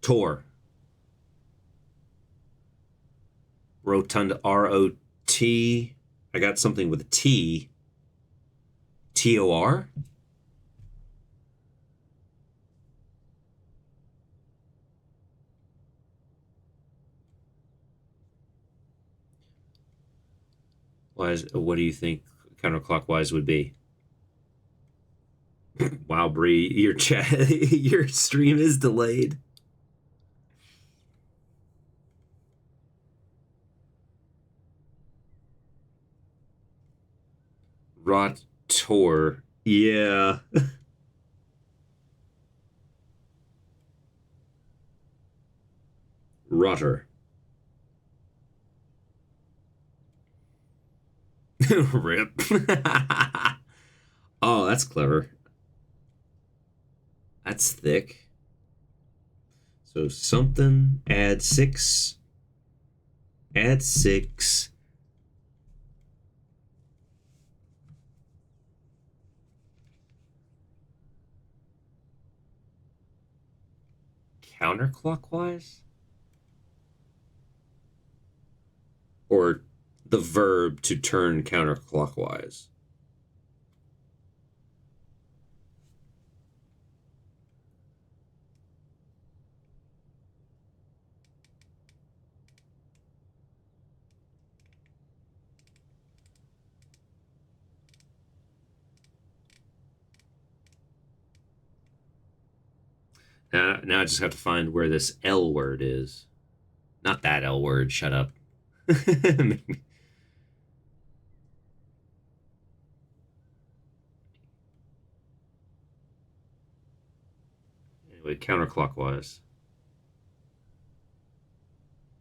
Tor. Rotunda, R-O-T. I got something with a T. T-O-R? What do you think counterclockwise would be? Wow, Bree, your chat, your stream is delayed. Rotor. Yeah. Rotter. Rip. Oh, that's clever. That's thick. So something, add 6. Add 6. Counterclockwise? Or the verb to turn counterclockwise? Now I just have to find where this L word is. Not that L word. Shut up. Anyway, counterclockwise.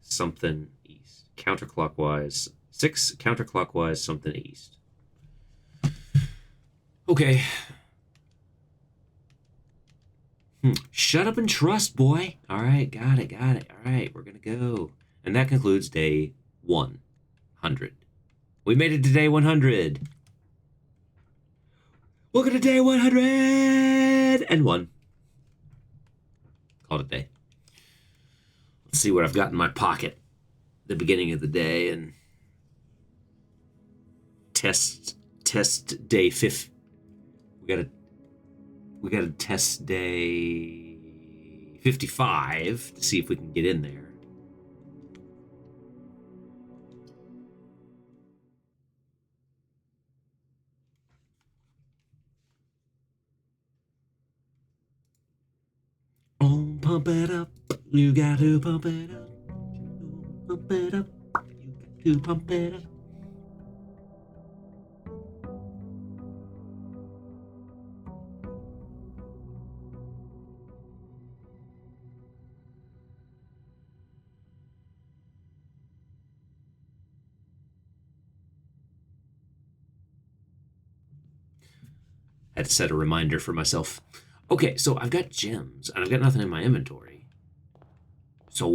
Something east. Counterclockwise. 6 counterclockwise, something east. Okay. Shut up and trust, boy. All right, got it. All right, we're going to go. And that concludes day 100. We made it to day 100. Welcome to day 101. Called it a day. Let's see what I've got in my pocket at the beginning of the day and test day 5. We got to test day 55 to see if we can get in there. Oh, pump it up. You got to pump it up. Pump it up. You got to pump it up. I had to set a reminder for myself. Okay, so I've got gems, and I've got nothing in my inventory. So,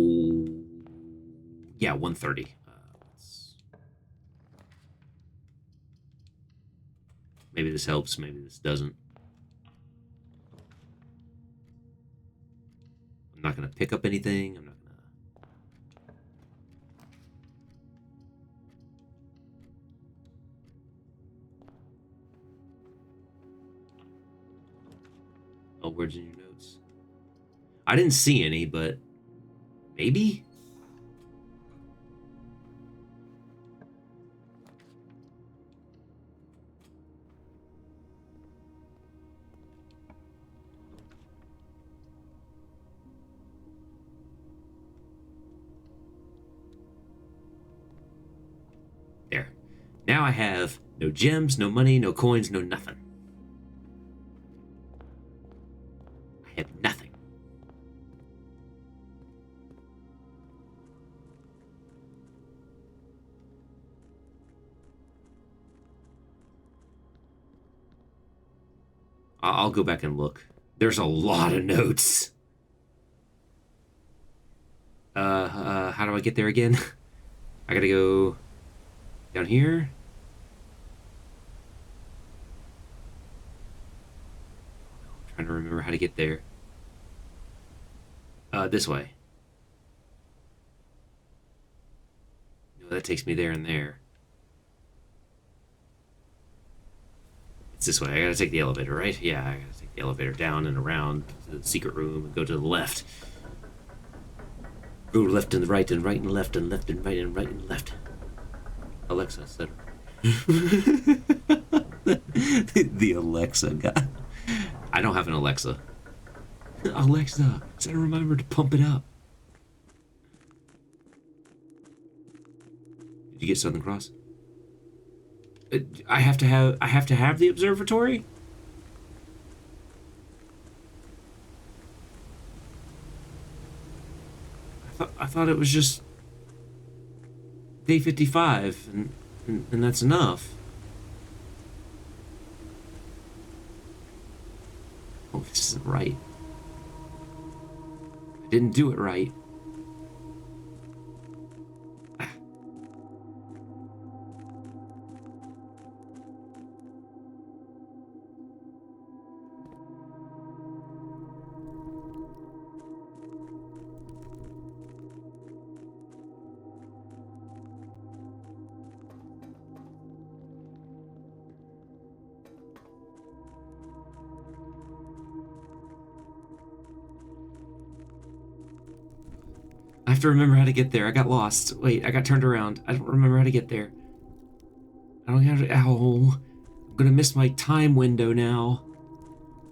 yeah, 130. Maybe this helps, maybe this doesn't. I'm not going to pick up anything. I'm not going to... Oh, words in your notes. I didn't see any, but maybe? There. Now I have no gems, no money, no coins, no nothing. I have nothing. I'll go back and look. There's a lot of notes. How do I get there again? I gotta go down here. I'm trying to remember how to get there. This way. No, that takes me there and there. It's this way. I gotta take the elevator, right? Yeah, I gotta take the elevator down and around to the secret room and go to the left. Go left and right and right and left and left and right and right and left. Alexa said. The Alexa guy. I don't have an Alexa. Alexa, set a reminder to pump it up. Did you get Southern Cross? I have to have the observatory? I thought it was just day 55 and that's enough. Oh, this isn't right. I didn't do it right. I have to remember how to get there. I got lost. Wait, I got turned around. I don't remember how to get there. I don't have to... Ow. I'm gonna miss my time window now.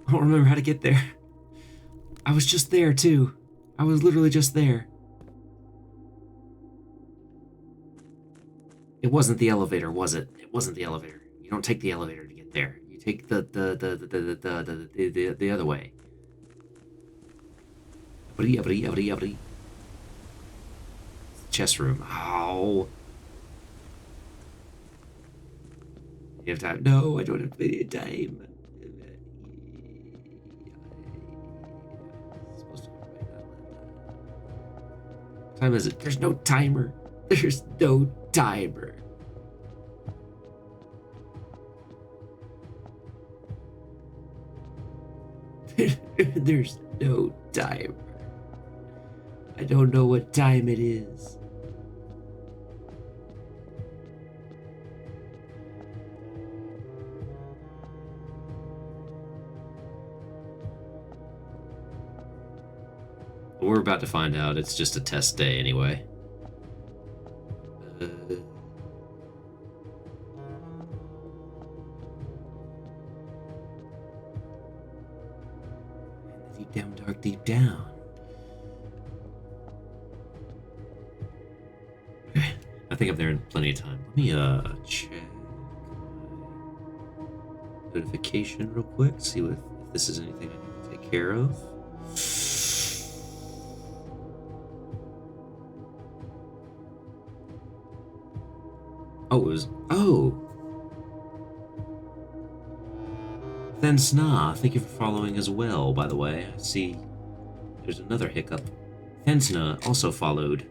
I don't remember how to get there. I was just there, too. I was literally just there. It wasn't the elevator, was it? It wasn't the elevator. You don't take the elevator to get there. You take the other way. Chess room. Oh. You have time? No, I don't have any time. What time is it? There's no timer. There's no timer. There's no timer. I don't know what time it is. We're about to find out. It's just a test day anyway. Deep down, dark, deep down. Okay, I think I'm there in plenty of time. Let me check my notification real quick. See if this is anything I need to take care of. Oh, it was. Oh! Then Sna, thank you for following as well, by the way. I see there's another hiccup. Thensna also followed.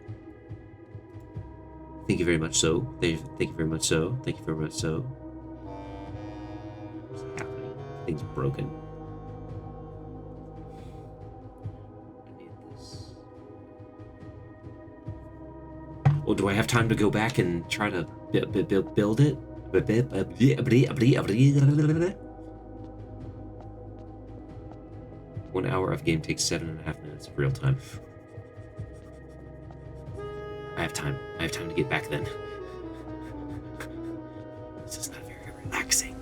Thank you very much so. Thank you very much so. Thank you very much so. What's happening? Things broken. I need this. Well, do I have time to go back and try to build it? 1 hour of game takes 7.5 minutes of real time. I have time. I have time to get back then. This is not very relaxing.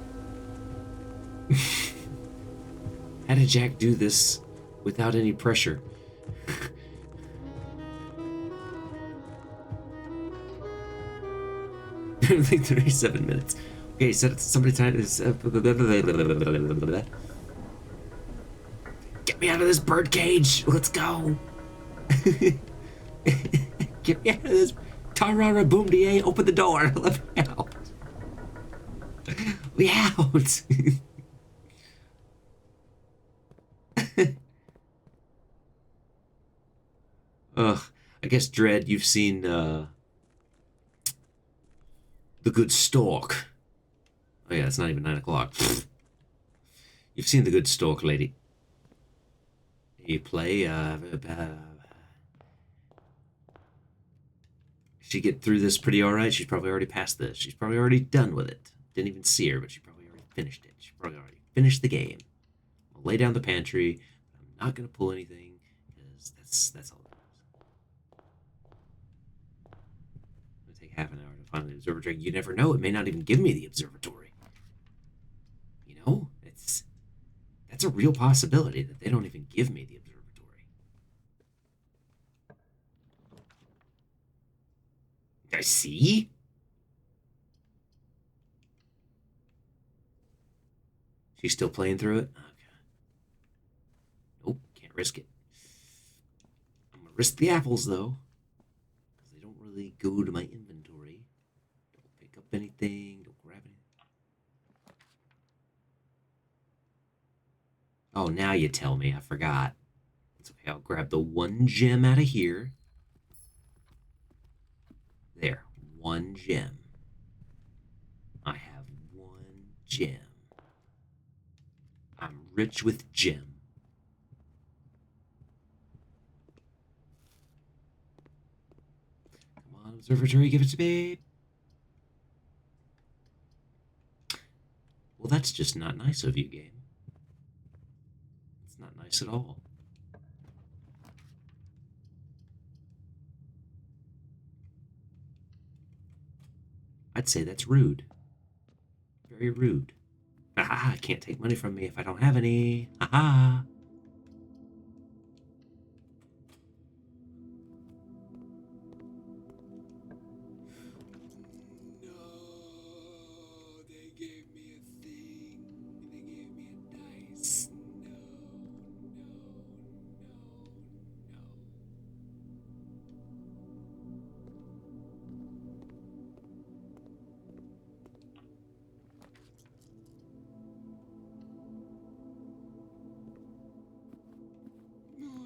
How did Jack do this without any pressure? I think 37 minutes. Okay, somebody time is. Get me out of this bird cage. Let's go. Get me out of this. Tarara boom da. Open the door. Let me out. We out. Ugh. I guess Dread, you've seen The Good Stork. Oh yeah, it's not even 9 o'clock. You've seen The Good Stork, lady. You play, she get through this pretty alright? She's probably already past this. She's probably already done with it. Didn't even see her, but she probably already finished it. She probably already finished the game. I'll lay down the pantry. I'm not gonna pull anything, because that's all it is. It'll take half an hour to find the observatory. You never know, it may not even give me the observatory. You know? That's a real possibility that they don't even give me the observatory. I see? She's still playing through it? Okay. Nope, can't risk it. I'm gonna risk the apples, though. Because they don't really go to my inventory. Don't pick up anything, don't grab anything. Oh, now you tell me. I forgot. It's okay. I'll grab the 1 gem out of here. There. 1 gem. I have 1 gem. I'm rich with gem. Come on, observatory. Give it to me. Well, that's just not nice of you, game. Not nice at all. I'd say that's rude. Very rude. Ah, can't take money from me if I don't have any. Haha.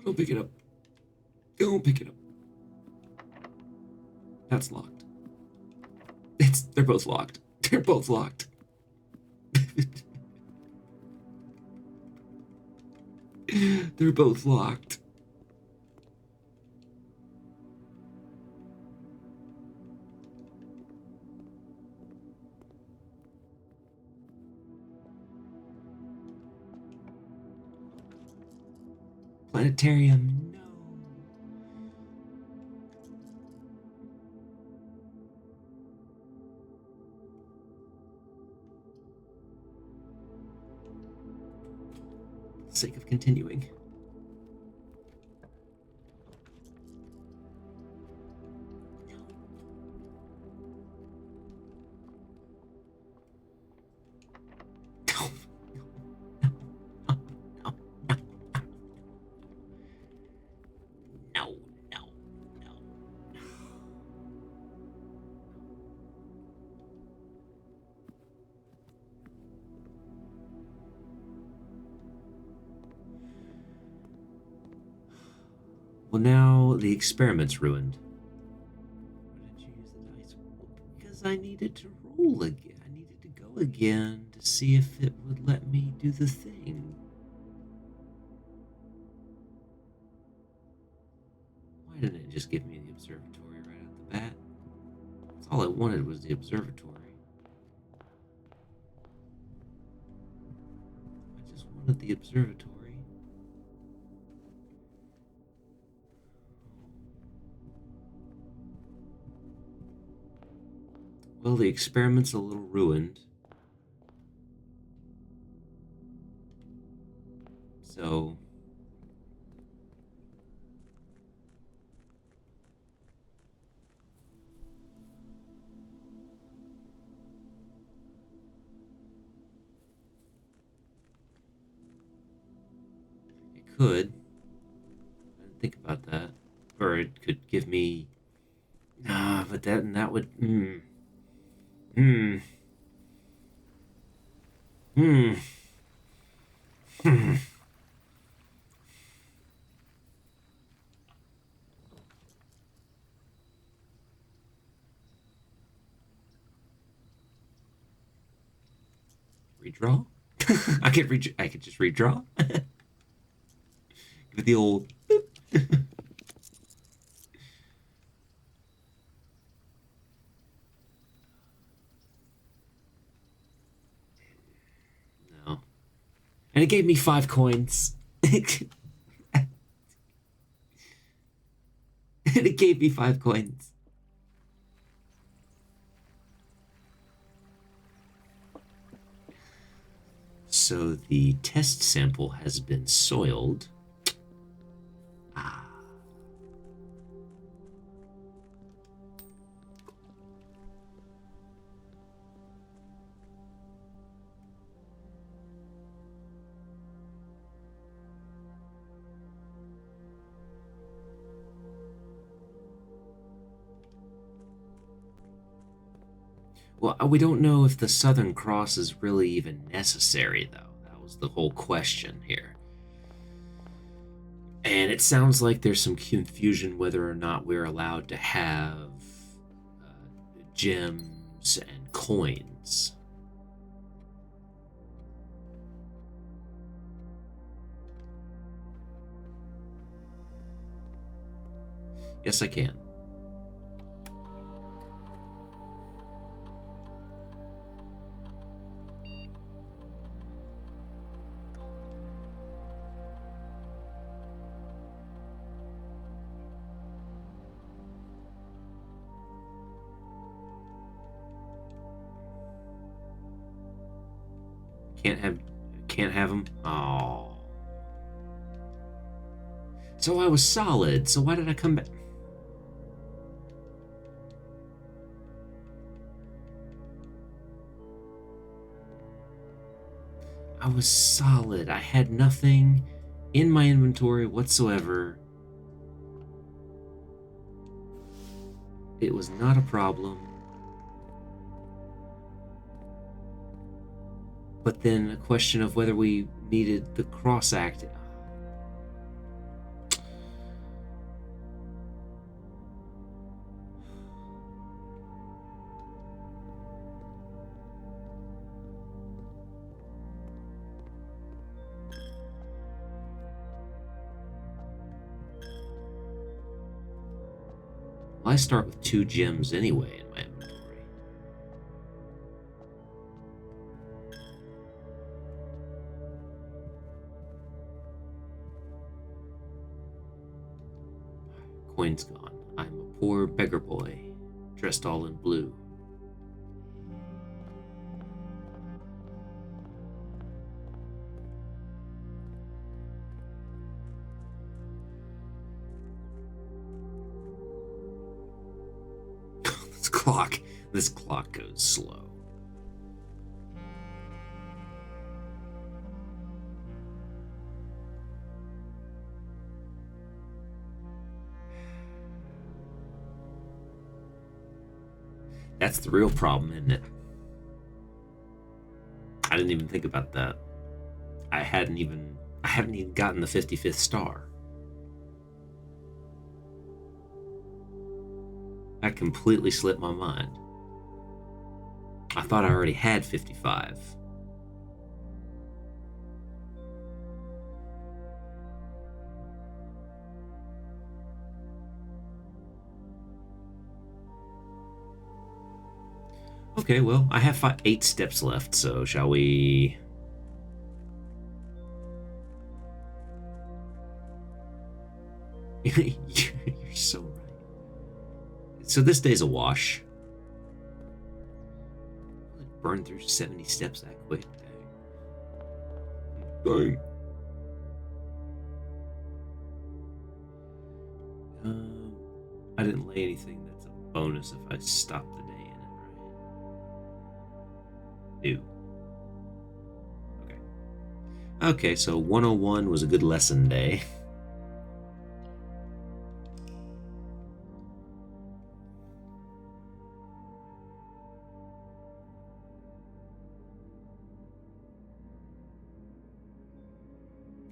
Go pick it up. Go pick it up. That's locked. They're both locked. They're both locked. They're both locked. Planetarium, no. For the sake of continuing. No. No, no, no. Well, now the experiment's ruined. Why did you use the dice? Well, because I needed to roll again. I needed to go again to see if it would let me do the thing. Why didn't it just give me the observatory right out the bat? That's all I wanted was the observatory. I just wanted the observatory. Well, the experiment's a little ruined. So... it could. I didn't think about that. Or it could give me... but that would... Redraw? I could just redraw. Give it the old boop. No. And it gave me 5 coins. And it gave me 5 coins. So the test sample has been soiled. Ah. Well, we don't know if the Southern Cross is really even necessary, though. That was the whole question here. And it sounds like there's some confusion whether or not we're allowed to have gems and coins. Yes, I can. Can't have them. Oh. So I was solid. So why did I come back? I was solid. I had nothing in my inventory whatsoever. It was not a problem. But then a question of whether we needed the cross act. Well, I start with 2 gems anyway in my inventory. Coin's gone. I'm a poor beggar boy, dressed all in blue. This clock goes slow. That's the real problem, isn't it? I didn't even think about that. I haven't even gotten the 55th star. That completely slipped my mind. I thought I already had 55. Okay, well, I have 8 steps left, so shall we... You're so right. So this day's a wash. Burn through 70 steps that quick. Dang. I didn't lay anything that's a bonus if I stop the day in it, right? Do. Okay. Okay, so 101 was a good lesson day.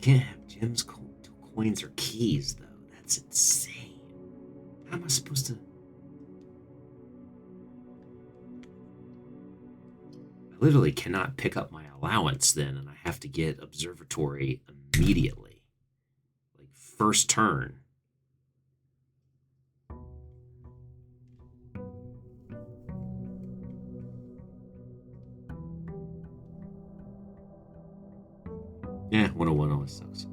Can't have gems, coins, or keys, though. That's insane. How am I supposed to... I literally cannot pick up my allowance then, and I have to get observatory immediately. Like, first turn. Yeah, 101 always sucks.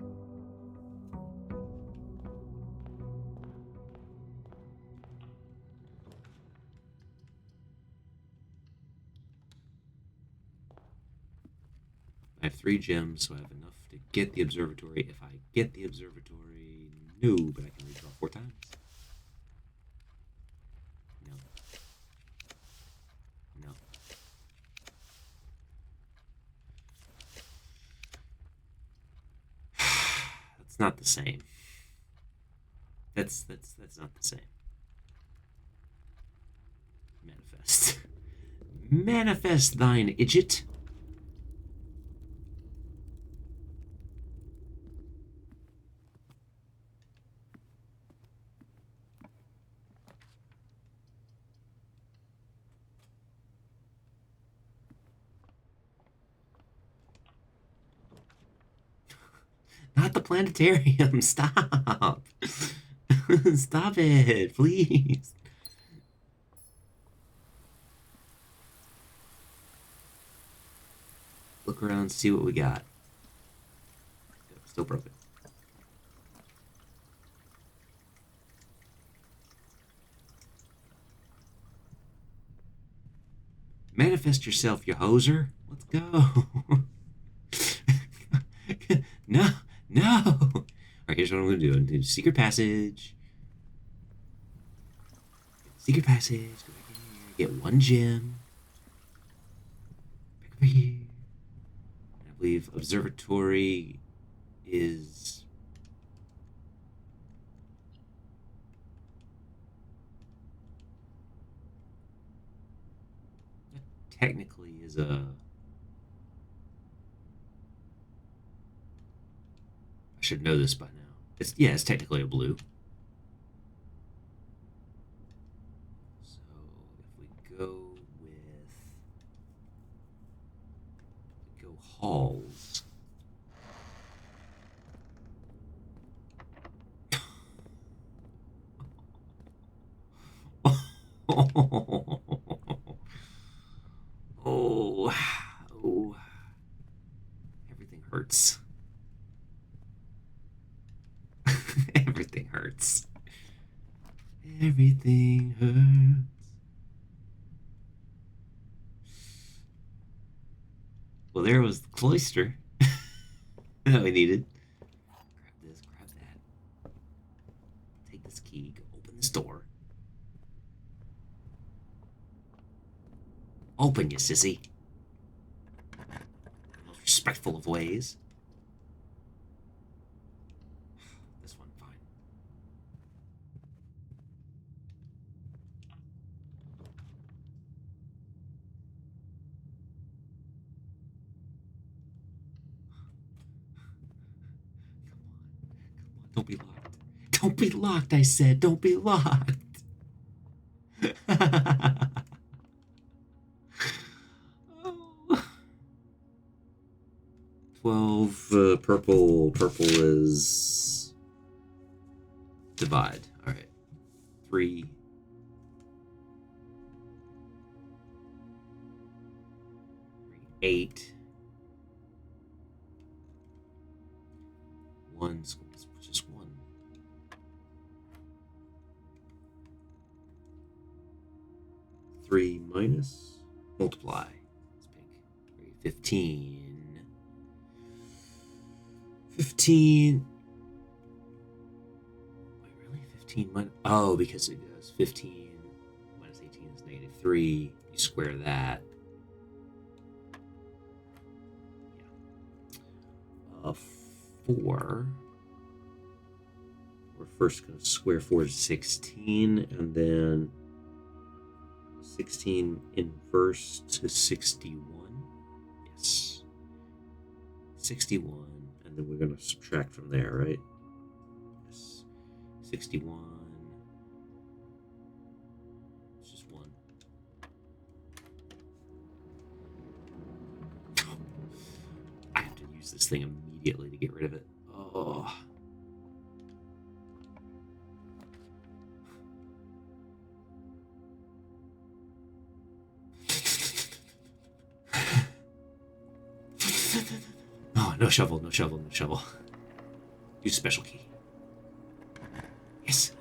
I have 3 gems, so I have enough to get the observatory. If I get the observatory, no, but I can redraw 4 times. No. No. That's not the same. That's not the same. Manifest. Manifest thine idiot. Not the planetarium. Stop. Stop it, please. Look around, see what we got. Still broken. Manifest yourself, you hoser. Let's go. No, no. All right, here's what I'm going to do. I'm going to do secret passage. Secret passage. Go back in here. Get 1 gem. Back over here. I believe observatory is... That technically is a... I should know this by now. It's technically a blue. So if we go halls. Oh, oh, everything hurts. Everything hurts. Everything hurts. Well, there was the cloister that we needed. Grab this, grab that. Take this key, go open this door. Open, you sissy. Most respectful of ways. This one, fine. Don't be locked. Don't be locked, I said. Don't be locked. 12 purple. Purple is divide. All right. 3. 8. 1. Just 1. 3 minus multiply. It's big. 15. 15. Wait, really? 15 minus. Oh, because it goes 15 minus 18 is -3. You square that. Yeah. 4. We're first going to square 4 is 16, and then 16 inverse to 61. Yes. 61. And then we're going to subtract from there, right? Yes. 61. It's just 1. I have to use this thing immediately to get rid of it. Oh. Oh, no shovel, no shovel, no shovel. Use special key. Yes.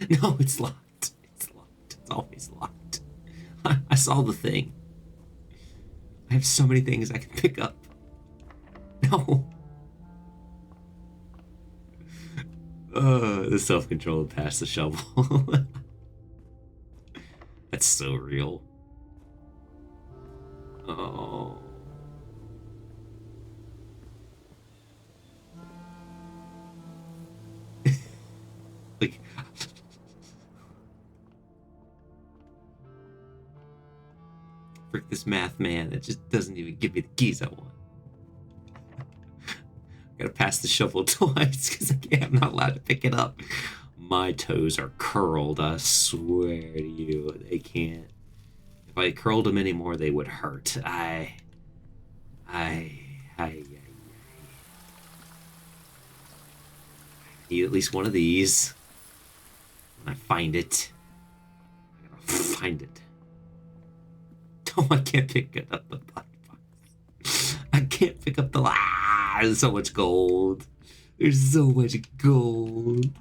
No, it's locked. It's locked. It's always locked. I saw the thing. I have so many things I can pick up. No. The self-control to pass the shovel. That's so real. Oh. Like, frick this math man. It just doesn't even give me the keys I want. Gotta pass the shovel twice because I'm not allowed to pick it up. My toes are curled, I swear to you. They can't. If I curled them anymore, they would hurt. I need at least one of these. When I find it. I gotta find it. Oh, I can't pick it up the black box. I can't pick up the... Ah, there's so much gold. There's so much gold.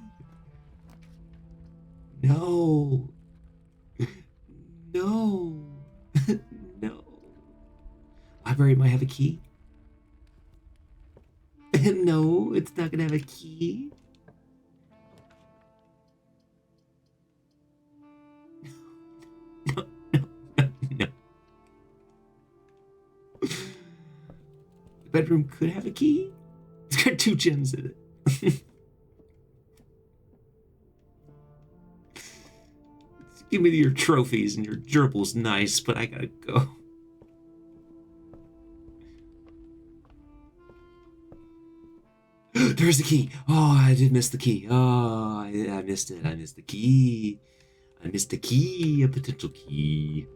No. No. No. Library might have a key. No, it's not gonna have a key. No, no, no, no. The bedroom could have a key. It's got 2 gems in it. Give me your trophies and your gerbil's nice, but I gotta go. There's the key. Oh, I did miss the key. Oh, I missed it. I missed the key. I missed the key, a potential key.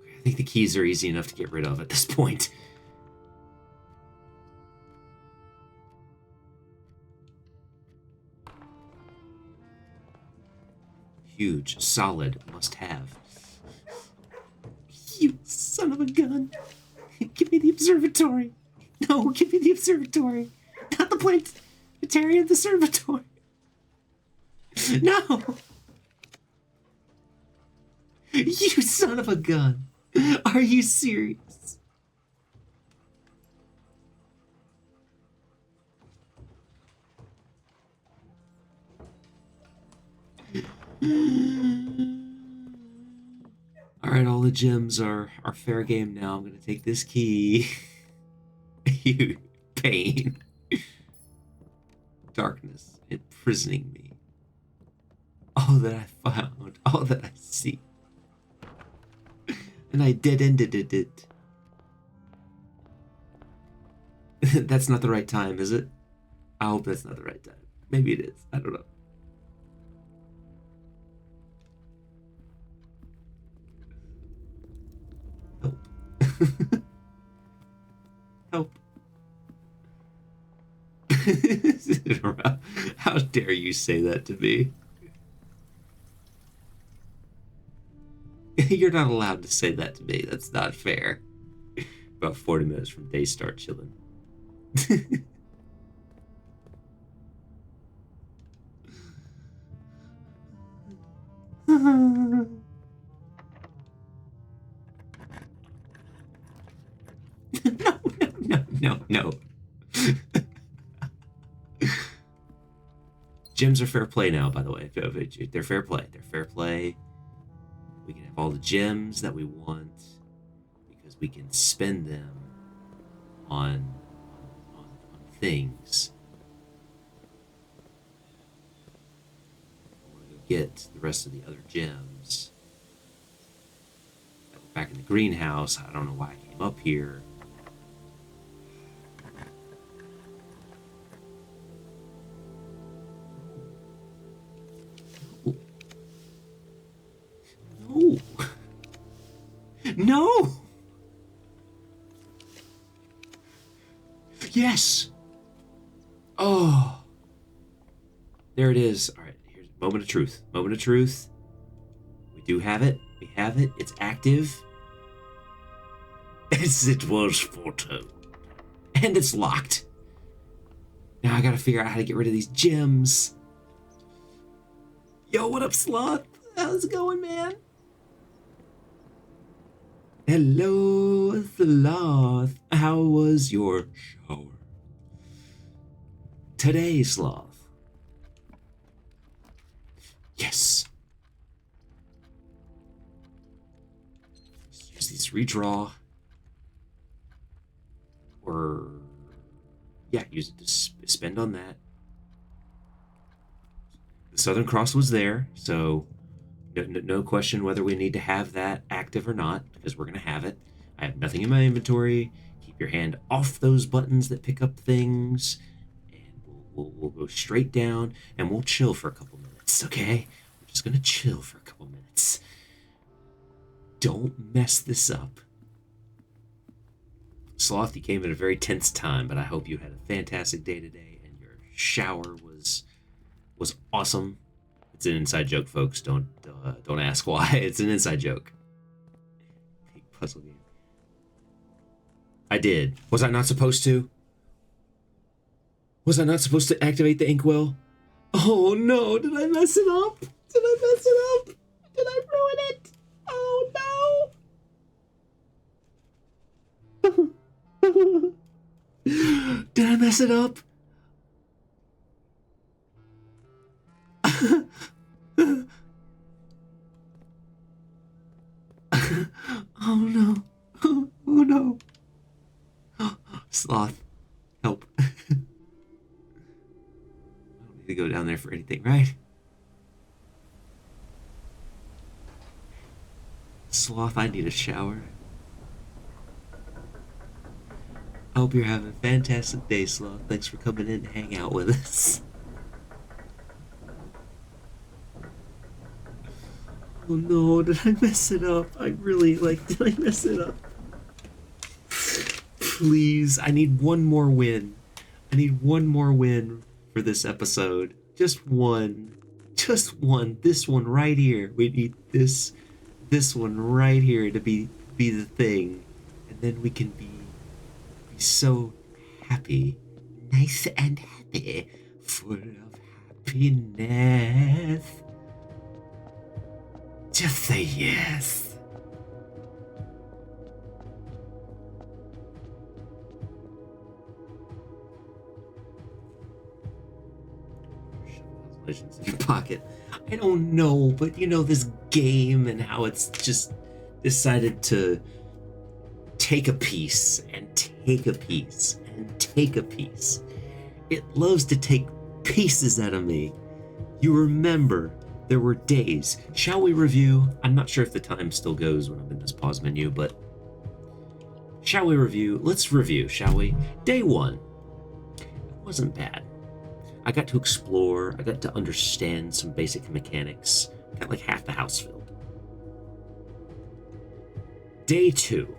Okay, I think the keys are easy enough to get rid of at this point. Huge, solid, must have. You son of a gun. Give me the observatory. No, give me the observatory. Not the planetarium observatory. No. You son of a gun. Are you serious? Alright, all the gems are fair game now. I'm gonna take this key. You pain. Darkness imprisoning me. All that I found, all that I see. And I dead-ended it. That's not the right time, is it? I hope that's not the right time. Maybe it is. I don't know. Help. Help. How dare you say that to me? You're not allowed to say that to me. That's not fair. About 40 minutes from day start chilling. No, no. Gems are fair play now, by the way. They're fair play. They're fair play. We can have all the gems that we want because we can spend them on things. I want to go get the rest of the other gems. Back in the greenhouse. I don't know why I came up here. No. No. Yes. Oh. There it is. All right. Here's a moment of truth. Moment of truth. We do have it. We have it. It's active. As it was foretold. And it's locked. Now I gotta figure out how to get rid of these gems. Yo, what up, Sloth? How's it going, man? Hello, Sloth. How was your shower? Today, Sloth. Yes. Use these redraw. Or, yeah, use it to spend on that. The Southern Cross was there, so no question whether we need to have that active or not, because we're going to have it. I have nothing in my inventory. Keep your hand off those buttons that pick up things, and we'll go straight down, and we'll chill for a couple minutes, okay? We're just going to chill for a couple minutes. Don't mess this up. Sloth, you came at a very tense time, but I hope you had a fantastic day today, and your shower was awesome. It's an inside joke, folks. Don't ask why. It's an inside joke. Big puzzle game. I did. Was I not supposed to? Was I not supposed to activate the inkwell? Oh no! Did I mess it up? Did I mess it up? Did I ruin it? Oh no! Did I mess it up? Oh no. Oh no. Sloth, help. I don't need to go down there for anything, right? Sloth, I need a shower. I hope you're having a fantastic day, Sloth. Thanks for coming in to hang out with us. Oh no, did I mess it up? I really, did I mess it up? Please, I need one more win. I need one more win for this episode. Just one. Just one. This one right here. We need this one right here to be the thing. And then we can be so happy. Nice and happy. Full of happiness. Just say yes. Legends in your pocket. I don't know, but this game and how it's just decided to take a piece and take a piece and take a piece. It loves to take pieces out of me. You remember there were days. Shall we review? I'm not sure if the time still goes when I'm in this pause menu, but shall we review? Let's review, shall we? Day 1. It wasn't bad. I got to explore. I got to understand some basic mechanics. Got like half the house filled. Day 2.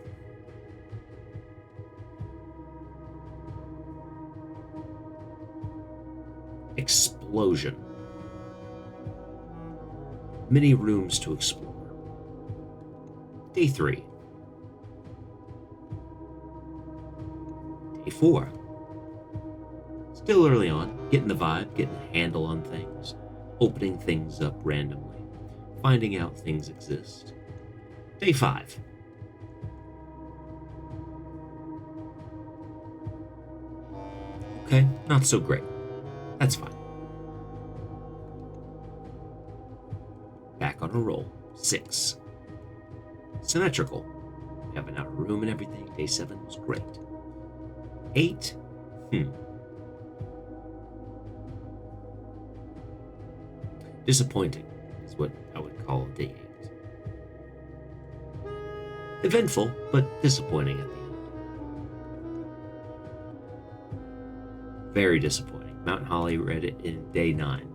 Explosion. Many rooms to explore. Day 3. Day 4. Still early on, getting the vibe, getting a handle on things, opening things up randomly, finding out things exist. Day 5. Okay, not so great. That's fine. Back on a roll. 6. Symmetrical. We have an outer room and everything. Day 7 was great. 8. Disappointing is what I would call day 8. Eventful, but disappointing at the end. Very disappointing. Mount Holly read it in day 9.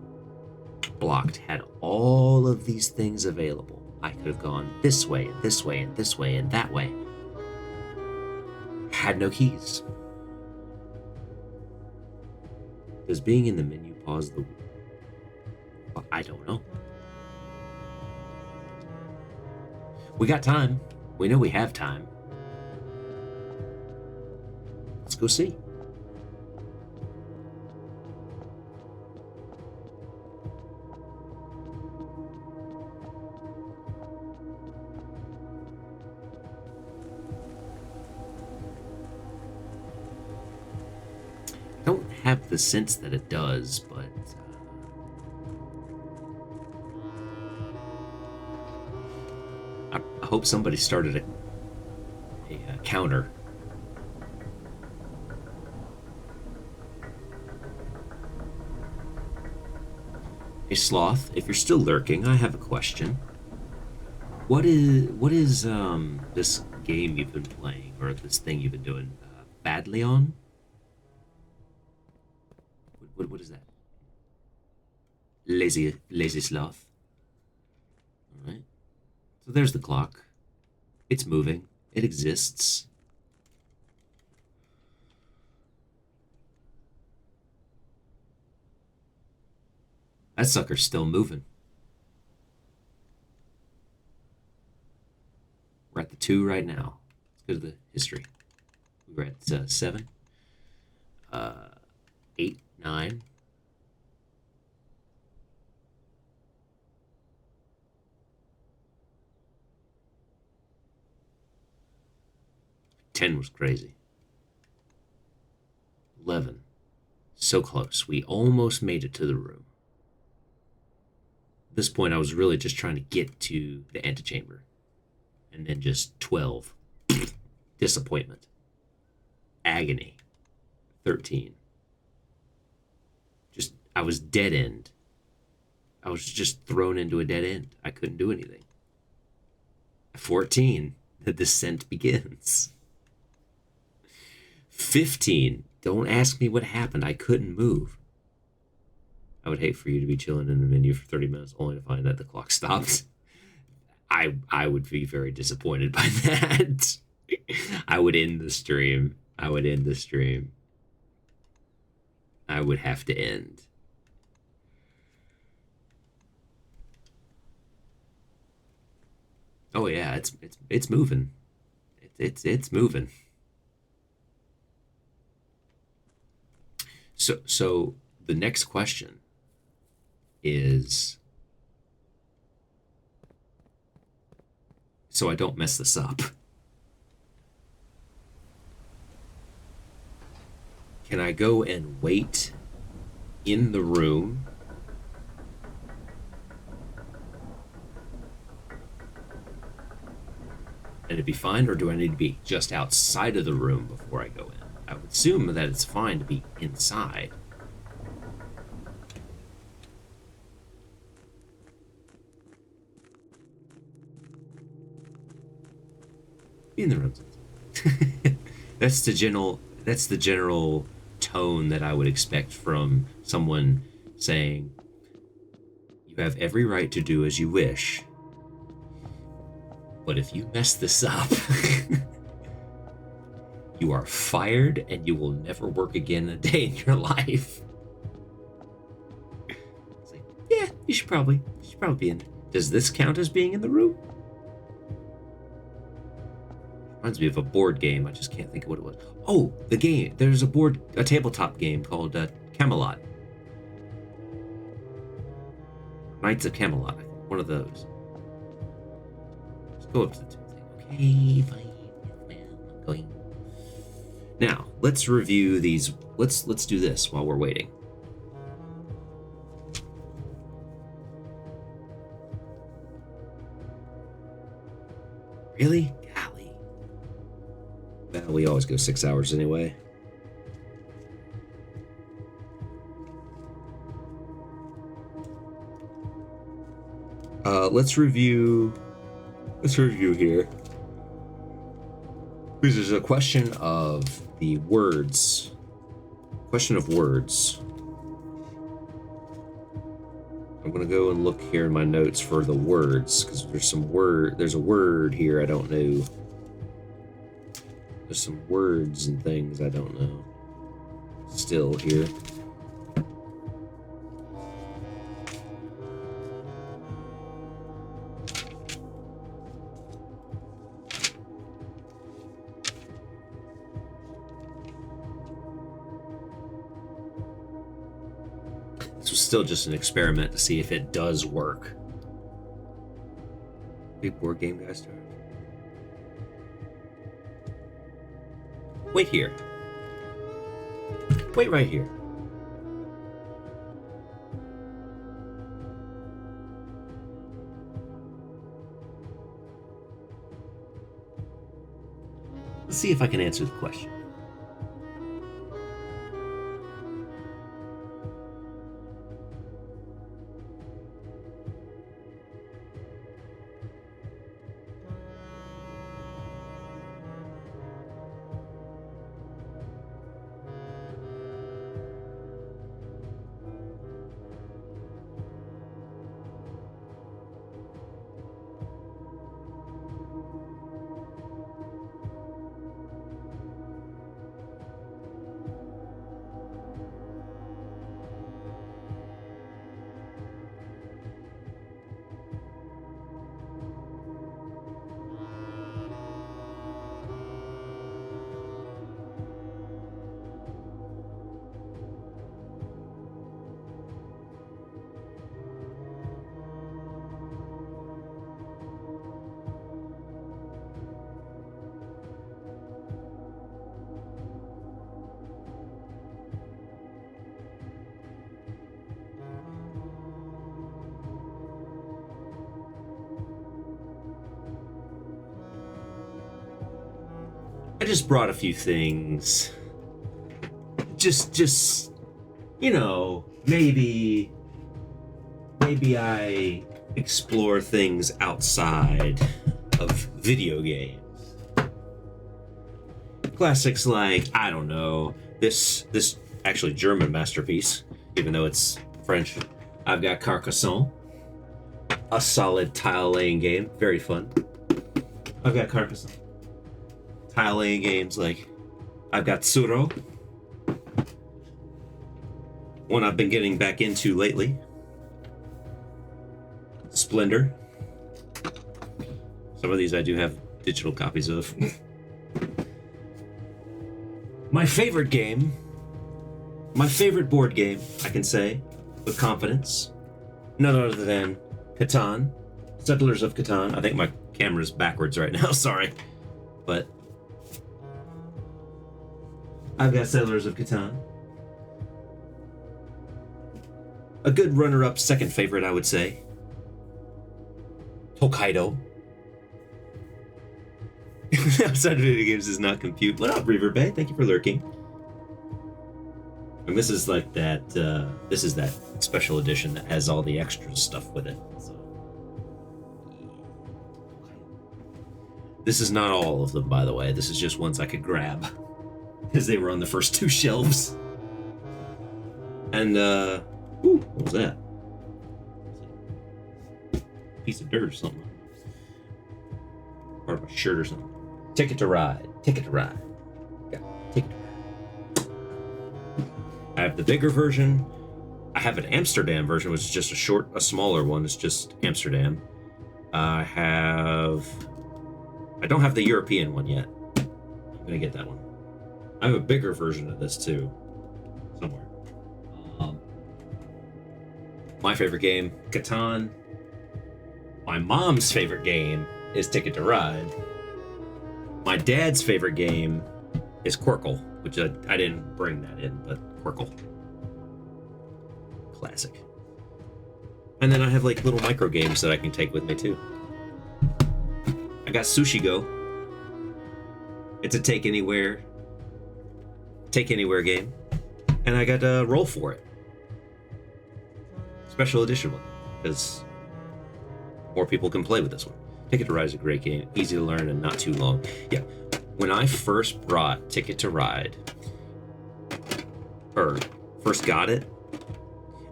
Blocked, had all of these things available. I could have gone this way, and this way, and this way, and that way. Had no keys. Does being in the menu pause the... I don't know. We got time. We know we have time. Let's go see. I don't have the sense that it does, but I hope somebody started a counter. Hey Sloth, if you're still lurking, I have a question. What is this game you've been playing, or this thing you've been doing? Badly on? What is that? Lazy Sloth. All right. So there's the clock. It's moving. It exists. That sucker's still moving. We're at the 2 right now. Let's go to the history. We were at 7, 8, 9. 10 was crazy. 11. So close. We almost made it to the room. At this point, I was really just trying to get to the antechamber. And then just 12. Disappointment. Agony. 13. I was dead end. I was just thrown into a dead end. I couldn't do anything. 14. The descent begins. 15. Don't ask me what happened. I couldn't move. I would hate for you to be chilling in the menu for 30 minutes only to find that the clock stopped. I would be very disappointed by that. I would end the stream. I would end the stream. I would have to end. Oh yeah, it's moving. It's moving. So the next question is, so I don't mess this up, can I go and wait in the room and it'd be fine, or do I need to be just outside of the room before I go in? I would assume that it's fine to be inside. Be in the room. That's the general tone that I would expect from someone saying, "You have every right to do as you wish, but if you mess this up, you are fired and you will never work again a day in your life." It's like, yeah, you should probably be in. Does this count as being in the room? Reminds me of a board game. I just can't think of what it was. Oh, the game. There's a tabletop game called Camelot. Knights of Camelot. One of those. Let's go up to the two thing. Okay, fine. I'm going. Now, let's review these. Let's do this while we're waiting. Really? Golly. Well, we always go 6 hours anyway. Let's review here. This is a question of the words. Question of words. I'm gonna go and look here in my notes for the words, because there's a word here I don't know. There's some words and things I don't know. Still here. This was still just an experiment to see if it does work. Big board game guy started. Wait here. Wait right here. Let's see if I can answer the question. I just brought a few things. Just, you know, maybe I explore things outside of video games. Classics like, I don't know, this actually German masterpiece, even though it's French. I've got Carcassonne. a solid tile laying game. Very fun. I've got Carcassonne. Tile laying games like I've got Tsuro. One I've been getting back into lately. Splendor. Some of these I do have digital copies of. My favorite game, my favorite board game, I can say with confidence, none other than Catan, Settlers of Catan. I think my camera's backwards right now, sorry. But I've got Settlers of Catan. A good runner-up second favorite, I would say. Hokkaido. Outside of video games does not compute. What up, Reaver Bay? Thank you for lurking. And this is like that, this is that special edition that has all the extra stuff with it. So. This is not all of them, by the way. This is just ones I could grab. Because they were on the first two shelves. And, ooh, what was that? Piece of dirt or something. Part of a shirt or something. Ticket to Ride. Ticket to Ride. Yeah, Ticket to Ride. I have the bigger version. I have an Amsterdam version, which is just a smaller one. It's just Amsterdam. I don't have the European one yet. I'm gonna get that one. I have a bigger version of this too, somewhere. My favorite game, Catan. My mom's favorite game is Ticket to Ride. My dad's favorite game is Quirkle, which I didn't bring that in, but Quirkle. Classic. And then I have like little micro games that I can take with me too. I got Sushi Go. It's a take anywhere game. And I got a Roll For It. Special edition one, because more people can play with this one. Ticket to Ride is a great game, easy to learn and not too long. Yeah, when I first brought Ticket to Ride, or first got it,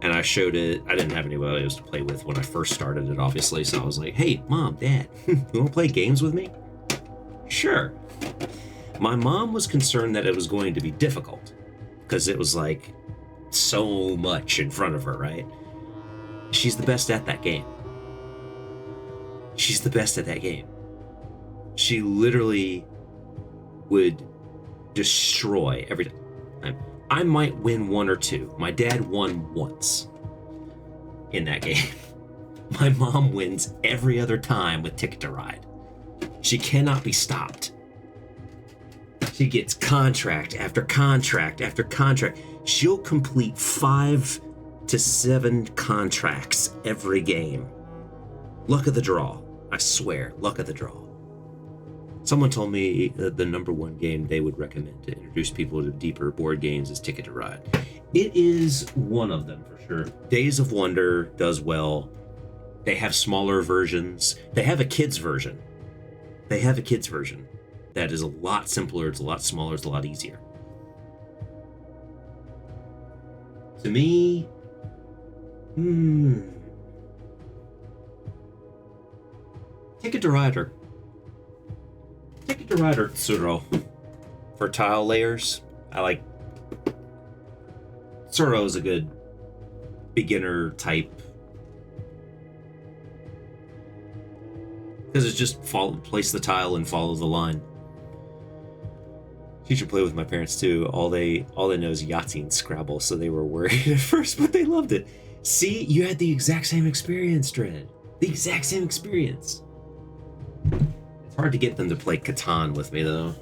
and I showed it, I didn't have anybody else to play with when I first started it, obviously, so I was like, hey, Mom, Dad, you want to play games with me? Sure. My mom was concerned that it was going to be difficult, because it was like so much in front of her, right? She's the best at that game. She's the best at that game. She literally would destroy every time. I might win one or two. My dad won once in that game. My mom wins every other time with Ticket to Ride. She cannot be stopped. She gets contract after contract after contract. She'll complete 5 to 7 contracts every game. Luck of the draw. I swear, luck of the draw. Someone told me the number one game they would recommend to introduce people to deeper board games is Ticket to Ride. It is one of them for sure. Days of Wonder does well. They have smaller versions. They have a kids version. That is a lot simpler, it's a lot smaller, it's a lot easier. To me, Ticket to Ride or Tsuro for tile layers. I like Tsuro is a good beginner type because it's just place the tile and follow the line. You should play with my parents too. All they know is Yahtzee and Scrabble, so they were worried at first, but they loved it. See, you had the exact same experience, Dread. The exact same experience. It's hard to get them to play Catan with me, though.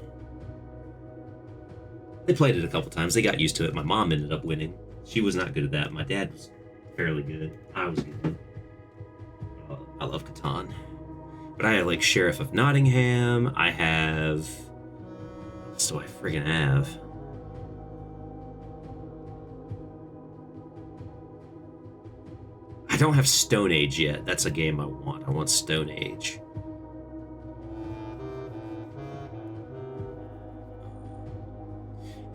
They played it a couple times. They got used to it. My mom ended up winning. She was not good at that. My dad was fairly good. I was good. I love Catan. But I have, like, Sheriff of Nottingham. I have... What else do I friggin' have? I don't have Stone Age yet. That's a game I want. I want Stone Age.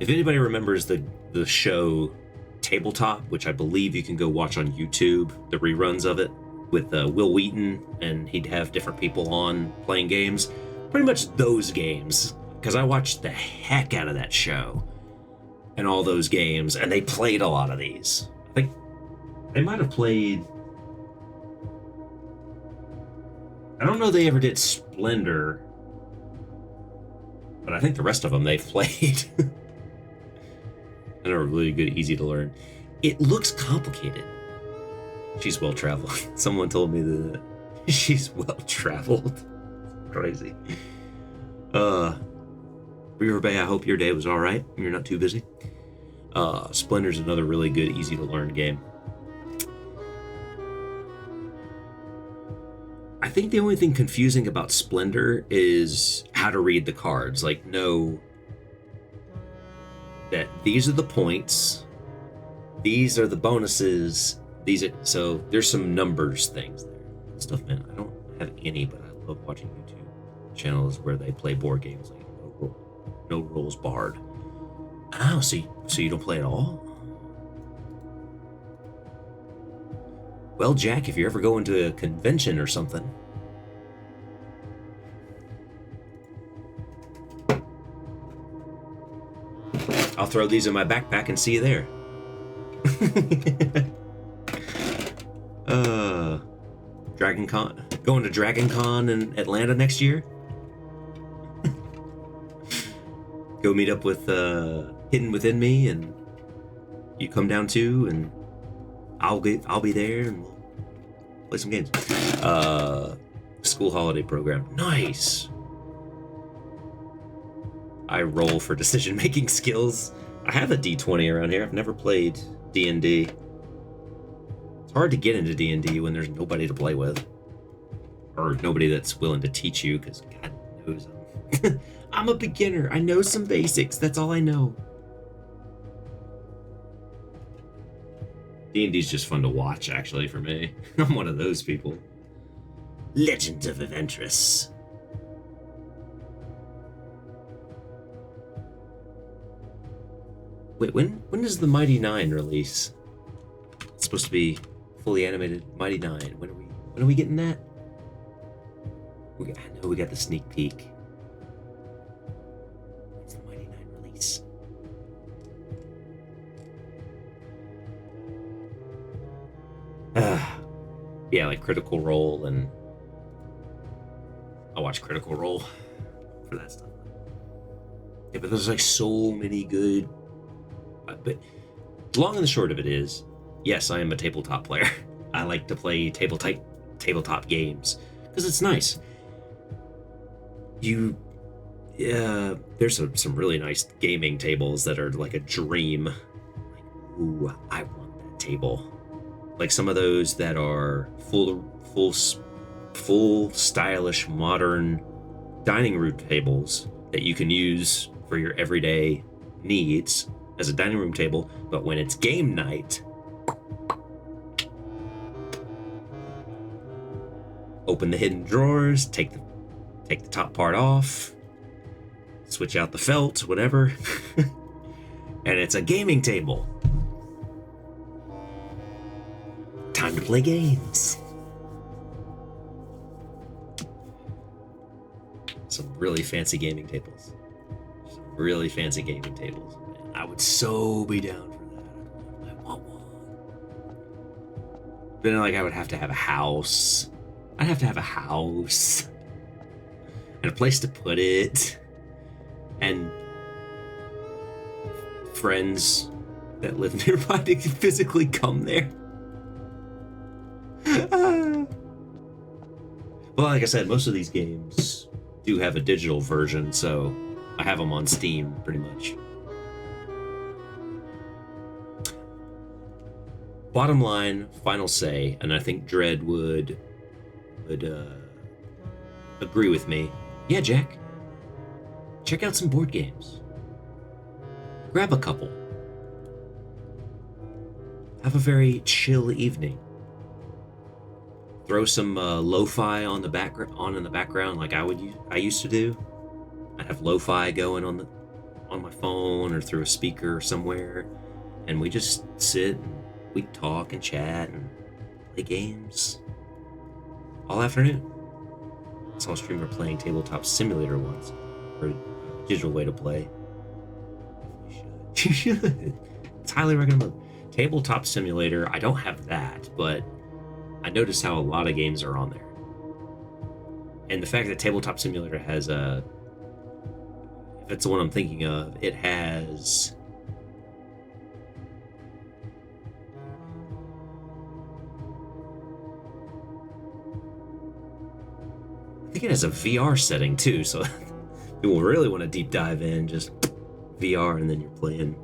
If anybody remembers the show Tabletop, which I believe you can go watch on YouTube, the reruns of it, with Will Wheaton, and he'd have different people on playing games. Pretty much those games, because I watched the heck out of that show and all those games, and they played a lot of these. I think they might have played... I don't know they ever did Splendor, but I think the rest of them they've played. And are really good, easy to learn. It looks complicated. She's well-traveled. Someone told me that she's well-traveled. Crazy. River Bay, I hope your day was alright. You're not too busy. Splendor's another really good, easy to learn game. I think the only thing confusing about Splendor is how to read the cards. Like, know that these are the points, these are the bonuses, so there's some numbers things there. Stuff, man, I don't have any, but I love watching YouTube channels where they play board games like No Rules Barred. Oh, so you don't play at all? Well, Jack, if you're ever going to a convention or something. I'll throw these in my backpack and see you there. Dragon Con. Going to Dragon Con in Atlanta next year? Go meet up with Hidden Within Me, and you come down too, and I'll be there, and we'll play some games. School holiday program. Nice. I roll for decision-making skills. I have a D20 around here. I've never played D&D. It's hard to get into D&D when there's nobody to play with. Or nobody that's willing to teach you, because God knows I'm a beginner. I know some basics. That's all I know. D&D's just fun to watch, actually, for me. I'm one of those people. Legends of Adventurous. Wait, when does the Mighty Nine release? It's supposed to be fully animated Mighty Nine. When are we getting that? I know we got the sneak peek. When's the Mighty Nine release? Yeah, like Critical Role, and I watch Critical Role for that stuff. Yeah, but there's like so many good. But long and the short of it is, yes, I am a tabletop player. I like to play tabletop games because it's nice. There's some really nice gaming tables that are like a dream. Like, ooh, I want that table. Like some of those that are full stylish modern dining room tables that you can use for your everyday needs as a dining room table, but when it's game night, open the hidden drawers, take the top part off, switch out the felt, whatever, and it's a gaming table. Time to play games. Some really fancy gaming tables. I would so be down for that. I want one. But then, like, I would have to have a house. I'd have to have a house. And a place to put it. And friends that live nearby to physically come there. Well, like I said, most of these games do have a digital version, so I have them on Steam, pretty much. Bottom line, final say, and I think Dredd would agree with me. Yeah, Jack. Check out some board games. Grab a couple. Have a very chill evening. Throw some lo-fi on the background, like I used to do. I'd have lo-fi going on my phone or through a speaker somewhere, and we just sit and we talk and chat and play games. all afternoon. I saw a streamer playing Tabletop Simulator once, or a digital way to play. You should. It's highly recommended. Tabletop Simulator, I don't have that, but I noticed how a lot of games are on there. And the fact that Tabletop Simulator has a... If it's the one I'm thinking of, it has... I think it has a VR setting too, so people really want to deep dive in, just VR and then you're playing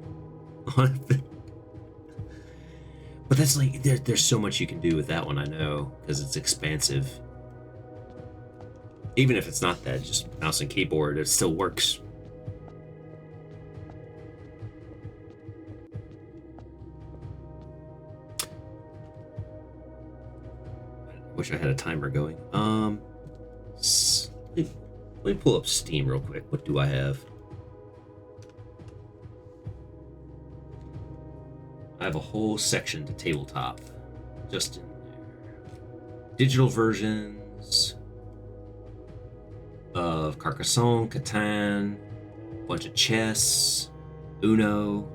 on it. But that's like, there's so much you can do with that one, I know, because it's expansive. Even if it's not that, just mouse and keyboard, it still works. I wish I had a timer going. Let me pull up Steam real quick. What do I have? I have a whole section to tabletop just in there. Digital versions of Carcassonne, Catan, a bunch of chess, Uno,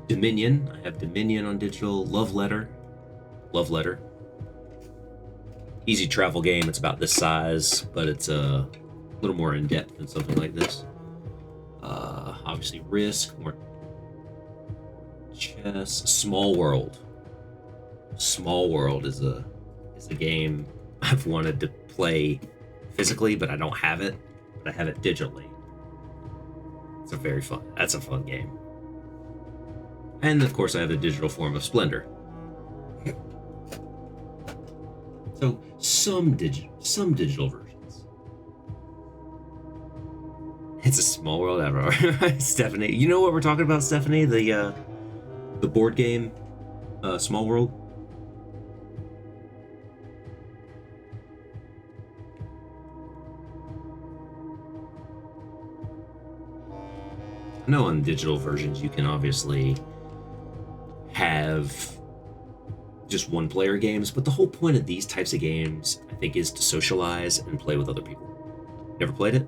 Dominion. I have Dominion on digital. Love Letter. Easy travel game. It's about this size, but it's a little more in depth than something like this. Obviously, Risk, more chess. Small World. Small World is a game I've wanted to play physically, but I don't have it. But I have it digitally. It's a very fun. That's a fun game. And of course, I have the digital form of Splendor. So some digital versions. It's a small world ever. Stephanie, you know what we're talking about, Stephanie? The board game, Small World. I know on digital versions you can obviously have just one player games, but the whole point of these types of games, I think, is to socialize and play with other people. Never played it?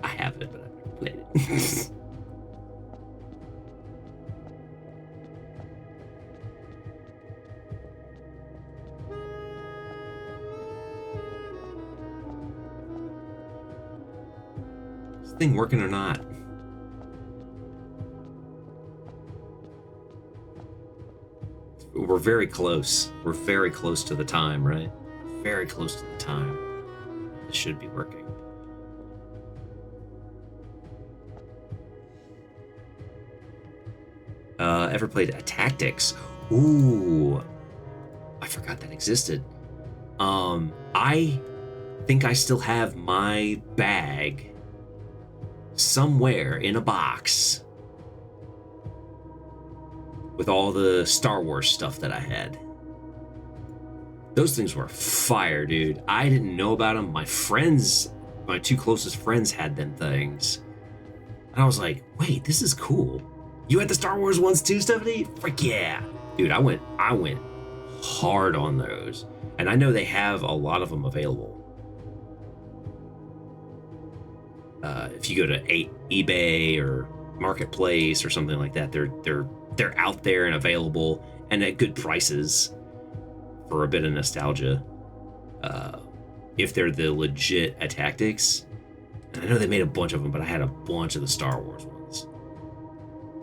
I have it, but I've never played it. Is this thing working or not? We're very close. We're very close to the time, right? Very close to the time. This should be working. Ever played Tactics? Ooh, I forgot that existed. I think I still have my bag somewhere in a box with all the Star Wars stuff that I had. Those things were fire, dude. I didn't know about them. My friends, my two closest friends had them things. And I was like, wait, this is cool. You had the Star Wars ones too, Stephanie? Frick yeah. Dude, I went hard on those. And I know they have a lot of them available. If you go to eBay or Marketplace or something like that, they're out there and available and at good prices for a bit of nostalgia. If they're the legit Tactics. And I know they made a bunch of them, but I had a bunch of the Star Wars ones.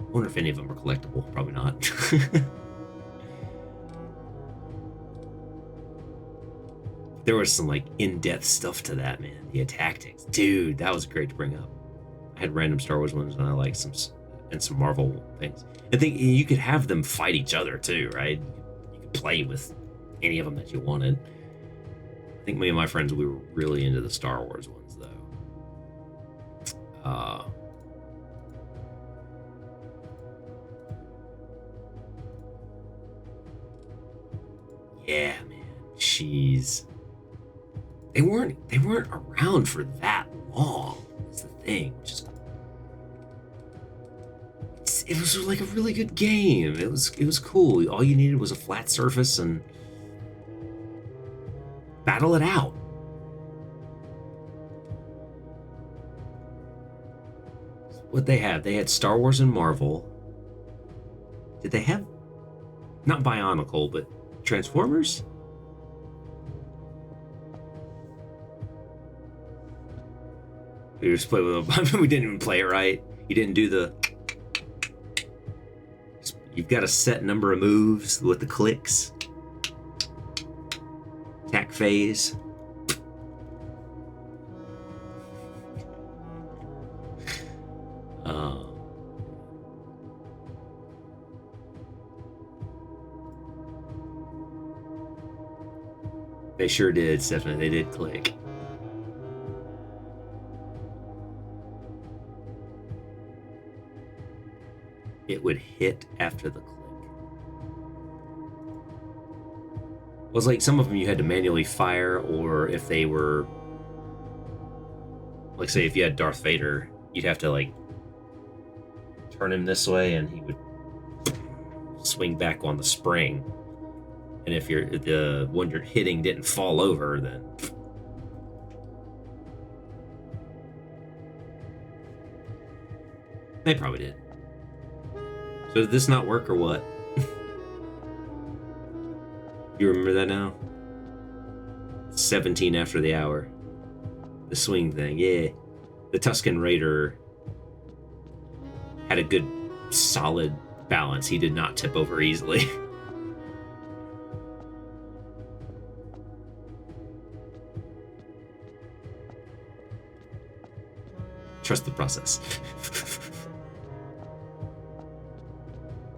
I wonder if any of them are collectible. Probably not. There was some like in-depth stuff to that, man. The Tactics, dude, that was great to bring up. I had random Star Wars ones, and I like some Marvel things. And you could have them fight each other too, right? You could play with any of them that you wanted. I think me and my friends, we were really into the Star Wars ones, though. Yeah, man. Jeez. They weren't around for that long. That's the thing. It was like a really good game. It was cool. All you needed was a flat surface and Battle it out. What they had? They had Star Wars and Marvel. Did they have not Bionicle, but Transformers? We just played with we didn't even play it right. You didn't do the. You've got a set number of moves with the clicks. Attack phase. They sure did, Stephanie. They did click. It would hit after the click. It was like some of them you had to manually fire, or if they were, like, say if you had Darth Vader, you'd have to like turn him this way and he would swing back on the spring. And if the one you're hitting didn't fall over, then they probably did. So did this not work or what? You remember that now? 17 after the hour. The swing thing, yeah. The Tusken Raider had a good, solid balance. He did not tip over easily. Trust the process.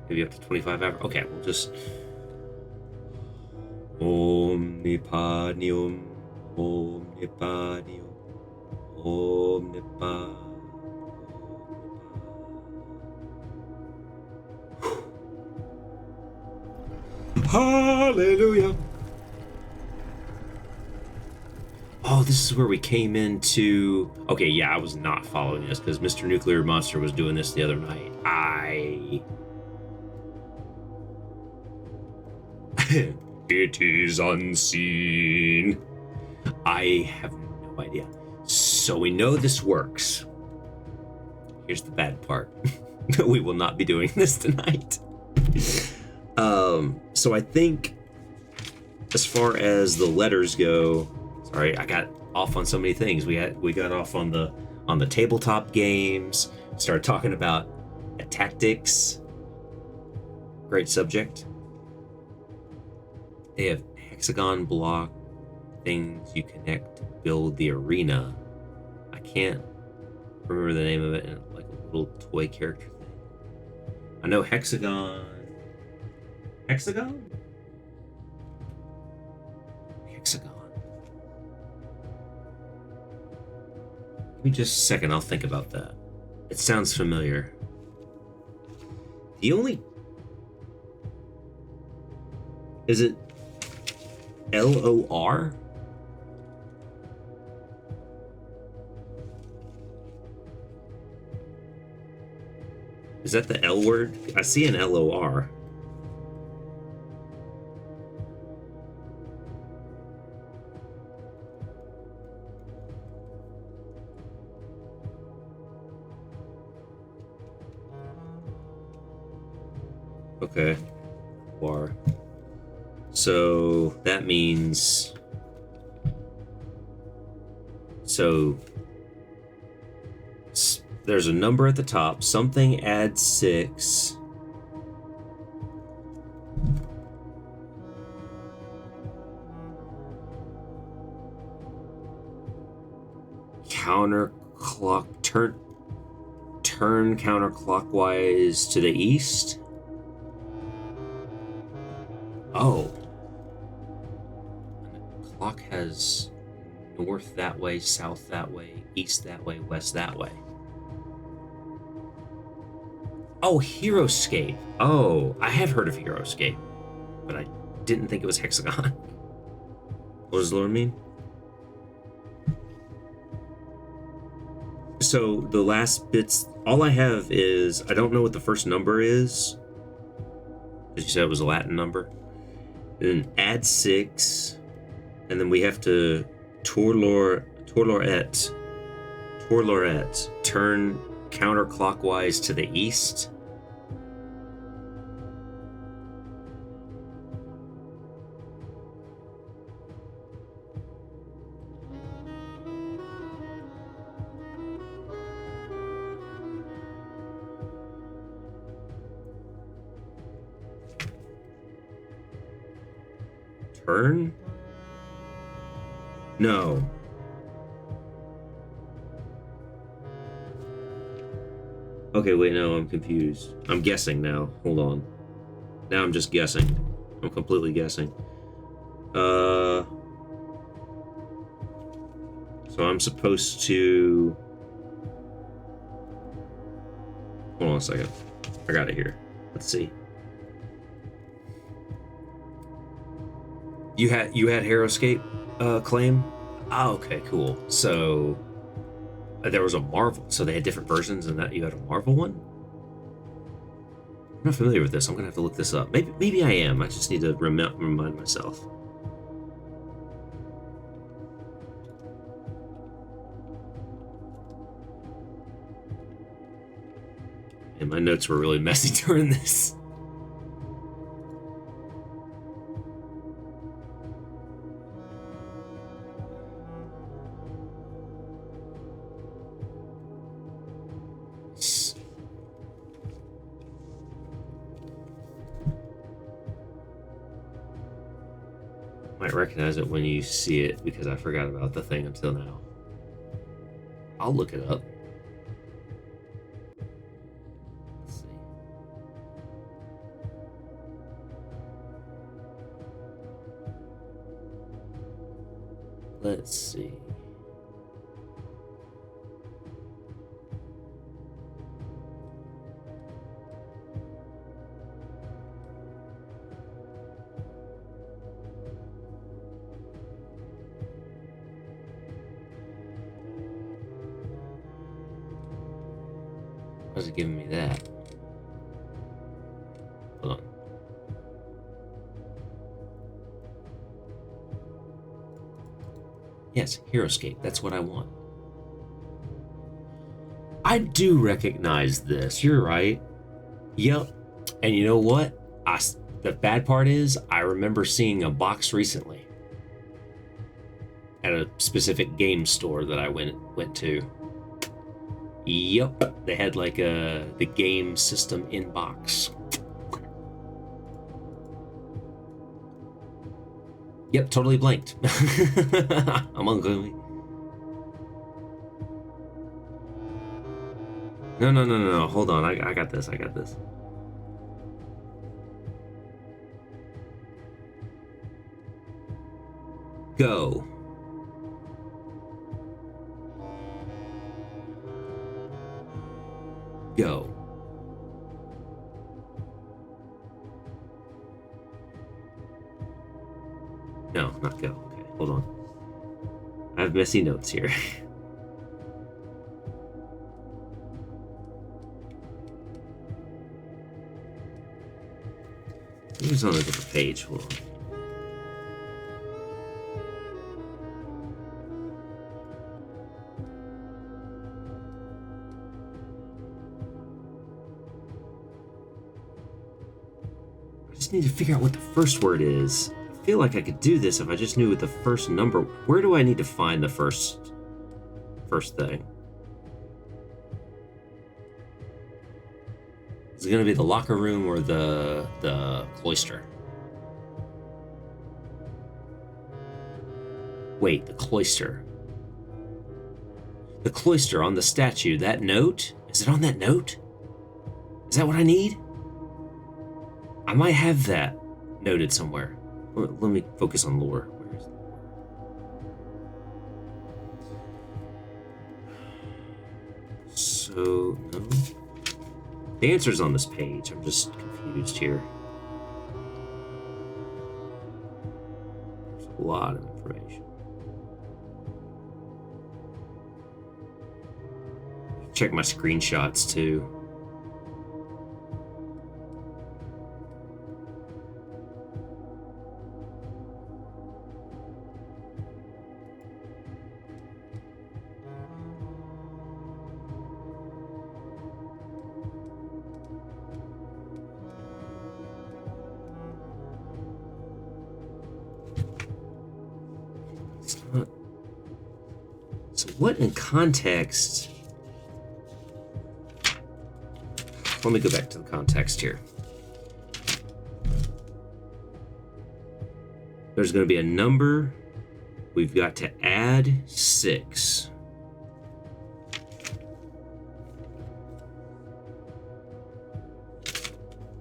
Maybe up to 25 hours. Okay, we'll just. Omnipadium, Omnipadium, Omnipadium. Hallelujah. Oh, this is where we came into. Okay, yeah, I was not following this because Mr. Nuclear Monster was doing this the other night. It is unseen. I have no idea. So we know this works. Here's the bad part. We will not be doing this tonight. So I think as far as the letters go, sorry, I got off on so many things. We got off on the tabletop games, started talking about tactics. Great subject. They have hexagon block things you connect to build the arena. I can't remember the name of it, and like a little toy character thing. I know hexagon. Hexagon? Hexagon. Give me just a second, I'll think about that. It sounds familiar. The only... Is it LOR? Is that the L word? I see an LOR. Okay. LOR. So that means, there's a number at the top, something adds 6. Turn counterclockwise to the east. Oh. And the clock has north that way, south that way, east that way, west that way. Oh, Heroscape. Oh, I have heard of Heroscape, but I didn't think it was hexagon. What does Lord mean? So the last bits, all I have is, I don't know what the first number is, because you said it was a Latin number. Then add 6, And then we have to Torlorette, turn counterclockwise to the east. Turn? No. Okay, wait, no, I'm confused. I'm guessing now. Hold on. Now I'm just guessing. I'm completely guessing. So I'm supposed to... Hold on a second. I got it here. Let's see. You had Harrowscape claim? Oh, okay, cool. So there was a Marvel, so they had different versions, and that you had a Marvel one. I'm not familiar with this. I'm gonna have to look this up. Maybe I am. I just need to remind myself. And my notes were really messy during this. Might recognize it when you see it because I forgot about the thing until now. I'll look it up. Let's see. Why is it giving me that? Hold on. Yes, Harrowscape. That's what I want. I do recognize this. You're right. Yep. And you know what? The bad part is I remember seeing a box recently at a specific game store that I went to. Yep. They had like the game system in box. Yep, totally blanked. I'm ungluey. No. Hold on. I got this. Go. Go. No, not go. Okay, hold on. I have messy notes here. It was on a different page. Hold on. I just need to figure out what the first word is. I feel like I could do this if I just knew what the first number. Where do I need to find the first thing? Is it gonna be the locker room or the cloister? Wait, the cloister. The cloister on the statue. That note? Is it on that note? Is that what I need? I might have that noted somewhere. Let me focus on lore. Where is it? So, no. The answer's on this page. I'm just confused here. There's a lot of information. Check my screenshots too. So what in context? Let me go back to the context here. There's going to be a number. We've got to add 6.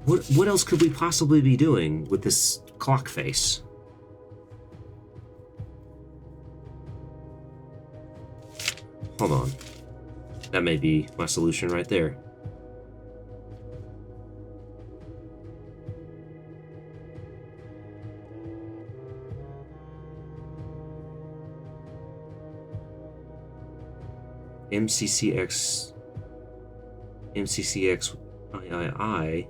What else could we possibly be doing with this clock face? Hold on. That may be my solution right there. MCCX III.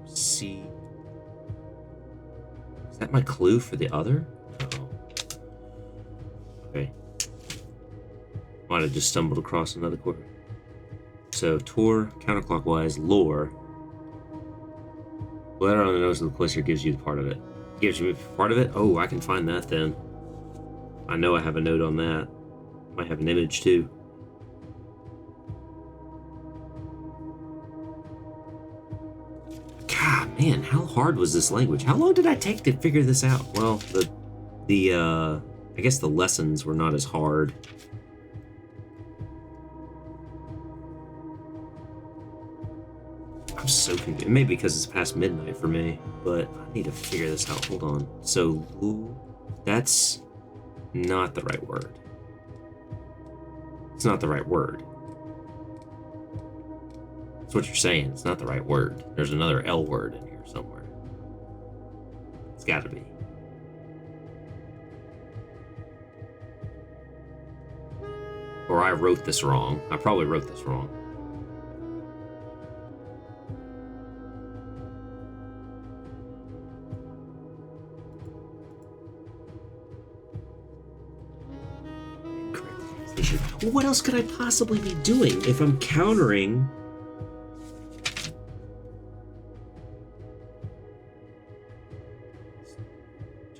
C. Is that my clue for the other? No. Okay. Might have just stumbled across another quarter. So Tor, counterclockwise, lore. Letter on the nose of the cluster gives you part of it. Gives you part of it? Oh, I can find that then. I know I have a note on that. Might have an image too. God, man, how hard was this language? How long did I take to figure this out? Well, I guess the lessons were not as hard. I'm so confused. Maybe because it's past midnight for me, but I need to figure this out. Hold on. So, that's not the right word. It's not the right word. That's what you're saying. It's not the right word. There's another L word in here somewhere. It's got to be. Or I wrote this wrong. I probably wrote this wrong. What else could I possibly be doing if I'm countering?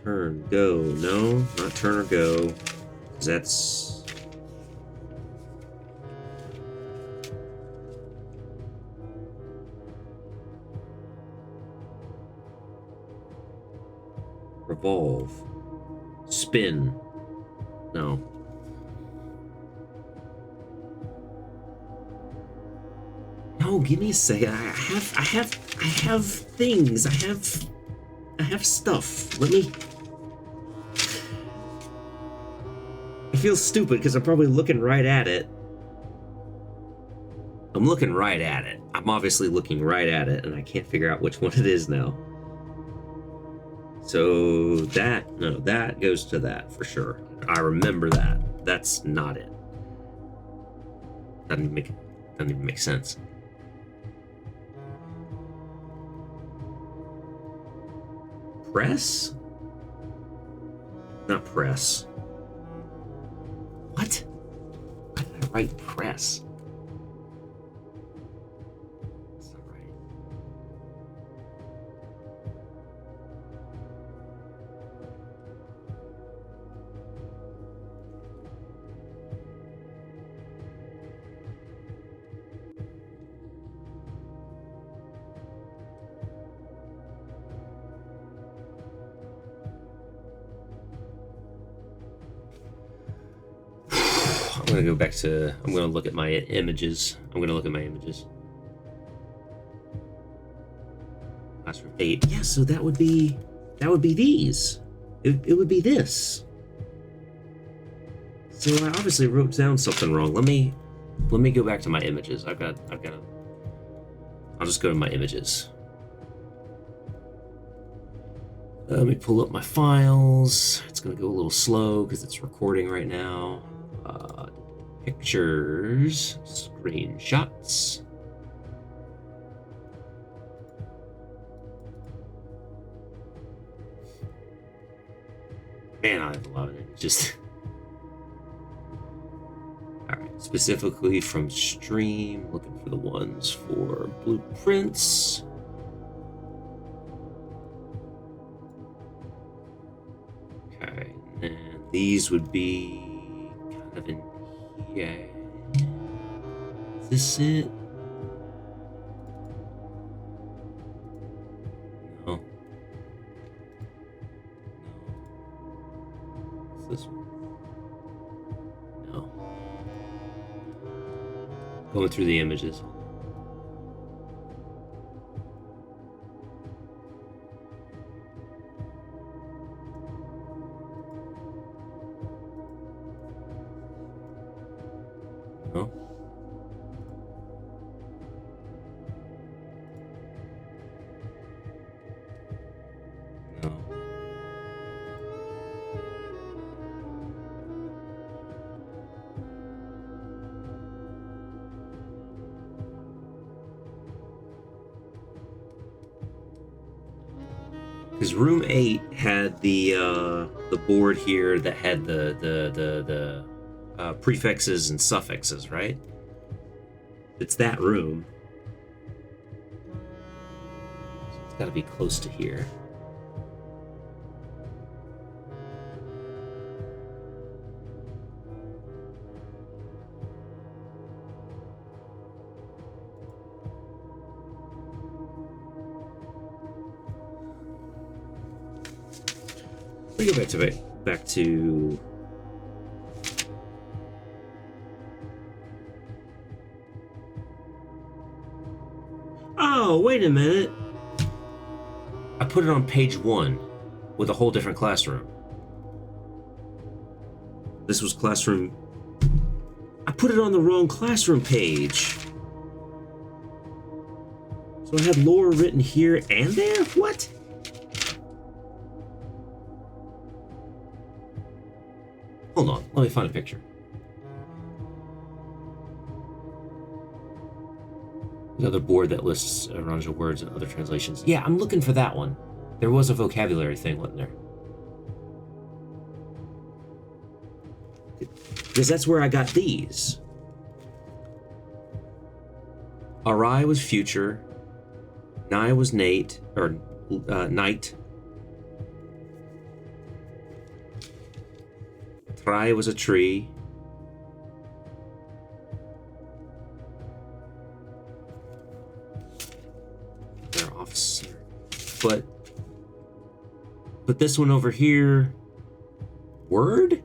Turn, go. No, not turn or go. 'Cause that's... Revolve. Spin. No. No, give me a second. I have things. I have stuff. Let me... I feel stupid because I'm probably looking right at it. I'm looking right at it. I'm obviously looking right at it, and I can't figure out which one it is now. So that goes to that for sure. I remember that. That's not it. Doesn't even make sense. Press? Not press. What? Why did I write press? That's not right. I'm gonna go back to, I'm gonna look at my images. That's from 8. Yeah, so that would be these. It would be this. So I obviously wrote down something wrong. Let me go back to my images. I'll just go to my images. Let me pull up my files. It's gonna go a little slow because it's recording right now. Pictures, screenshots. Man, I have a lot of images. Alright, specifically from stream, looking for the ones for blueprints. These would be kind of in here. Is this it? No. No. What's this one? No. Going through the images. No. No. Because room 8 had the board here that had the prefixes and suffixes, right? It's that room. So it's got to be close to here. We go back to Oh, wait a minute. I put it on page 1 with a whole different classroom. This was classroom. I put it on the wrong classroom page. So I had lore written here and there? What? Hold on, let me find a picture. Another board that lists a range of words and other translations. Yeah, I'm looking for that one. There was a vocabulary thing, wasn't there? Because that's where I got these. Arai was future. Nai was Nate, or night. Trai was a tree. They're off center. But this one over here, word?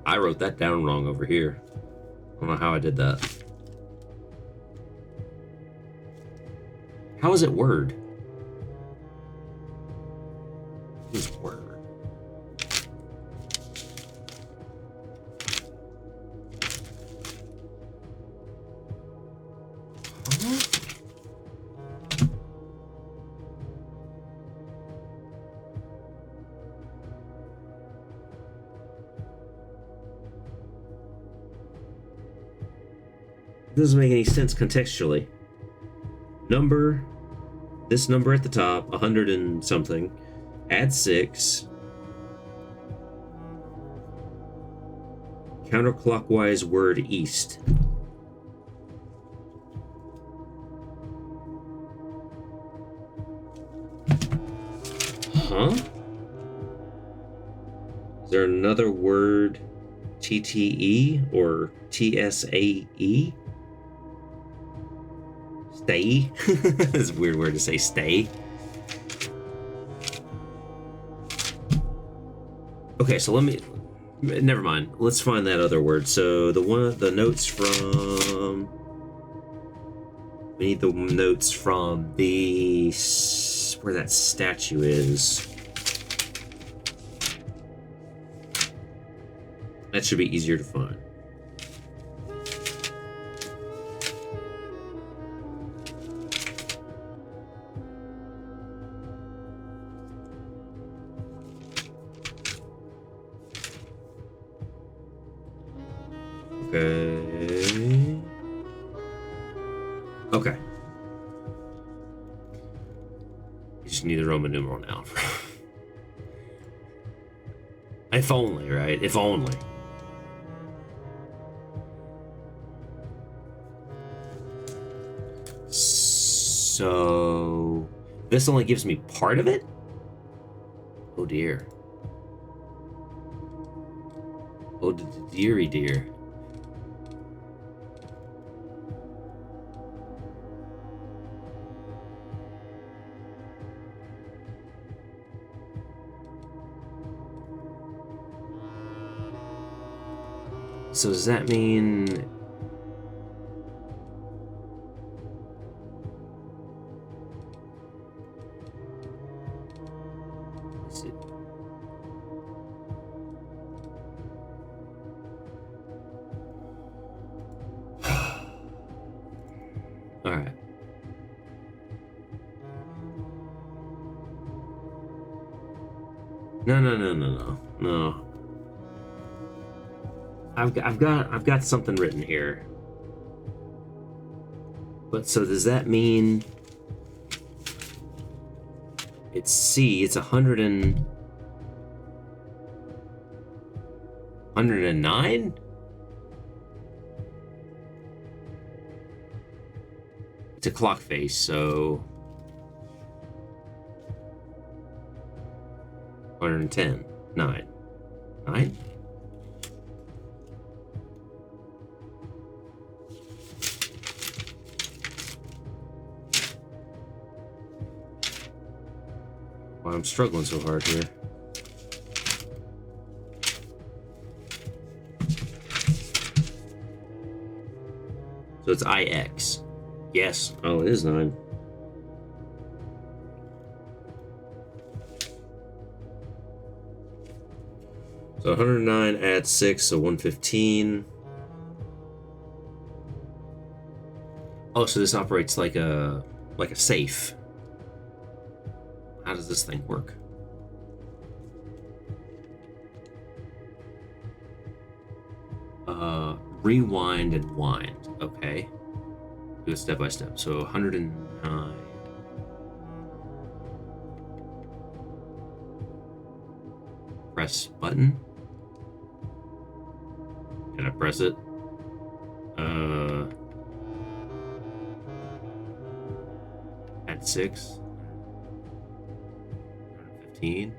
I wrote that down wrong over here. I don't know how I did that. How is it word? Is word. Doesn't make any sense contextually. Number, this number at the top, 100 and something. Add 6. Counterclockwise word east. Huh? Is there another word TTE or TSAE? Stay? It's a weird word to say, stay. Okay, so never mind. Let's find that other word. So the notes from, we need the notes from where that statue is. That should be easier to find. Okay. Okay. You just need the Roman numeral now. If only, right? If only. So this only gives me part of it? Oh dear. Oh dearie dear. So does that mean... Is it... All right. No. I've got something written here. But so does that mean it's C? It's 109? It's a clock face, so 110. 9. Why I'm struggling so hard here. So it's IX. Yes. Oh, it is 9. So 109 add 6, so 115. Oh, so this operates like a safe. How does this thing work? Rewind and wind. Okay. Do it step by step. So 109. Press button. Can I press it? At 6. 115.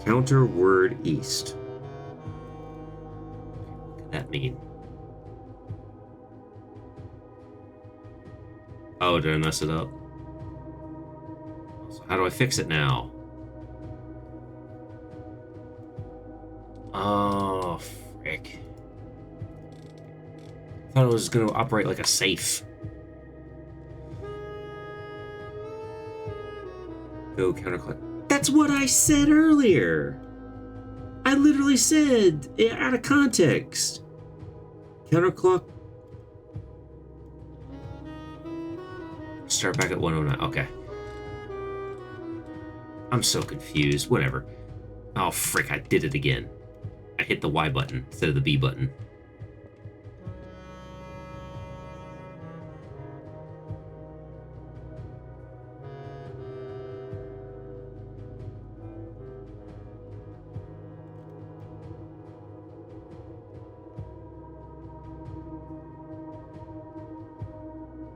Counter word east. What could that mean? Oh, did I mess it up? So how do I fix it now? Oh, frick. I thought it was going to operate like a safe. Go counterclock. That's what I said earlier. I literally said, out of context. Counterclock. Start back at 109. Okay. I'm so confused. Whatever. Oh, frick. I did it again. I hit the Y button instead of the B button.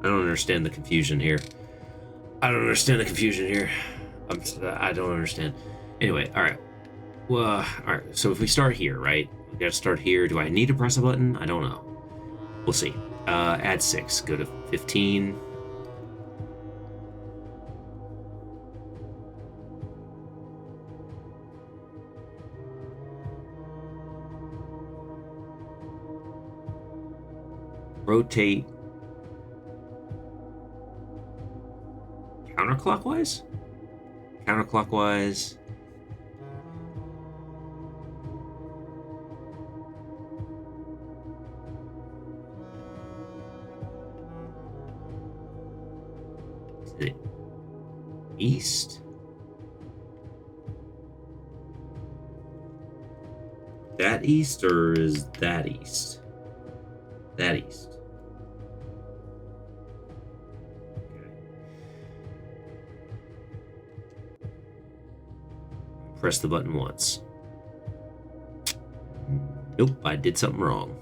I don't understand the confusion here. I don't understand. Anyway, all right. Well, all right. So if we start here, right? We gotta start here. Do I need to press a button? I don't know. We'll see. Add 6. Go to 15. Rotate. Counterclockwise? Counterclockwise. Is it east? That east, or is that east? That east. Press the button once. Nope, I did something wrong.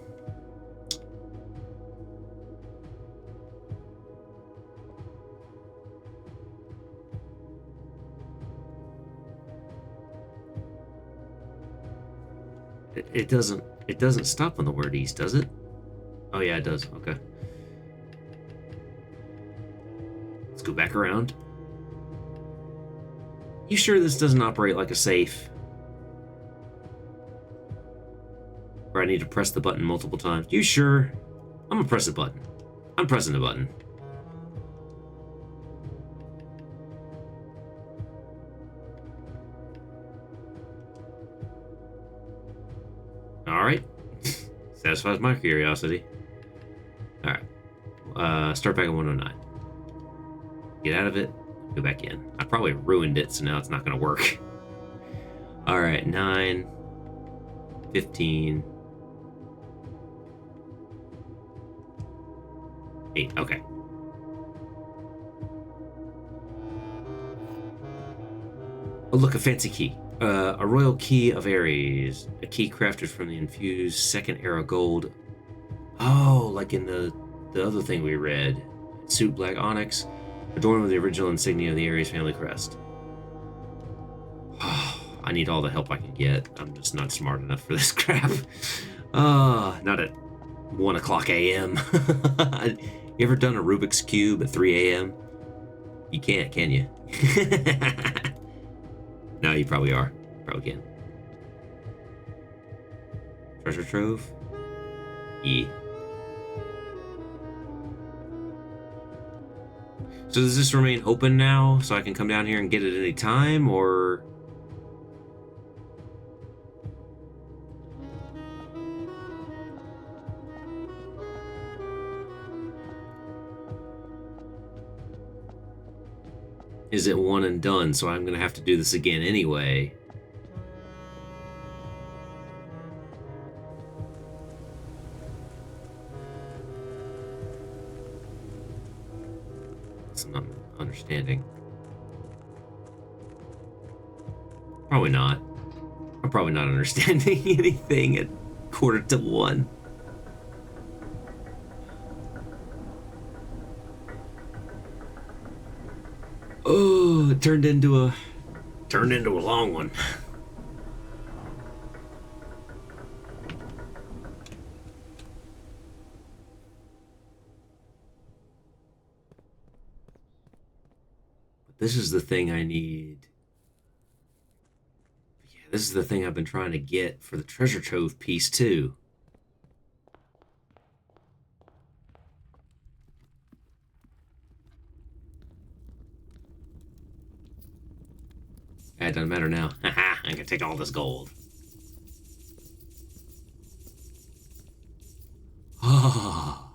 It doesn't. It doesn't stop on the word east, does it? Oh yeah, it does. Okay. Let's go back around. You sure this doesn't operate like a safe? Where I need to press the button multiple times. You sure? I'm gonna press the button. I'm pressing the button. Alright. Satisfies my curiosity. Alright. Start back at 109. Get out of it. Go back in. I probably ruined it, so now it's not going to work. Alright, 9. 15. 8. Okay. Oh, look, a fancy key. A royal key of Ares. A key crafted from the infused second era gold. Oh, like in the other thing we read. Suit black onyx, adorned with the original insignia of the Ares family crest. I need all the help I can get. I'm just not smart enough for this crap. Not at 1 o'clock a.m. You ever done a Rubik's Cube at 3 a.m.? You can't, can you? No, you probably are. Probably can. Treasure trove? Yeah. So does this remain open now, so I can come down here and get it any time, or... is it one and done, so I'm gonna have to do this again anyway? I'm not understanding. Probably not. I'm probably not understanding anything at 1:45. Oh, it turned into a long one. This is the thing I need. Yeah, this is the thing I've been trying to get for the treasure trove piece too. It doesn't matter now. Haha, I can take all this gold. Ah.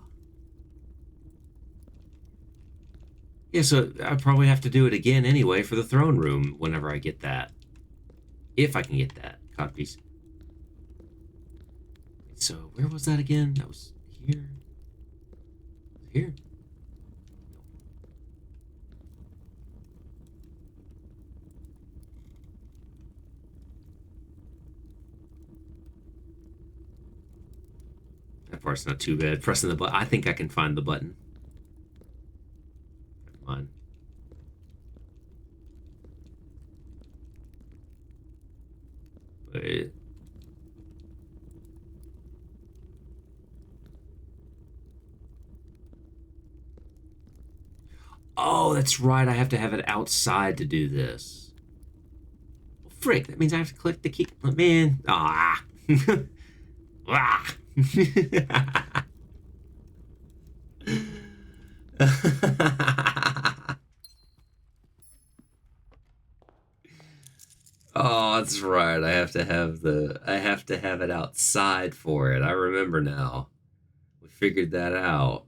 Yeah, so I probably have to do it again anyway for the throne room whenever I get that. If I can get that codpiece. So where was that again? That was here. Here. That part's not too bad. Pressing the button. I think I can find the button. Come on. Wait. Oh, that's right. I have to have it outside to do this. Well, frick, that means I have to click the key. Oh, man. Ah. Ah. Oh, that's right. I have to have it outside for it. I remember now. We figured that out.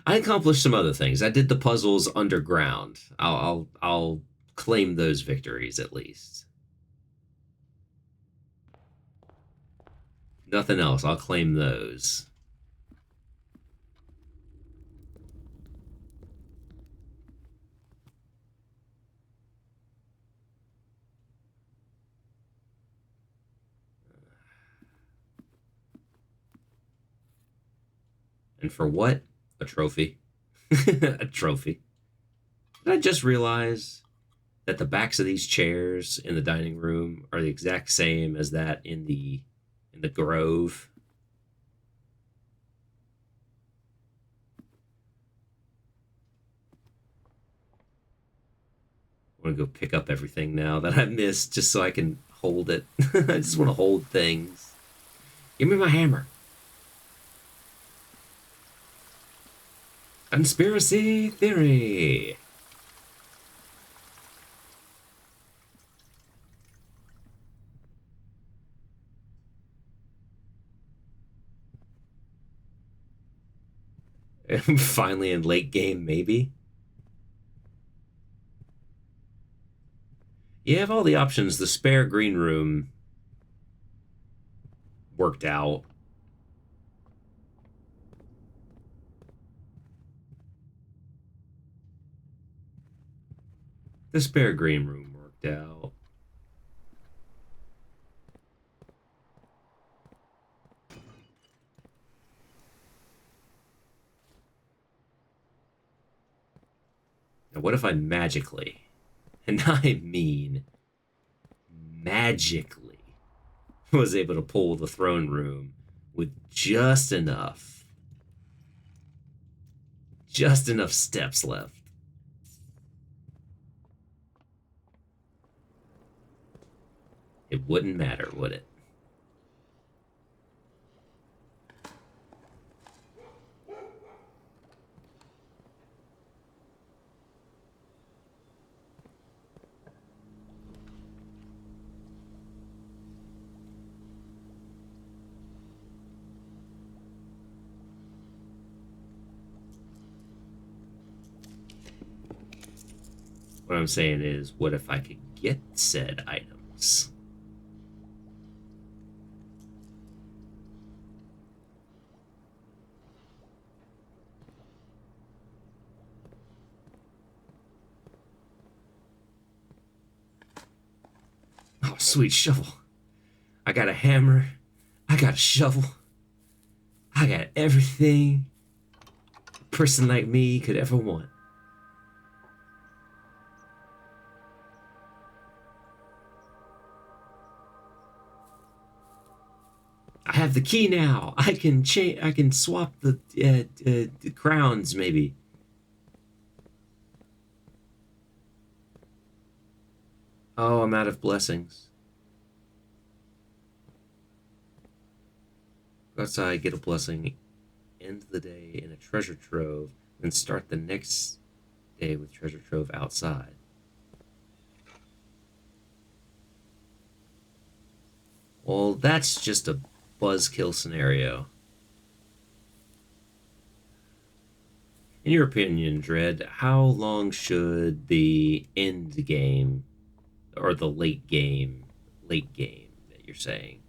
I accomplished some other things. I did the puzzles underground. I'll claim those victories at least. Nothing else. I'll claim those. And for what? A trophy. A trophy. Did I just realize that the backs of these chairs in the dining room are the exact same as that in the Grove? I want to go pick up everything now that I missed just so I can hold it. I just want to hold things. Give me my hammer. Conspiracy theory. Finally in late game, maybe. You have all the options. The spare green room worked out. The spare green room worked out. Now, what if I magically, and I mean magically, was able to pull the throne room with just enough steps left? It wouldn't matter, would it? What I'm saying is, what if I could get said items? Oh, sweet shovel. I got a hammer. I got a shovel. I got everything a person like me could ever want. I have the key now. I can swap the crowns maybe. Oh, I'm out of blessings. Go outside, get a blessing, end the day in a treasure trove, then start the next day with treasure trove outside. Well, that's just a buzzkill scenario. In your opinion, Dread, how long should the end game, or the late game that you're saying,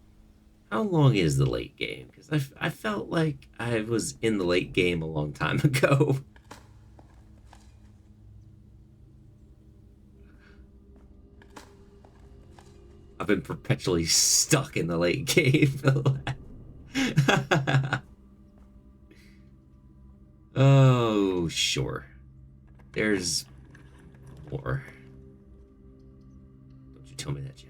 how long is the late game? Because I felt like I was in the late game a long time ago. I've been perpetually stuck in the late game. Oh, sure. There's more. Don't you tell me that, Jack.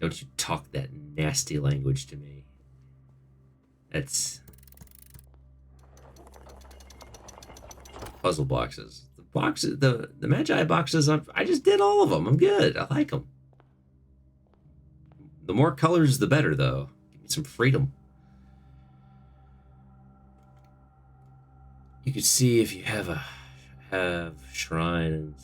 Don't you talk that nasty language to me. That's... puzzle boxes. The boxes, the Magi boxes, I just did all of them. I'm good. I like them. The more colors, the better, though. Give me some freedom. You can see if you have shrine and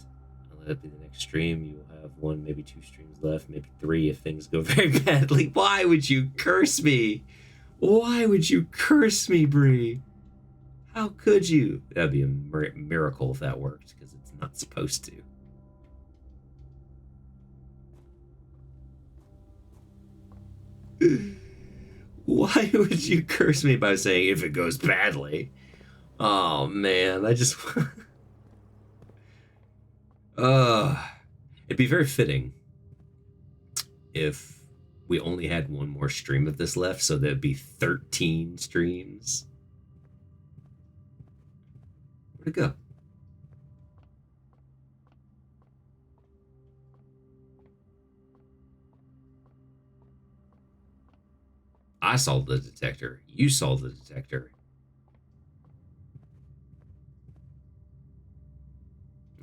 let it be the next stream. You will have 1, maybe 2 streams left, maybe 3 if things go very badly. Why would you curse me? Why would you curse me, Bree? How could you? That'd be a miracle if that worked, because it's not supposed to. Why would you curse me by saying if it goes badly? Oh man, I just it'd be very fitting if we only had 1 more stream of this left, so there'd be 13 streams. Where'd it go? I solved the detector. You solved the detector.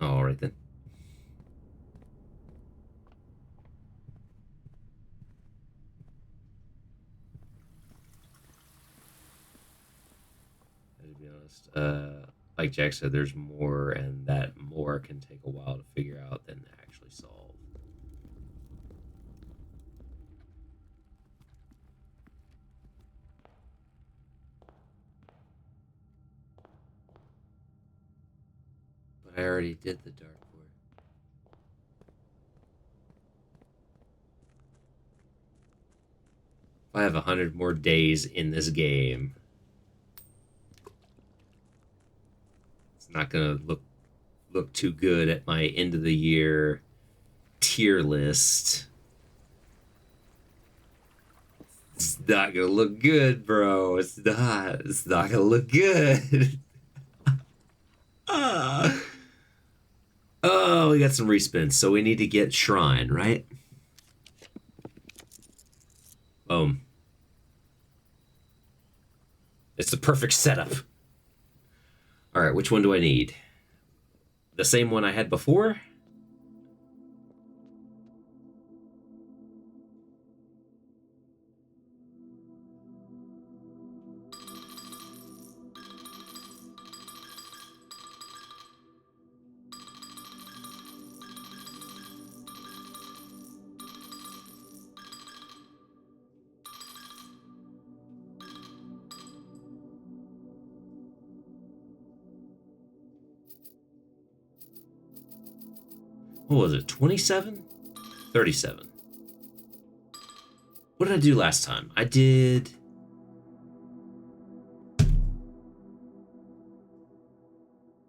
All right then. To be honest, like Jack said, there's more, and that more can take a while to figure out than actually solve. But I already did the dartboard. If I have 100 more days in this game, it's not gonna look too good at my end of the year tier list. It's not gonna look good, bro. It's not. It's not gonna look good. Oh, we got some respins, so we need to get Shrine, right? Boom. It's the perfect setup. All right, which one do I need? The same one I had before? What was it, 27? 37. What did I do last time? I did...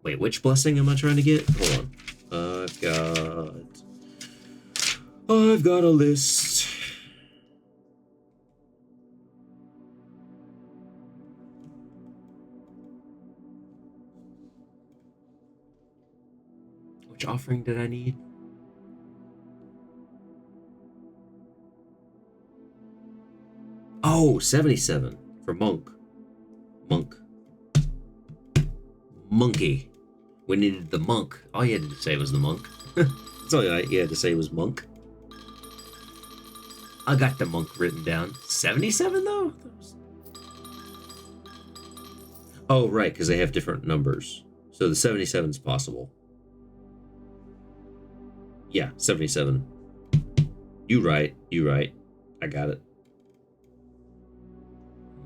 Wait, which blessing am I trying to get? Hold on. I've got a list. Which offering did I need? Oh, 77 for monk. Monkey. We needed the monk. All you had to say was the monk. That's all you had to say was monk. I got the monk written down. 77 though? Oh, right, because they have different numbers. So the 77 is possible. Yeah, 77. You right. I got it.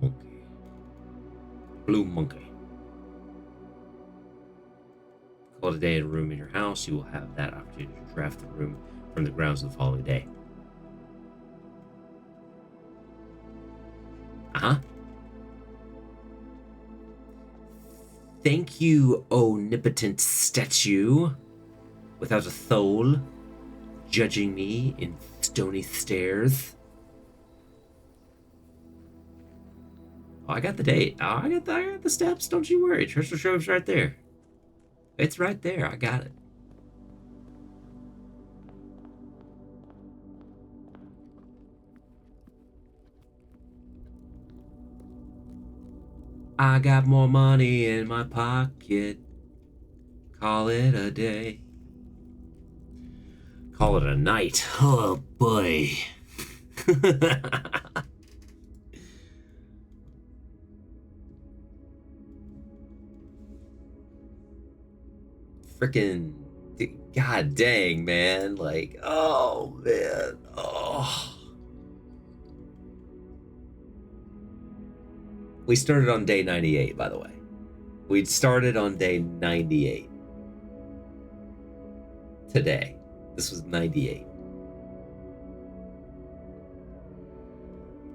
Monkey. Blue monkey. Call it a day in a room in your house. You will have that opportunity to draft the room from the grounds of the following day. Thank you, omnipotent statue, without a soul, judging me in stony stares. Oh, I got the date. Oh, I got the steps. Don't you worry. Treasure trove's right there. It's right there. I got it. I got more money in my pocket. Call it a day. Call it a night. Oh boy. Freaking god dang, man. Like, oh man. Oh. We started on day 98, by the way. We'd started on day 98. Today. This was 98.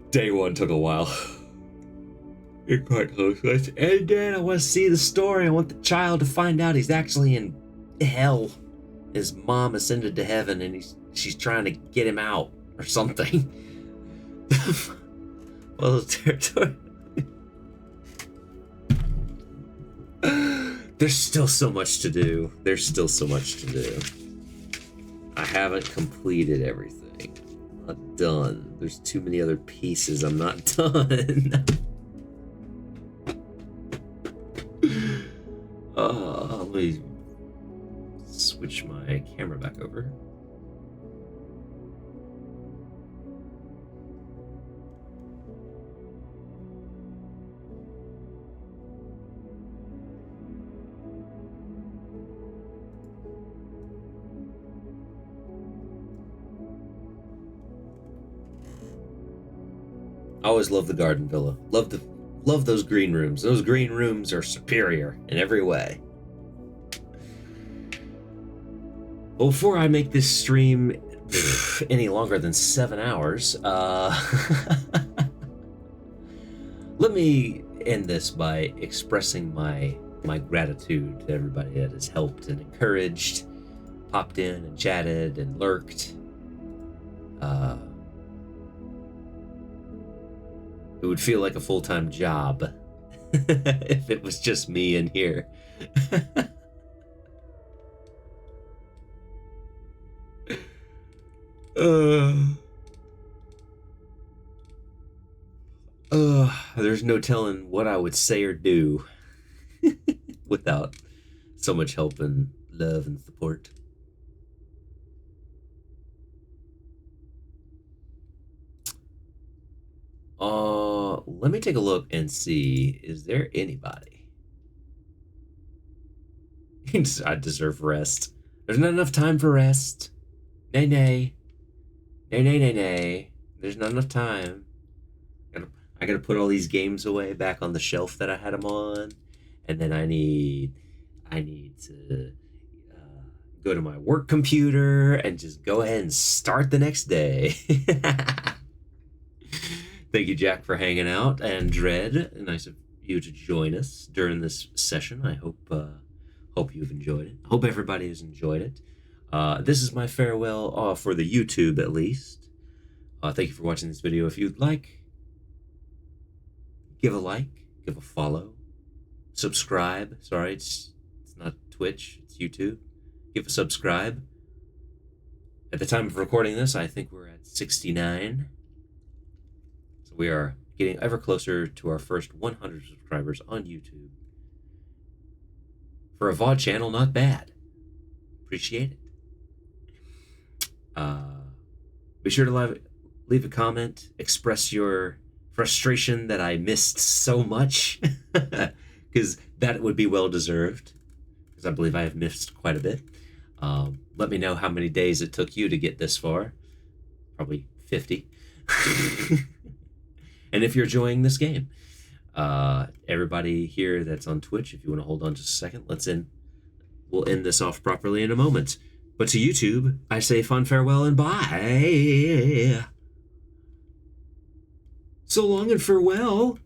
Day one took a while. You're quite close. Let's end it. I want to see the story. I want the child to find out he's actually in hell. His mom ascended to heaven and she's trying to get him out or something. Well, territory. There's still so much to do. There's still so much to do. I haven't completed everything. done. There's too many other pieces. I'm not done. Let me switch my camera back over. I always love the garden villa. Love those green rooms. Those green rooms are superior in every way. Well, before I make this stream any longer than 7 hours, let me end this by expressing my gratitude to everybody that has helped and encouraged, popped in and chatted and lurked. It would feel like a full-time job if it was just me in here. There's no telling what I would say or do without so much help and love and support. Let me take a look and see, is there anybody? I deserve rest. There's not enough time for rest. Nay, nay. Nay, nay, nay, nay. There's not enough time. I gotta put all these games away back on the shelf that I had them on. And then I need to go to my work computer and just go ahead and start the next day. Thank you, Jack, for hanging out, and Dread. Nice of you to join us during this session. I hope you've enjoyed it. I hope everybody has enjoyed it. This is my farewell for the YouTube, at least. Thank you for watching this video. If you'd like, give a like, give a follow, subscribe. Sorry, it's not Twitch, it's YouTube. Give a subscribe. At the time of recording this, I think we're at 69. So we are getting ever closer to our first 100 subscribers on YouTube. For a VOD channel, not bad. Appreciate it. Be sure to leave a comment, express your frustration that I missed so much, because that would be well deserved, because I believe I have missed quite a bit. Let me know how many days it took you to get this far. Probably 50. And if you're enjoying this game, everybody here that's on Twitch, if you want to hold on just a second, we'll end this off properly in a moment. But to YouTube, I say fond farewell and bye. So long and farewell.